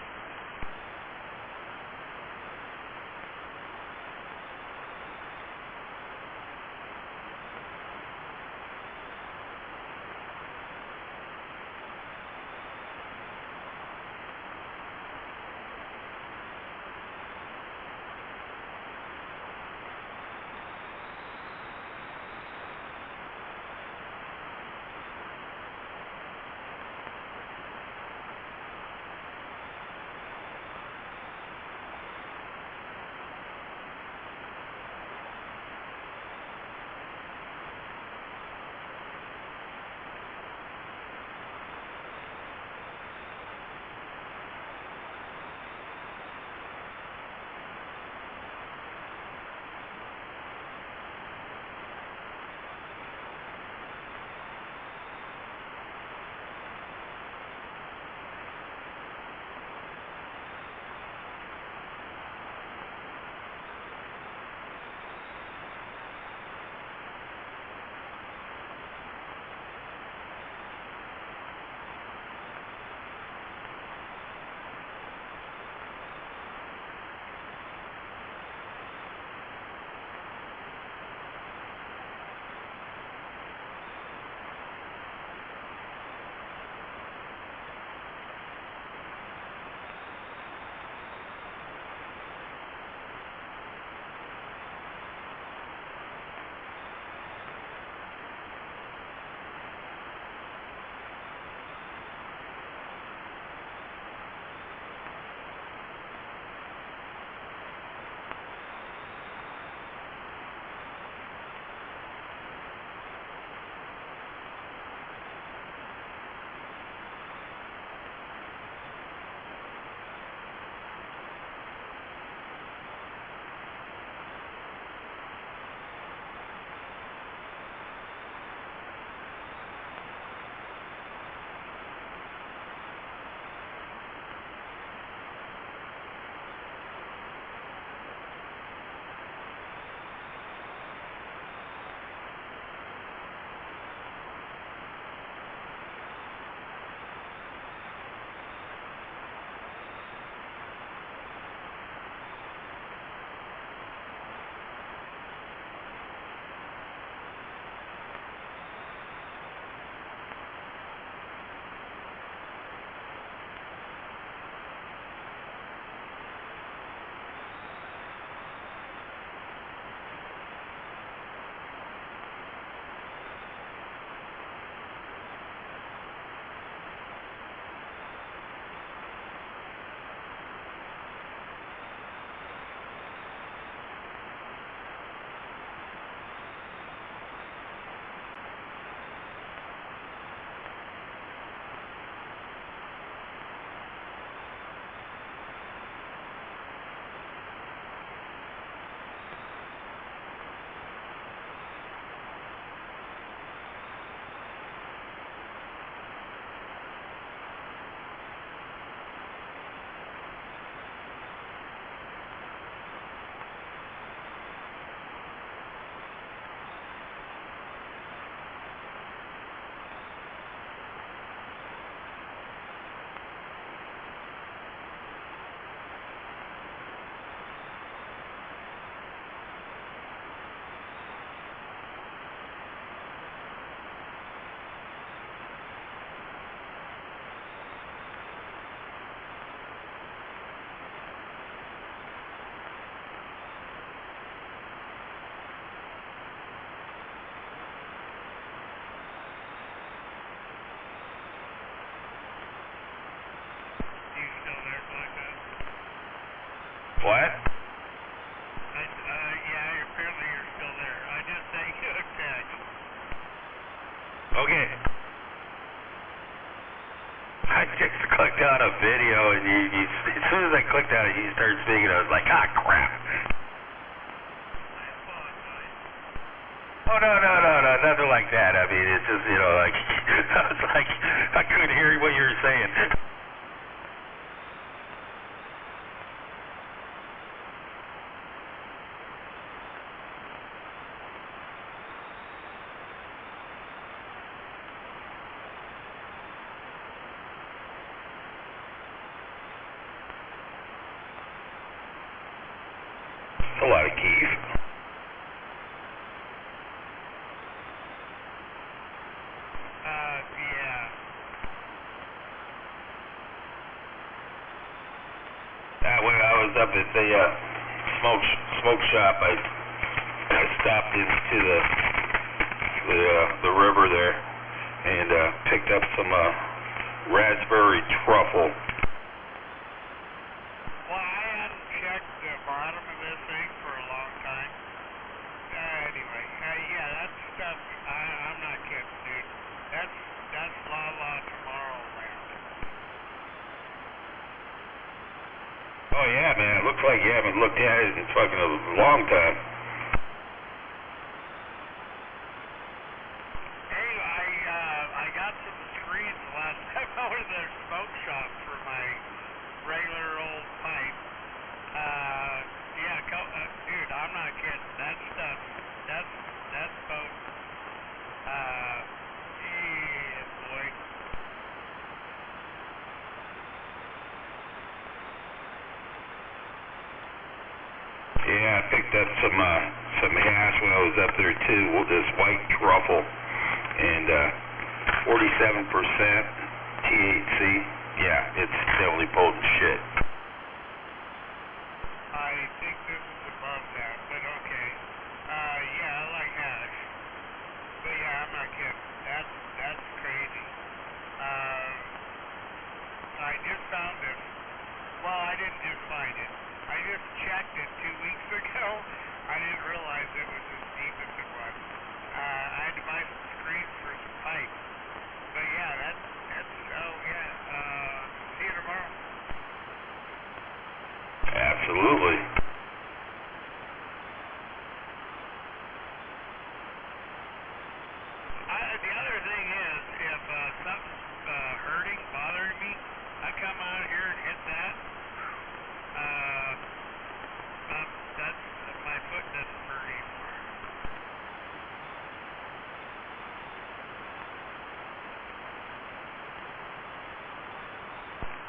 What? Yeah, apparently you're still there. I just sent you a text. Okay. I just clicked on a video, and you as soon as I clicked on it, you started speaking. I was like, ah, crap. Oh, no, nothing like that. I mean, it's just, like, I was like, I couldn't hear what you were saying. A lot of keys. Yeah. That way I was up at the smoke shop. I stopped into the river there and picked up some raspberry truffle. Well, I hadn't checked the bottom of this thing for a long time. Anyway, yeah, that stuff, I'm not kidding, dude. That's La Tomorrowland. Oh yeah, man. It looks like you haven't looked at it in fucking a long time. Hey, I got some screens last time I was at the smoke shop for my regular old pipe. Yeah, dude, I'm not kidding. That stuff, that's about, yeah, boy. Yeah, I picked up some hash when I was up there too. This white truffle and 47% THC. Yeah, it's definitely potent shit. I think this is above that, but okay. Yeah, I like hash. But yeah, I'm not kidding. That's crazy. I just found it. Well, I didn't just find it. I just checked it 2 weeks ago. I didn't realize it was as deep as it was. I had to buy some screens for some pipes. But yeah, that's oh yeah. See you tomorrow. Absolutely. The other thing is, if something's hurting, bothering me, I come out here and hit that. That's my foot doesn't hurt anymore.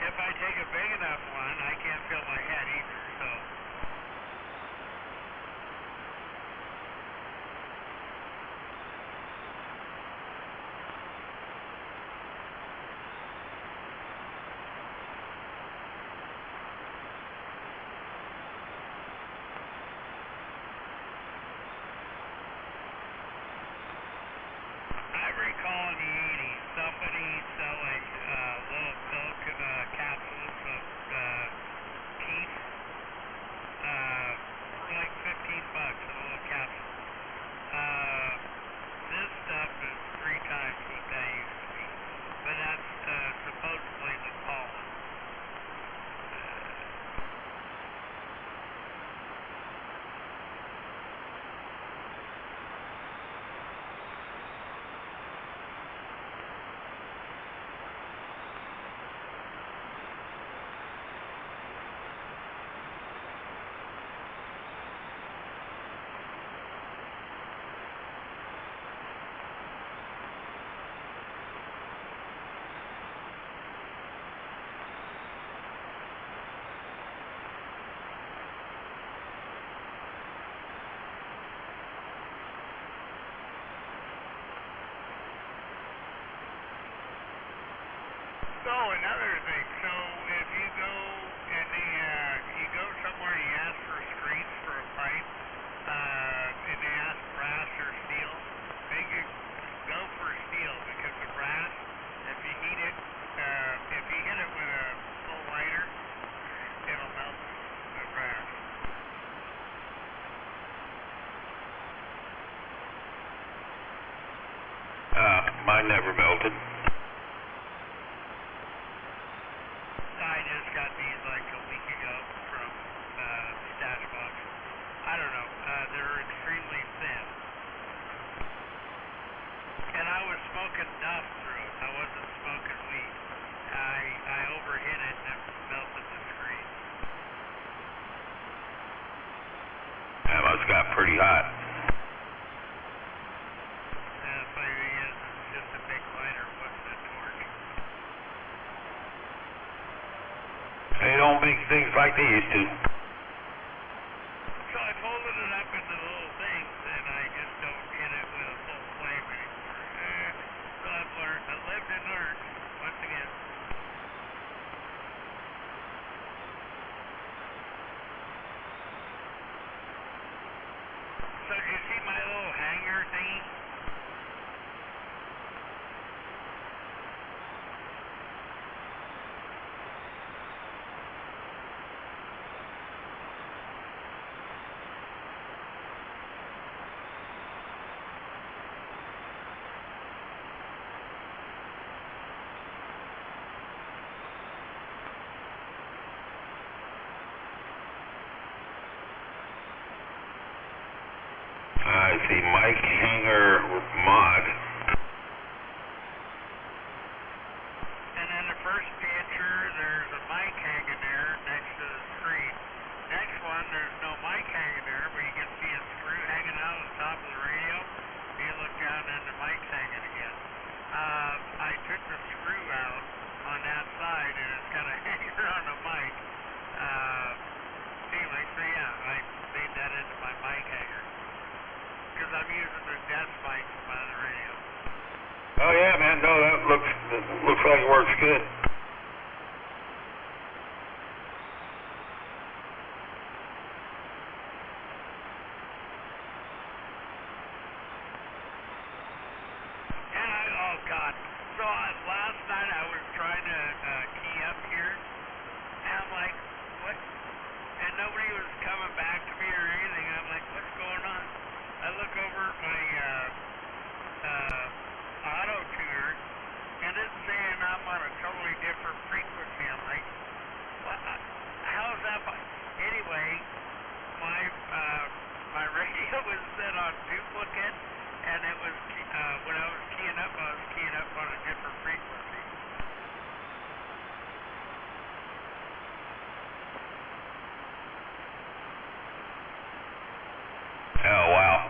If I take a big enough one, I can't feel my head either. So. I recall in the 80s somebody selling little silk capsules of teeth for like $15 a little capsule. This stuff is 3 times what that used to be, but that's supposedly the pollen. So another thing, so if you go and you go somewhere and you ask for screens for a pipe, and they ask brass or steel, they could go for steel because the brass, if you heat it, if you hit it with a full lighter, it'll melt the brass. pretty hot. The funny thing is, it's just a big lighter putting a torch. They don't make things like they used to. So I folded it up into little things, and I just don't hit it with a full flame anymore. So I've learned, I lived and learned, once again. So did you see my little hanger thingy? I see Mike Hanger mod. And in the first picture, there's a mic hanging there next to the screen. Next one, there's no mic hanging there, but you can see a screw hanging out on top of the radio. You look down and the mic's hanging again. I took the screw out on that side, and it's got a hanger on the mic. Anyway, so yeah, I made that into my mic hanger. Because I'm using the desk mic by the radio. Oh yeah, man. No, that looks like it works good. And oh God. So last night I was trying to key up here, and I'm like, what? And nobody was coming back to me or anything. I'm like, what's going on? I look over at my auto tuner, and it's saying I'm on a totally different frequency. I'm like, what? How is that? Anyway, my radio was set on duplicate, and it was when I was keying up on a different frequency. Oh wow.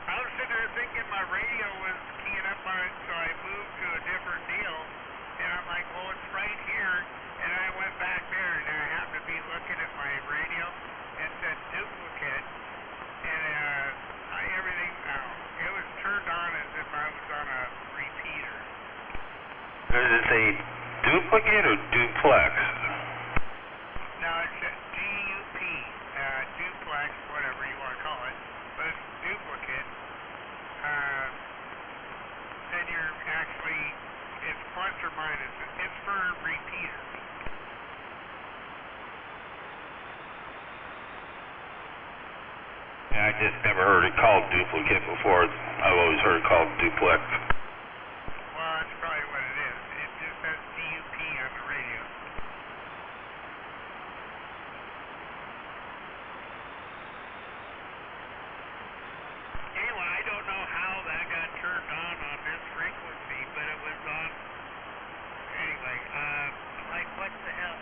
I was sitting there thinking my radio was keying up on it, so I moved to a different deal, and I'm like, well, it's right here, and I went back there, and I happened to be looking at my radio, and it said duplicate, and everything, it was turned on as if I was on a repeater. Does it say duplicate or duplex? No, it said DUP, duplex, whatever you want to call it, but it's duplicate. Then you're actually, it's plus or minus. It's for repeaters. Yeah, I just never heard it called duplicate before. I've always heard it called duplex. Well, that's probably what it is. It just says DUP on the radio. Anyway, I don't know how that got turned on this frequency, but it was on. Anyway, I'm like, what the hell?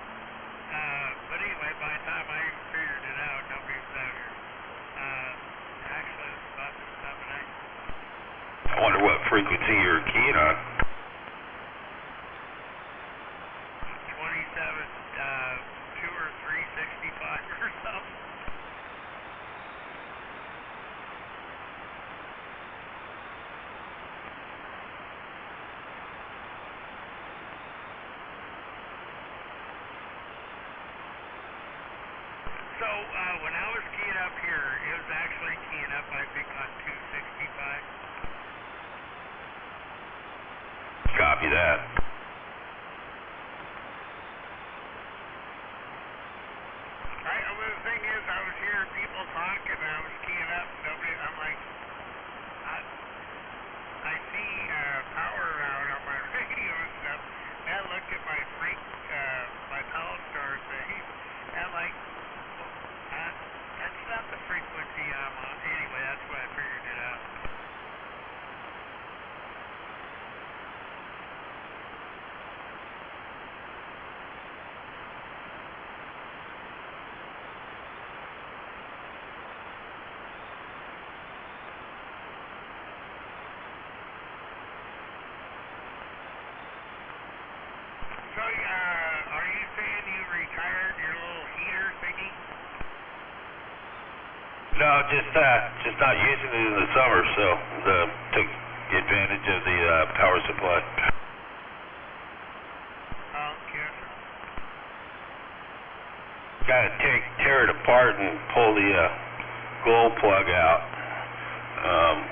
But anyway, by the time I figured it out, nobody was out here. Actually, it's about this time of night. I wonder what frequency you're keying on. 27, 2 or 365 or something. So when I was keying up here, it was actually keying up, I think, on 265. Copy that. Right, well, the thing is, I was hearing people talking, and I was keying up, nobody, I'm like, I see power out on my radio and stuff, and I looked at my my Power Star thing, and I'm like, that's not the frequency I'm on. Anyway, that's why I figured it out. No, just not using it in the summer, so took advantage of the power supply. Gotta tear it apart and pull the glow plug out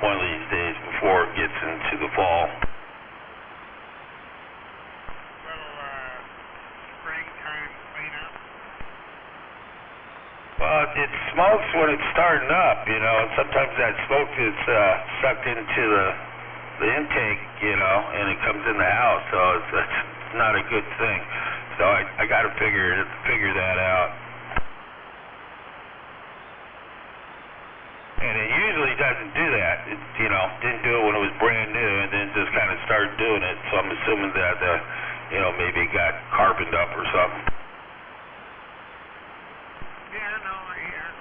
one of these days before it gets into the fall. Springtime cleanup. Well, it smokes when it's starting up, you know, and sometimes that smoke gets sucked into the intake, you know, and it comes in the house, so it's not a good thing. So I got to figure that out. And it usually doesn't do that. It, you know, didn't do it when it was brand new, and then just kind of started doing it. So I'm assuming that, you know, maybe it got carboned up or something. Yeah, no, I get it.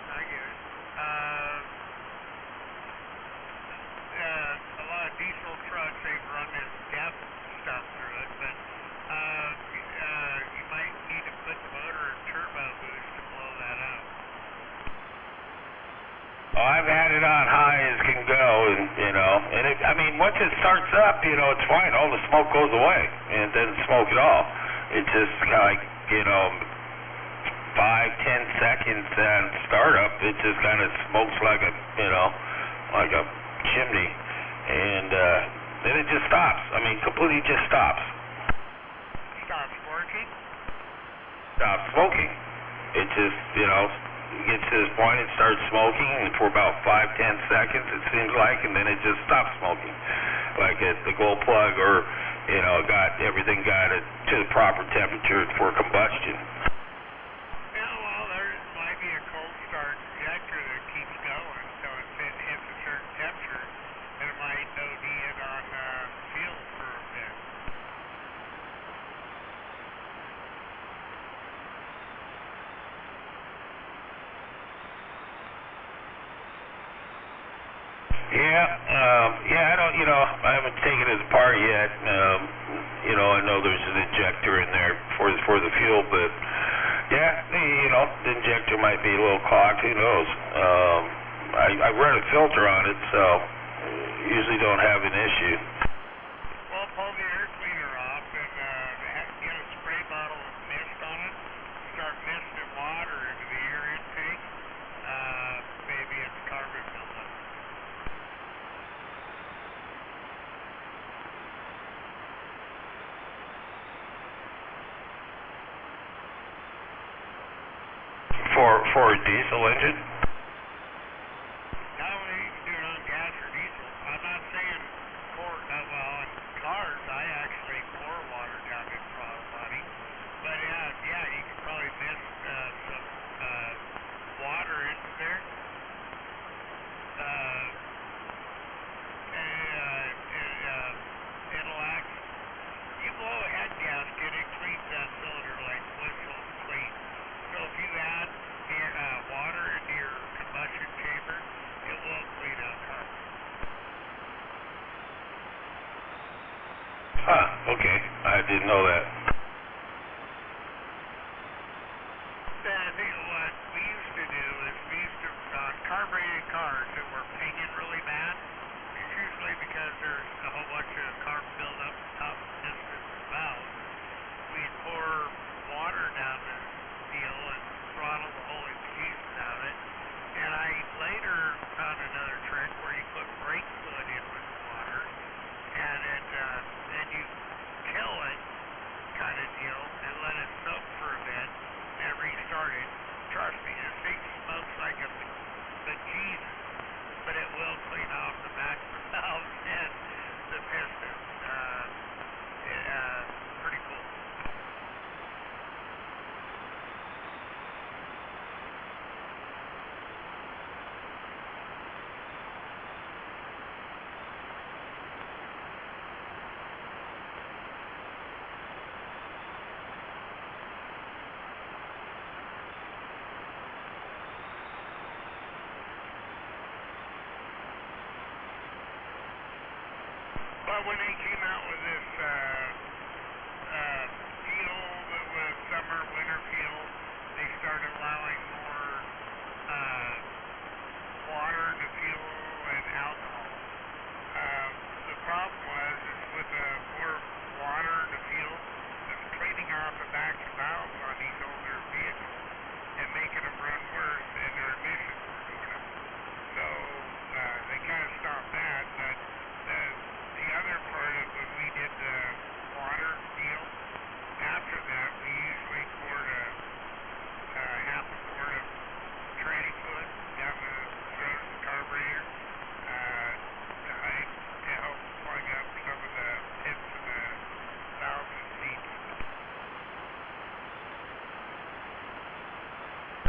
A lot of diesel trucks, they've run this depth stuff through it, but you might need to put the motor in turbo boost to blow that out. Well, I've had it on high as can go, and you know, and I mean, once it starts up, you know, it's fine. All the smoke goes away, and it doesn't smoke at all. It's just kind of like, you know, 5-10 seconds at startup, it just kind of smokes like a, you know, like a chimney, and then it just stops. I mean, completely just stops. Stops working? Stops smoking. It just, you know, gets to this point, it starts smoking, and for about 5-10 seconds, it seems like, and then it just stops smoking. Like the glow plug, or, you know, everything got it to the proper temperature for combustion. Yeah, well, there might be a cold start injector that keeps going, so if it hits a certain temperature, it might OD it on fuel for a bit. Yeah, I don't, you know, I haven't taken it apart yet. You know, I know there's an injector in there for the fuel, but yeah, you know, the injector might be a little clogged. Who knows? I run a filter on it, so usually don't have an issue. Well, pull the air cleaner off and get a spray bottle with mist on it. Start misting water into the air intake. Maybe it's carbon buildup. For a diesel engine? Not only you can do it on gas or diesel. I'm not saying well, in cars, I actually pour water down the throttle body. But yeah, you can probably mist some water into there. It'll act. You blow a head gasket, it cleans that cylinder like whistle clean. So if you add water into your combustion chamber, it will clean out carbon. Huh, okay. I didn't know that. I think what we used to do is on carbureted cars that were pinging really bad, it's usually because there's a whole bunch of carbon buildup in top pistons and valves. We'd pour water down the deal and throttle the whole infusion out of it. And I later found another trick where you put brake fluid in with the water, and then you kill it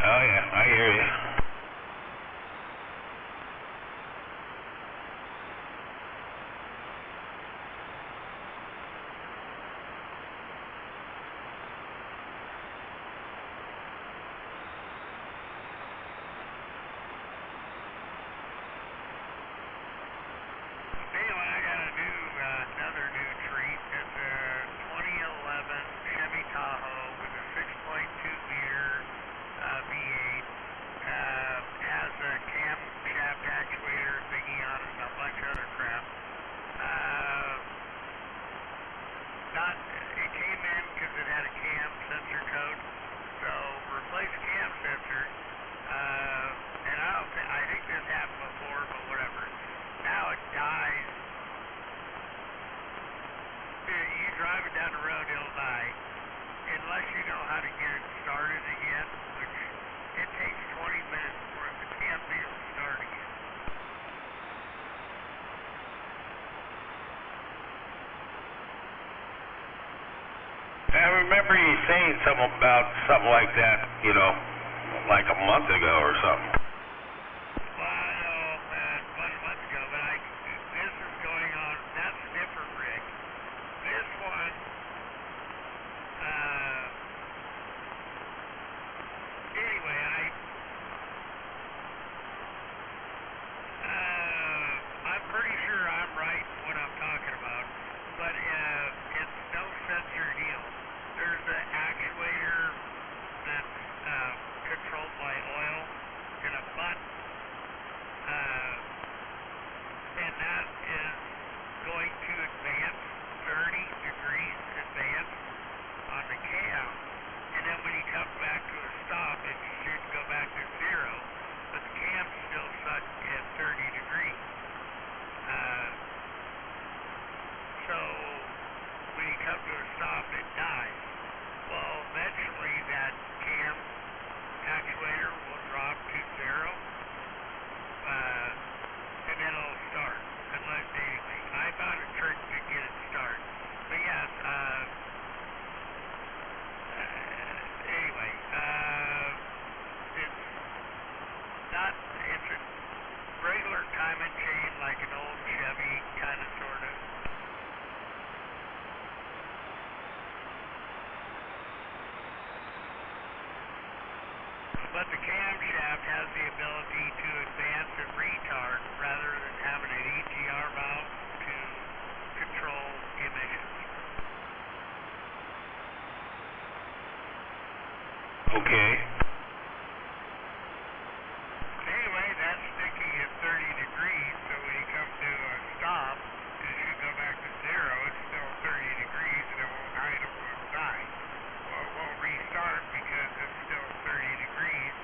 Oh yeah, I hear you. Anyway, I got another new treat. It's a 2011 Chevy Tahoe with a 6.2 liter V8. Has a camshaft actuator thingy on it and a bunch of other crap. It came in because it had a cam sensor code, so replace cam sensor. And I think this happened before, but whatever. Now it dies. You drive it down the road, it'll die. Unless you know how to get it started again, which it takes 20 minutes for it to damn thing to start again. I remember you saying something about something like that, you know, like a month ago or something. Well, I know, about a month ago, but this is going on. That's a different rig. This one, anyway, I'm pretty sure I'm right in what I'm talking about, but it's no sensor deal. There's an actuator that's controlled by oil and a button, and that is going to advance 30 degrees advance on the cam, and then when he comes back to a stop, it should go back to 0, but the cam's still set at 30 degrees. So when you come to a stop, it dies. Well, eventually that cam actuator will drop to 0, and then it'll start. Anyway, I found a trick to get it started. But yeah, anyway, it's a regular timing chain like an old Chevy, kind of, sort of. But the camshaft has the ability to advance and retard rather than having an EGR valve to control emissions. Okay. Anyway, that's sticking at 30 degrees, so when you come to a stop, it should go back to 0. It's still 30 degrees, and it won't idle, it won't die. Well, it won't restart because it's still 30 degrees.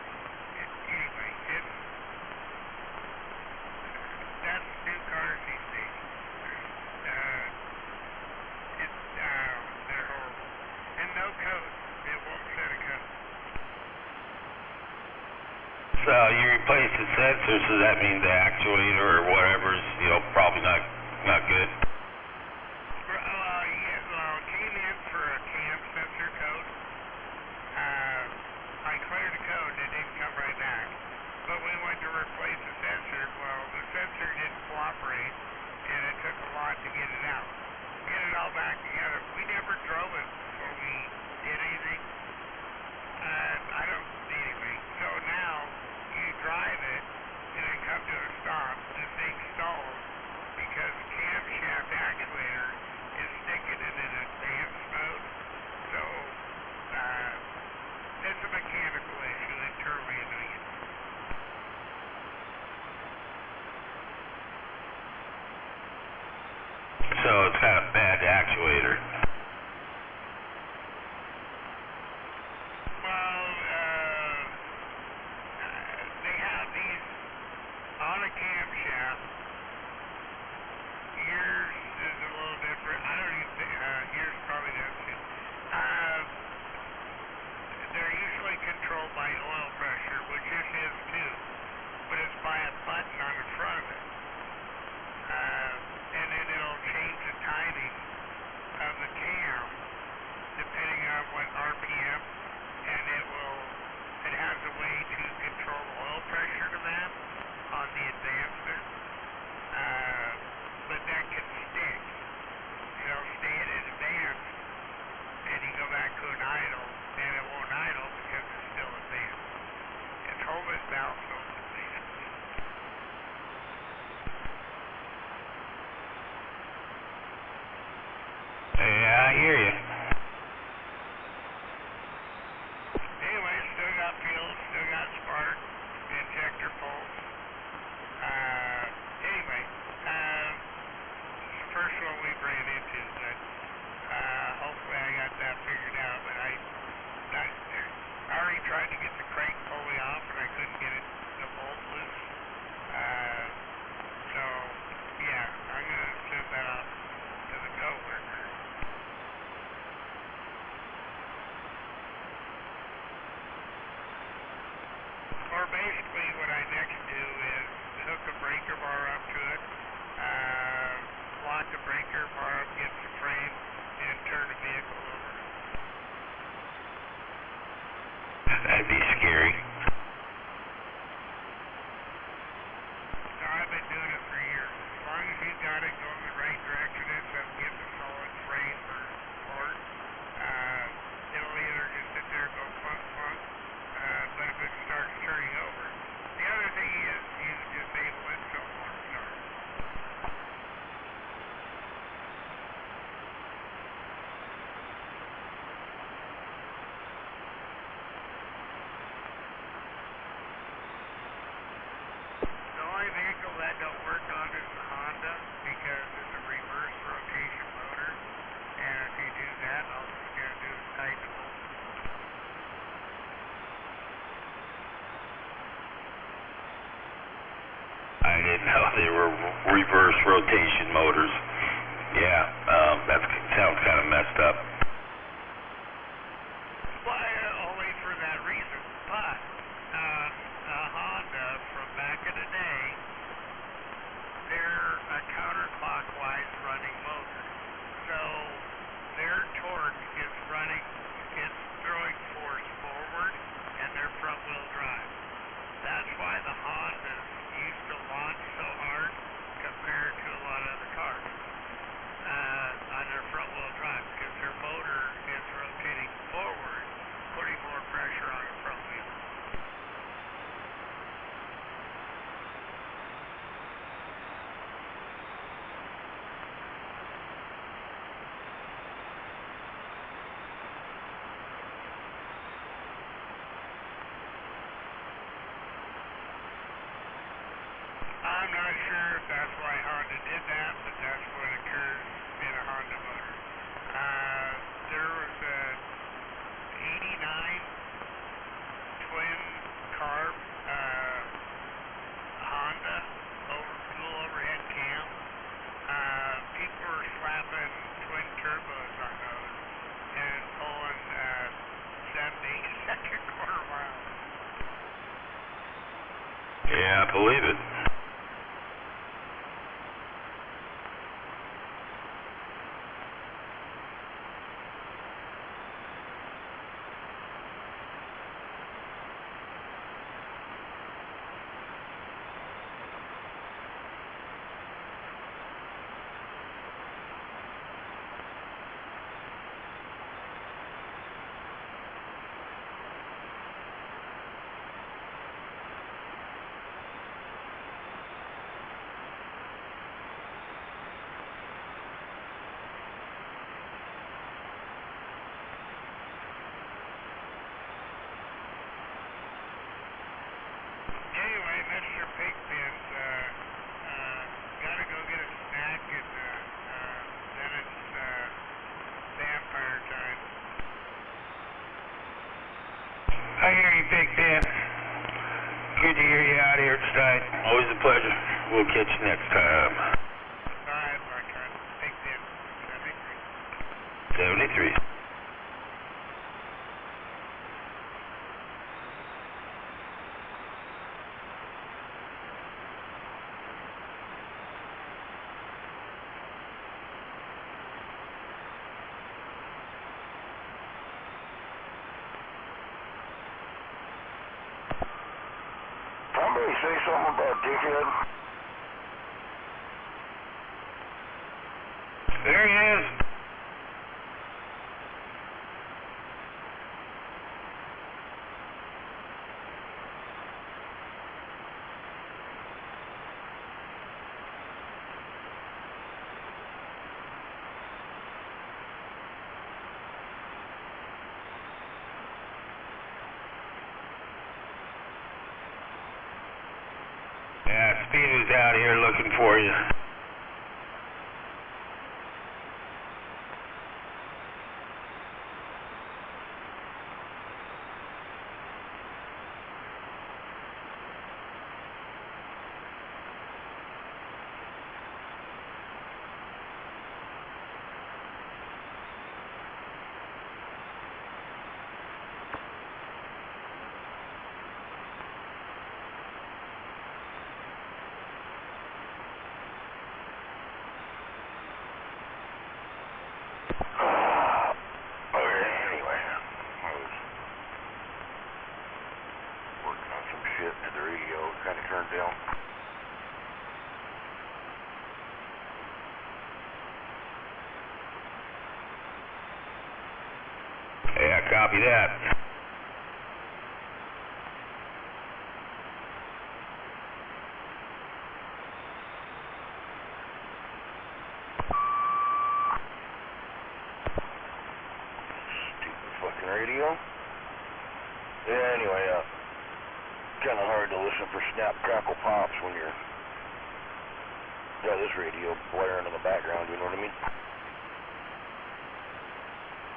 Anyway, that's new cars these days. They're horrible. And no code. It won't set a code. So you replace the sensor, so that means the actuator or whatever's, you know, probably not good. Well, it came in for a cam sensor code. I cleared the code and it didn't come right back. But when we went to replace the sensor, well, the sensor didn't cooperate, and it took a lot to get it out. Get it all back together. We never drove it before we did anything. Anyway, so now you drive it and then come to a stop, the thing stalls because the camshaft breaker bar up to it, lock the breaker bar up against the frame, and turn the vehicle over. That'd be scary. No, I've been doing it for years. As long as you got it going the right direction, it's getting a solid frame or board, it'll either just sit there and go clunk, clunk, but if it starts turning over. The other thing is you disable it so it won't start. The only vehicle that don't work on is the Honda because it's a reverse rotation motor, and if you do that, all it's going to do is tighten the bolt. I didn't know they were reverse rotation motors. Yeah, that sounds kind of messed up. Well, only for that reason, but a Honda from back in the day, they're a counterclockwise running motor. So their torque is it's throwing force forward, and they're front wheel drive. That's why the Hondas used to launch so hard compared to a lot of other cars on their front wheel drive, because their motor is rotating forward, putting more pressure on the front wheel. I'm not sure if that's why Honda did that, but that's what occurs in a Honda motor. There was a 89 twin carb Honda dual overhead cam. People were slapping twin turbos on those and pulling 70 second quarter miles. Yeah, I believe it. Anyway, Mr. Pigpen's gotta go get a snack, and then it's vampire time. I hear you, Pigpen. Good to hear you out here tonight. Always a pleasure. We'll catch you next time. Alright, Mark, Pigpen, 73. 73. Somebody say something about dickhead. There he is. Yeah, Speedy's out here looking for you. kind of turned down. Yeah, copy that. Stupid fucking radio. Yeah, anyway, kind of hard to listen for snap, crackle, pops when you're got this radio blaring in the background, you know what I mean?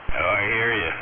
Oh, I hear you.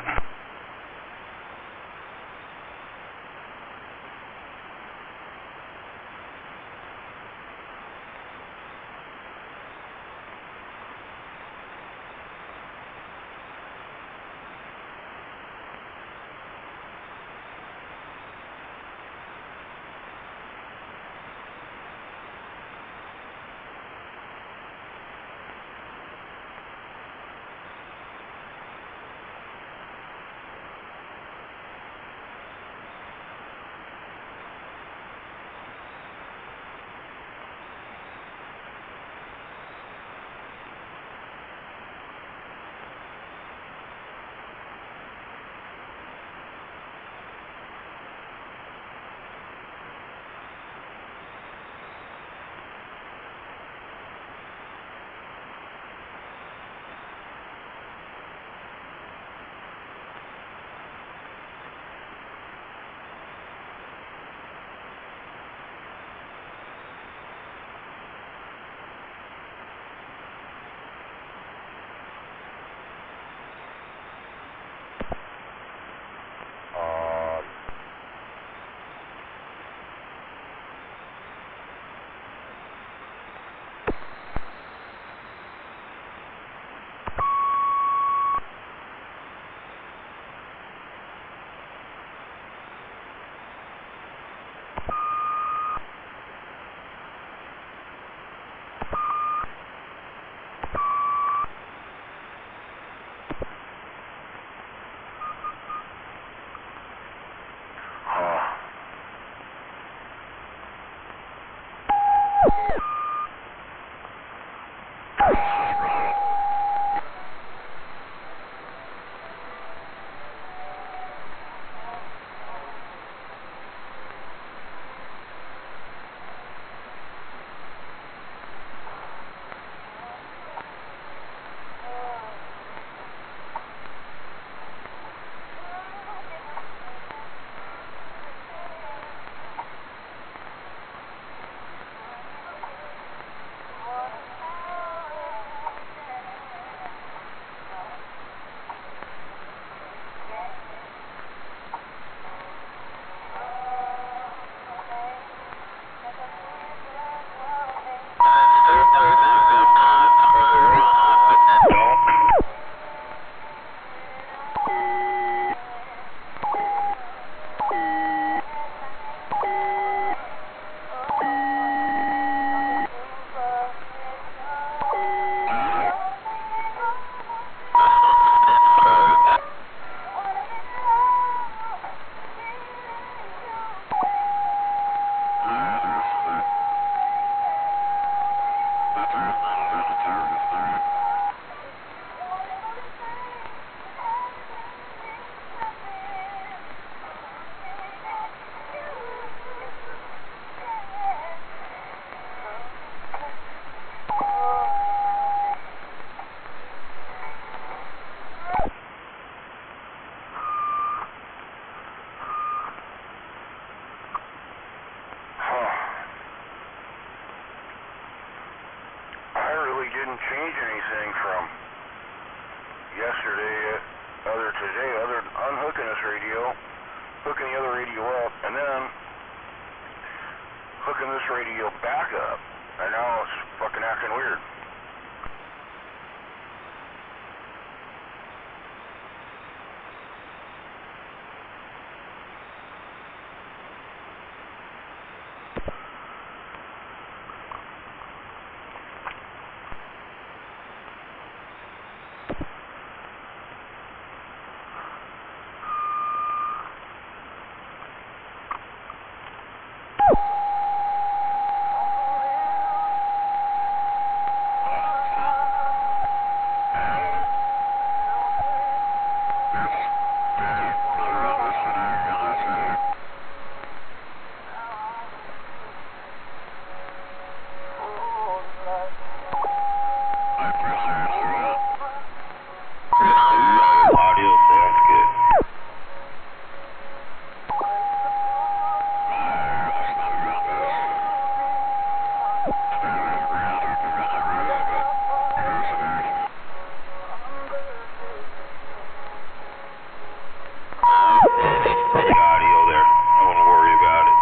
Didn't change anything from yesterday, other than unhooking this radio, hooking the other radio up, and then hooking this radio back up, and now it's fucking acting weird. the audio there. I wouldn't worry about it.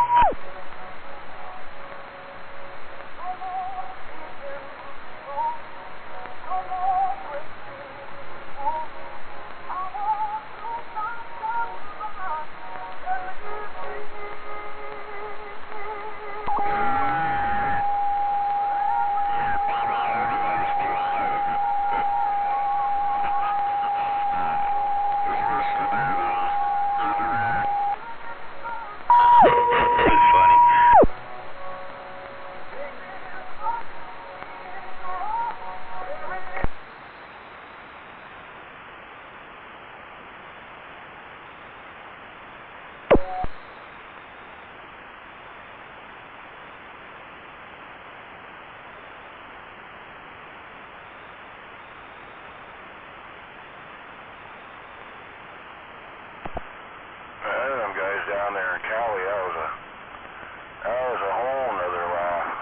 It's funny. Them guys down there in Cali, that was a whole nother laugh.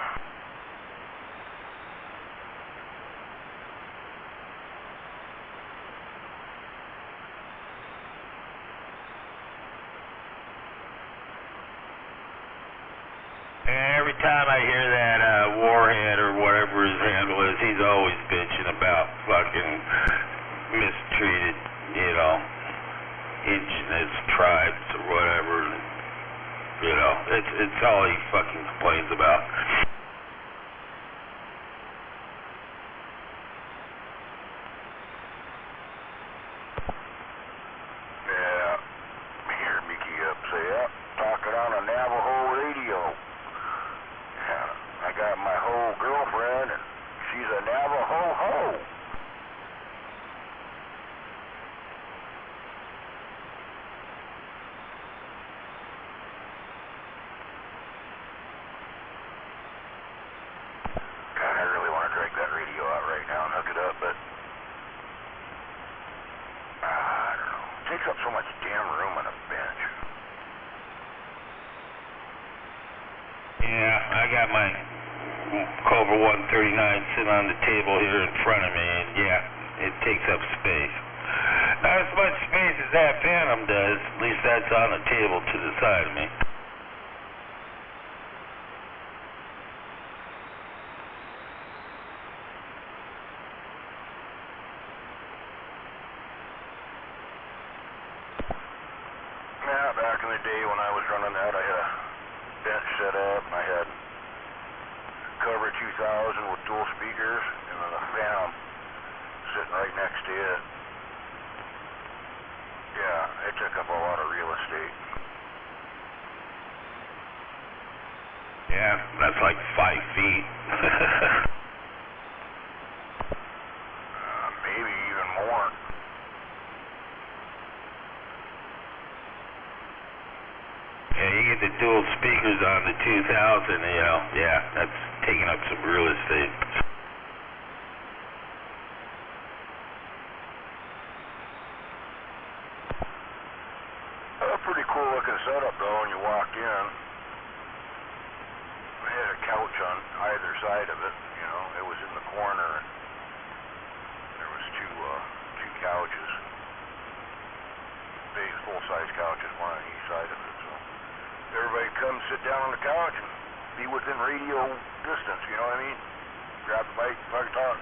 Every time I hear that warhead or whatever his handle is, he's always bitching about fucking mistreated, indigenous tribes or whatever. It's all he fucking complains about. Yeah, hear Mickey up say, talking on a Navajo radio. Yeah, I got my whole girlfriend, and she's a Navajo-ho. God, I really want to drag that radio out right now and hook it up, but I don't know. It takes up so much damn room on a bench. Yeah, I got my Cobra 139 sitting on the table here in front of me, and yeah, it takes up space. Not as much space as that Phantom does, at least that's on the table to the side of me. Yeah, back in the day when I was running that, I had a bench set up, and I had Cobra 2000 with dual speakers, and then a Phantom sitting right next to it. Yeah, it took up a lot of real estate. Yeah, that's like 5 feet. Maybe even more. Yeah, you get the dual speakers on the 2000, yeah, that's taking up some real estate. A pretty cool looking setup though when you walked in. I had a couch on either side of it, it was in the corner, and there was two couches. Big full-size couches, one on each side of it, so everybody come sit down on the couch and be within radio distance, you know what I mean? Grab the mic, fucking talk.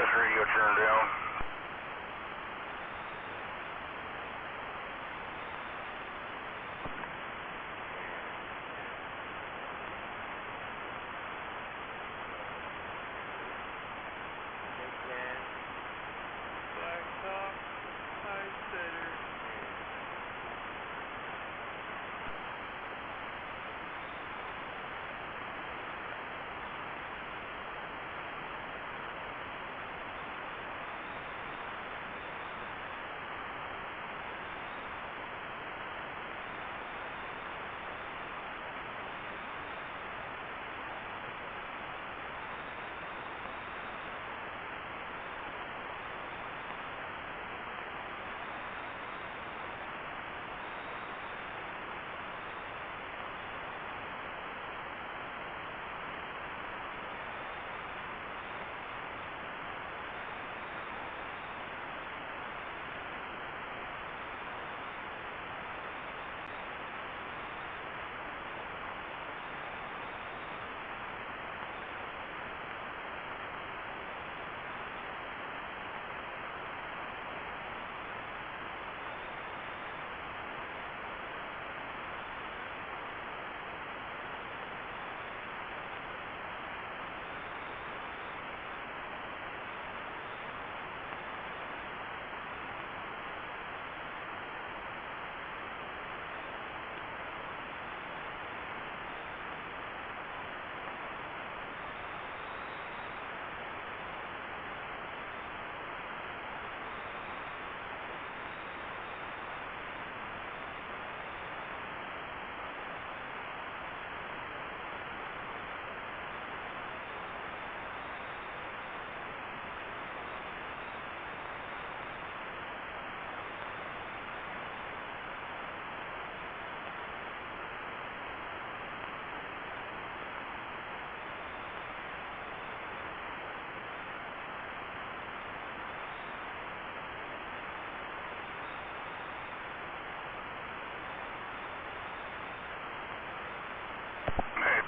this radio turned down.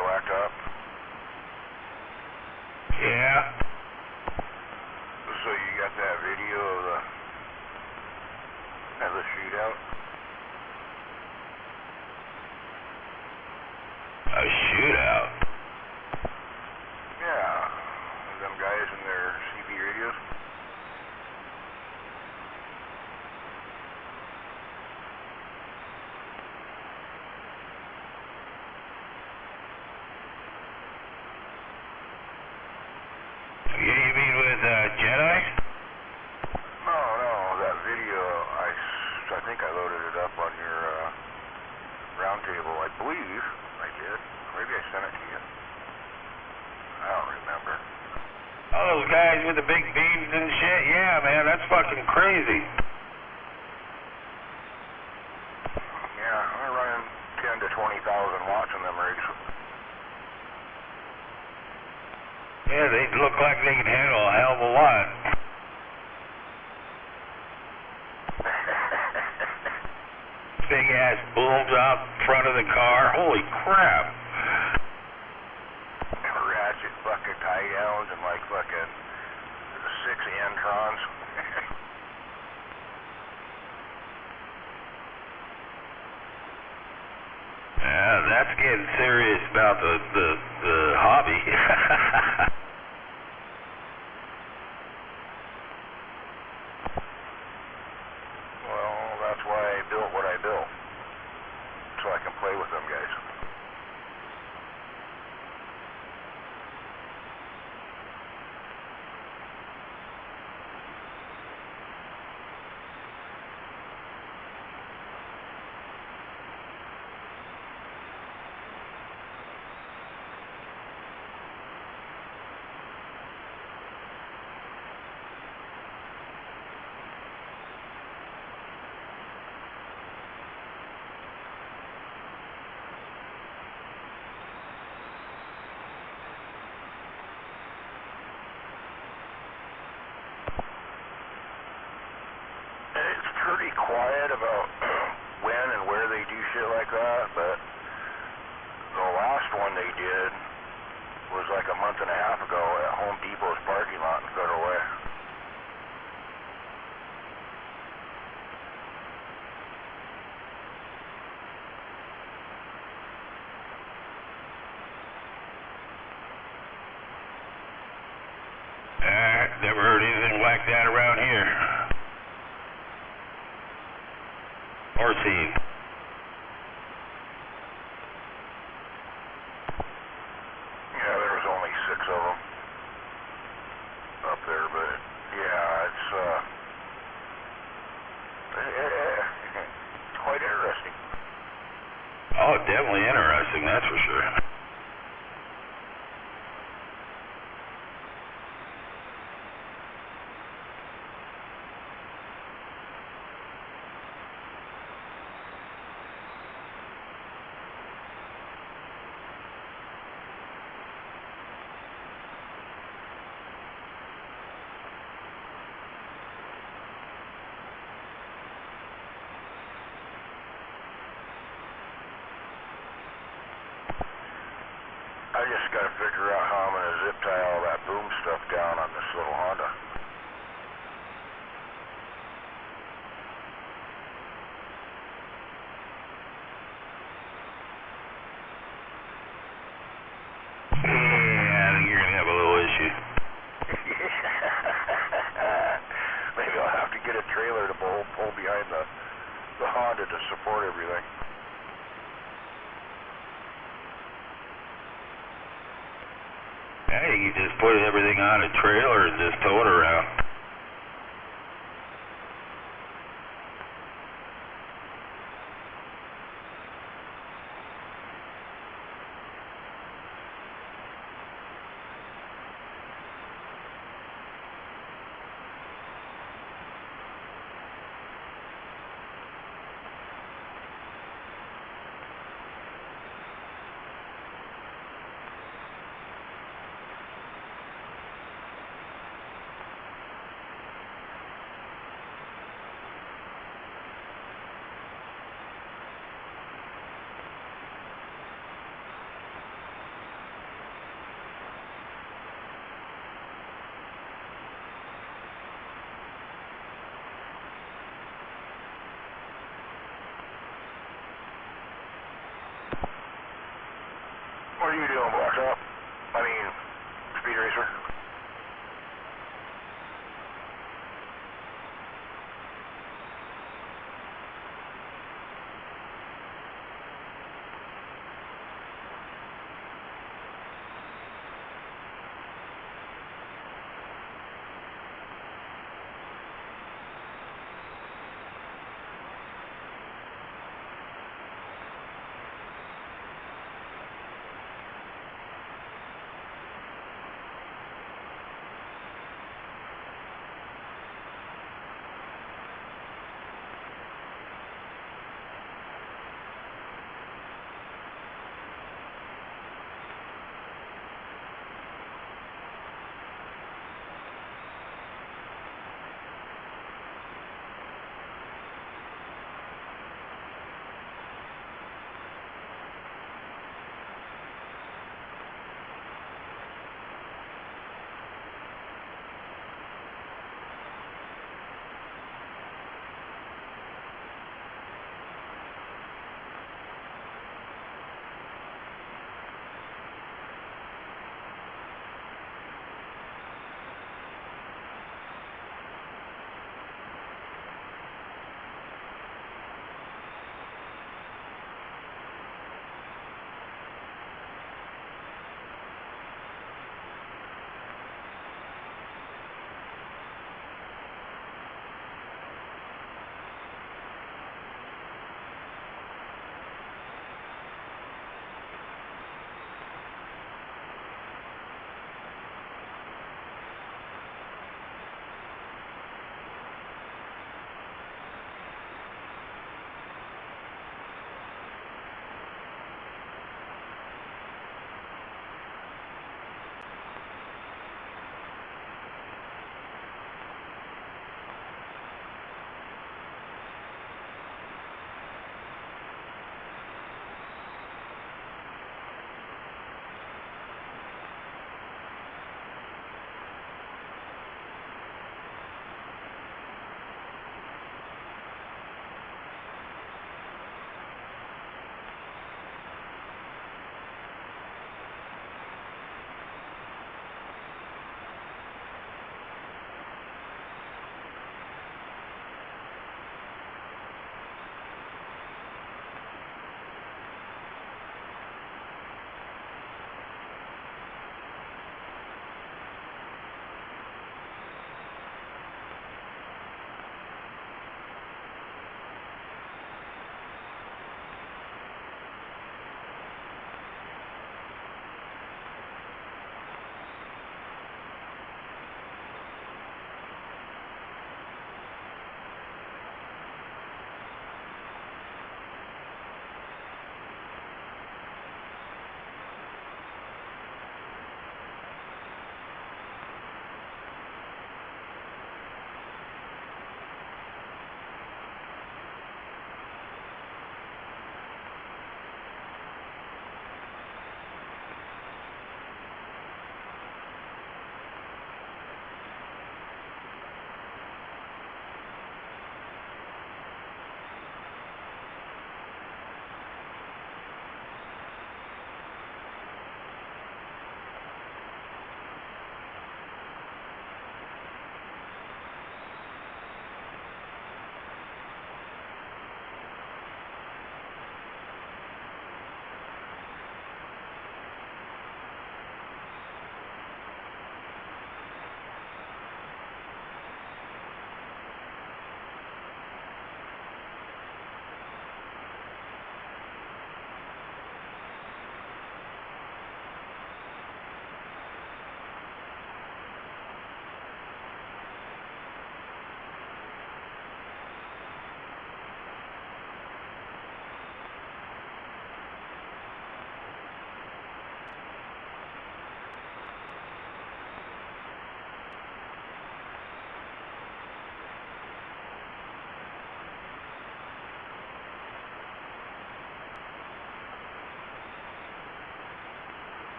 Blacktop. Yeah. So you got that video of the shootout? A shootout? Yeah. Them guys in their CB radios? Yeah, you mean with Jedi? No, that video, I think I loaded it up on your roundtable. I believe I did. Maybe I sent it to you. I don't remember. All those guys with the big beams and shit? Yeah, man, that's fucking crazy. Yeah, I'm running 10 to 20,000 watts on them rigs. Yeah, they look like they can handle a hell of a lot. Big ass booms out front of the car. Holy crap. Ratchet fucking tie downs and like fucking 6 Antrons. Yeah, that's getting serious about the hobby. Well, that's why I built what I built. So I can play with them guys. It's pretty quiet about when and where they do shit like that, but the last one they did was like a month and a half ago at Home Depot's parking lot in Federal Way. like that around here. Or seen. Yeah, there was only 6 of them up there, but yeah, it's quite interesting. Oh, definitely interesting, that's for sure. I just got to figure out how I'm going to zip tie all that boom stuff down on this little Honda. Yeah, I think you're going to have a little issue. Maybe I'll have to get a trailer to pull behind the Honda to support everything. Hey, you just put everything on a trailer and just tow it around.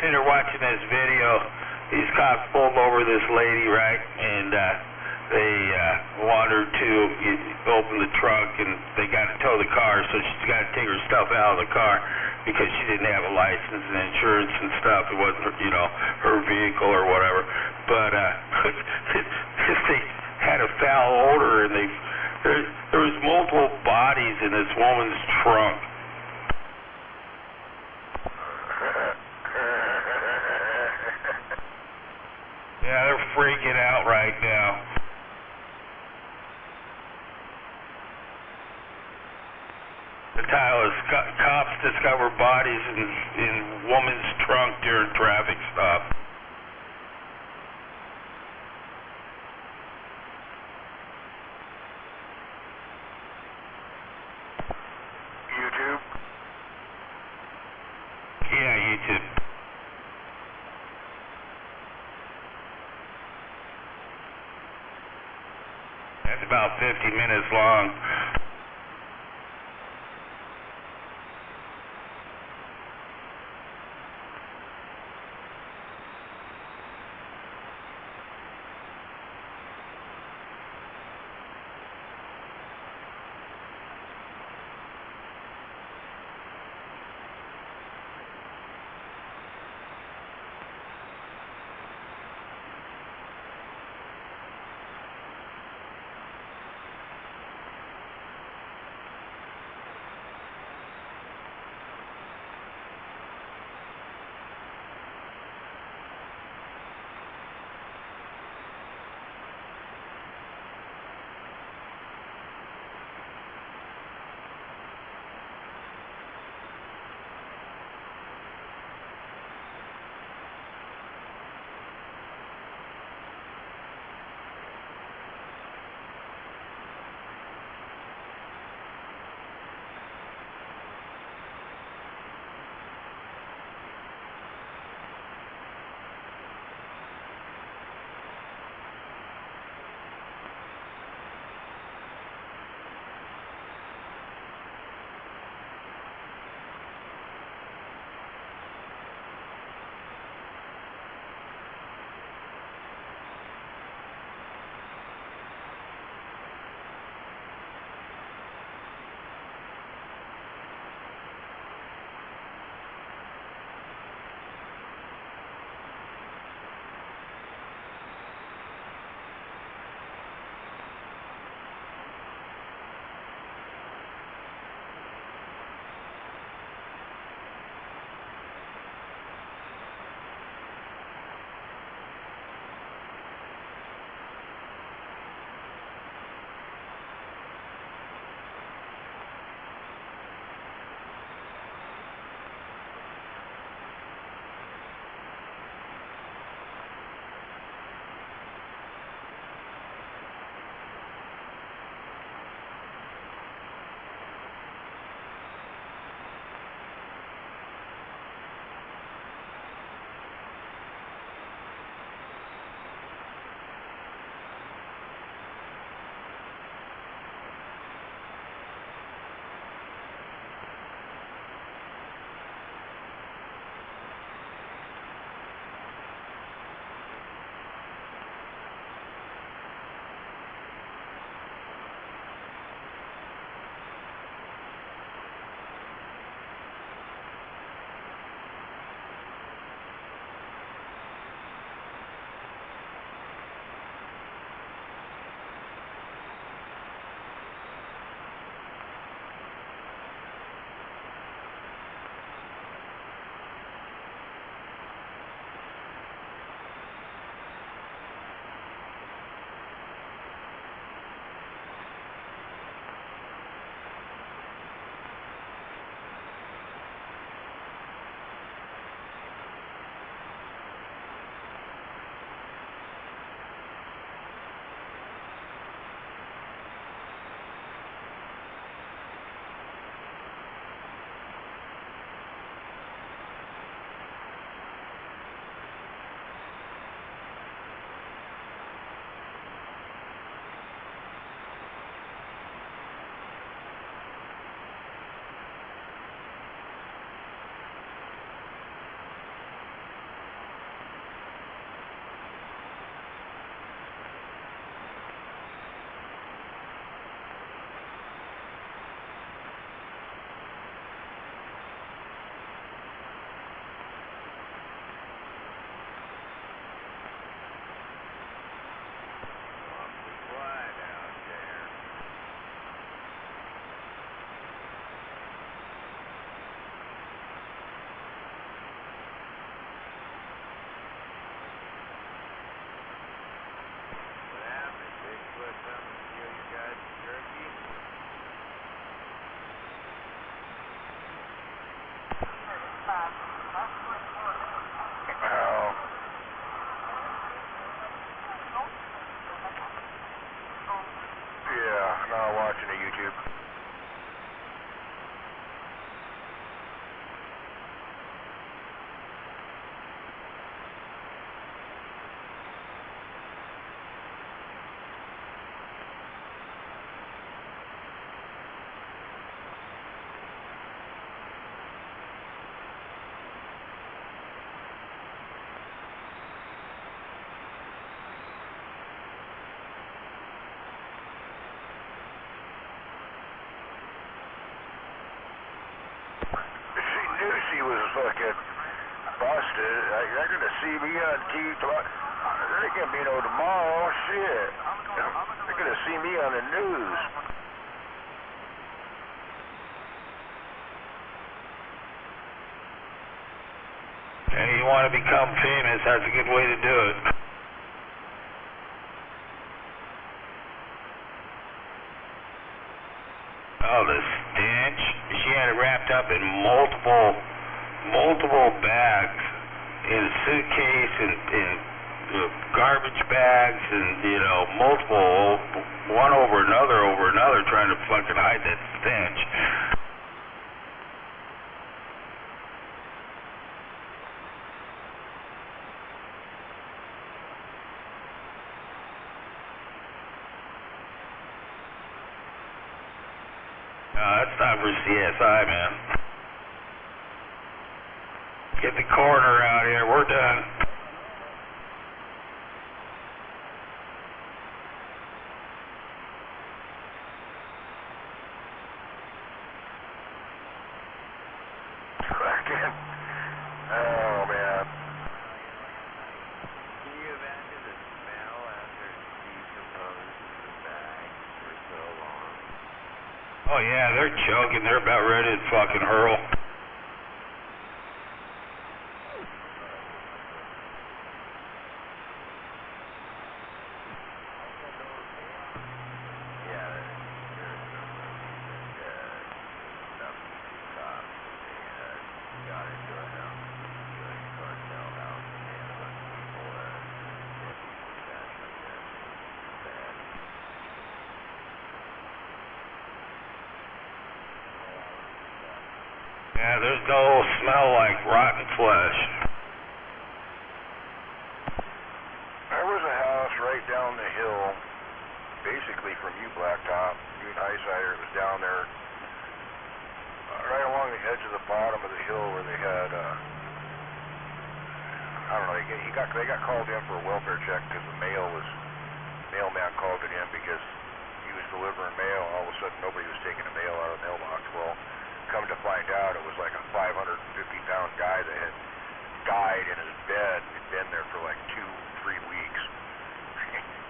sitting there watching this video. These cops pulled over this lady, right, and they want her to open the trunk, and they got to tow the car, so she's got to take her stuff out of the car because she didn't have a license and insurance and stuff. It wasn't, you know, her vehicle or whatever. But they had a foul odor, and there was multiple bodies in this woman's trunk. Yeah, they're freaking out right now. The title is Cops Discover Bodies in Woman's Trunk During Traffic Stop. YouTube? Yeah, YouTube. That's about 50 minutes long. YouTube. She was fucking busted. They're gonna see me on TV. There ain't gonna be no tomorrow. Shit. They're gonna see me on the news. Hey, you want to become famous? That's a good way to do it. Oh, the stench. She had it wrapped up in multiple bags, in a suitcase, and garbage bags, and, you know, multiple, one over another, trying to fucking hide that stench. That's not for CSI, man. Get the coroner out here. We're done. Fucking. Oh, man. Can you imagine the smell after it decomposes in the bag for so long? Oh yeah, they're choking. They're about ready to fucking hurl. Yeah, there's no smell like rotten flesh. There was a house right down the hill, basically from you, Blacktop. You and Highsider, it was down there, right along the edge of the bottom of the hill where they had, I don't know, they got called in for a welfare check because the mailman called it in because he was delivering mail, and all of a sudden nobody was taking the mail out of the mailbox. Well, come to find out, it was like a 550-pound guy that had died in his bed. He'd been there for like 2-3 weeks.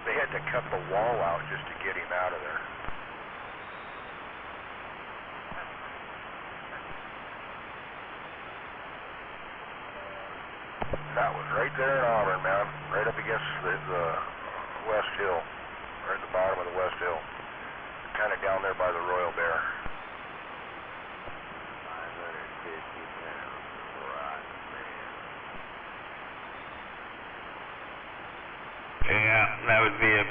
They had to cut the wall out just to get him out of there. That was right there in Auburn, man. Right up against the West Hill. Right at the bottom of the West Hill. Kind of down there by the Royal Bear. Yeah, that would be a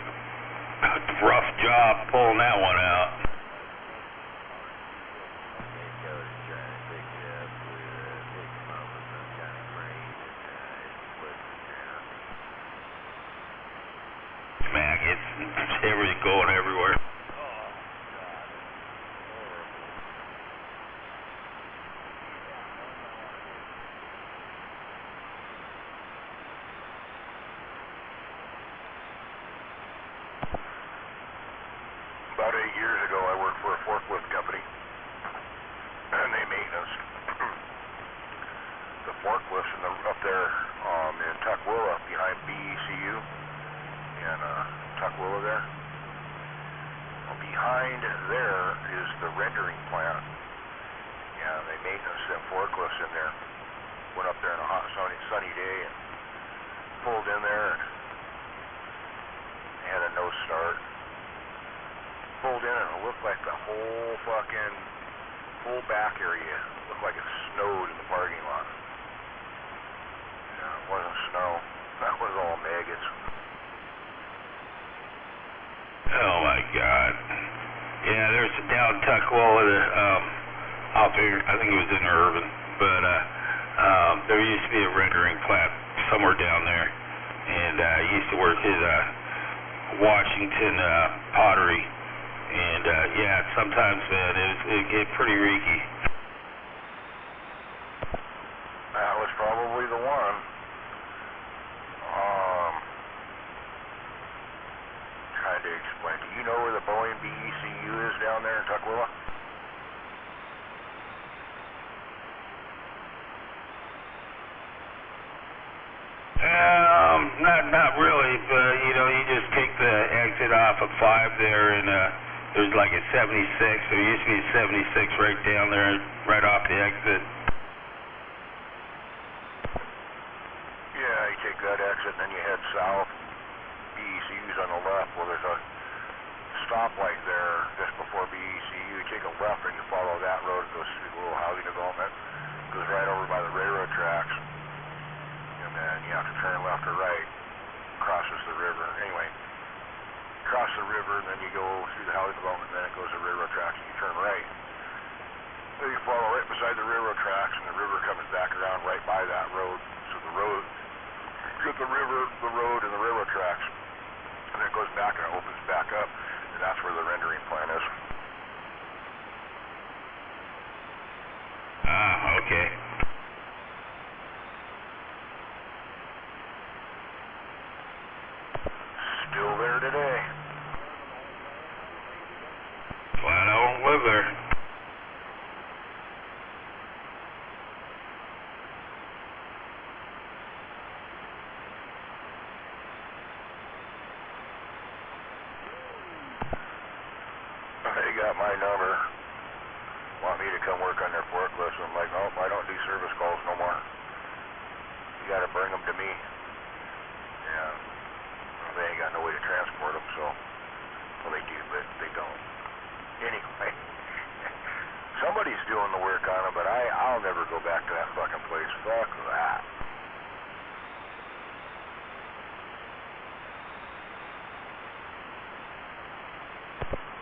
rough job pulling that one out. Maggots and everything going everywhere. About 8 years ago, I worked for a forklift company, and they maintenance the forklifts up there in Tukwila, behind BECU, in Tukwila there. Well, behind there is the rendering plant, and they maintenance them forklifts in there. Went up there on a hot, sunny day and pulled in there, and they had a no start. Pulled in and it looked like the whole back area looked like it snowed in the parking lot. Yeah, it wasn't snow. That was all maggots. Oh my God. Yeah, there's down Tukwila, out there, I think it was in Irvin, but there used to be a rendering plant somewhere down there, and I used to work at Washington Pottery, and yeah, sometimes, man, it get pretty reeky. That was probably the one. Trying to explain. Do you know where the Boeing BECU is down there in Tukwila? Not really, but you know, you just take the exit off of 5 there, and there's like a 76. There used to be a 76 right down there, right off the exit. Yeah, you take that exit and then you head south. BECU's on the left. Well, there's a stoplight there just before BECU. You take a left and you follow that road. It goes through the little housing development. It goes right over by the railroad tracks. And then you have to turn left or right. Crosses the river. Anyway, cross the river and then you go through the housing development and then it goes to railroad tracks and you turn right. Then you follow right beside the railroad tracks and the river comes back around right by that road. So the road, you get the river, the road, and the railroad tracks. And then it goes back and it opens back up, and that's where the rendering plant is. Ah, okay. Still there today. Well, I don't live there. They got my number. Want me to come work on their forklifts. I'm like, nope, I don't do service calls no more. You got to bring them to me. Yeah. Well, they ain't got no way to transport them, so. Well, they do, but they don't. Anyway. Somebody's doing the work on them, but I'll never go back to that fucking place. Fuck that.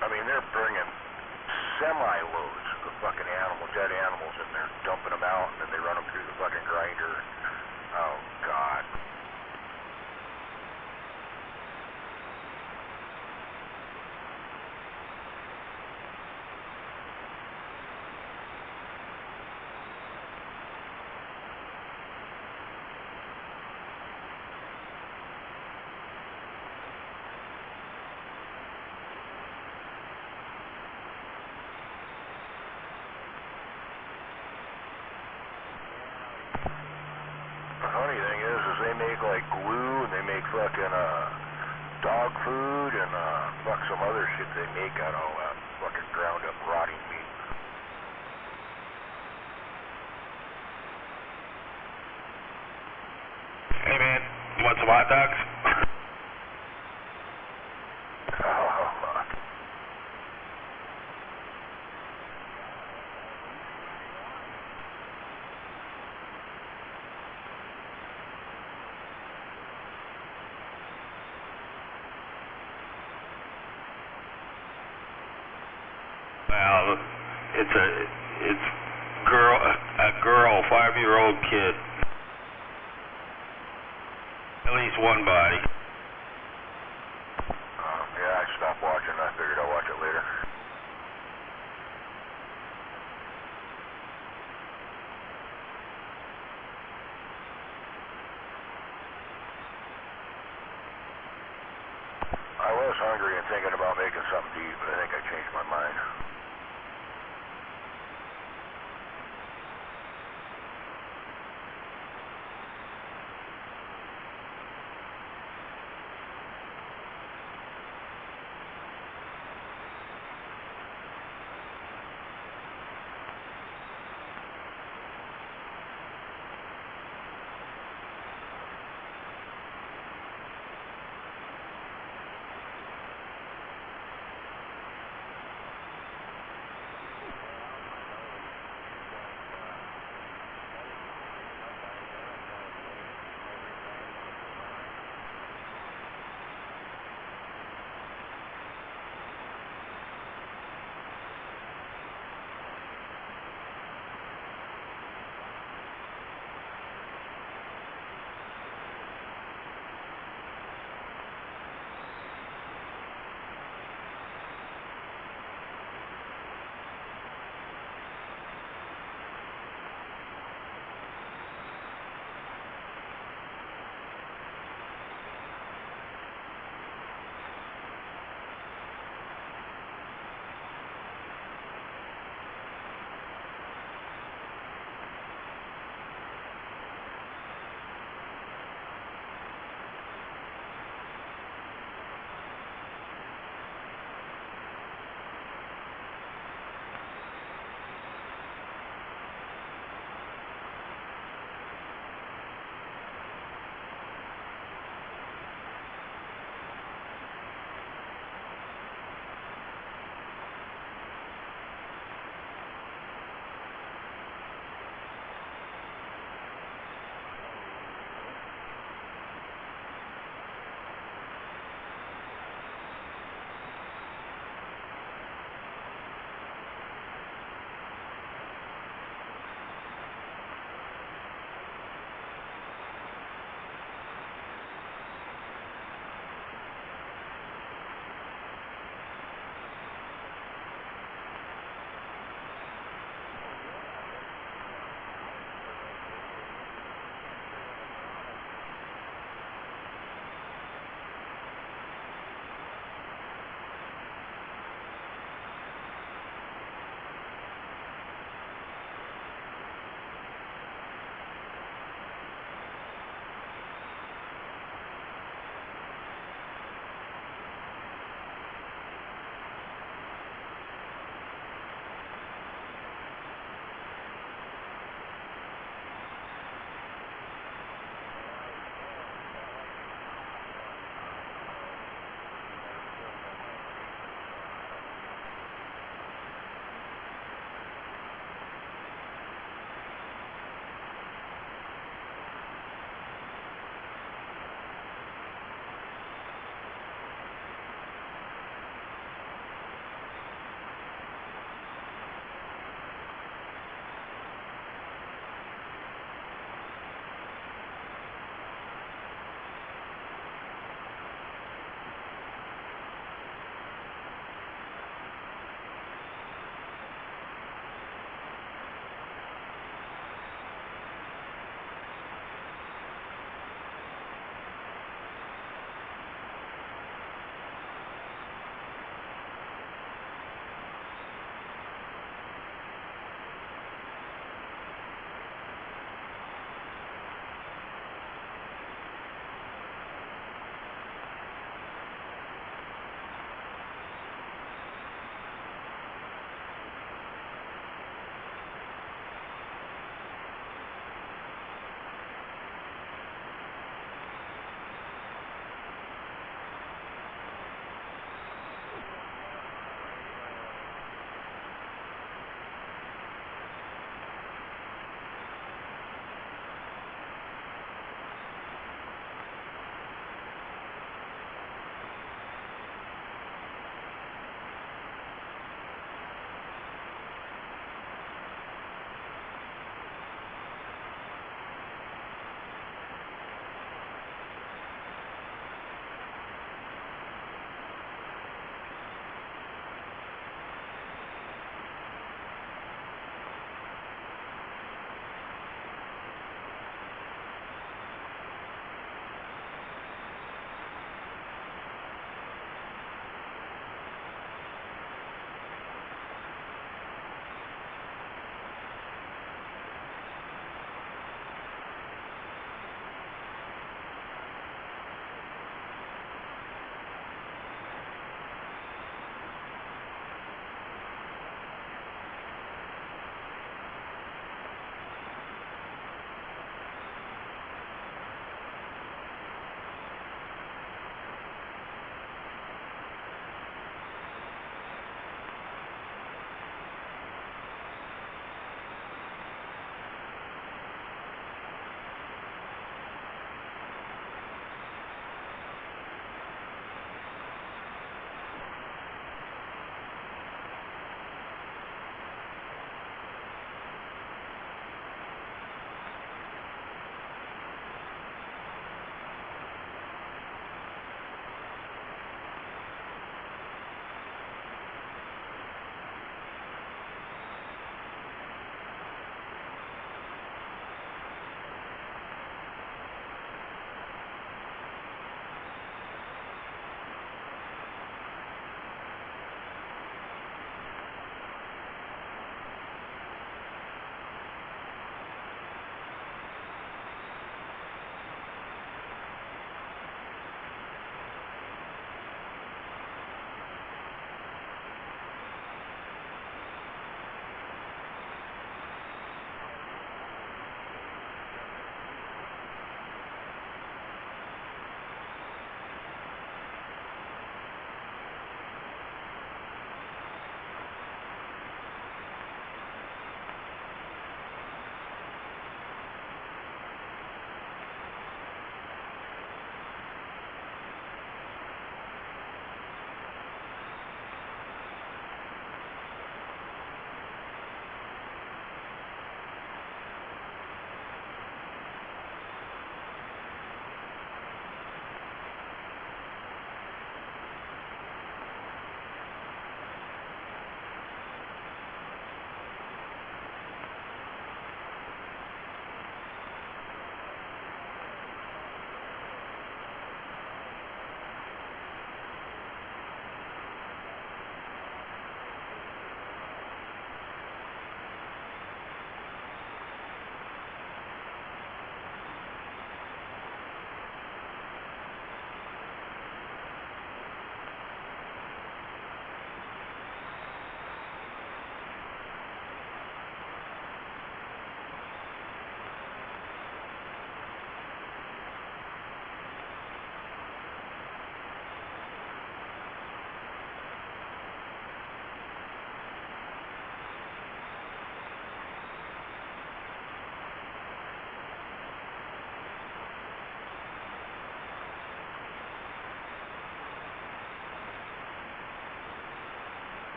I mean, they're bringing semi-loads of fucking dead animals, and they're dumping them out, and then they run them through the fucking grinder. Oh, God. The funny thing is they make like glue and they make fucking dog food and fuck some other shit they make out of all that fucking ground up rotting meat. Hey man, you want some hot dogs? Oh, fuck. Well, it's a girl, 5-year-old kid. At least one body. Yeah, I stopped watching. I figured I'll watch it later. I was hungry and thinking about making something to eat, but I think I changed my mind.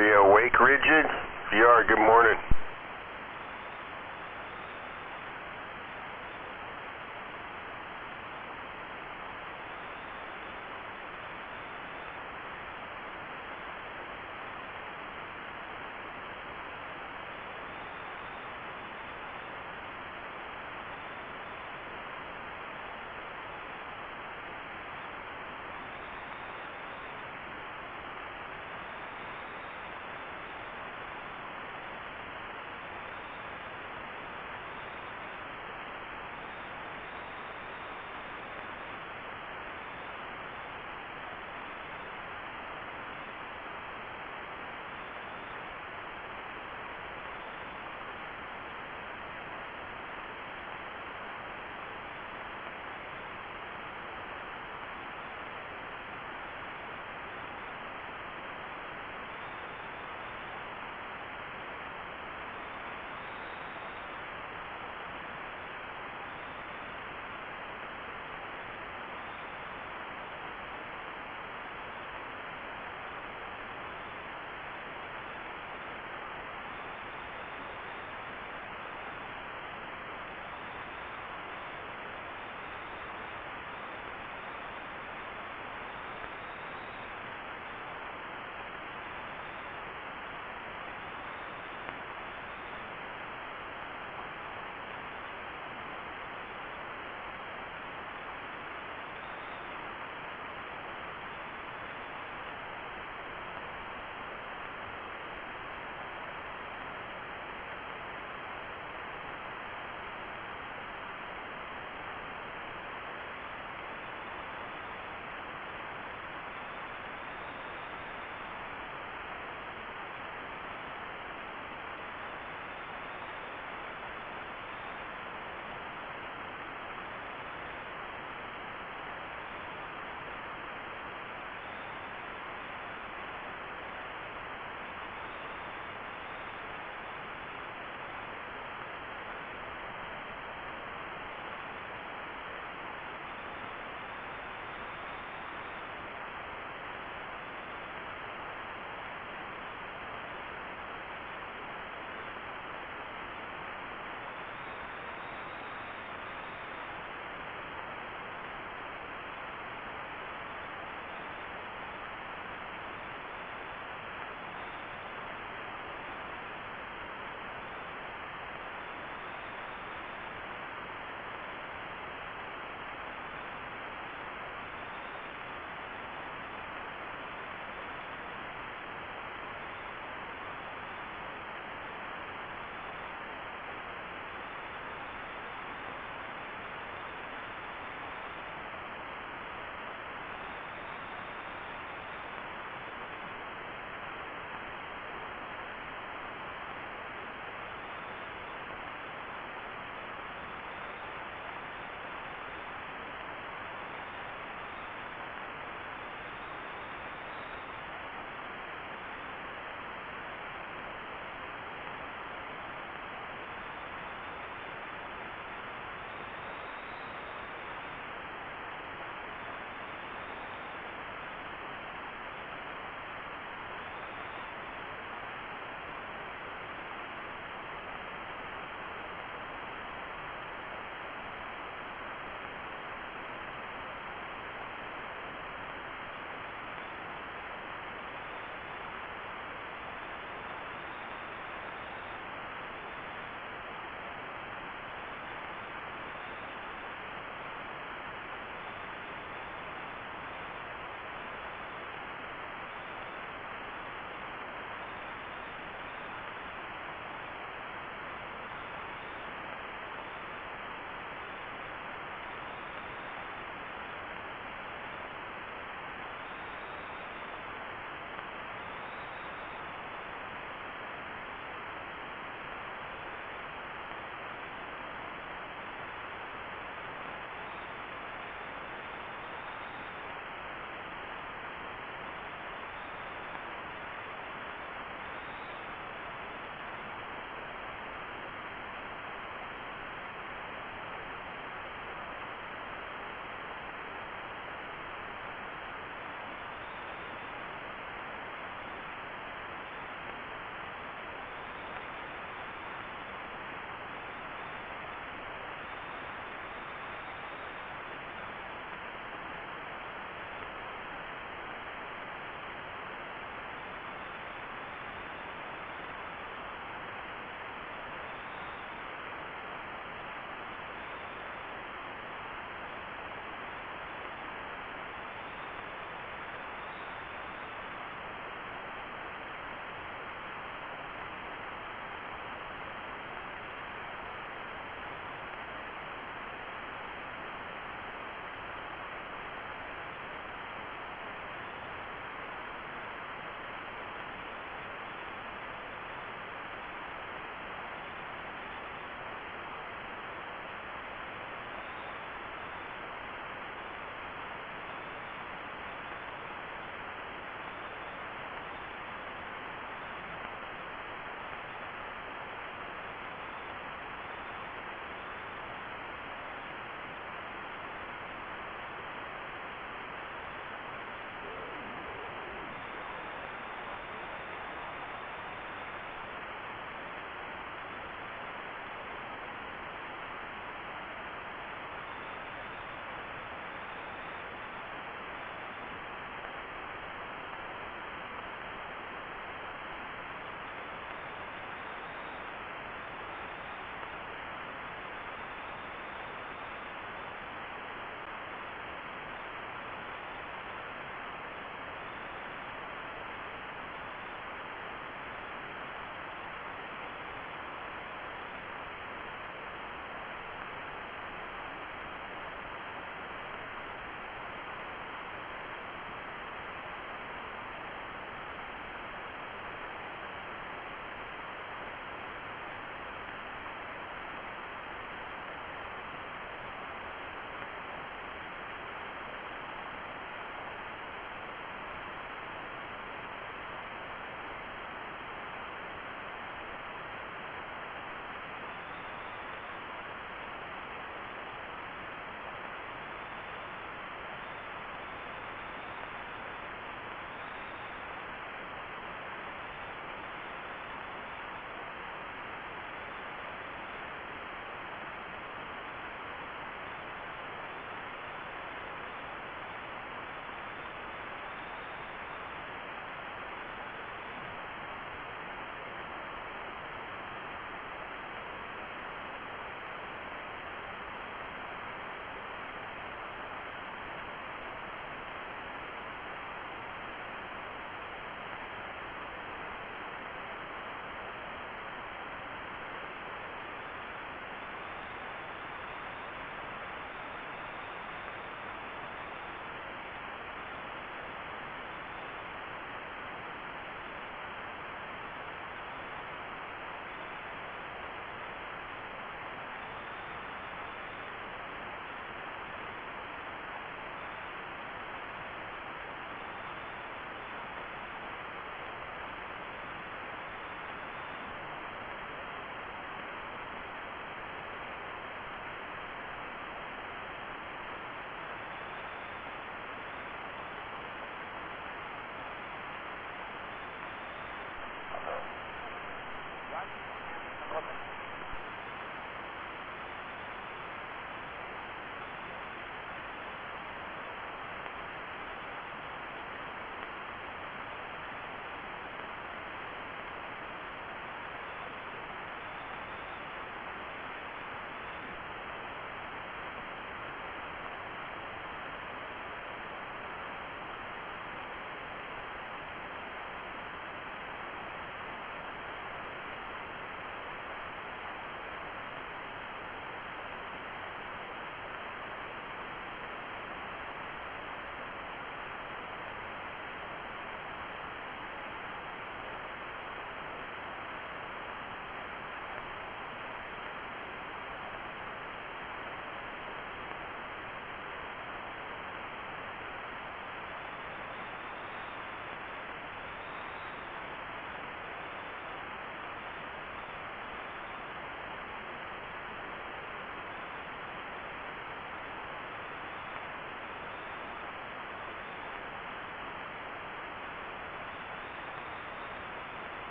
Are you awake, Rigid? If you are, good morning.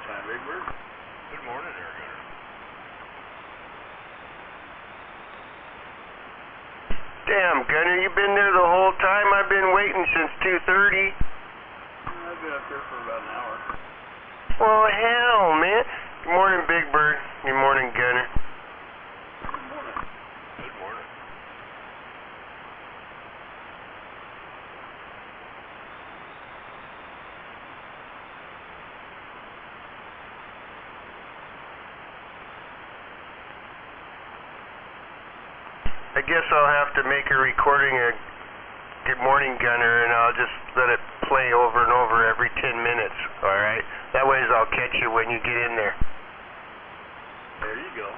time, Big Bird. Good morning, there, Gunner. Damn, Gunner, you been there the whole time? I've been waiting since 2:30. I've been up there for about an hour. Well, hell, man. Good morning, Big Bird. Good morning, Gunner. Good morning. Good morning. I guess I'll have to make a recording of Good Morning, Gunner, and I'll just let it play over and over every 10 minutes, alright? That way I'll catch you when you get in there. There you go.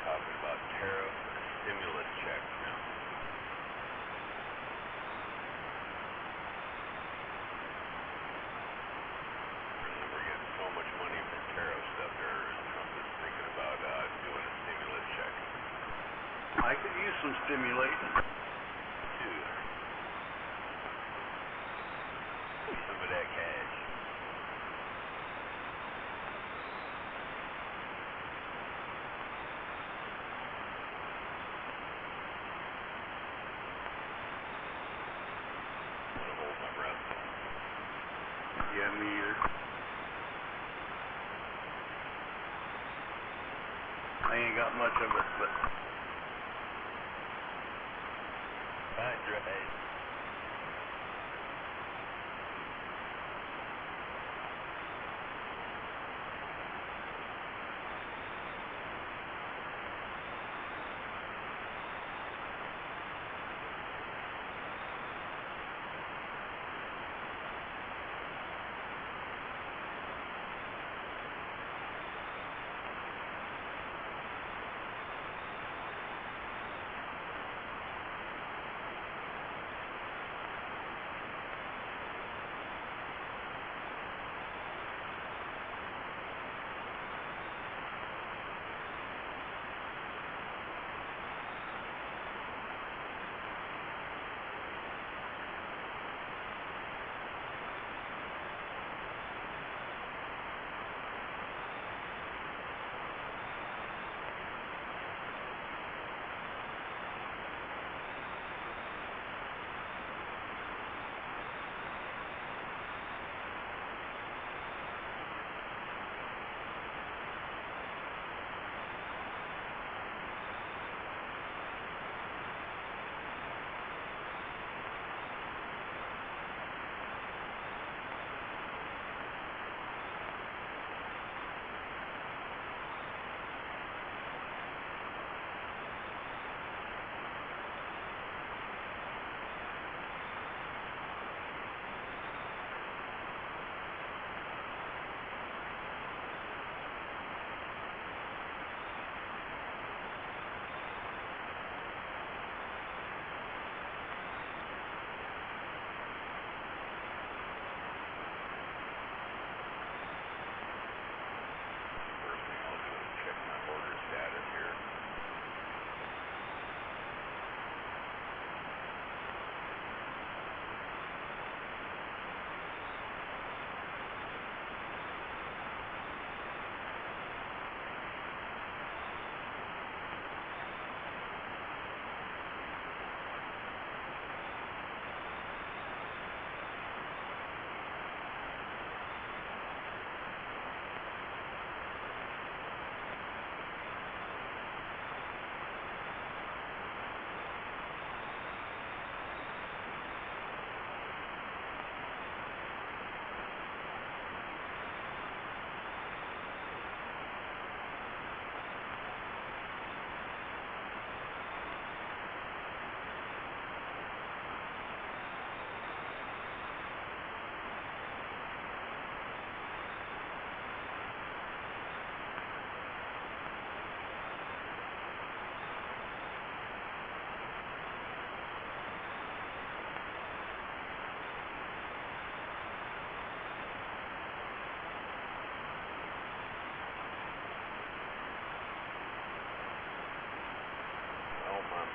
Talking about tariff stimulus checks now. Apparently we're getting so much money from tariff stuff there, Trump is thinking about doing a stimulus check. I could use some stimulating. Dude. Some of that cash. Yeah, me either. I ain't got much of it, but That's right.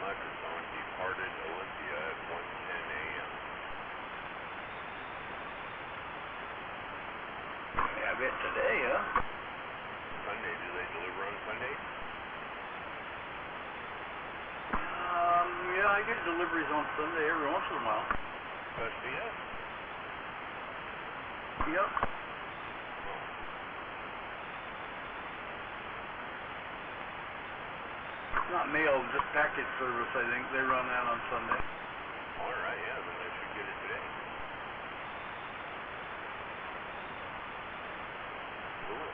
mattress on departed Olympia at 1:10 a.m. Yeah, I bet today, huh? Sunday, do they deliver on Sunday? Yeah, I get deliveries on Sunday every once in a while. USPS? Yep. Not mail, just package service, I think. They run that on Sunday. Alright, yeah, then I should get it today. Cool.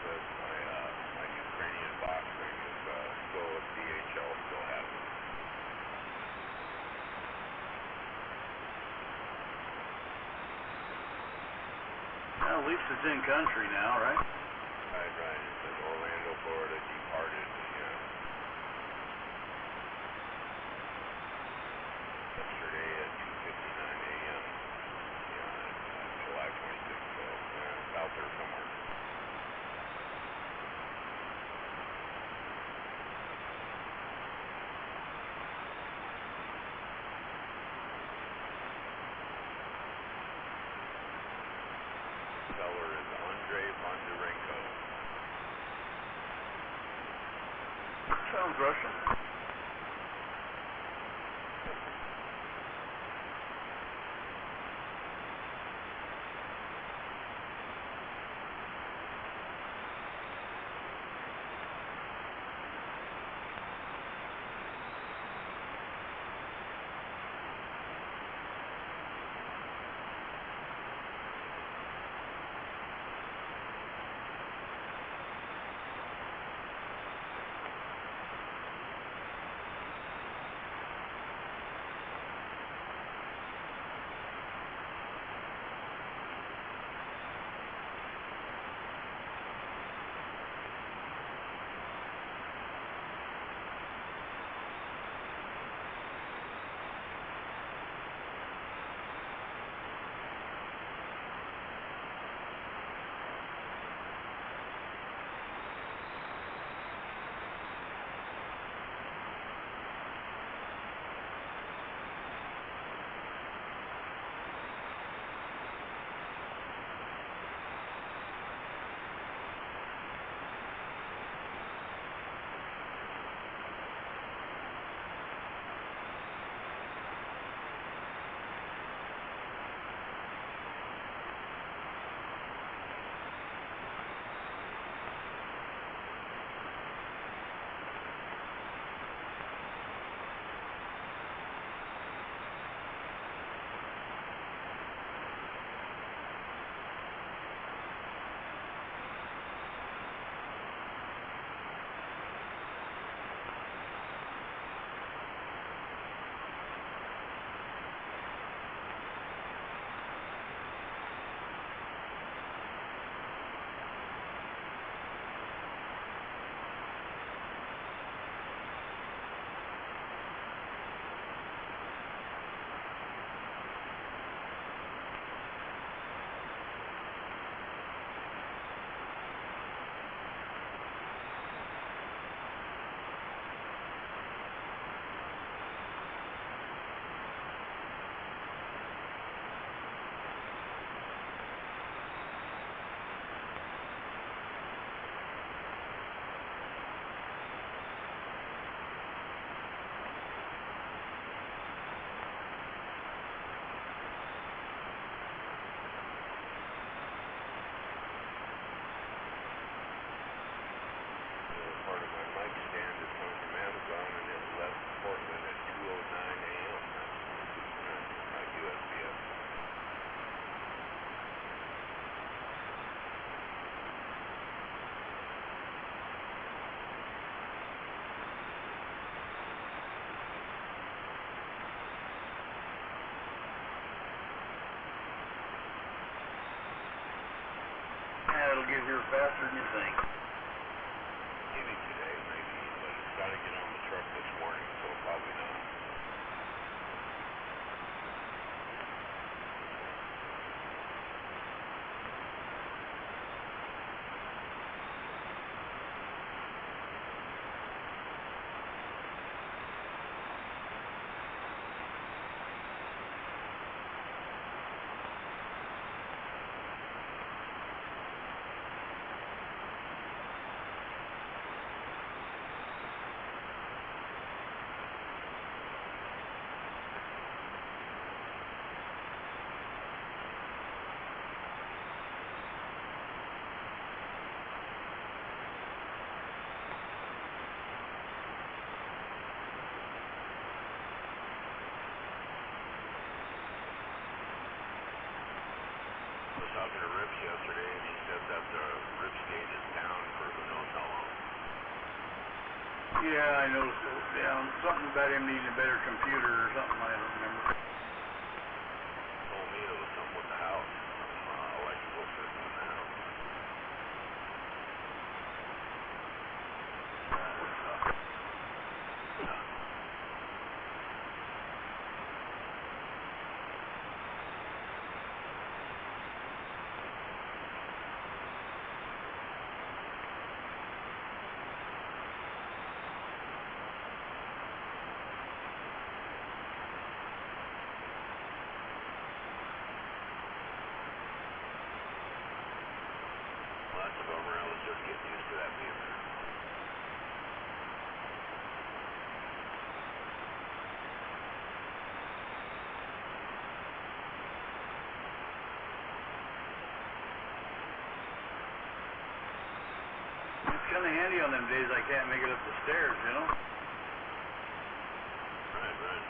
My Ukrainian box thing is still at DHL, still has it. Well, at least it's in country now, right? Right, it says Orlando, Florida, departed, yesterday at 2:59 a.m. July 26th, so it's out there somewhere. Seller is Andrei Bondarenko. Sounds Russian. get here faster than you think. Maybe today, maybe, but it's got to get on the truck this morning, so probably not. I was talking to Rips yesterday, and he said that the Rips gate is down for who knows how long. Yeah, I noticed it was down. Something about him needing a better computer or something, I don't remember. He told me it was something with the house, some electrical system in the house. Lots of them around was just getting used to that being there. It's kind of handy on them days I can't make it up the stairs, you know? Right, right.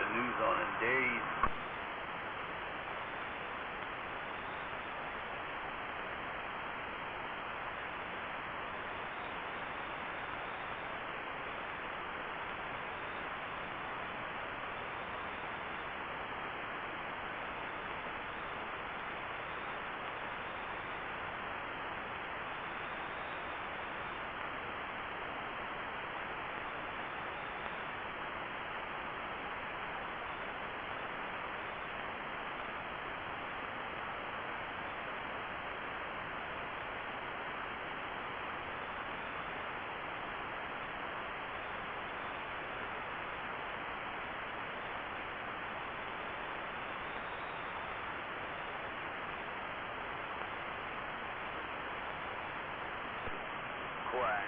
the news on in days. Quack.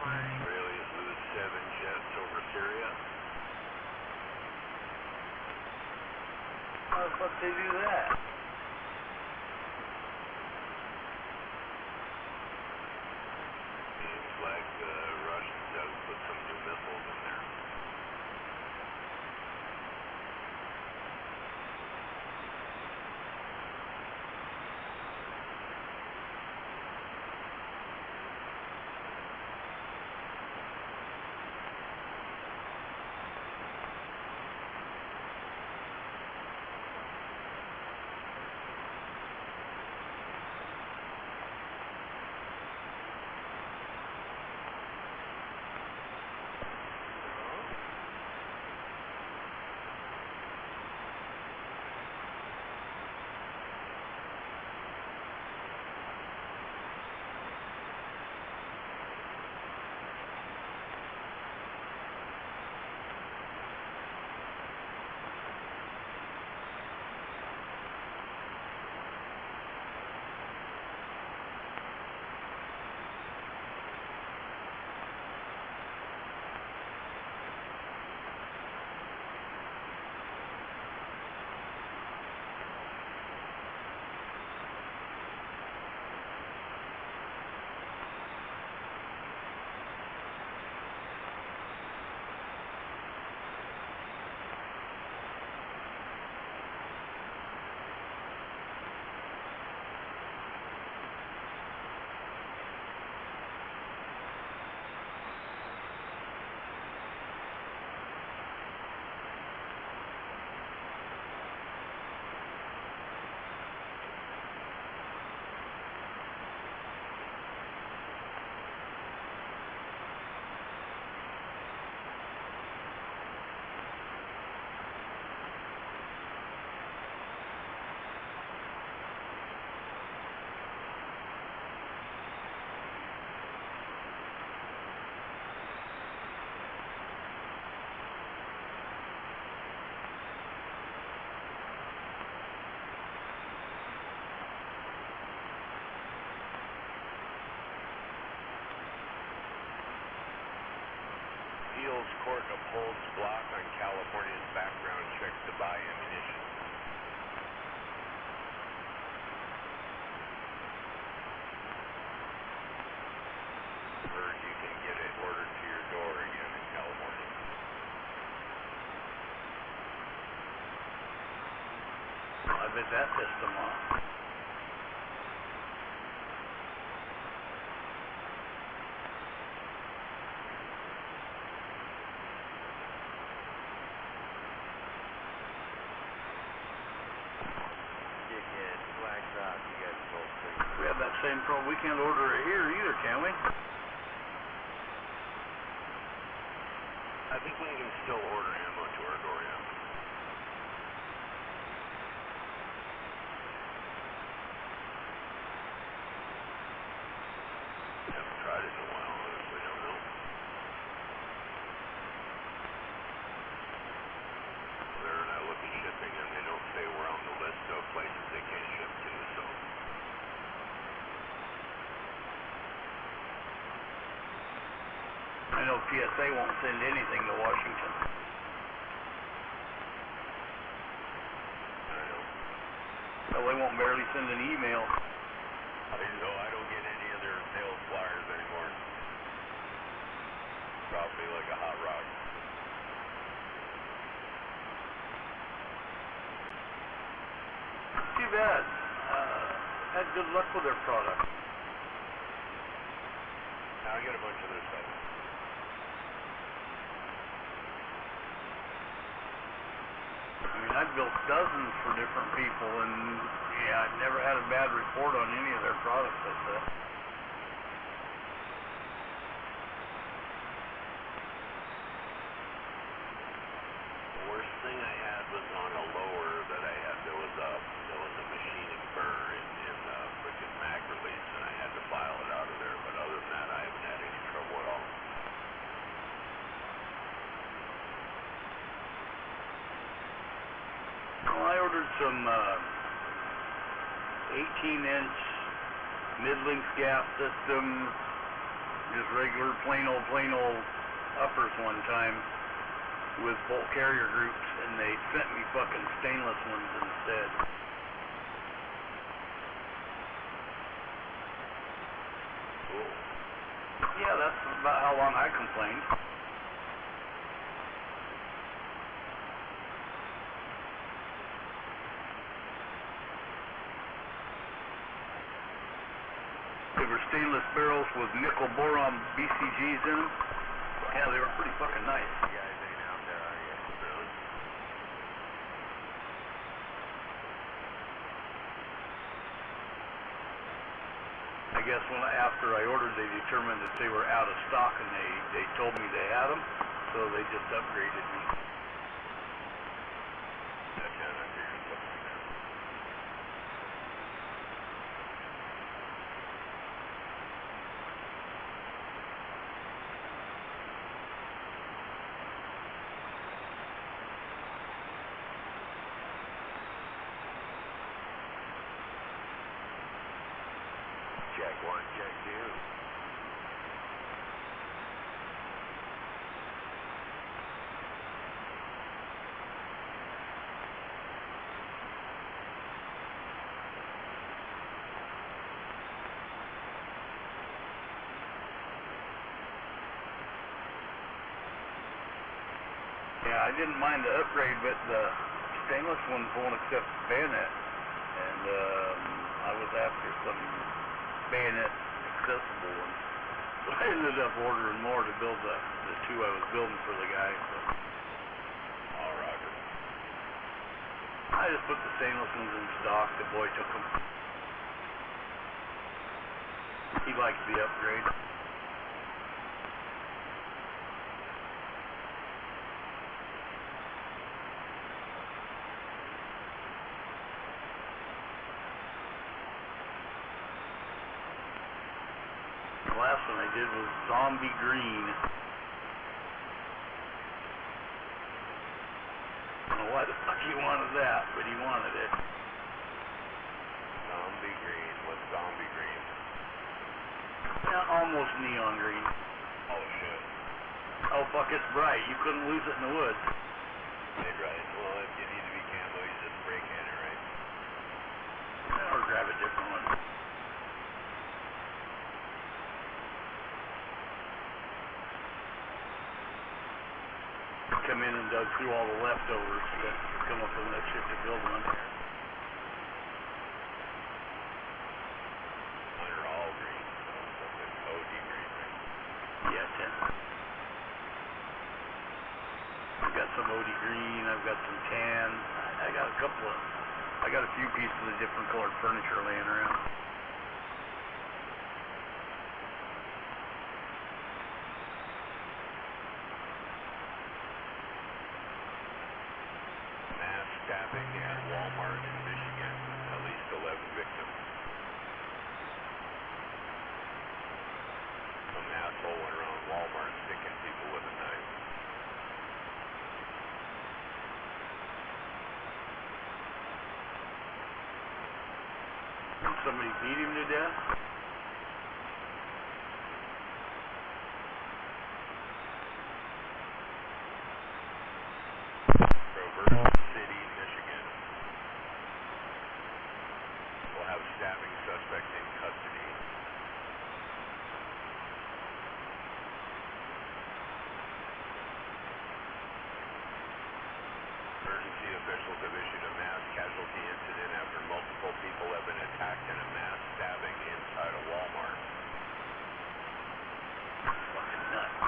Israelis lose 7 jets over Syria. How the fuck they do that? Seems like the Russians have put some new missiles in there. Appeals court upholds block on California's background check to buy ammunition. Heard you can get it ordered to your door again in California. I bet that pissed them off. We have that same problem. We can't order it here either, can we? I think we can still order ammo to our door, yeah. Haven't tried it in a while, honestly, don't know. They're not looking shipping and they don't say we're on the list of places they can't ship to, so. I know PSA won't send anything to Washington. I know. barely send an email. I don't get any of their sales flyers anymore. Drop me like a hot rock. Too bad. Had good luck with their product. Now I get a bunch of their stuff. I mean, I've built dozens for different people, and yeah, I've never had a bad report on any of their products like that. The worst thing I had was on a lower that I had. There was a machining burr in the frickin' mag release, and I had to file it out of there. But other than that, I haven't had any trouble at all. Well, I ordered some 18-inch mid-length gas system, just regular plain old uppers one time with bolt carrier groups, and they sent me fucking stainless ones instead. Cool. Yeah, that's about how long I complained. They were stainless barrels with nickel boron BCGs in them. Yeah, they were pretty fucking nice. You guys ain't out there, are you? Really? I guess after I ordered, they determined that they were out of stock, and they told me they had them, so they just upgraded me. That's kind of figured something like that. Check one, check two. Yeah, I didn't mind the upgrade, but the stainless ones won't accept the bayonet, and I was after some bayonet accessible ones. So I ended up ordering more to build the two I was building for the guy. So. All roger. I just put the stainless ones in stock. The boy took them. He liked the upgrade. The last one I did was zombie green. I don't know why the fuck he wanted that, but he wanted it. Zombie green. What's zombie green? Yeah, almost neon green. Oh shit. Oh fuck, it's bright. You couldn't lose it in the woods. Right. Well, if you need to be camo, you just spray can it, right? Or grab a different one. Come in and dug through all the leftovers to come up with enough shit to build one. Mine are all green, so it's OD green, right? Yeah, 10. I've got some OD green, I've got some tan, I got a few pieces of different colored furniture laying around. Mass stabbing at Walmart in Michigan. At least 11 victims. Some asshole went around Walmart sticking people with a knife. Somebody beat him to death? Traverse City, Michigan. officials have issued a mass casualty incident after multiple people have been attacked in a mass stabbing inside a Walmart. Fucking nuts.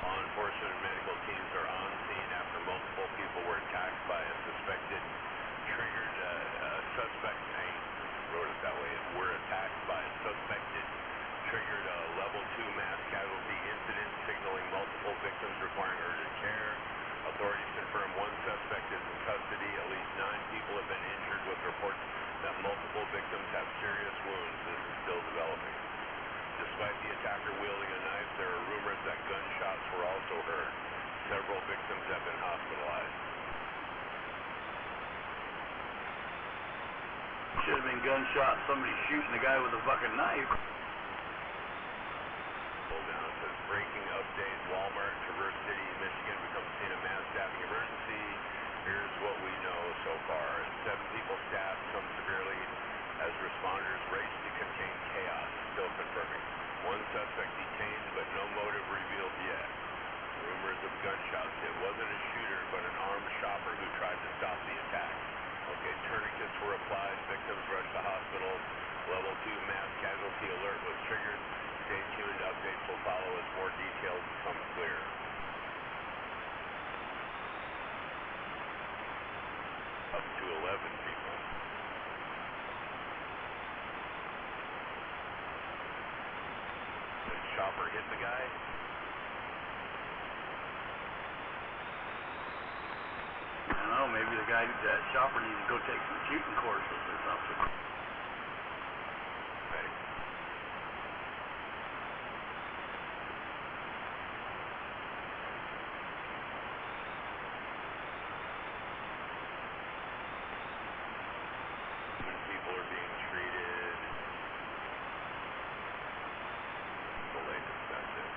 Law enforcement and medical teams are on scene after multiple people were attacked by a suspected triggered suspect. I wrote it that way. Were attacked by a suspected triggered level 2 mass casualty incident, signaling multiple victims requiring urgent care. Authorities confirm one suspect is in custody. At least 9 people have been injured, with reports that multiple victims have serious wounds. This is still developing. Despite the attacker wielding a knife, there are rumors that gunshots were also heard. Several victims have been hospitalized. Should have been gunshot, somebody shooting the guy with a fucking knife. Hold down, it says breaking update. Walmart, Traverse City, Michigan becomes a scene of mass stabbing emergency. Here's what we know so far. 7 people stabbed, some severely, as responders race to contain chaos. Still confirming. 1 suspect detained, but no motive revealed yet. Rumors of gunshots. It wasn't a shooter, but an armed shopper who tried to stop the attack. Okay, tourniquets were applied. Victims rushed to hospital. Level 2 mass casualty alert was triggered. Stay tuned. Updates will follow as more details become clear. Up to 11 people. The chopper hit the guy? I don't know, maybe the guy, that shopper needs to go take some shooting courses or something. Right. People are being treated. The latest, that's it.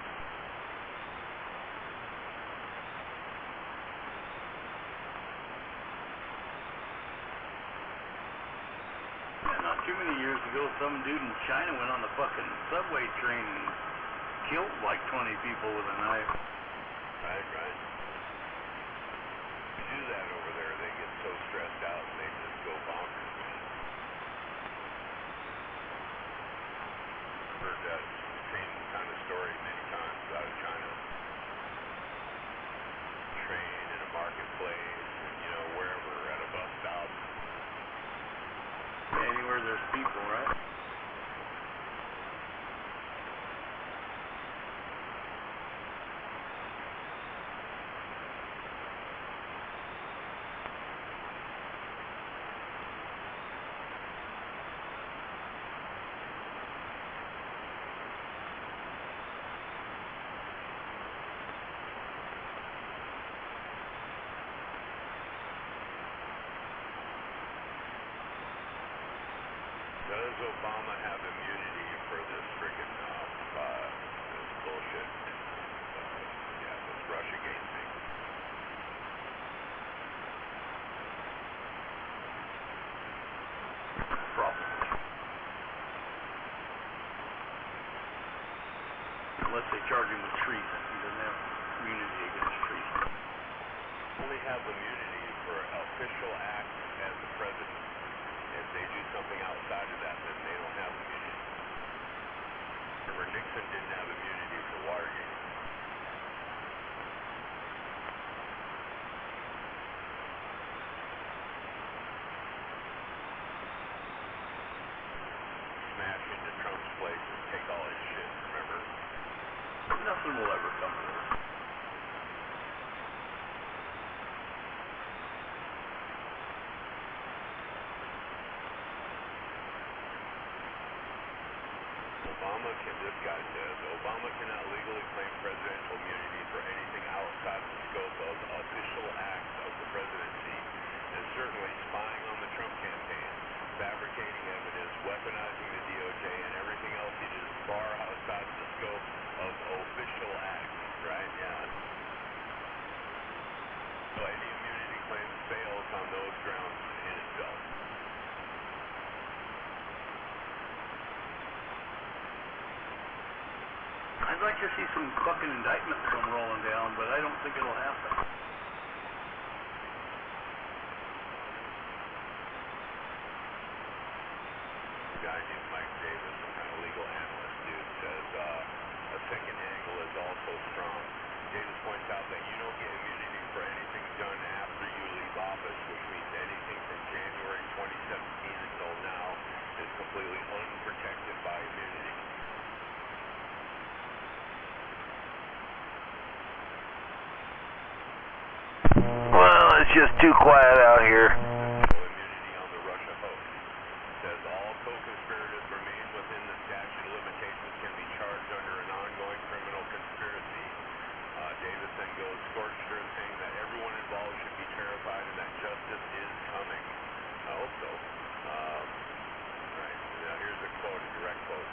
Not too many years ago, some dude in China went on the fucking subway train and killed like 20 people with a knife. Right. You do that over there, they get so stressed out and they just go bonkers, man. Heard that same kind of story many times out of China. Train in a marketplace, and, wherever, at a bus stop. Anywhere there's people, right? Does Obama have immunity for this freaking this bullshit? This Russiagate thing. Probably. Unless they charge him with treason. He doesn't have immunity against treason. Only have immunity for official acts as the president. If they do something outside of that, then they don't have immunity. Remember, Nixon didn't have immunity for Watergate. Smash into Trump's place and take all his shit, remember? Nothing will ever come to this. This guy says, Obama cannot legally claim presidential immunity for anything outside the scope of official acts of the presidency, and certainly spying on the Trump campaign, fabricating evidence, weaponizing the DOJ, and everything else he did is far outside the scope of official acts, right? Yeah. So any immunity claims fails on those grounds in itself. I'd like like to see some fucking indictments come rolling down, but I don't think it'll happen. Guy named Mike Davis, some kind of legal analyst dude, says a second angle is also strong. Davis points out that you don't get immunity for anything done after you leave office, which means anything from January 2017 until now is completely unprotected by immunity. Well, it's just too quiet out here. Immunity on the Russia hoax. Says all co-conspirators remain within the statute of limitations, can be charged under an ongoing criminal conspiracy. Davis then goes scorched earth, saying that everyone involved should be terrified and that justice is coming. I hope so. Right. Now here's a quote, a direct quote.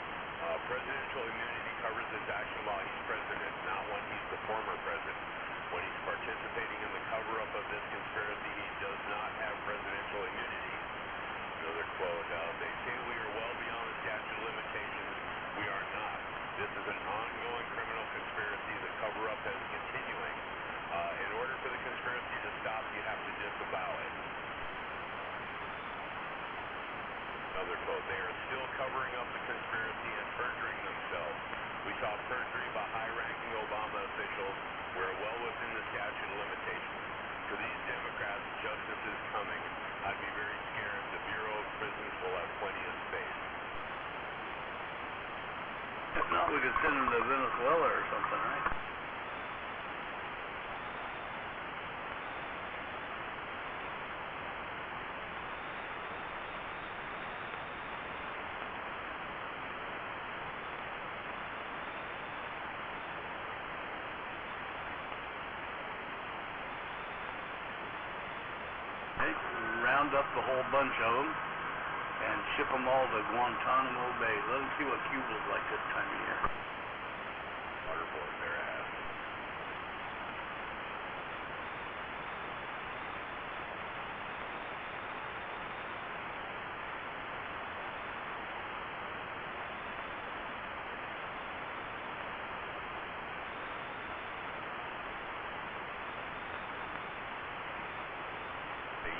Presidential immunity covers his action while he's president, not when he's the former president. When he's participating in the cover-up of this conspiracy, he does not have presidential immunity. Another quote, they say we are well beyond the statute of limitations. We are not. This is an ongoing criminal conspiracy. The cover-up is continuing. In order for the conspiracy to stop, you have to disavow it. Another quote, they are still covering up the conspiracy and perjuring themselves. We saw perjury by high-ranking Obama officials. We're well within the statute of limitations. For these Democrats, justice is coming. I'd be very scared. The Bureau of Prisons will have plenty of space. If not, we could send them to Venezuela or something, right? Round up the whole bunch of them and ship them all to Guantanamo Bay. Let them see what Cuba's like this time of year. Waterboard their ass.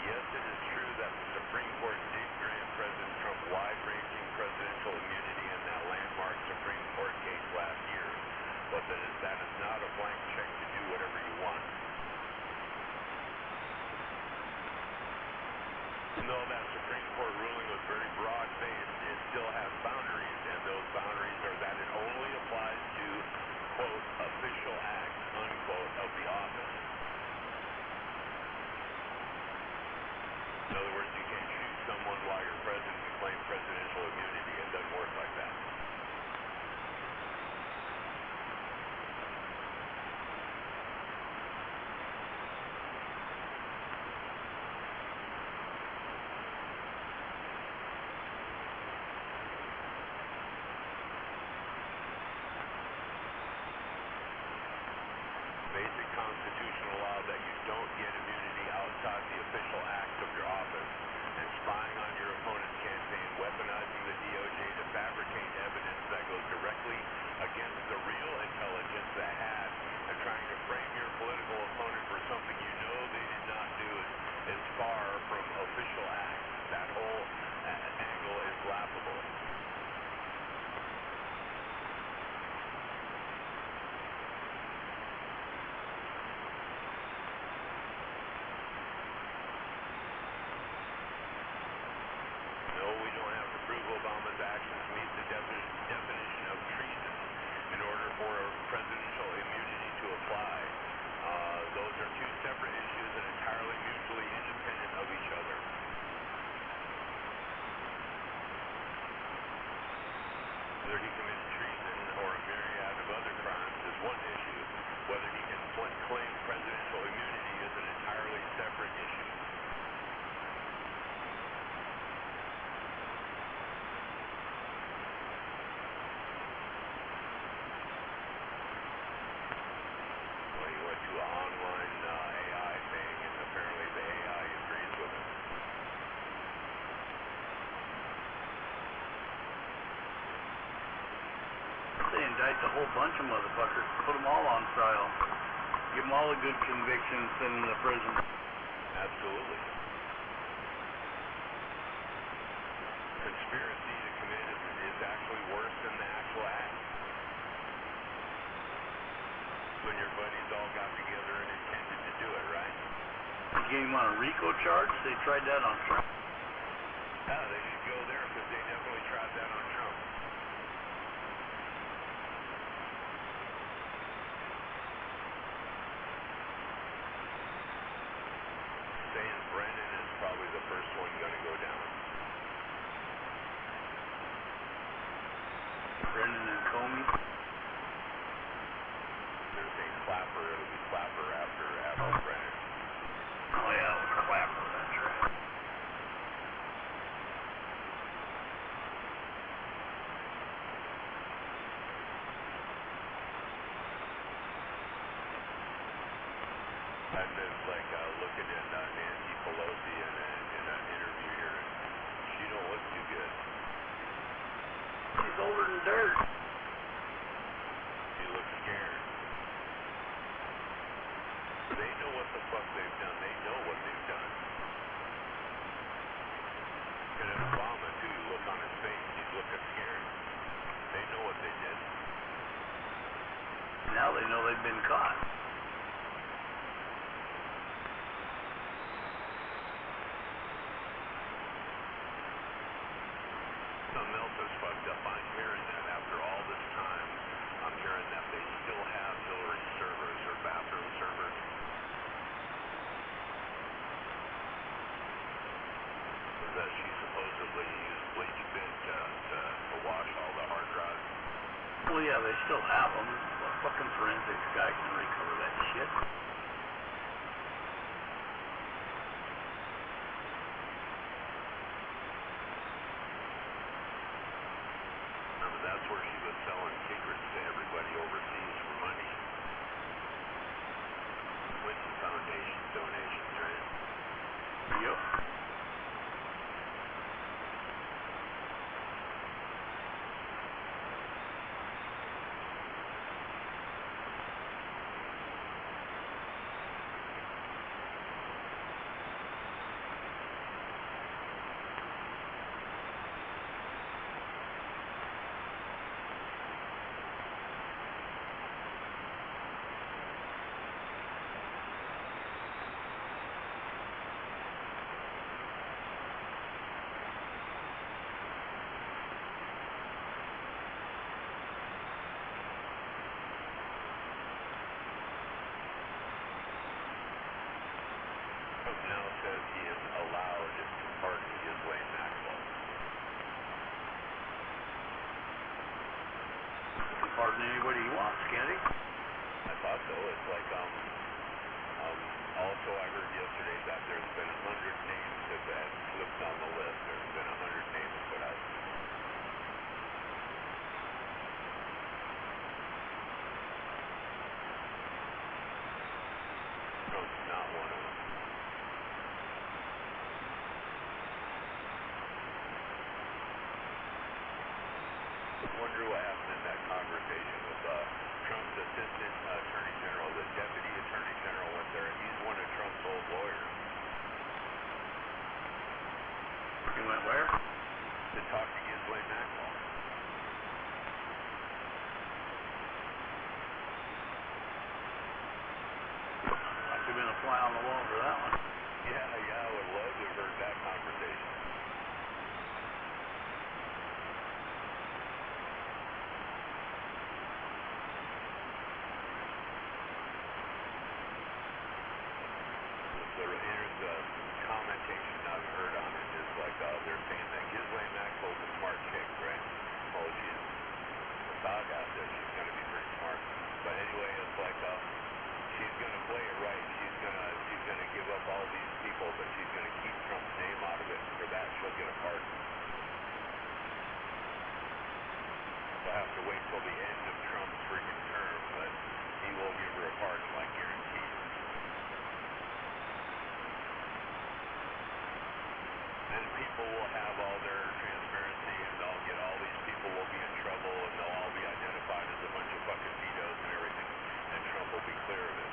Yes, it is true that the Supreme Court did grant President Trump wide-ranging presidential immunity in that landmark Supreme Court case last year, but that is not a blank check to do whatever you want. Even though that Supreme Court ruling was very broad-based, it still has boundaries, and those boundaries are that it only applies to, quote, official acts, unquote, of the office. In other words, you can't shoot someone while you're president and claim presidential immunity. It doesn't work like that. Basic constitutional law that you don't get immunity outside the official act of your office, and spying on your opponent's campaign, weaponizing the DOJ to fabricate evidence that goes directly against the real intelligence that had, and trying to frame your political opponent for something you know they did not do is far from official acts. That whole angle is laughable. No, we don't have to prove Obama's actions meet the definition of treason in order for presidential immunity to apply. Those are two separate issues and entirely mutually independent of each other. indicted a whole bunch of motherfuckers, put them all on trial, give them all a good conviction, and send them to prison. Absolutely. Conspiracy to commit is actually worse than the actual act. When your buddies all got together and intended to do it, right? They gave him on a RICO charge? They tried that on Trump. Yeah, they should go there because they definitely tried that on Trump. Saying Brennan is probably the first one going to go down. Brennan and Comey. There's a Clapper. It'll be Clapper after Brennan. Oh yeah, Clapper. That's right. I've been looking at Nancy Pelosi in an interview here, and she don't look too good. She's older than dirt. She looks scared. They know what the fuck they've done. They know what they've done. And at Obama, too, you look on his face, he's looking scared. They know what they did. Now they know they've been caught. Something else is fucked up. I'm hearing that after all this time, I'm hearing that they still have Hillary servers or bathroom servers. That she supposedly used bleach bit to wash all the hard drives. Well, yeah, they still have them. A fucking forensics guy can recover that shit. That's where she was selling secrets to everybody overseas for money. With the foundation donations, right? Yep. Now says he is allowed to pardon Ghislaine Maxwell. He can pardon anybody he wants, can't he? I thought so. It's like, also I heard yesterday that there's been 100 names that have slipped on the list. There's been 100 names put out. Trump's not one of them. I wonder what happened in that conversation with Trump's assistant attorney general. The deputy attorney general went there, and he's one of Trump's old lawyers. He went where? To talk to Ghislaine Maxwell. Must have been a fly on the wall for that one. Yeah, I would love to have heard that conversation. Here's the commentation I've heard on it is like they're saying that Ghislaine Maxwell's a smart chick, right? Oh, she's a saga that she's going to be pretty smart. But anyway, it's like she's going to play it right. She's going to give up all these people, but she's going to keep Trump's name out of it. For that, she'll get a pardon. We'll have to wait till the end of Trump's freaking term, but he will give her a pardon, like guaranteed. And people will have all their transparency, and they'll get all these people will be in trouble, and they'll all be identified as a bunch fucking vetoes and everything, and Trump will be clear of it.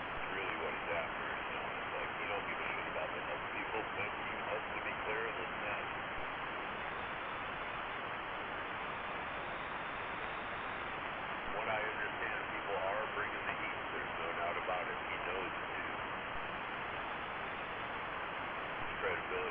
It's really what he's after, you know. It's like, you don't give a shit about the other people, but you must to be clear of this and that. What I understand, people are bringing the heat. There's no doubt about it. He knows it too. His credibility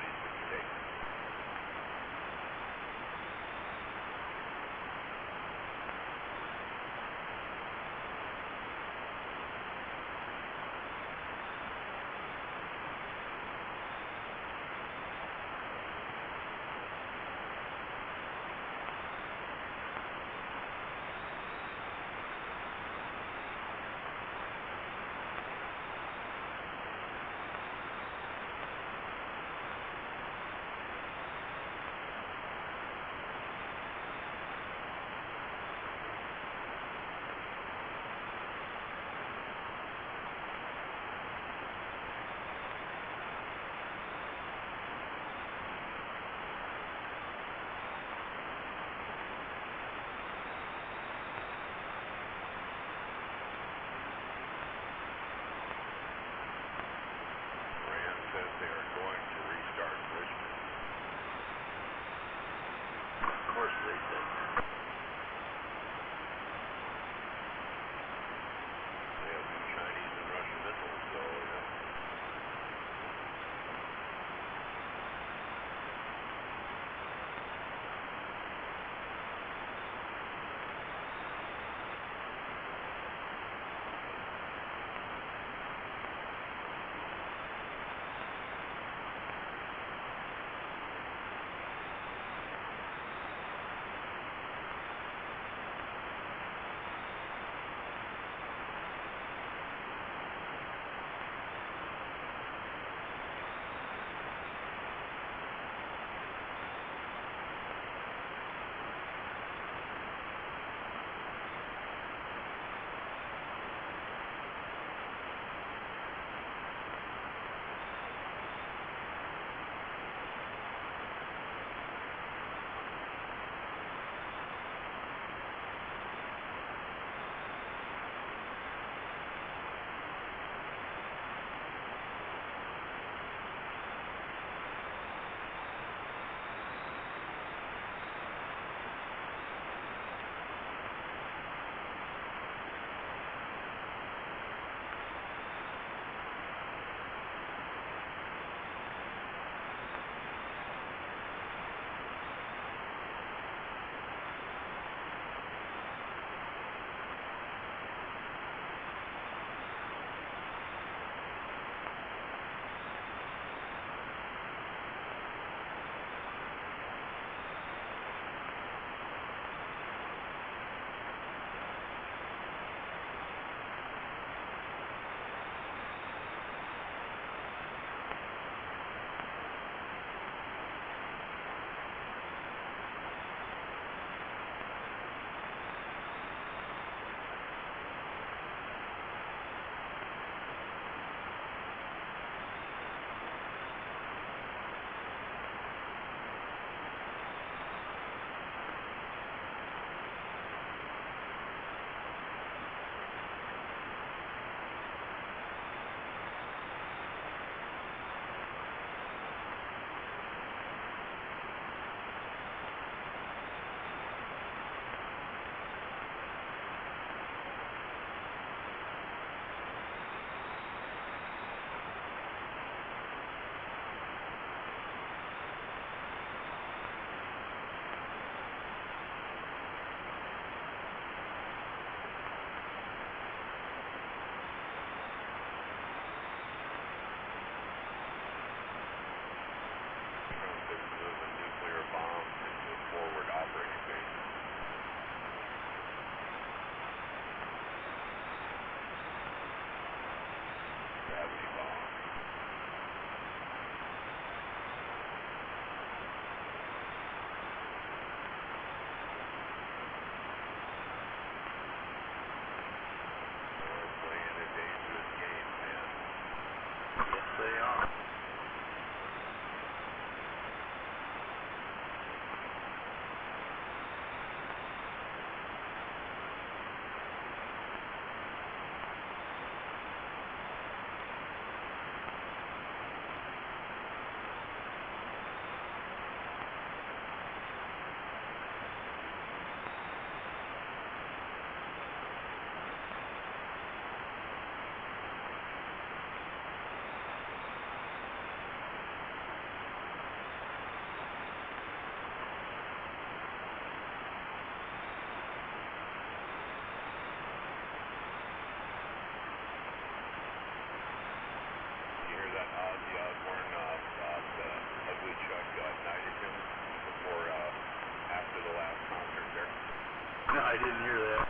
No, I didn't hear that.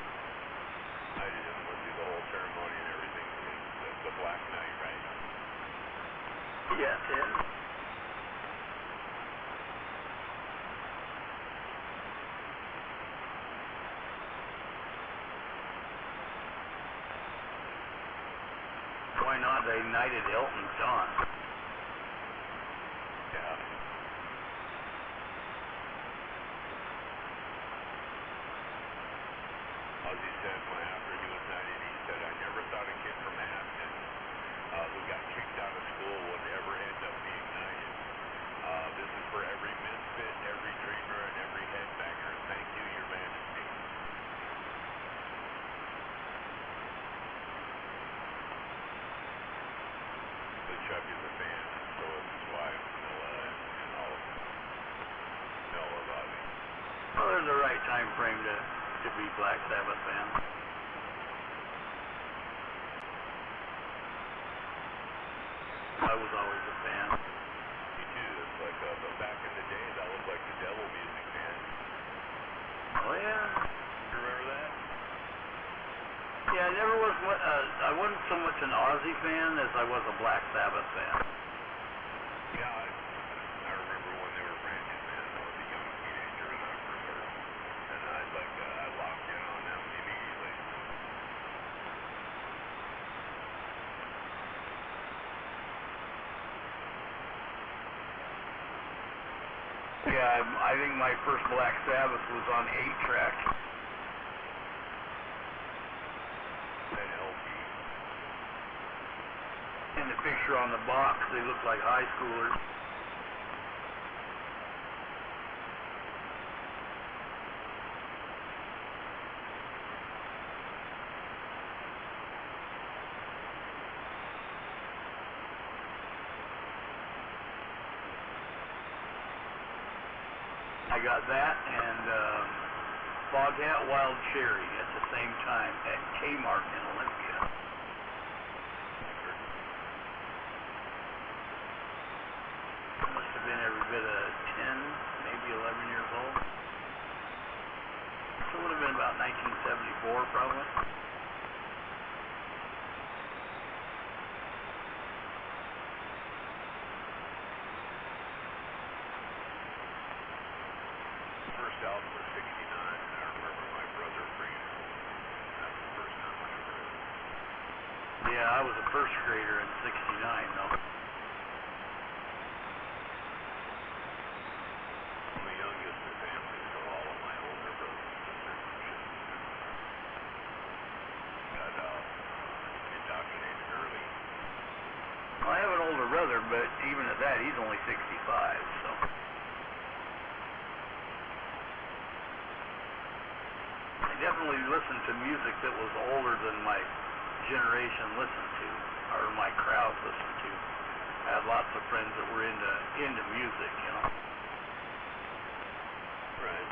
I didn't went through the whole ceremony and everything. It's the Black Knight, right? Yeah, Ted. Why not? They knighted Elton John. Yeah. Ozzy said when after he was knighted, he said, I never thought a kid from Aston who got kicked out of school would ever end up being knighted. This is for every misfit, every dreamer, and every headbanger. Thank you, Your Majesty. So Chuck is a fan, and so is his wife, Milla, and all of them. Milla, Bobby. Well, there's a right time frame to be Black Sabbath fan. I was always a fan. Me too. It's like, but back in the day, that was like the devil music, man. Oh yeah. Remember that? Yeah, I never was. I wasn't so much an Ozzy fan as I was a Black Sabbath fan. Yeah, I remember when they were brand new, man. I was a young teenager when I first heard them, and I locked in on them immediately. Yeah, I think my first Black Sabbath was on 8-track. An LP. In the picture on the box, they looked like high schoolers. I got that and Foghat Wild Cherry at the same time at Kmart in Olympia. I must have been every bit of 10, maybe 11 years old. So it would have been about 1974 probably. First album was 69, and I remember my brother bringing it home. That was the first time I ever heard it. Yeah, I was a first grader in 69 though. I'm the youngest in the family, so all of my older brothers and sisters and shit got indoctrinated early. Well, I have an older brother, but even at that, he's only 65, so. I definitely listened to music that was older than my generation listened to, or my crowd listened to. I had lots of friends that were into music, you know. Right.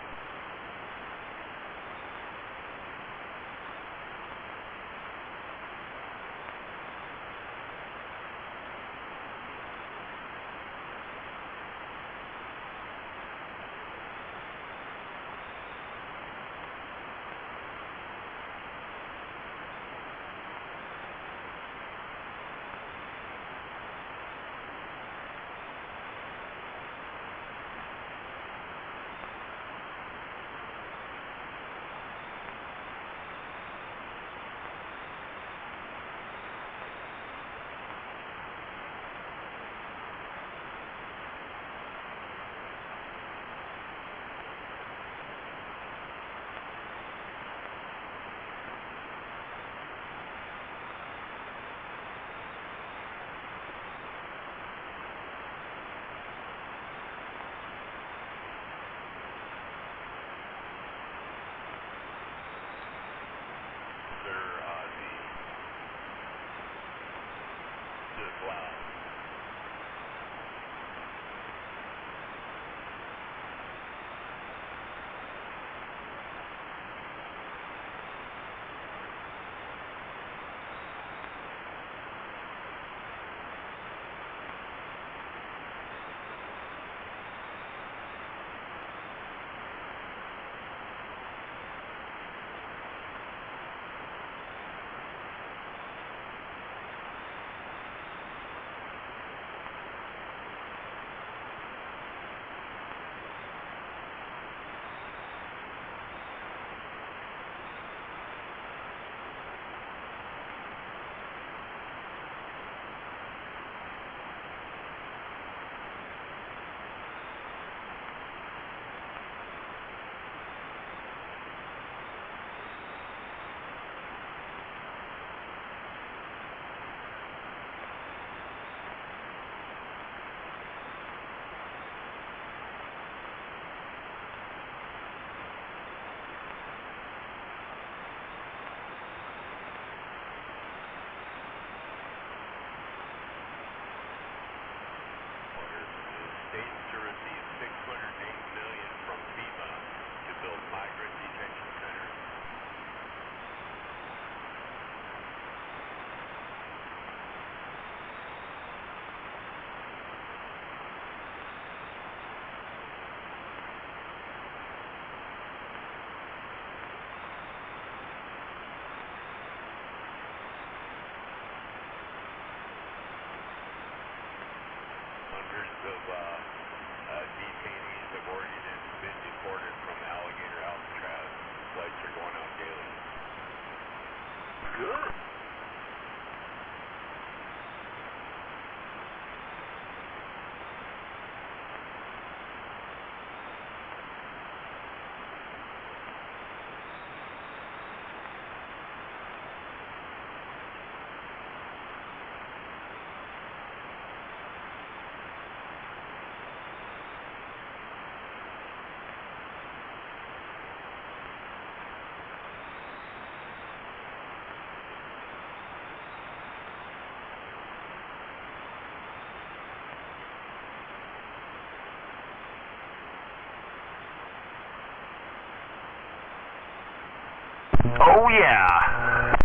good. Oh yeah.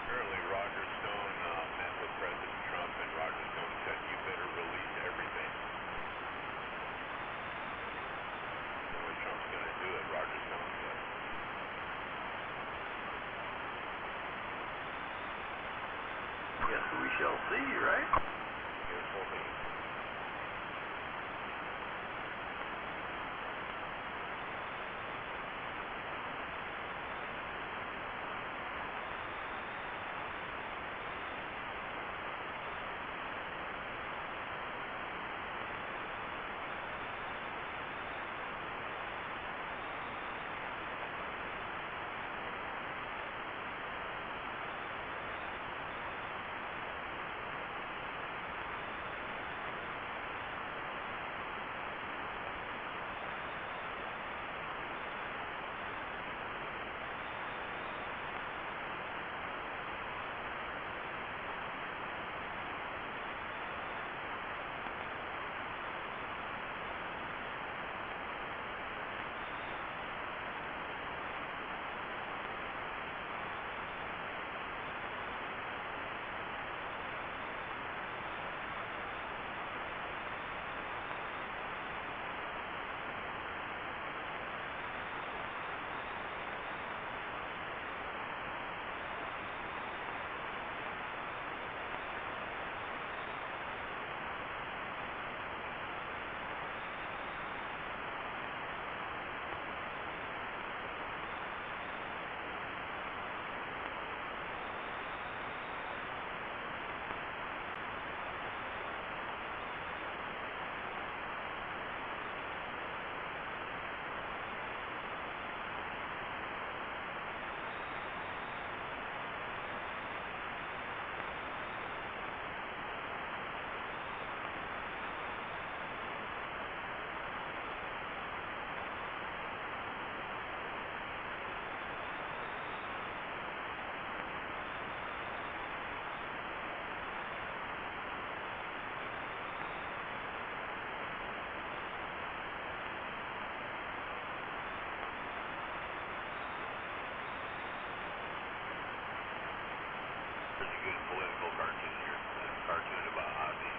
Apparently Roger Stone met with President Trump, and Roger Stone said, you better release everything. And when Trump's going to do it, Roger Stone said. Guess we shall see, right? Here's for me. There's a good political cartoon here. There's a cartoon about Ozzy.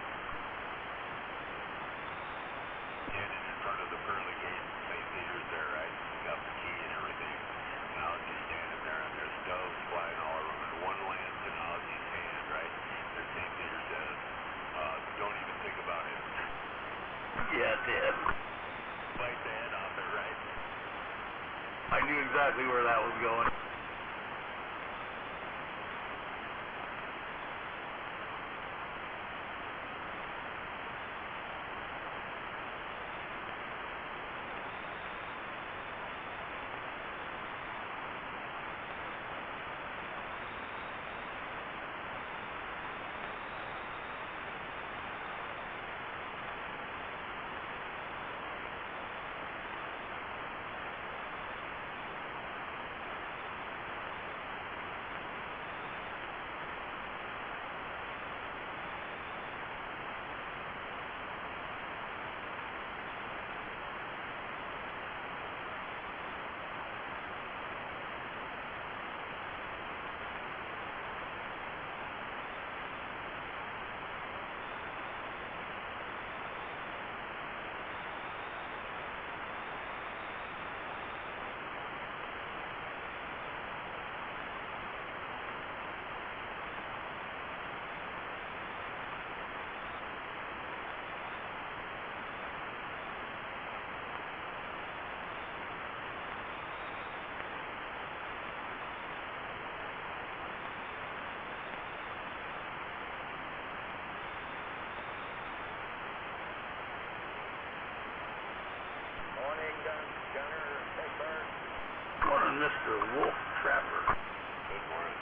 Standing in front of the pearly gates, St. Peter's there, right? He got the key and everything. And Ozzy's standing there, and there's stoves flying all over him, and one lands in Ozzy's hand, right? And St. Peter says, don't even think about it. Yeah, it did. Bite the head off it, right? I knew exactly where that was going. Mr. Wolf Trapper. Good morning.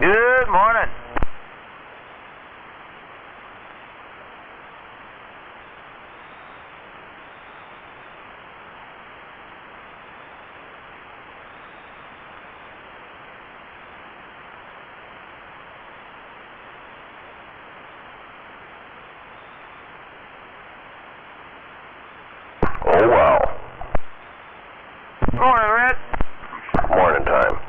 Good morning. Oh, wow. Morning, Red. Morning time.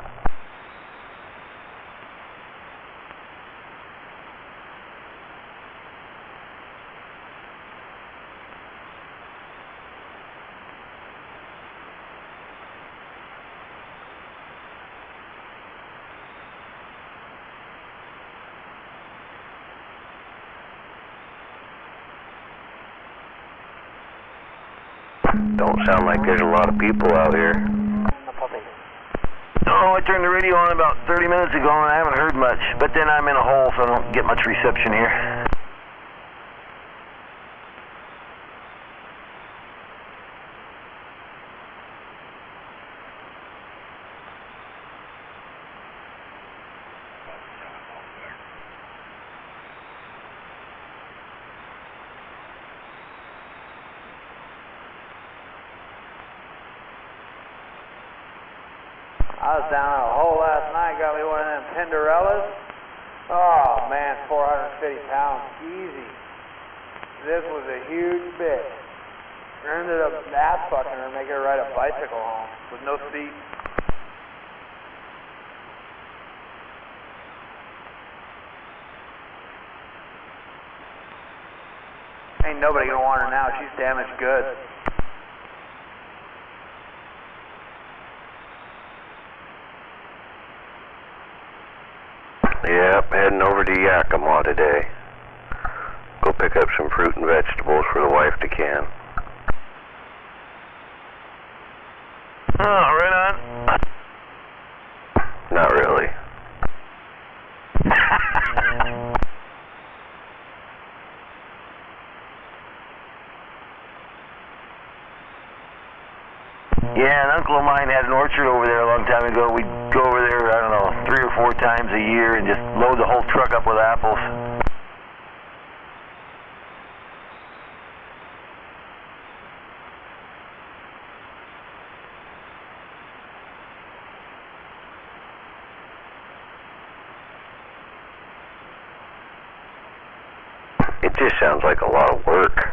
Don't sound like there's a lot of people out here. Oh, I turned the radio on about 30 minutes ago and I haven't heard much. But then I'm in a hole, so I don't get much reception here. I was down in a hole last night, got me one of them Pinderellas. Oh man, 450 pounds, easy. This was a huge bitch. I ended up ass fucking her, making her ride a bicycle home with no seat. Ain't nobody gonna want her now, she's damaged good. Yep, heading over to Yakima today. Go pick up some fruit and vegetables for the wife to can. Oh, right on. Not really. Yeah, an uncle of mine had an orchard over there a long time ago. We'd go over there, I don't know, 3 or 4 times a year and just load the whole truck up with apples. It just sounds like a lot of work.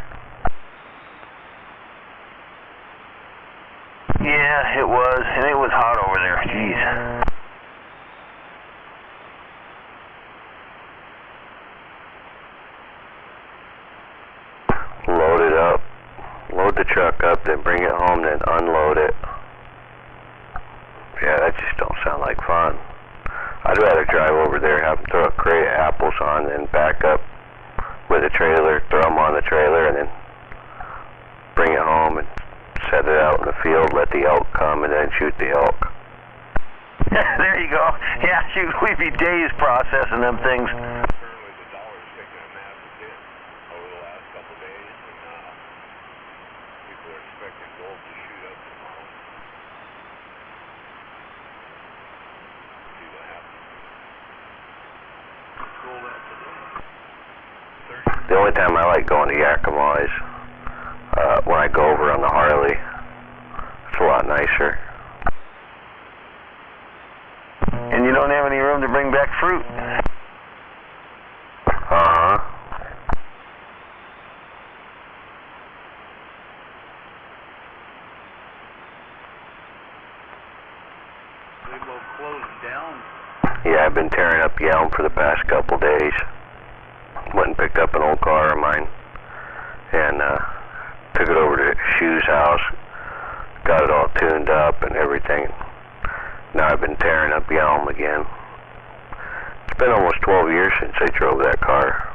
Yeah, it was, and it was hot over there. Jeez. Load it up. Load the truck up, then bring it home, then unload it. Yeah, that just don't sound like fun. I'd rather drive over there, have them throw a crate of apples on, then back up with a trailer, throw them on the trailer, and then bring it home and set it out in the field, let the elk come, and then shoot the elk. There you go. Yeah, shoot, we'd be days processing them things. Apparently the dollar's taken a massive hit over the last couple of days, and people are expecting gold to shoot up tomorrow. See what happens. Gold out today. The only time I like going to Yakima is when I go over on the Harley. It's a lot nicer. And you don't have any room to bring back fruit. Uh-huh. They both closed down. Yeah, I've been tearing up Yelm for the past couple days. Went and picked up an old car of mine and took it over to Shoe's house, got it all tuned up and everything. Now I've been tearing up Yelm again. It's been almost 12 years since I drove that car.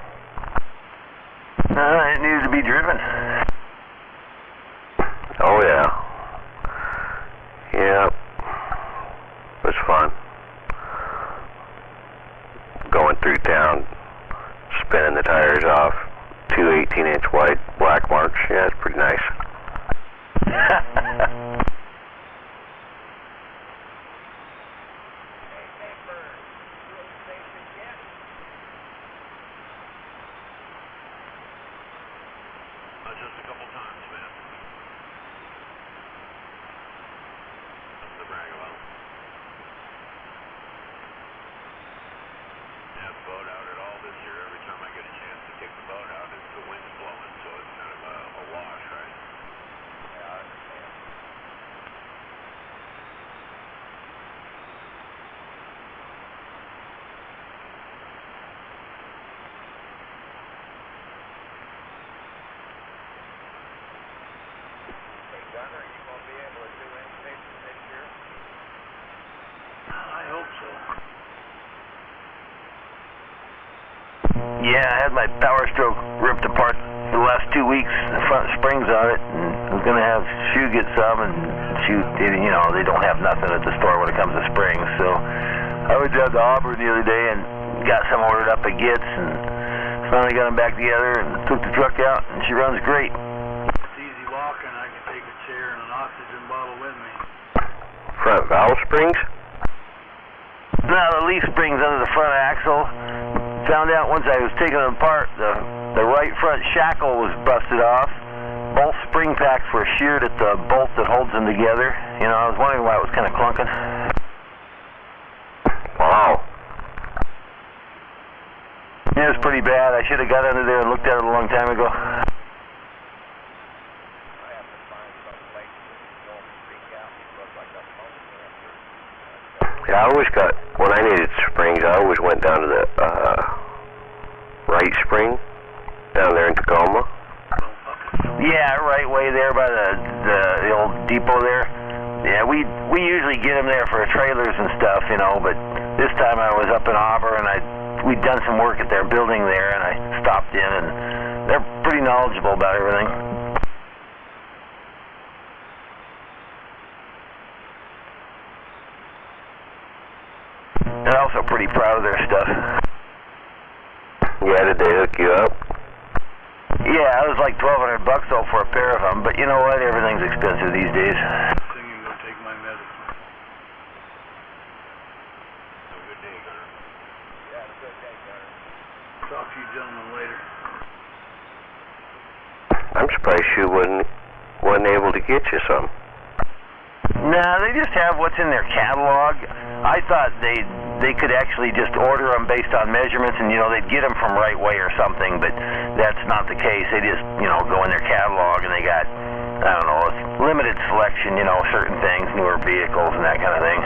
It needs to be driven. Oh yeah. Yep. It was fun. Going through town, spinning the tires off, 2 18-inch wide black marks. Yeah, it's pretty nice. just a couple times, man. Nothing to brag about. Yeah, the boat out at all this year. Every time I get a chance to take the boat out, the wind's blowing, so it's kind of a wash, right? Yeah, I understand. Hey, Gunner, you gonna be able to do anything this year? I hope so. Yeah, I had my power stroke ripped apart the last 2 weeks, the front springs on it, and I was going to have Shoe get some, and Shoe, you know, they don't have nothing at the store when it comes to springs, so I went down to Auburn the other day and got some ordered up at Gitz, and finally got them back together and took the truck out, and she runs great. It's easy walking. I can take a chair and an oxygen bottle with me. Front valve springs? No, the leaf springs under the front axle. Found out once I was taking them apart, the right front shackle was busted off. Both spring packs were sheared at the bolt that holds them together. You know, I was wondering why it was kind of clunking. Wow. Yeah, it was pretty bad. I should have got under there and looked at it a long time ago. Yeah, I always got, when I needed springs, I always went down to the right spring down there in Tacoma. Yeah, right way there by the old depot there. Yeah, we usually get them there for trailers and stuff, you know, but this time I was up in Auburn and we'd done some work at their building there, and I stopped in, and they're pretty knowledgeable about everything. They're also pretty proud of their stuff. Yeah, did they hook you up? Yeah, it was like $1,200 though for a pair of them, but you know what? Everything's expensive these days. Singing, go take my medicine. Have a good day, Gunner. Yeah, have a good day, Gunner. Talk to you gentlemen later. I'm surprised you wasn't able to get you some. Nah, they just have what's in their catalog. I thought they could actually just order them based on measurements, and you know they'd get them from Right Way or something, but that's not the case. They just, you know, go in their catalog and they got, I don't know, it's limited selection, you know, certain things, newer vehicles and that kind of thing.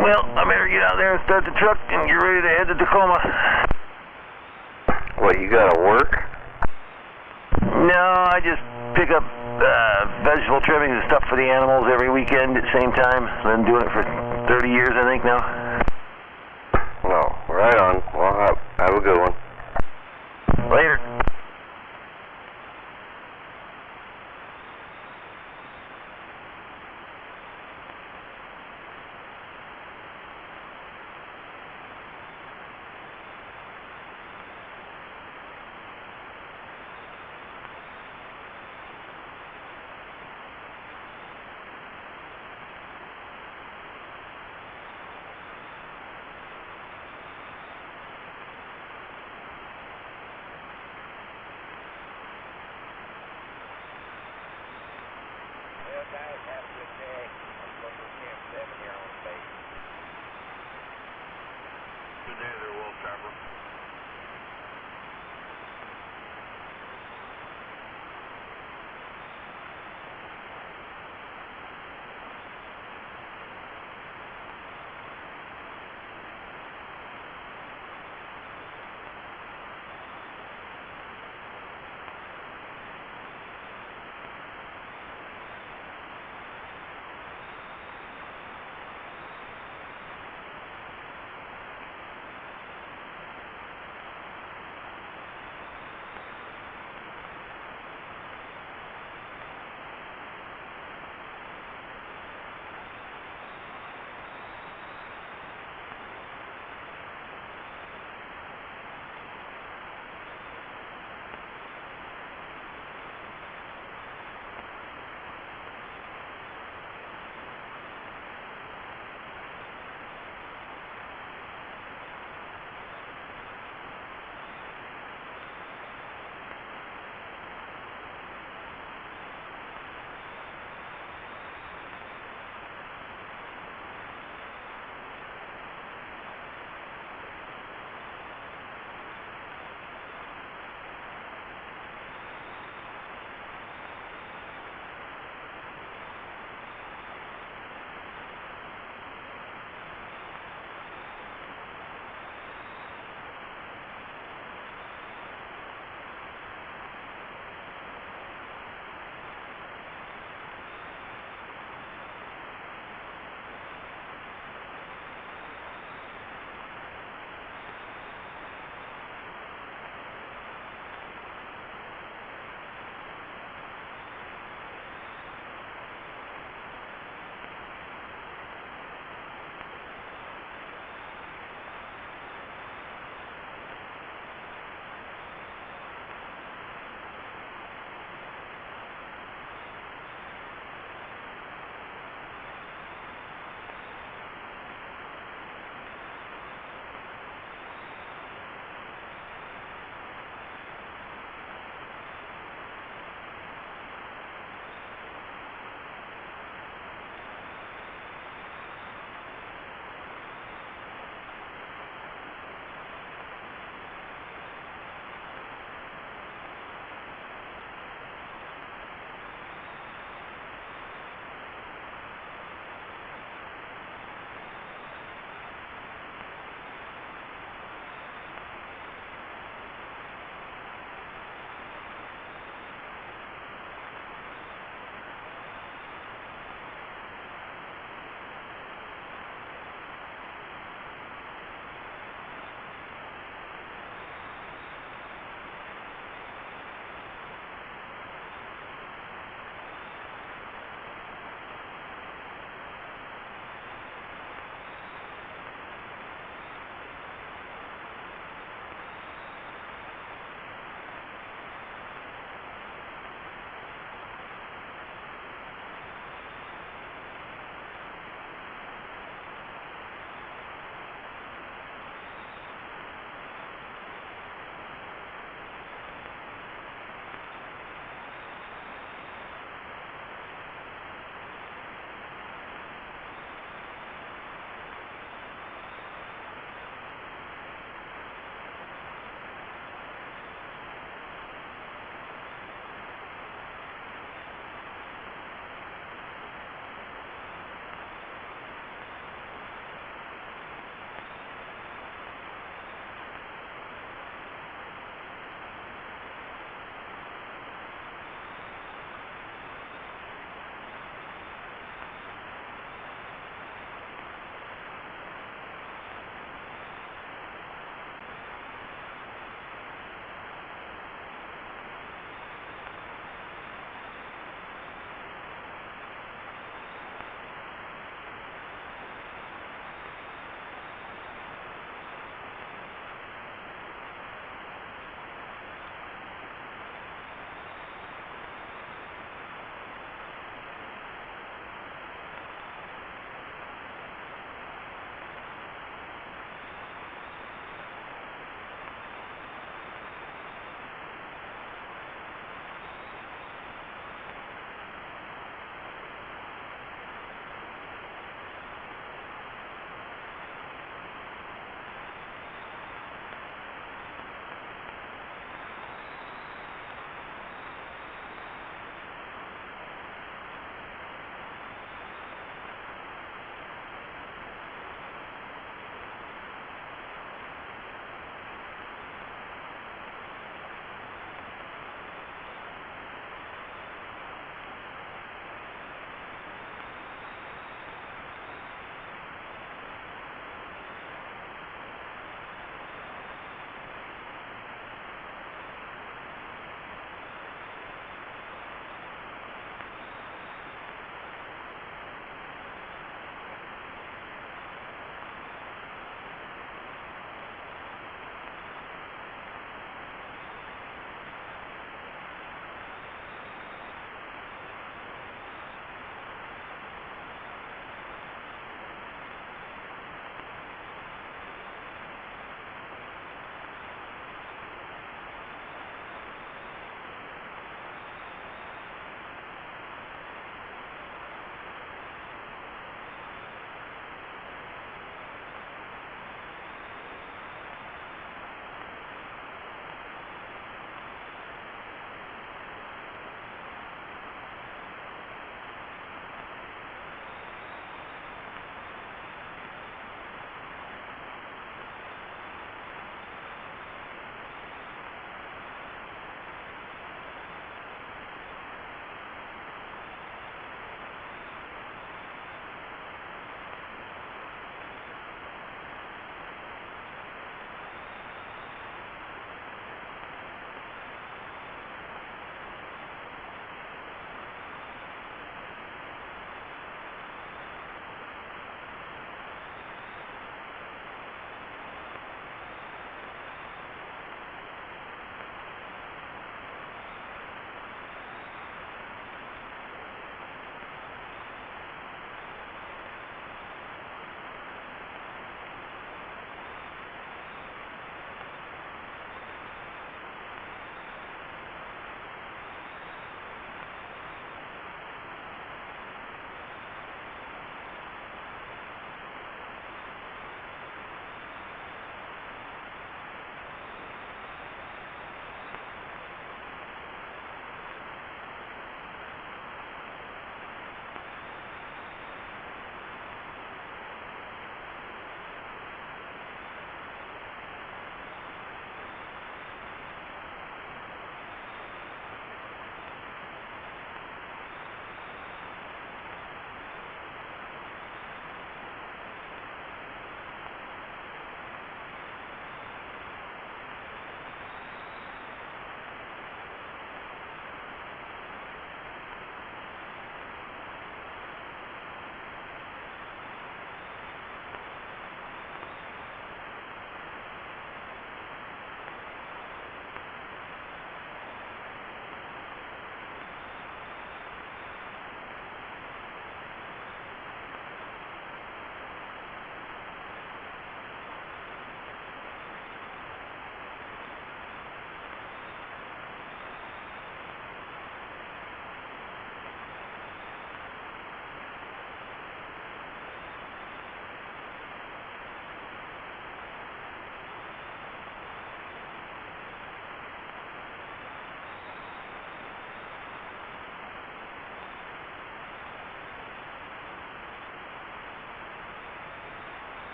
Well, I better get out there and start the truck and get ready to head to Tacoma. What, you gotta work? No, I just pick up vegetable trimmings and stuff for the animals every weekend at the same time. I've been doing it for 30 years, I think, now. No, right on. Well, have a good one. Later.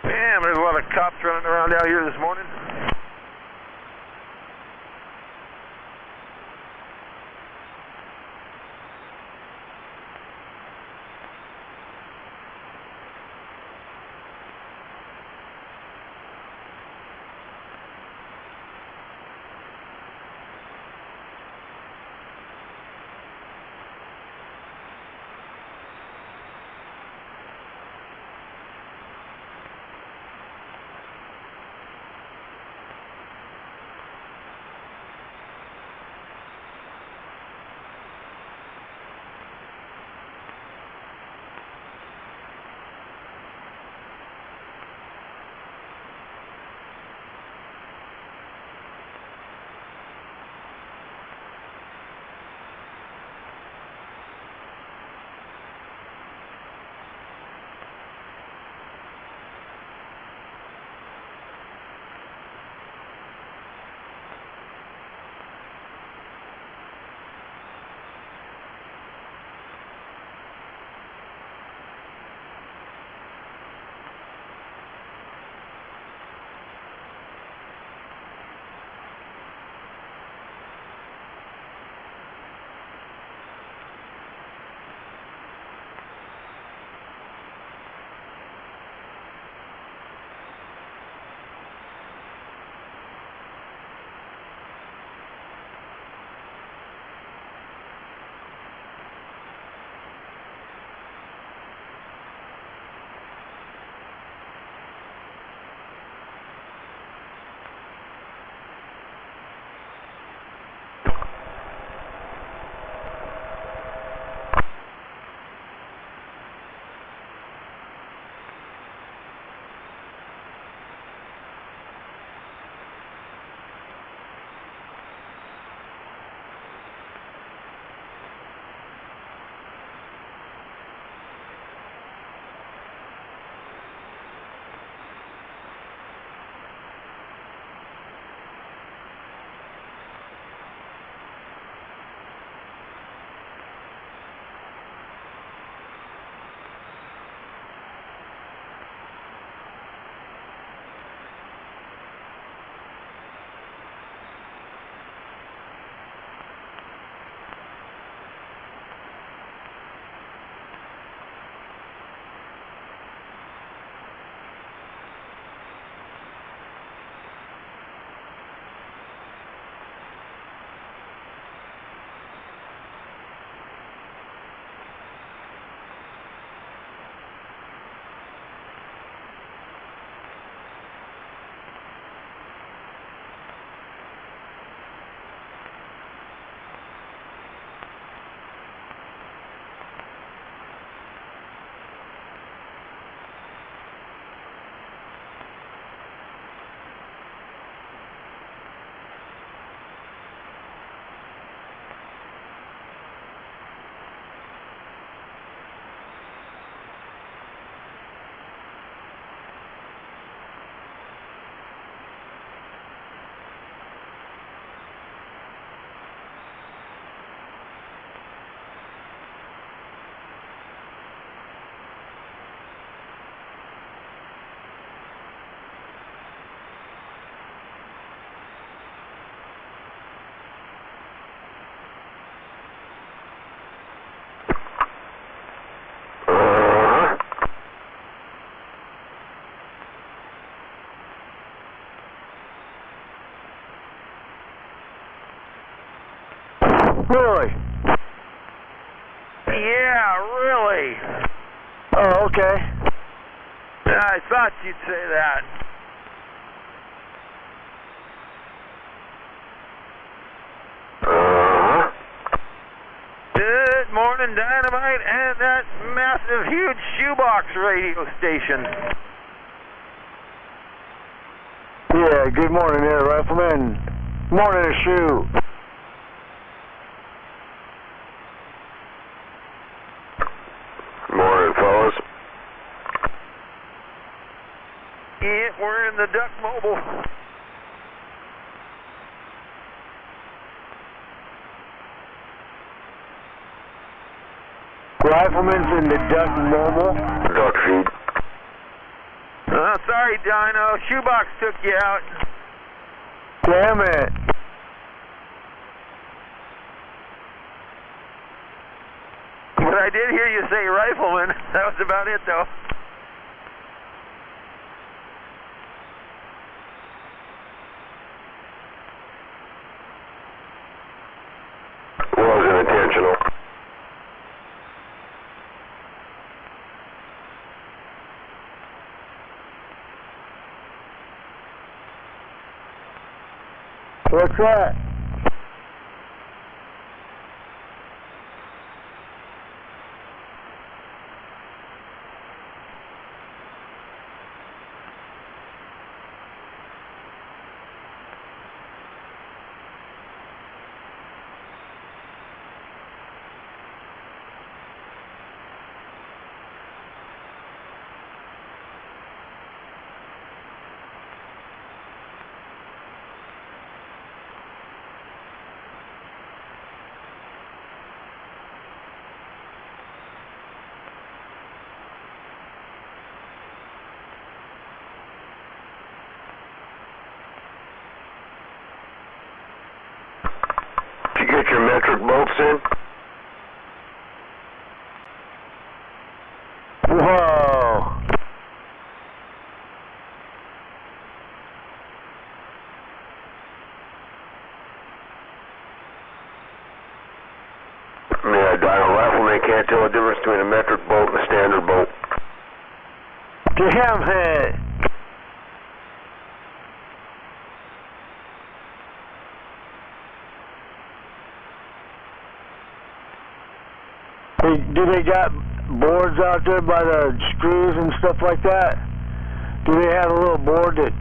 Yeah, there's a lot of cops running around out here this morning. Really? Yeah, really. Oh, okay. I thought you'd say that. Good morning, Dynamite, and that massive, huge shoebox radio station. Yeah, good morning there, Rifleman. Morning, Shoe. Morning, fellas. Yeah, we're in the Duck Mobile. Rifleman's in the Duck Mobile. Duck feed. Oh, sorry, Dino. Shoebox took you out. Damn it. But I did hear you say rifleman. That was about it, though. Wasn't intentional. What's that? Did you get your metric bolts in? Whoa. Yeah, Dino rifleman can't tell the difference between a metric bolt and a standard bolt. Damn it. Do they got boards out there by the screws and stuff like that? Do they have a little board that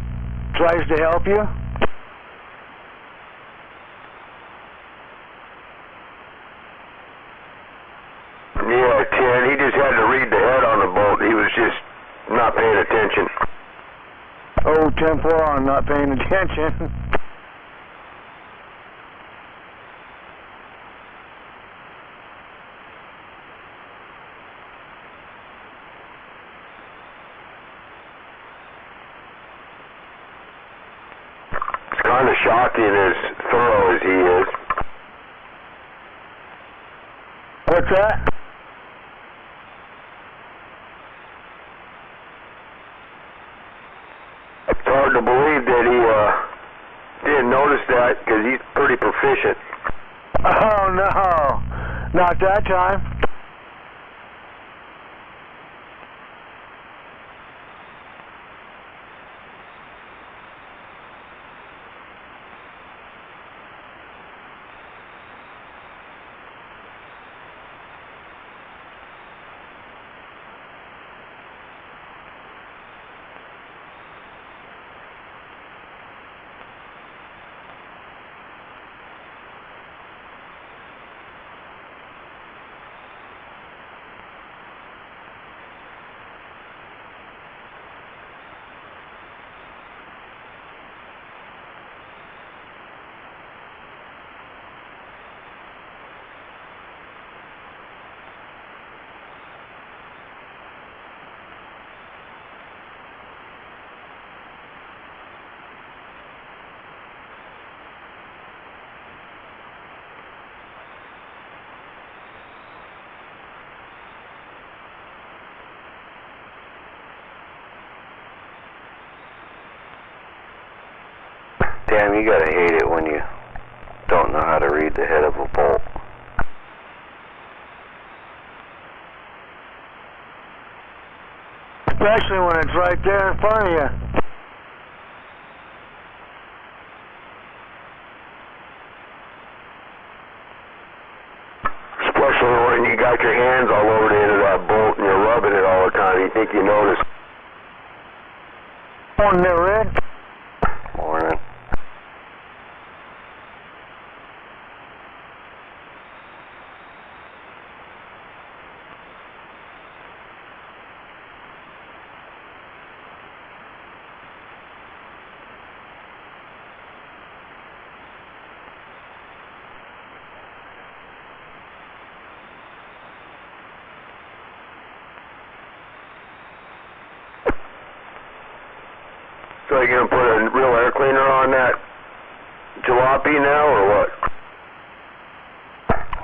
tries to help you? Yeah, Ken, he just had to read the head on the bolt. He was just not paying attention. Oh, 10-4 on not paying attention. It's kind of shocking as thorough as he is. What's that? It's hard to believe that he didn't notice that because he's pretty proficient. Oh, no. Not that time. Damn, you gotta hate it when you don't know how to read the head of a bolt. Especially when it's right there in front of you. Especially when you got your hands all over the end of that bolt and you're rubbing it all the time. You think you notice. Morning there, Red. Morning. So you gonna put a real air cleaner on that jalopy now, or what?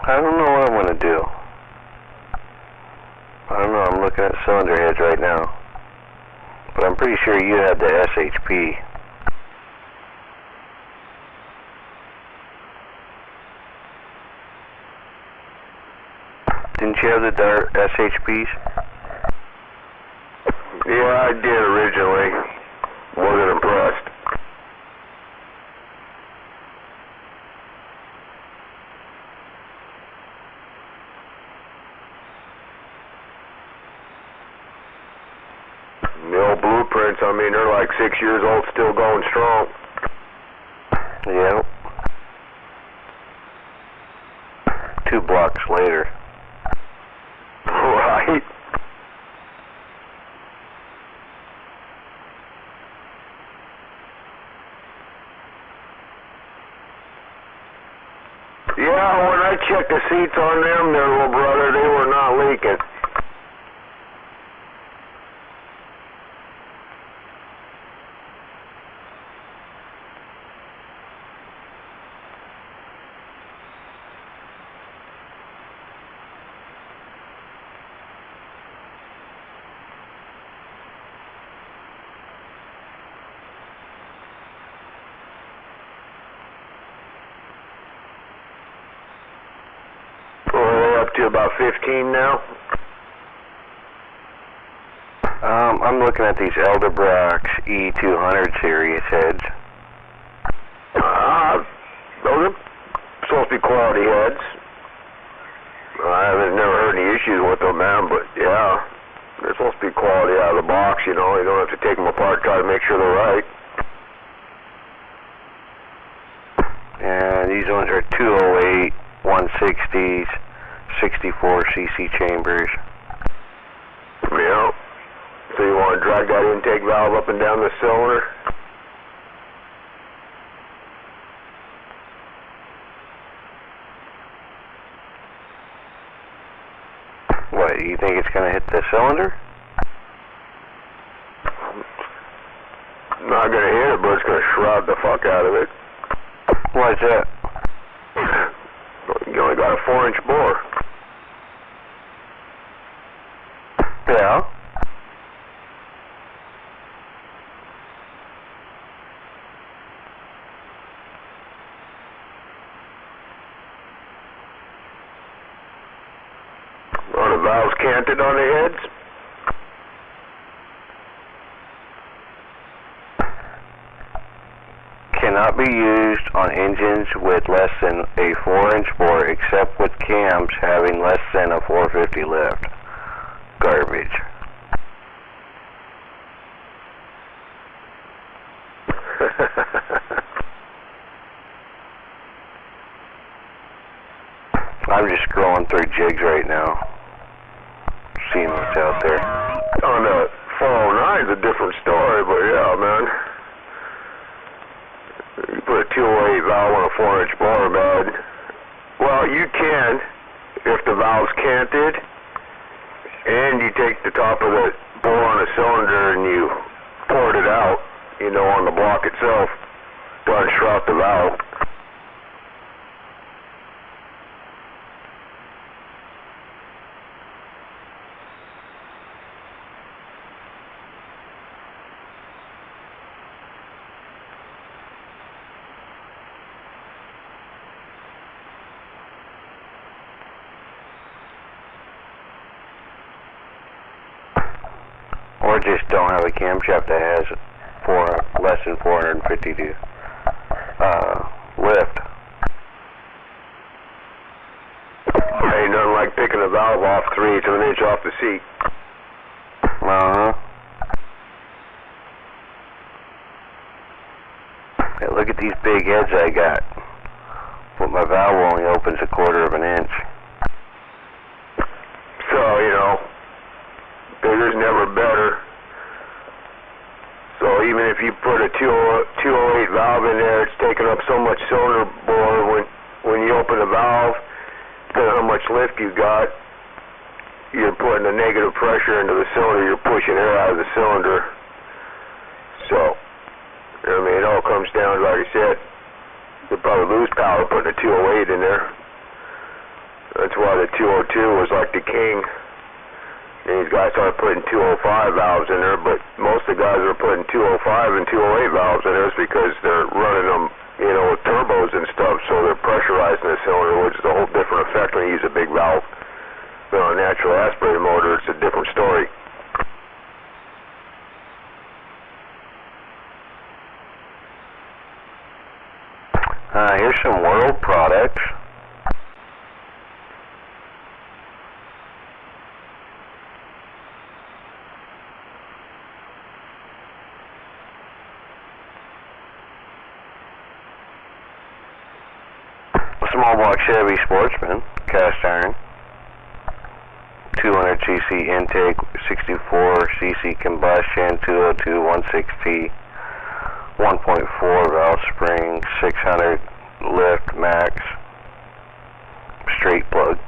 I don't know what I'm going to do. I don't know, I'm looking at cylinder heads right now. But I'm pretty sure you had the SHP. Didn't you have the Dart SHPs? Yeah, I did originally. Wasn't impressed. The old blueprints, I mean, they're like 6 years old, still going strong. Yeah. 2 blocks later. Right. Yeah, when I checked the seats on them, their little brother, they were not leaking. Up to about 15 now. I'm looking at these Elderbrox E200 series heads. Those are supposed to be quality heads. I haven't never heard any issues with them, man, but yeah, they're supposed to be quality out of the box, you know. You don't have to take them apart, try to make sure they're right. And these ones are 208, 160s. 64cc chambers. Yeah. So you want to drag that intake valve up and down the cylinder? What, you think it's going to hit the cylinder? Not going to hit it, but it's going to shroud the fuck out of it. Why is that? You only got a 4-inch bore. Yeah. Are the valves canted on the heads? Cannot be used on engines with less than a 4-inch bore except with cams having less than a 450 lift. Garbage. I'm just scrolling through jigs right now, seeing what's out there. On the 409 is a different story, but yeah, man. You put a 208 valve on a 4-inch bore, man. Well, you can if the valve's canted, and you take the top of the bore on the cylinder and you pour it out, you know, on the block itself to unshroud the valve. Or just don't have a camshaft that has less than 450 to lift. Ain't nothing like picking a valve off 3/8 of an inch off the seat. Hey, look at these big heads I got. But my valve only opens a 1/4 of an inch. So, you know, bigger's never better. So even if you put a 208 valve in there, it's taking up so much cylinder bore when you open the valve, depending on how much lift you got, you're putting a negative pressure into the cylinder, you're pushing air out of the cylinder. So I mean, it all comes down, like I said, you'll probably lose power putting a 208 in there. That's why the 202 was like the king. And these guys started putting 205 valves in there, but most of the guys are putting 205 and 208 valves in there because they're running them, you know, with turbos and stuff, so they're pressurizing the cylinder, which is a whole different effect when you use a big valve. But on a natural aspirated motor, it's a different story. Here's some World products. Small block Chevy Sportsman, cast iron, 200cc intake, 64cc combustion, 202, 160, 1.4 valve spring, 600 lift max, straight plug.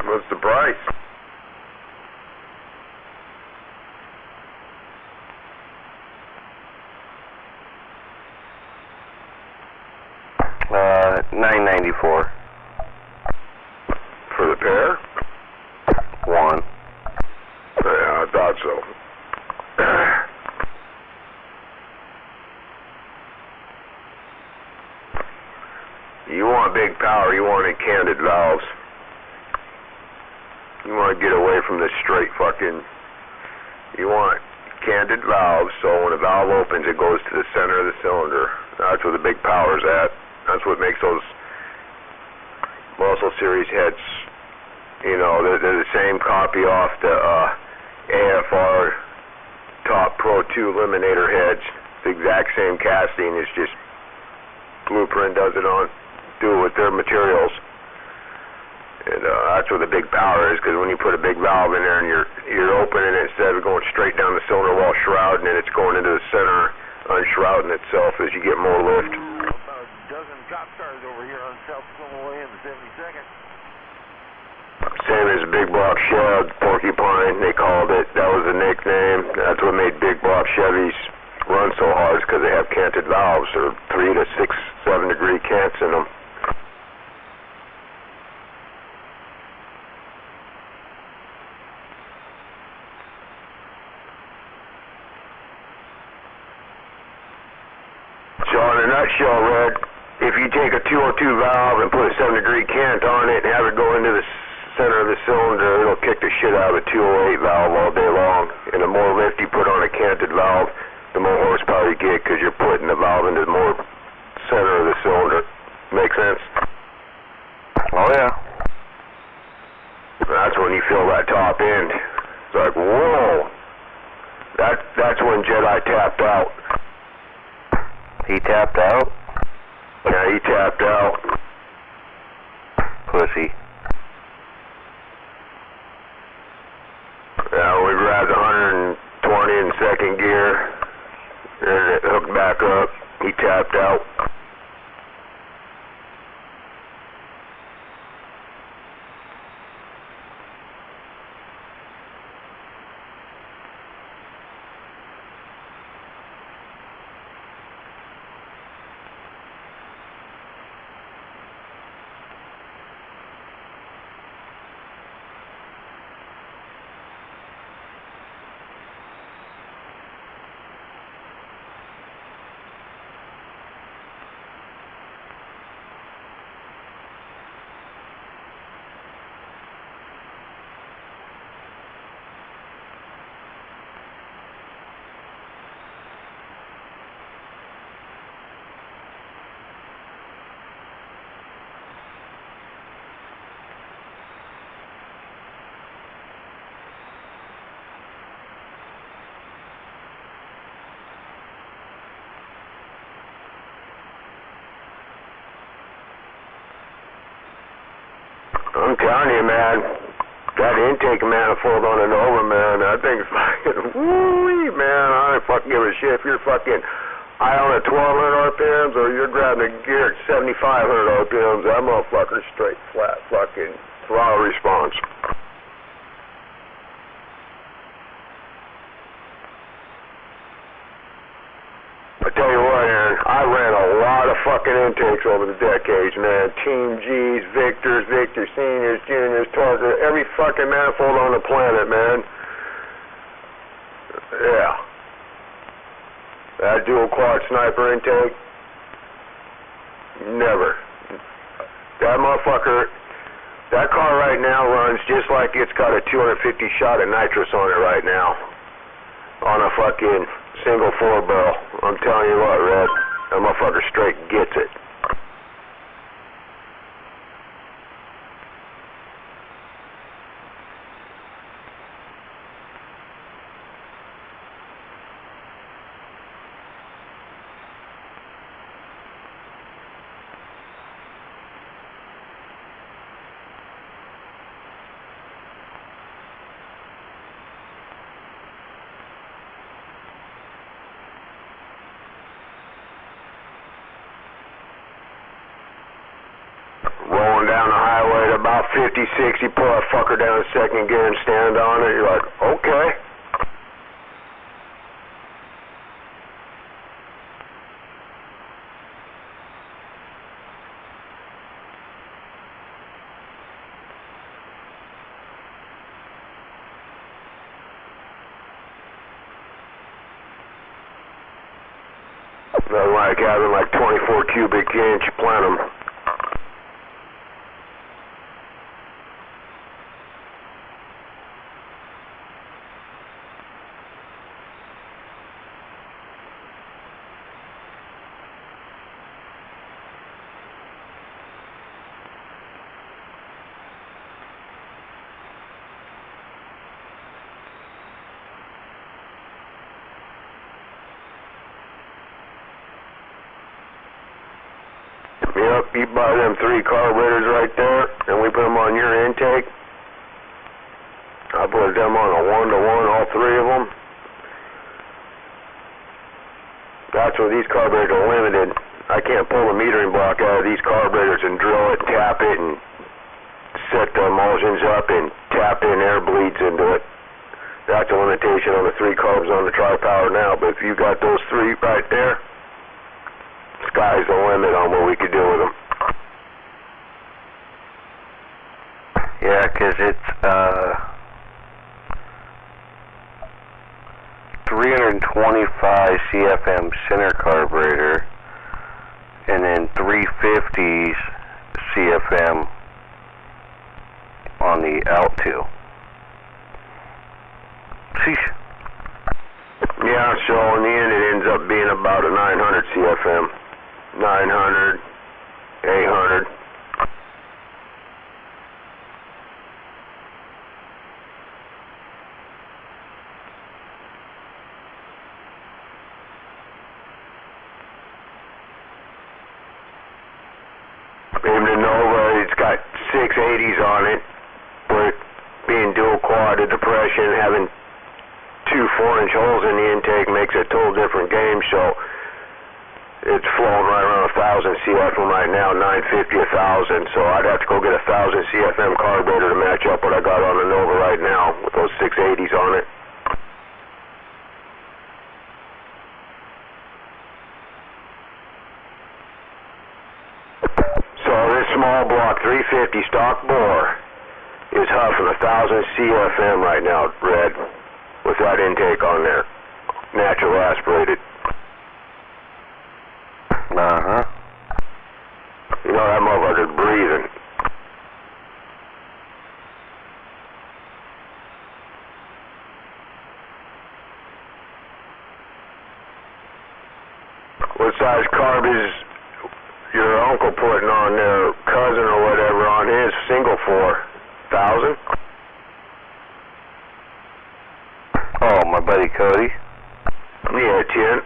What's the price? $9.94 for the pair. One. Yeah, I thought so. You want big power, you want candid valves. You want to get away from this straight fucking... You want candid valves, so when a valve opens, it goes to the center of the cylinder. That's where the big power's at. That's what makes those muscle series heads, you know, they're the same copy off the AFR Top Pro 2 Eliminator heads. The exact same casting, it's just Blueprint does it on, do it with their materials. And that's where the big power is, because when you put a big valve in there and you're opening it instead of going straight down the cylinder wall shrouding it, it's going into the center, unshrouding itself as you get more lift. About a dozen cop cars over here on South Illinois and 72nd. Same as Big Block Chev, Porcupine, they called it. That was the nickname. That's what made Big Block Chevys run so hard, because they have canted valves, or 3 to 6, 7 degree cants in them. So in a nutshell, Red, if you take a 202 valve and put a 7 degree cant on it and have it go into the center of the cylinder, it'll kick the shit out of a 208 valve all day long. And the more lift you put on a canted valve, the more horsepower you get, because you're putting the valve into the more center of the cylinder. Make sense? Oh yeah. That's when you feel that top end. It's like, whoa. That's when Jedi tapped out. He tapped out? Yeah, he tapped out. Pussy. Yeah, we grabbed 120 in second gear, and it hooked back up. He tapped out. I'm telling you, man, that intake manifold on an Nova, man, that thing's fucking woo-wee, man. I don't fucking give a shit if you're fucking high on at 1200 RPMs or you're grabbing a gear at 7500 RPMs. That motherfucker's straight flat fucking throttle response. intakes over the decades, man. Team G's, Victors, Victor Seniors, Juniors, Target, every fucking manifold on the planet, man. Yeah. That dual quad sniper intake, never. That motherfucker, that car right now runs just like it's got a 250 shot of nitrous on it right now. On a fucking single 4-barrel. I'm telling you what, Red, that motherfucker straight gets it. Rolling down the highway at about 50, 60, pull that fucker down in second gear and stand on it. You're like, okay. Nothing like having like 24 cubic inch plenum. Yep, you buy them 3 carburetors right there, and we put them on your intake. I put them on a 1-to-1, all 3 of them. That's where these carburetors are limited. I can't pull the metering block out of these carburetors and drill it, tap it, and set the emulsions up and tap in air bleeds into it. That's a limitation on the 3 carbs on the tri-power now, but if you got those 3 right there, sky's the limit on what we could do with them. Yeah, 'cause it's 325 CFM center carburetor, and then 350s CFM on the L2. Sheesh. Yeah, so in the end it ends up being about a 900 CFM. 900, 800. Even the Nova, it's got 680s on it, with being dual quad, the depression, having 2 4-inch holes in the intake makes a total different game, so it's flowing right around 1,000 CFM right now, 950, 1,000, so I'd have to go get 1,000 CFM carburetor to match up what I got on the Nova right now with those 680s on it. So this small block 350 stock bore is huffing 1,000 CFM right now, Red, with that intake on there, natural aspirated. Uh-huh. You know that motherfucker's breathing. What size carb is your uncle putting on their cousin or whatever on his single 4,000? Oh, my buddy Cody? Yeah, 10.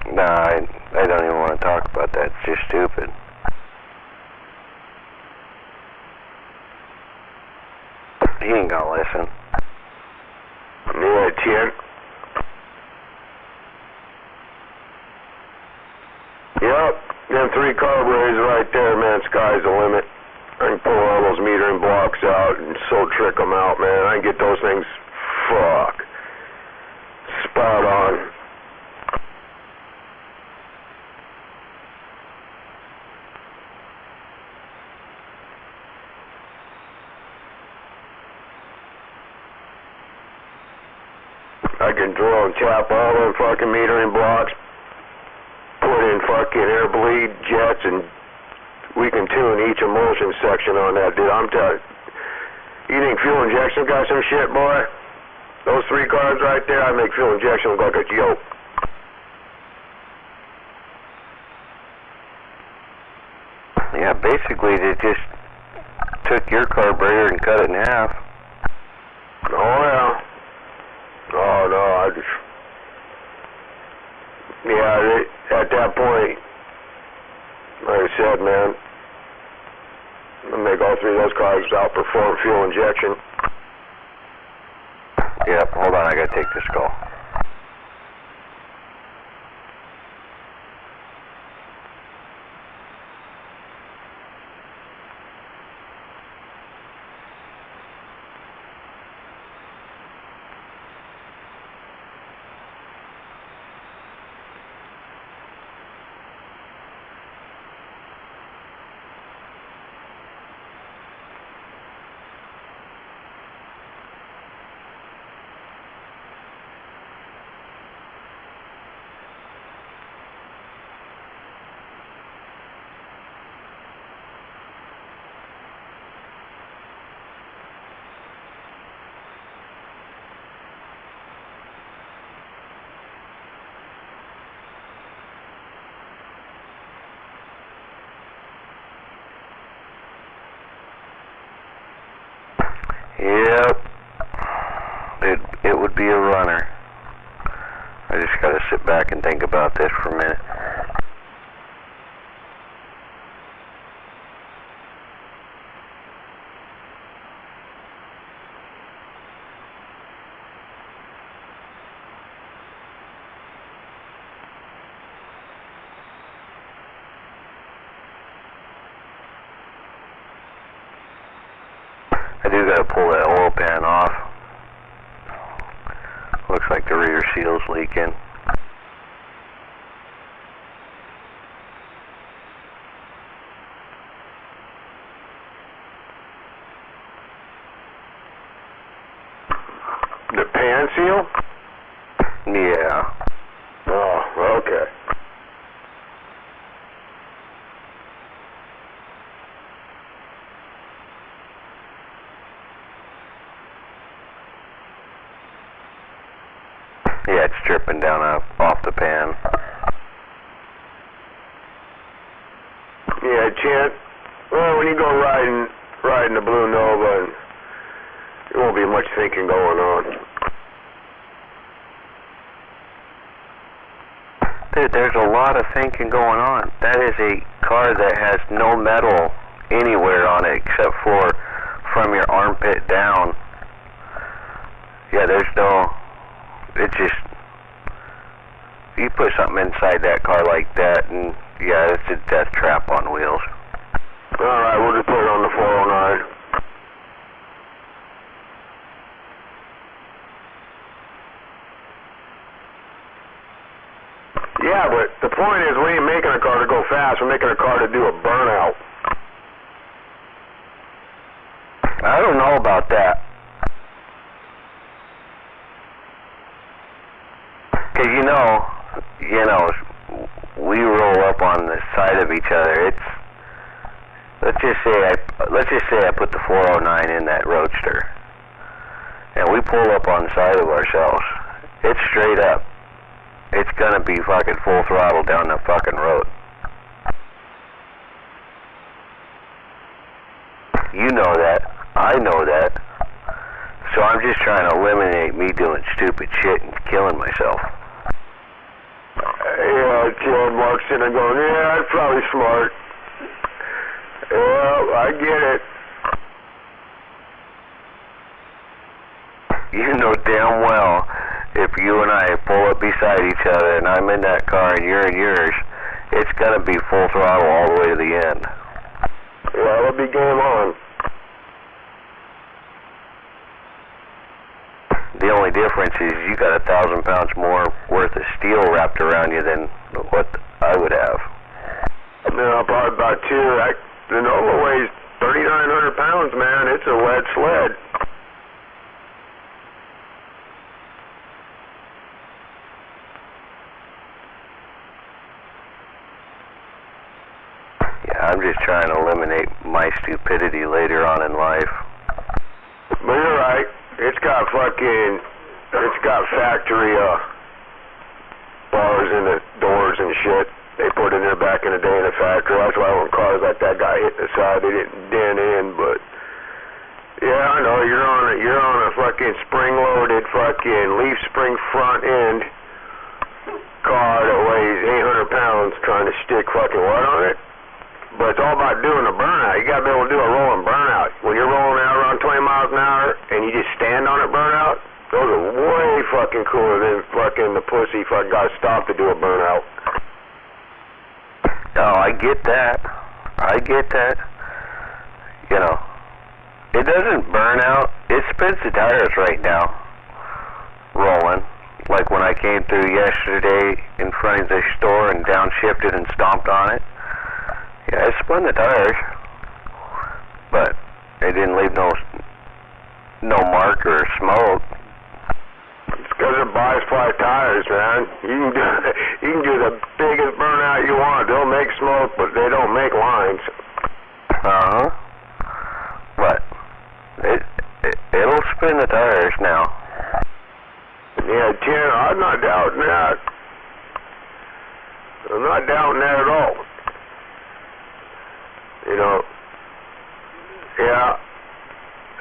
Nah, I don't even want to talk about that. It's just stupid. He ain't gonna listen. Yeah, 10. Yep, them 3 carburetors right there, man, sky's the limit. I can pull all those metering blocks out and so trick them out, man. I can get those things, fuck, spot on. I can drill and tap all them fucking metering blocks, put in fucking air bleed jets, and we can tune each emulsion section on that, dude. I'm telling you, think fuel injection got some shit, boy? Those 3 carbs right there, I make fuel injection look like a joke. Yeah, basically they just took your carburetor and cut it in half. Oh, yeah. Oh, no, I just... Yeah, at that point, like I said, man, I make all 3 of those carbs outperform fuel injection. Yep, hold on, I gotta take this call. Yep. It would be a runner. I just gotta sit back and think about this for a minute. I do gotta pull that oil pan off. Looks like the rear seal's leaking. The pan seal? Yeah. Oh, okay. Yeah, it's dripping down off the pan. Yeah, Chant. Well, when you go riding the Blue Nova, and there won't be much thinking going on. Dude, there's a lot of thinking going on. That is a car that has no metal anywhere on it except for from your armpit down. Yeah, there's no... It just... You put something inside that car like that, and yeah, it's a death trap on wheels. Alright, we'll just put it on the 409. Yeah, but the point is we ain't making a car to go fast, we're making a car to do a burnout. I don't know about that. Cause you know, we roll up on the side of each other. It's let's just say I put the 409 in that Roadster, and we pull up on the side of ourselves. It's straight up. It's gonna be fucking full throttle down the fucking road. You know that. I know that. So I'm just trying to eliminate me doing stupid shit and killing myself. Yeah, Chad Mark's in and going, yeah, that's probably smart. Yeah, I get it. You know damn well, if you and I pull up beside each other and I'm in that car and you're in yours, it's gonna be full throttle all the way to the end. Yeah, it'll be game on. The only difference is you got 1,000 pounds more worth of steel wrapped around you than what I would have. No, probably about 2. The Nova weighs 3,900 pounds, man. It's a lead sled. try and eliminate my stupidity later on in life. But you're right. It's got factory bars in the doors and shit. They put in there back in the day in the factory. That's why when cars like that got hit in the side, they didn't dent in. But yeah, I know you're on a fucking spring-loaded fucking leaf spring front end car that weighs 800 pounds trying to stick fucking what on it? But it's all about doing a burnout. You gotta be able to do a rolling burnout. When you're rolling out around 20 miles an hour and you just stand on it burnout, those are way fucking cooler than fucking the pussy fucking got stopped to do a burnout. Oh, I get that. You know, it doesn't burn out. It spins the tires right now, rolling. Like when I came through yesterday in front of the store and downshifted and stomped on it. Yeah, it spun the tires, but it didn't leave no mark or smoke. It's because it buys 5 tires, man. You can do the biggest burnout you want. They'll make smoke, but they don't make lines. Uh-huh. But it'll spin the tires now. Yeah, Tim, I'm not doubting that. I'm not doubting that at all. You know, yeah,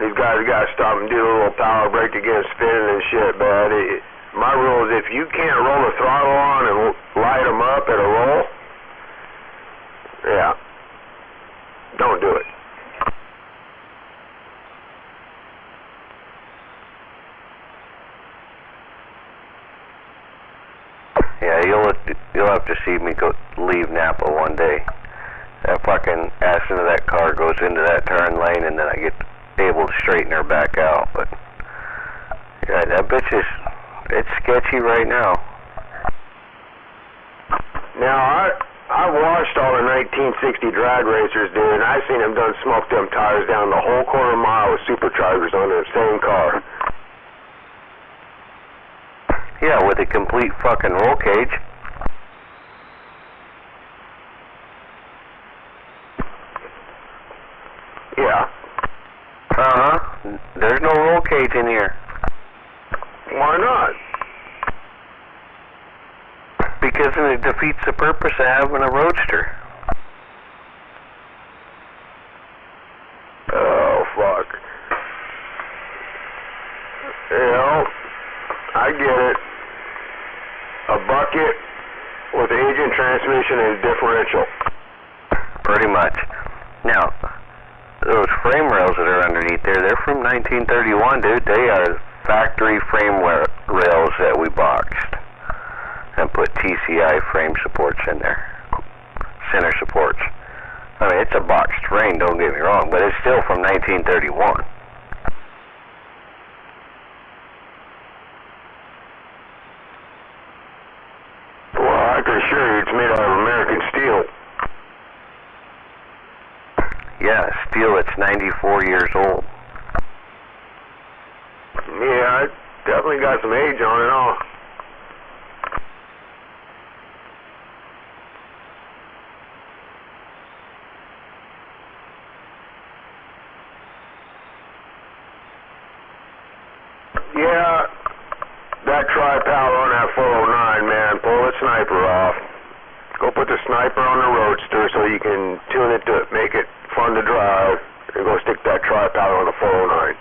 these guys got to stop and do a little power brake to get spinning and shit, but my rule is if you can't roll the throttle on and light them up at a roll, yeah, don't do it. Yeah, you'll have to see me go leave Napa one day. That fucking ass into that car goes into that turn lane, and then I get able to straighten her back out. But yeah, that bitch it's sketchy right now. Now I've watched all the 1960 drag racers, dude, and I've seen them done smoke them tires down the whole quarter mile with superchargers on the same car. Yeah, with a complete fucking roll cage. Yeah. Uh-huh. There's no roll cage in here. Why not? Because it defeats the purpose of having a roadster. Oh, fuck. You know, I get it. A bucket with agent transmission and differential. Pretty much. Now, those frame rails that are underneath there, they're from 1931, dude. They are factory frame rails that we boxed and put TCI frame supports in there, center supports. I mean, it's a boxed frame, don't get me wrong, but it's still from 1931. Well, I can assure you it's made out of American steel. Yeah, steel that's 94 years old. Yeah, it definitely got some age on it all. Yeah, that tri-power on that 409, man, pull the sniper off. Go put the sniper on the roadster so you can tune it to make it fun to drive, and go stick that tri-power on the 409.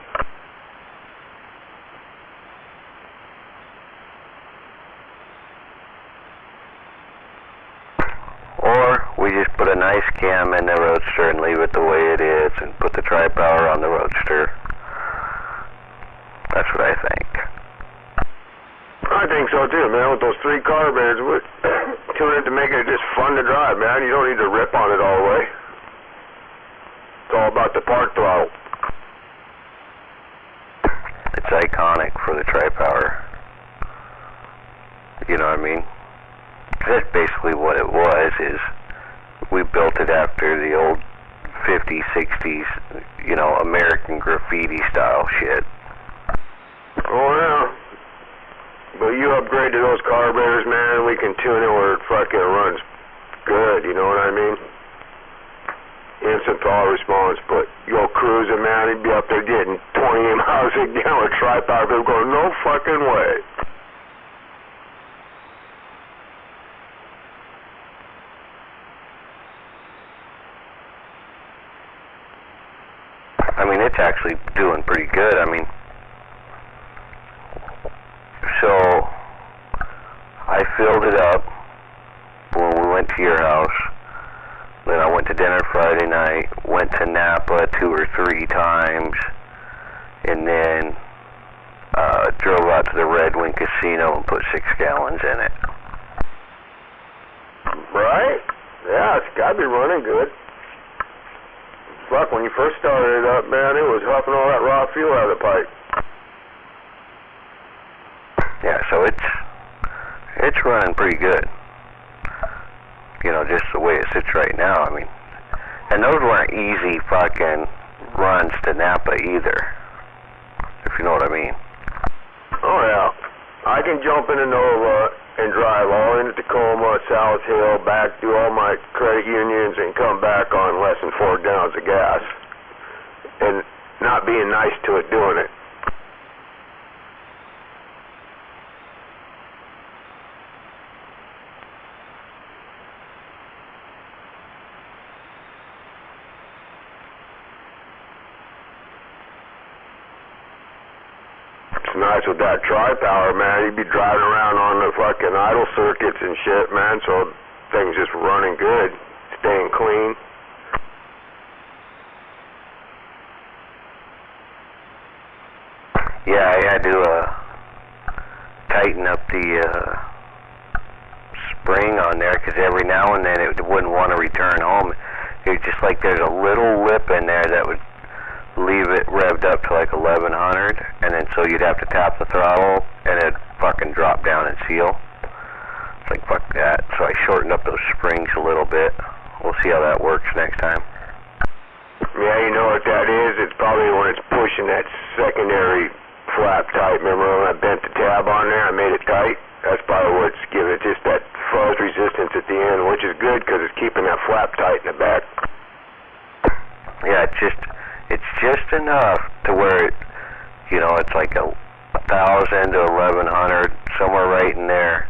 Or we just put a nice cam in the roadster and leave it the way it is and put the tri-power on the roadster. That's what I think. I think so too, man, with those 3 carburetors. Tune it to make it just fun to drive, man. You don't need to rip on it all the way. It's all about the park throttle. It's iconic for the tri-power. You know what I mean? That's basically what it was, is we built it after the old 50s, 60s, you know, American graffiti style shit. Oh, yeah. But you upgrade to those carburetors, man, we can tune it where it fucking runs good, you know what I mean? instant power response. But you go cruising, man, he'd be up there getting 28 miles a gallon with tri-power. People go, no fucking way. I mean, it's actually doing pretty good. I mean, so I filled it up when we went to your house. Then I went to dinner Friday night, went to Napa 2 or 3 times, and then drove out to the Red Wing Casino and put 6 gallons in it. Right? Yeah, it's got to be running good. Fuck, when you first started it up, man, it was huffing all that raw fuel out of the pipe. Yeah, so it's running pretty good. You know, just the way it sits right now. I mean, and those weren't easy fucking runs to Napa either, if you know what I mean. Oh yeah, I can jump in a Nova and drive all into Tacoma, South Hill, back, do all my credit unions, and come back on less than 4 gallons of gas, and not being nice to it doing it. It's nice with that tri-power, man. You'd be driving around on the fucking idle circuits and shit, man, so things just running good, staying clean. Yeah, I had to tighten up the spring on there because every now and then it wouldn't want to return home. It was just like there's a little lip in there that would leave it revved up to like 1100, and then so you'd have to tap the throttle and it'd fucking drop down and seal. It's like, fuck that. So I shortened up those springs a little bit. We'll see how that works next time. Yeah, you know what that is? It's probably when it's pushing that secondary flap tight. Remember when I bent the tab on there, I made it tight? That's probably what's giving it just that fuzz resistance at the end, which is good because it's keeping that flap tight in the back. Yeah, it's just enough to where it, you know, it's like 1,000 to 1,100, somewhere right in there.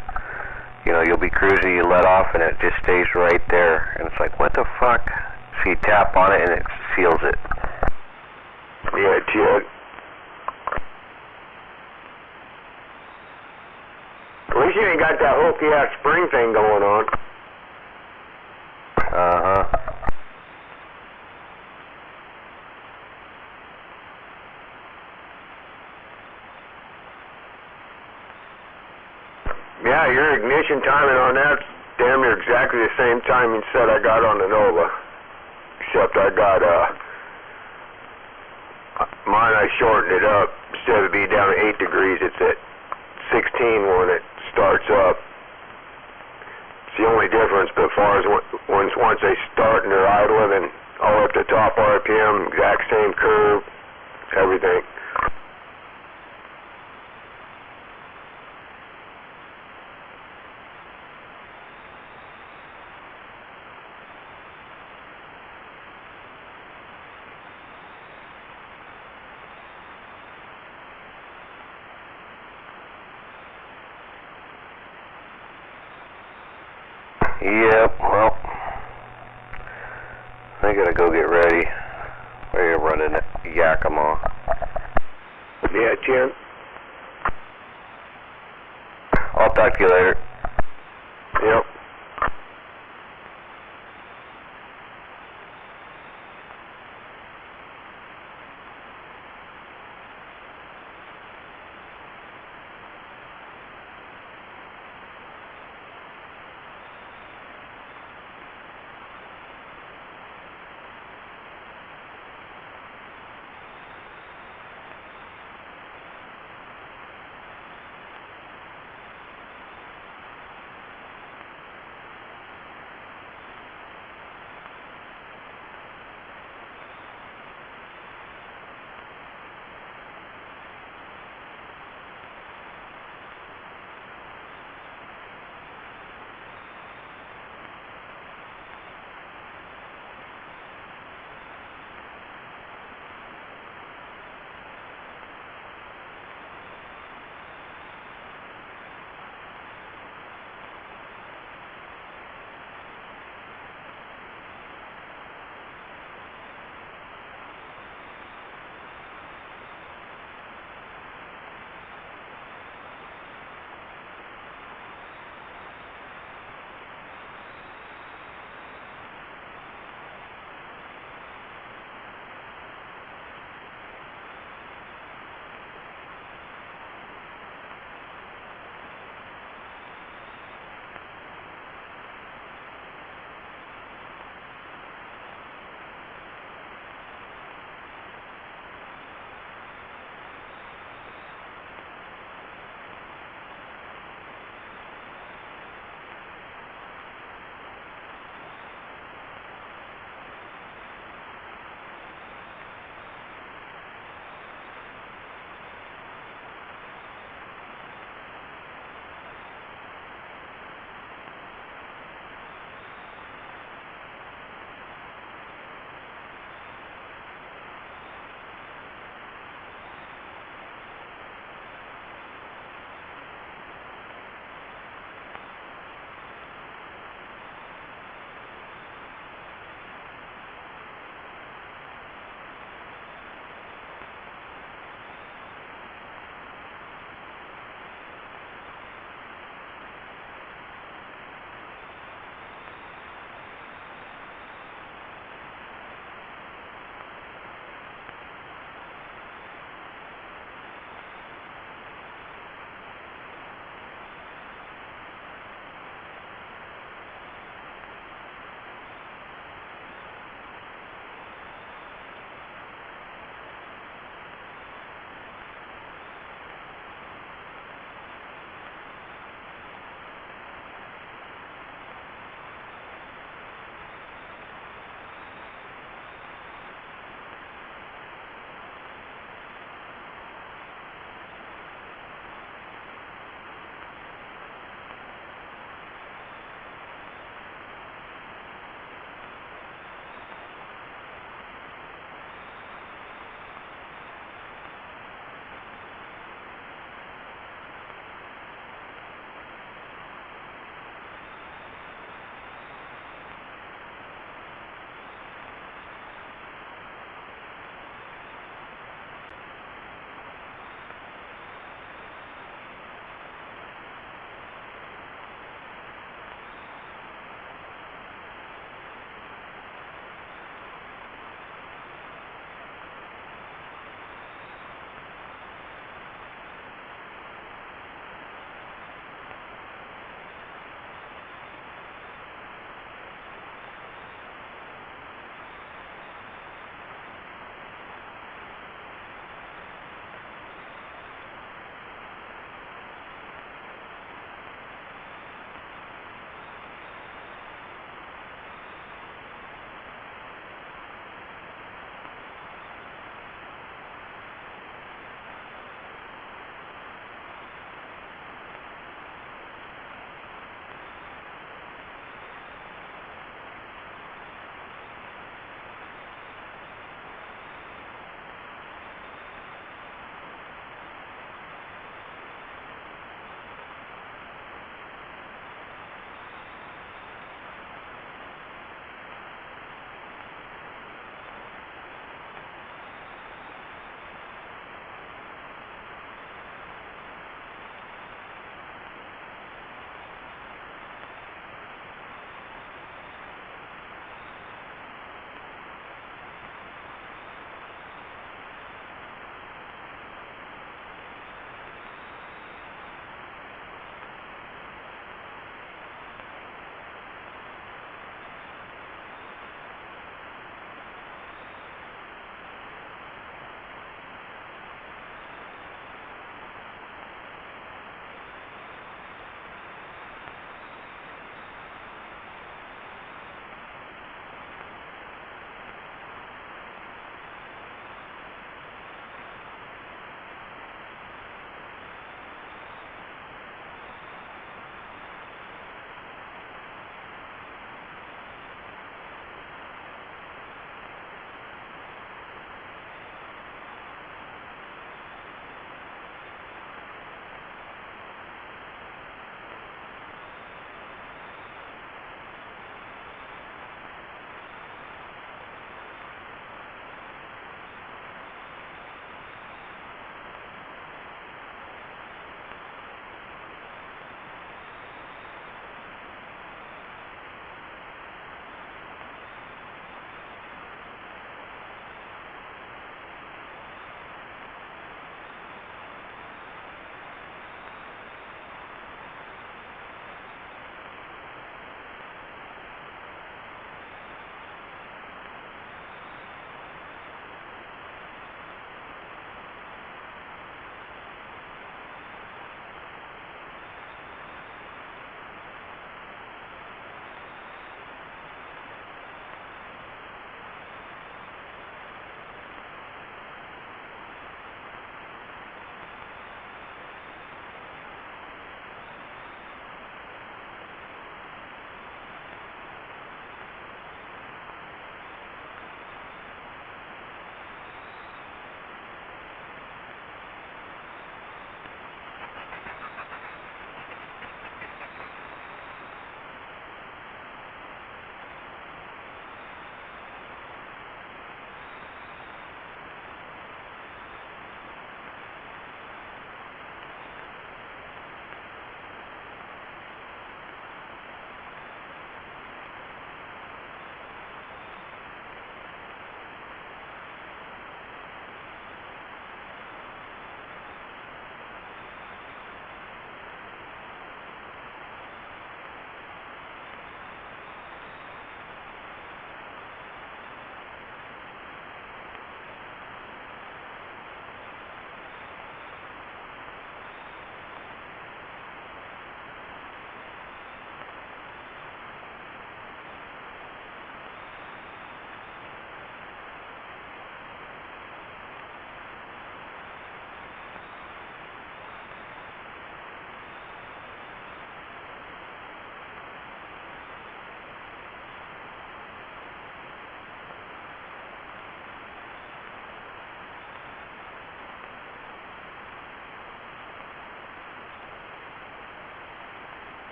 You know, you'll be cruising, you let off, and it just stays right there. And it's like, what the fuck? So you tap on it, and it seals it. Yeah, it's good. At least you ain't got that hokey-ass spring thing going on. Uh-huh. Yeah, your ignition timing on that's damn near exactly the same timing set I got on the Nova. Except I got, mine I shortened it up. Instead of being down at 8 degrees, it's at 16 when it starts up. It's the only difference, but as far as once they start and they're idling and all up to top RPM, exact same curve, everything. Yep, well, I gotta go get ready. We're running Yakima. Yeah, Jim. I'll talk to you later. Yep.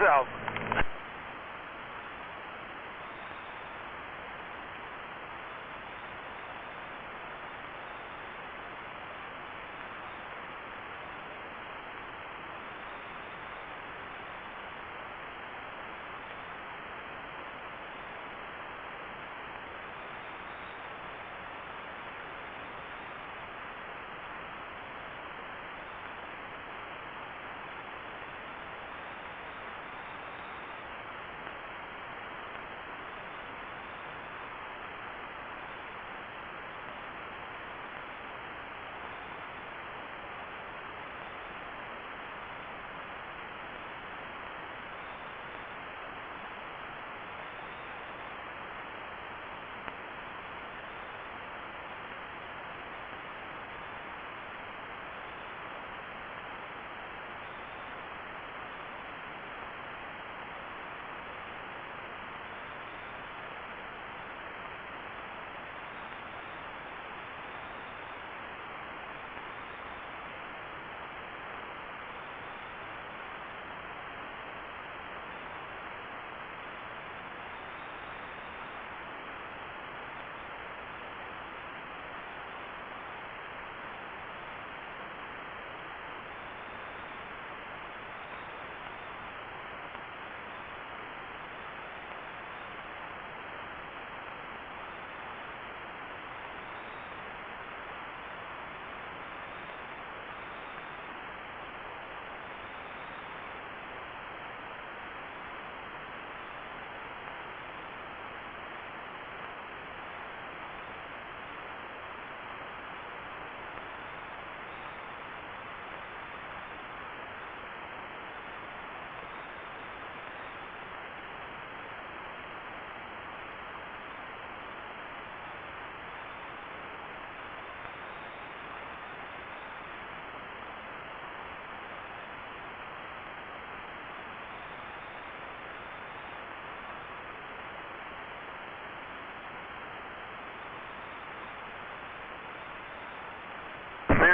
out.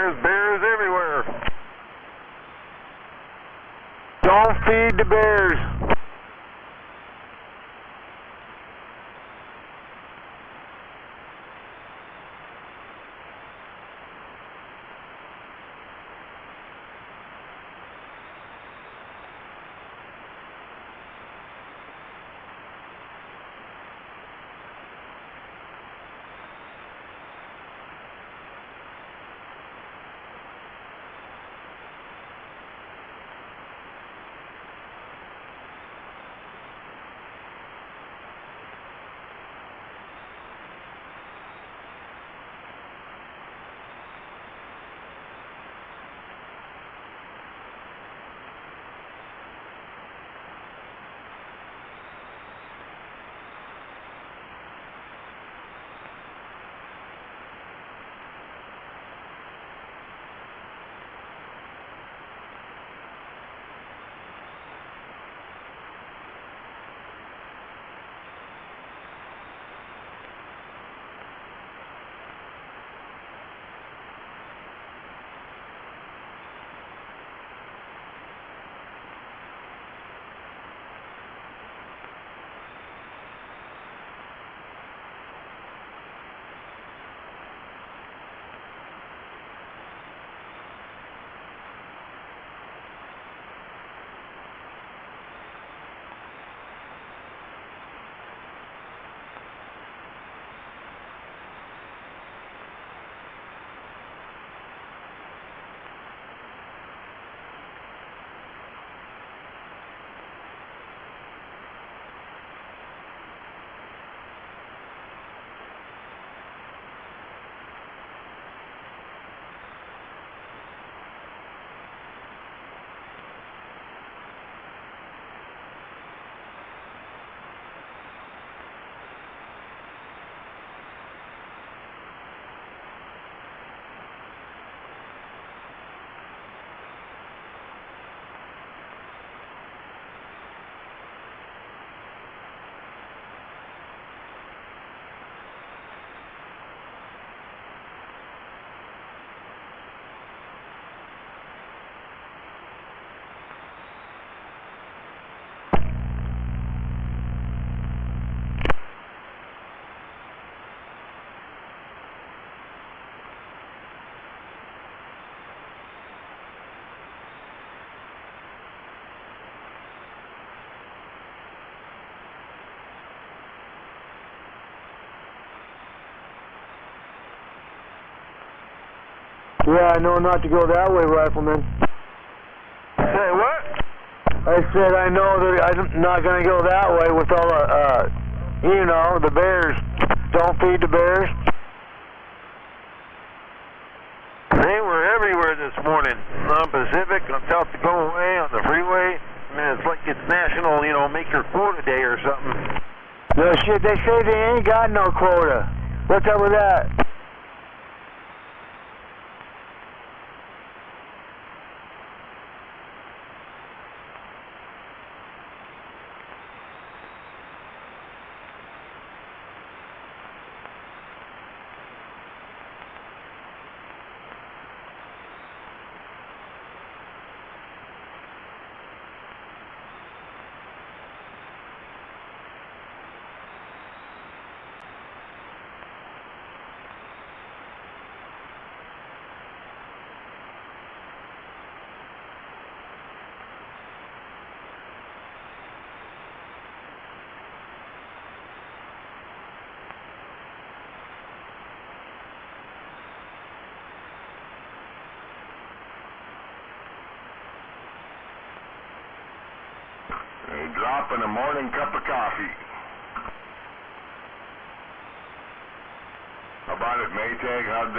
There's bears everywhere. Don't feed the bears. Yeah, I know not to go that way, Rifleman. Say what? I said I know that I'm not going to go that way with all the, you know, the bears. Don't feed the bears. They were everywhere this morning. On Pacific, on South Dakota Way, on the freeway. Man, it's like it's National, you know, Make Your Quota Day or something. No shit, they say they ain't got no quota. What's up with that? Dropping a morning cup of coffee. How about it, Maytag? How'd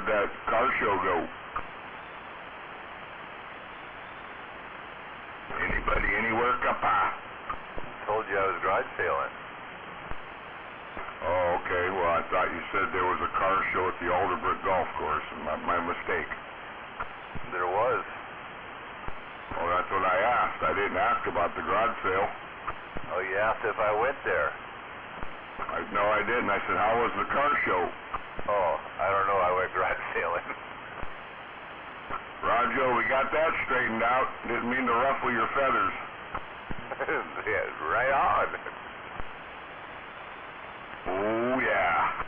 that car show go? Anybody anywhere, Kappa? Told you I was garage sailing. Oh, okay. Well, I thought you said there was a car show at the Alderbrook Golf Course, and my mistake. There was. Oh, that's what I asked. I didn't ask about the garage sale. Oh, you asked if I went there. No, I didn't. I said, how was the car show? Oh, I don't know. I went garage sailing. Roger, we got that straightened out. Didn't mean to ruffle your feathers. Yeah, right on. Oh, yeah.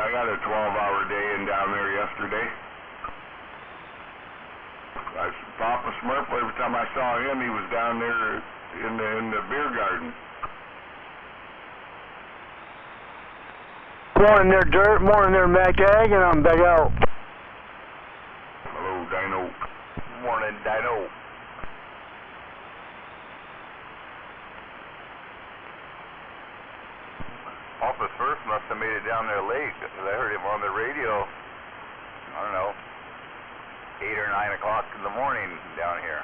I got a 12-hour day in down there yesterday. Papa Smurf, every time I saw him, he was down there in the beer garden. Morning there, Dirt. Morning there, Maytag, and I'm back out. Hello, Dino. Morning, Dino. Papa Smurf must have made it down there late, because I heard him on the radio, I don't know, 8 or 9 o'clock in the morning down here.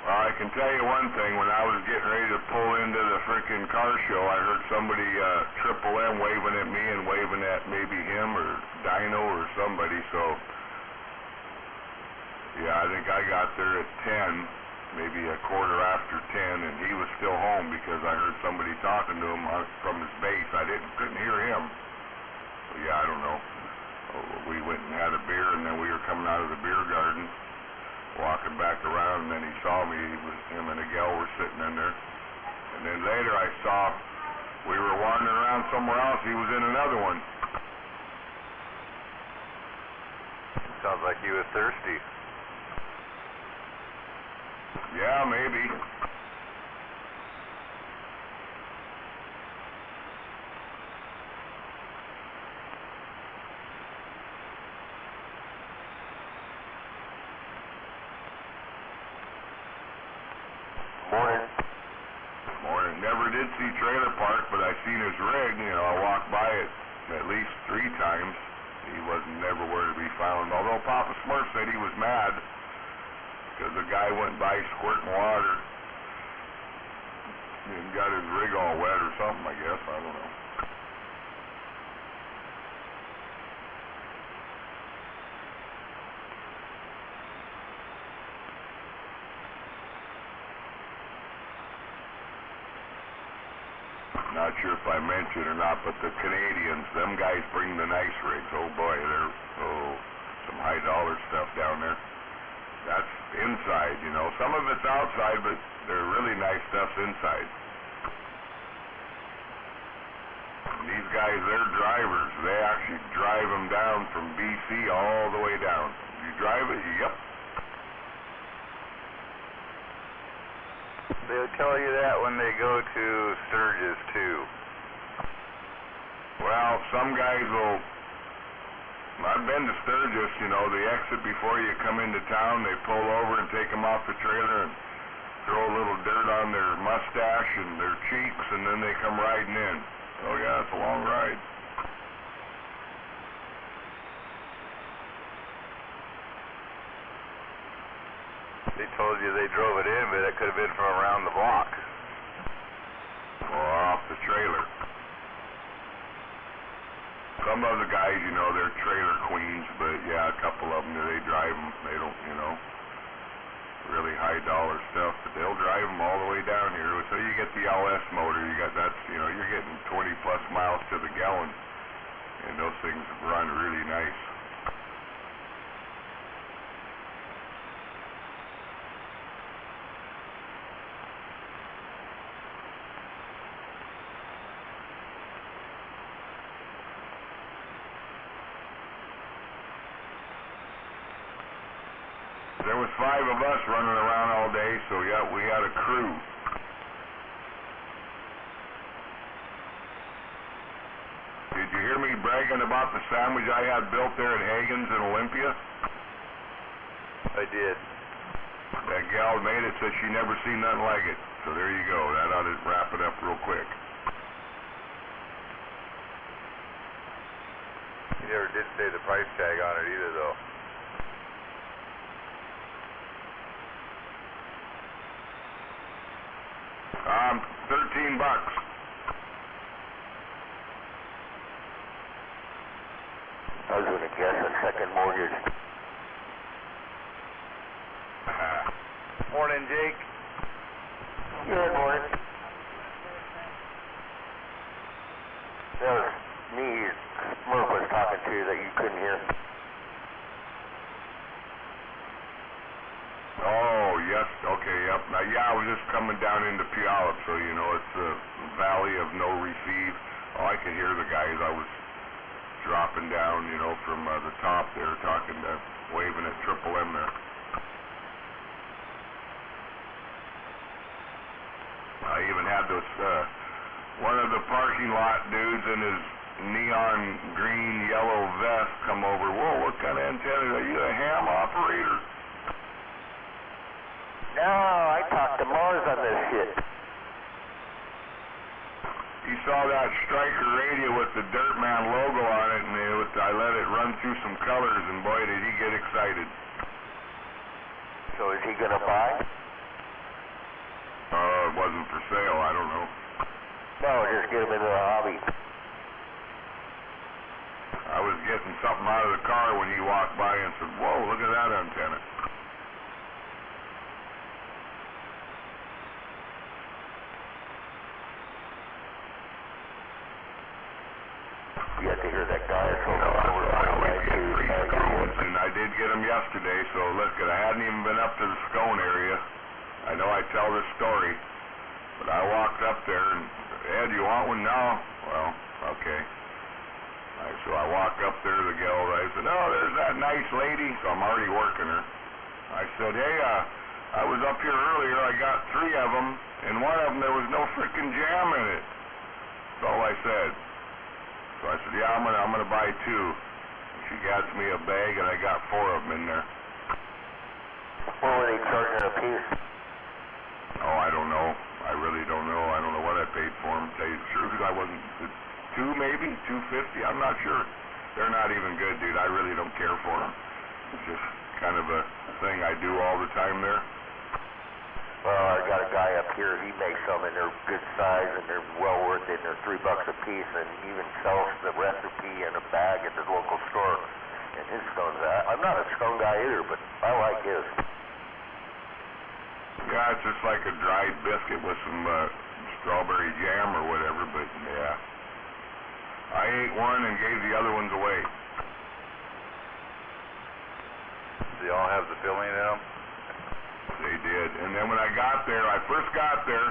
Well, I can tell you one thing. When I was getting ready to pull into the frickin' car show, I heard somebody, Triple M, waving at me and waving at maybe him or Dino or somebody, so yeah, I think I got there at 10, maybe a quarter after 10, and he was still home because I heard somebody talking to him from his base. I couldn't hear him. So yeah, I don't know. We went and had a beer, and then we were coming out of the beer garden, walking back around, and then he saw me. Him and a gal were sitting in there. And then later I saw we were wandering around somewhere else. He was in another one. Sounds like he was thirsty. Yeah, maybe. Morning. Morning. Never did see Trailer Park, but I seen his rig. You know, I walked by it at least 3 times. He wasn't everywhere to be found. Although Papa Smurf said he was mad because the guy went by squirting water and got his rig all wet or something, I guess. I don't know. Not sure if I mentioned or not, but the Canadians, them guys bring the nice rigs. Oh boy, they're some high dollar stuff down there. That's inside, you know. Some of it's outside, but they're really nice stuff's inside. And these guys, they're drivers. They actually drive them down from BC all the way down. You drive it? Yep. They'll tell you that when they go to Sturgis, too. Well, Well, some guys will, I've been to Sturgis, you know, they exit before you come into town, they pull over and take them off the trailer and throw a little dirt on their mustache and their cheeks, and then they come riding in. Oh yeah, it's a long ride. They told you they drove it in, but it could have been from around the block. Or off the trailer. Some of the guys, you know, they're trailer queens, but yeah, a couple of them, they drive them. They don't, you know, really high dollar stuff, but they'll drive them all the way down here. So you get the LS motor, you got that's, you know, you're getting 20 plus miles to the gallon, and those things run really nice. There was 5 of us running around all day, so yeah, we had a crew. Did you hear me bragging about the sandwich I had built there at Hagen's in Olympia? I did. That gal made it, said she never seen nothing like it. So there you go. That ought to wrap it up real quick. You never did say the price tag on it either, though. $13. I was going to guess a second mortgage. Morning, Jake. Good morning. That was me, Murph was talking to you that you couldn't hear. Oh, yes, okay, yep. Now, yeah, I was just coming down into Puyallup, so, you know, it's the valley of no receive. Oh, I could hear the guys. I was dropping down, you know, from the top there, talking to, waving at Triple M there. I even had this, one of the parking lot dudes in his neon green yellow vest come over. Whoa, what kind of antenna? Are you a ham operator? No, I talked to Mars on this shit. He saw that Striker radio with the Dirtman logo on it, and I let it run through some colors, and boy, did he get excited. So is he going to buy? It wasn't for sale, I don't know. No, just get him into the hobby. I was getting something out of the car when he walked by and said, whoa, look at that antenna. You have to hear that guy. And I did get him yesterday, so look, I hadn't even been up to the Scone area. I know I tell this story, but I walked up there and, Ed, you want one? No. Well, okay. So I walked up there to the gal, I said, oh, there's that nice lady. So I'm already working her. I said, hey, I was up here earlier, I got 3 of them, and one of them there was no frickin' jam in it. That's all I said. So I said, yeah, I'm gonna buy 2. She got me a bag, and I got 4 of them in there. What were they charging a piece? Oh, I don't know. I really don't know. I don't know what I paid for them. Tell you the truth, I wasn't, 2 maybe, $2.50. I'm not sure. They're not even good, dude. I really don't care for them. It's just kind of a thing I do all the time there. Well, I got a guy up here, he makes them, and they're good size, and they're well worth it, and they're $3 a piece, and he even sells the recipe in a bag at the local store. And his scones, I'm not a scone guy either, but I like his. Yeah, it's just like a dried biscuit with some strawberry jam or whatever, but yeah. I ate one and gave the other ones away. Do y'all have the filling in them? They did. And then when I got there, I first got there,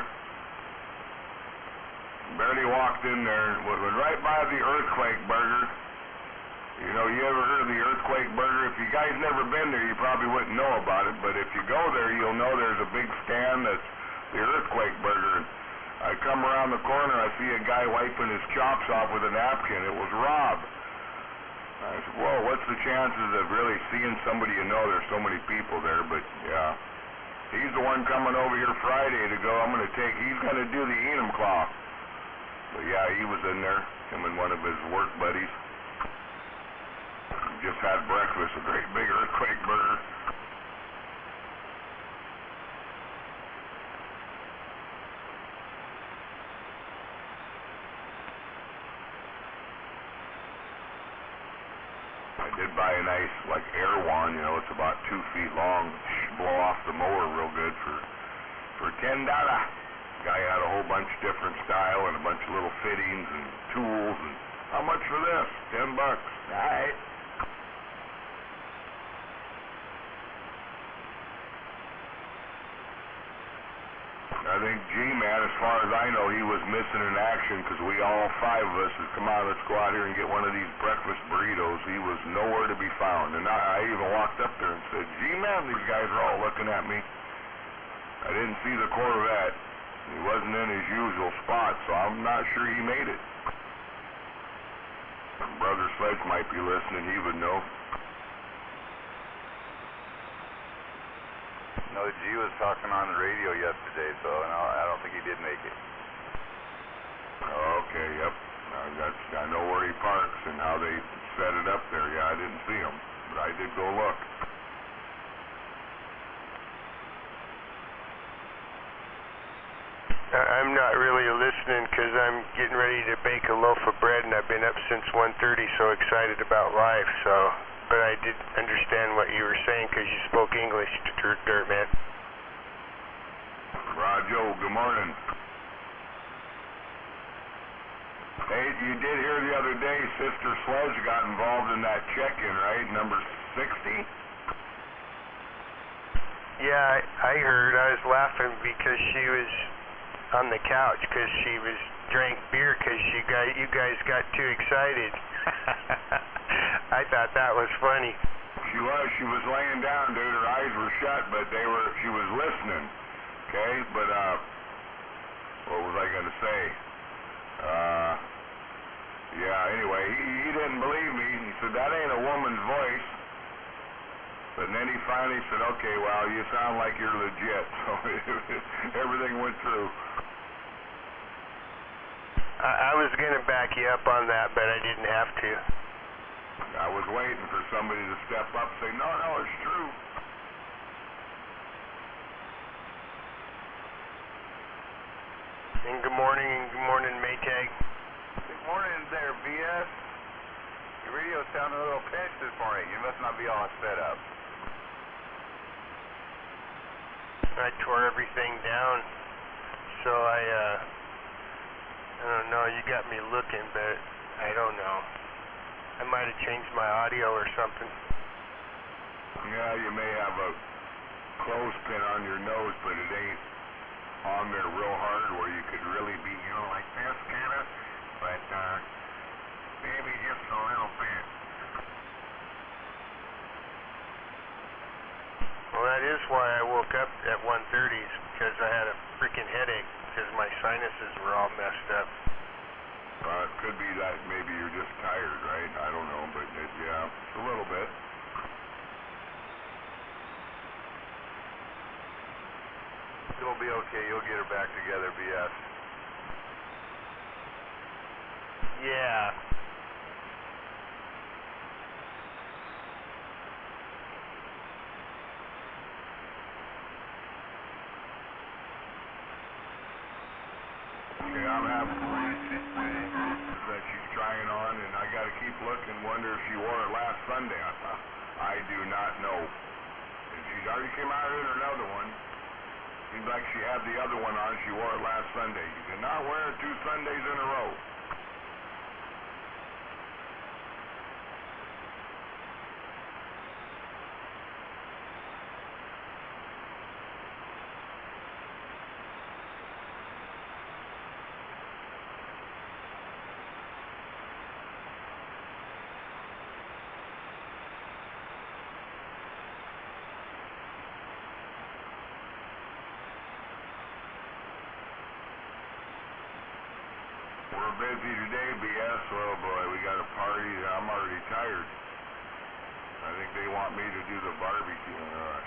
barely walked in there, was right by the Earthquake Burger. You know, you ever heard of the Earthquake Burger? If you guys never been there, you probably wouldn't know about it, but if you go there, you'll know there's a big stand that's the Earthquake Burger. I come around the corner, I see a guy wiping his chops off with a napkin. It was Rob. I said, whoa, what's the chances of really seeing somebody you know? There's so many people there, but yeah. He's the one coming over here Friday to go. He's going to do the Enumclaw. But yeah, he was in there, him and one of his work buddies. Just had breakfast, a great big earthquake burger. I did buy a nice, like, air wand, you know, it's about 2 feet long. Blow off the mower real good for $10. Guy had a whole bunch of different style and a bunch of little fittings and tools. And how much for this? $10. All right. I think G-Man, as far as I know, he was missing in action because we all 5 of us had come out, let's go out here and get one of these breakfast burritos. He was nowhere to be found. And I even walked up there and said, G-Man, these guys are all looking at me. I didn't see the Corvette. He wasn't in his usual spot, so I'm not sure he made it. Brother Sledge might be listening, he would know. No, G was talking on the radio yesterday, so no, I don't think he did make it. Okay, yep. I know where he parks and how they set it up there. Yeah, I didn't see him, but I did go look. I'm not really listening because I'm getting ready to bake a loaf of bread, and I've been up since 1:30, so excited about life. But I did understand what you were saying because you spoke English, Dirtman. Rojo, good morning. Hey, you did hear the other day Sister Sledge got involved in that check-in, right? Number 60? Yeah, I heard. I was laughing because she was on the couch because she was drank beer because you guys got too excited. I thought that was funny. She was laying down, dude. Her eyes were shut, but she was listening. Okay, but what was I gonna say? Yeah, anyway, he didn't believe me. He said that ain't a woman's voice. But then he finally said, okay, well, you sound like you're legit. So everything went through. I was going to back you up on that, but I didn't have to. I was waiting for somebody to step up and say, no, it's true. And good morning, Maytag. Good morning there, BS. Your radio sounded a little pinched this morning. You must not be all set up. I tore everything down, so I don't know, you got me looking, but I don't know. I might have changed my audio or something. Yeah, you may have a clothespin on your nose, but it ain't on there real hard where you could really be, like this kind of, but maybe just a little bit. Well, that is why I woke up at 1:30, because I had a freaking headache because my sinuses were all messed up. It could be that maybe you're just tired, right? I don't know, but yeah, just a little bit. It'll be okay. You'll get her back together, BS. Yeah. Okay, I'm having that she's trying on, and I got to keep looking, wonder if she wore it last Sunday. I do not know. And she already came out in another one. Seems like she had the other one on. She wore it last Sunday. You cannot wear it 2 Sundays in a row. we're busy today, BS. Well, boy, we got a party. I'm already tired. I think they want me to do the barbecue.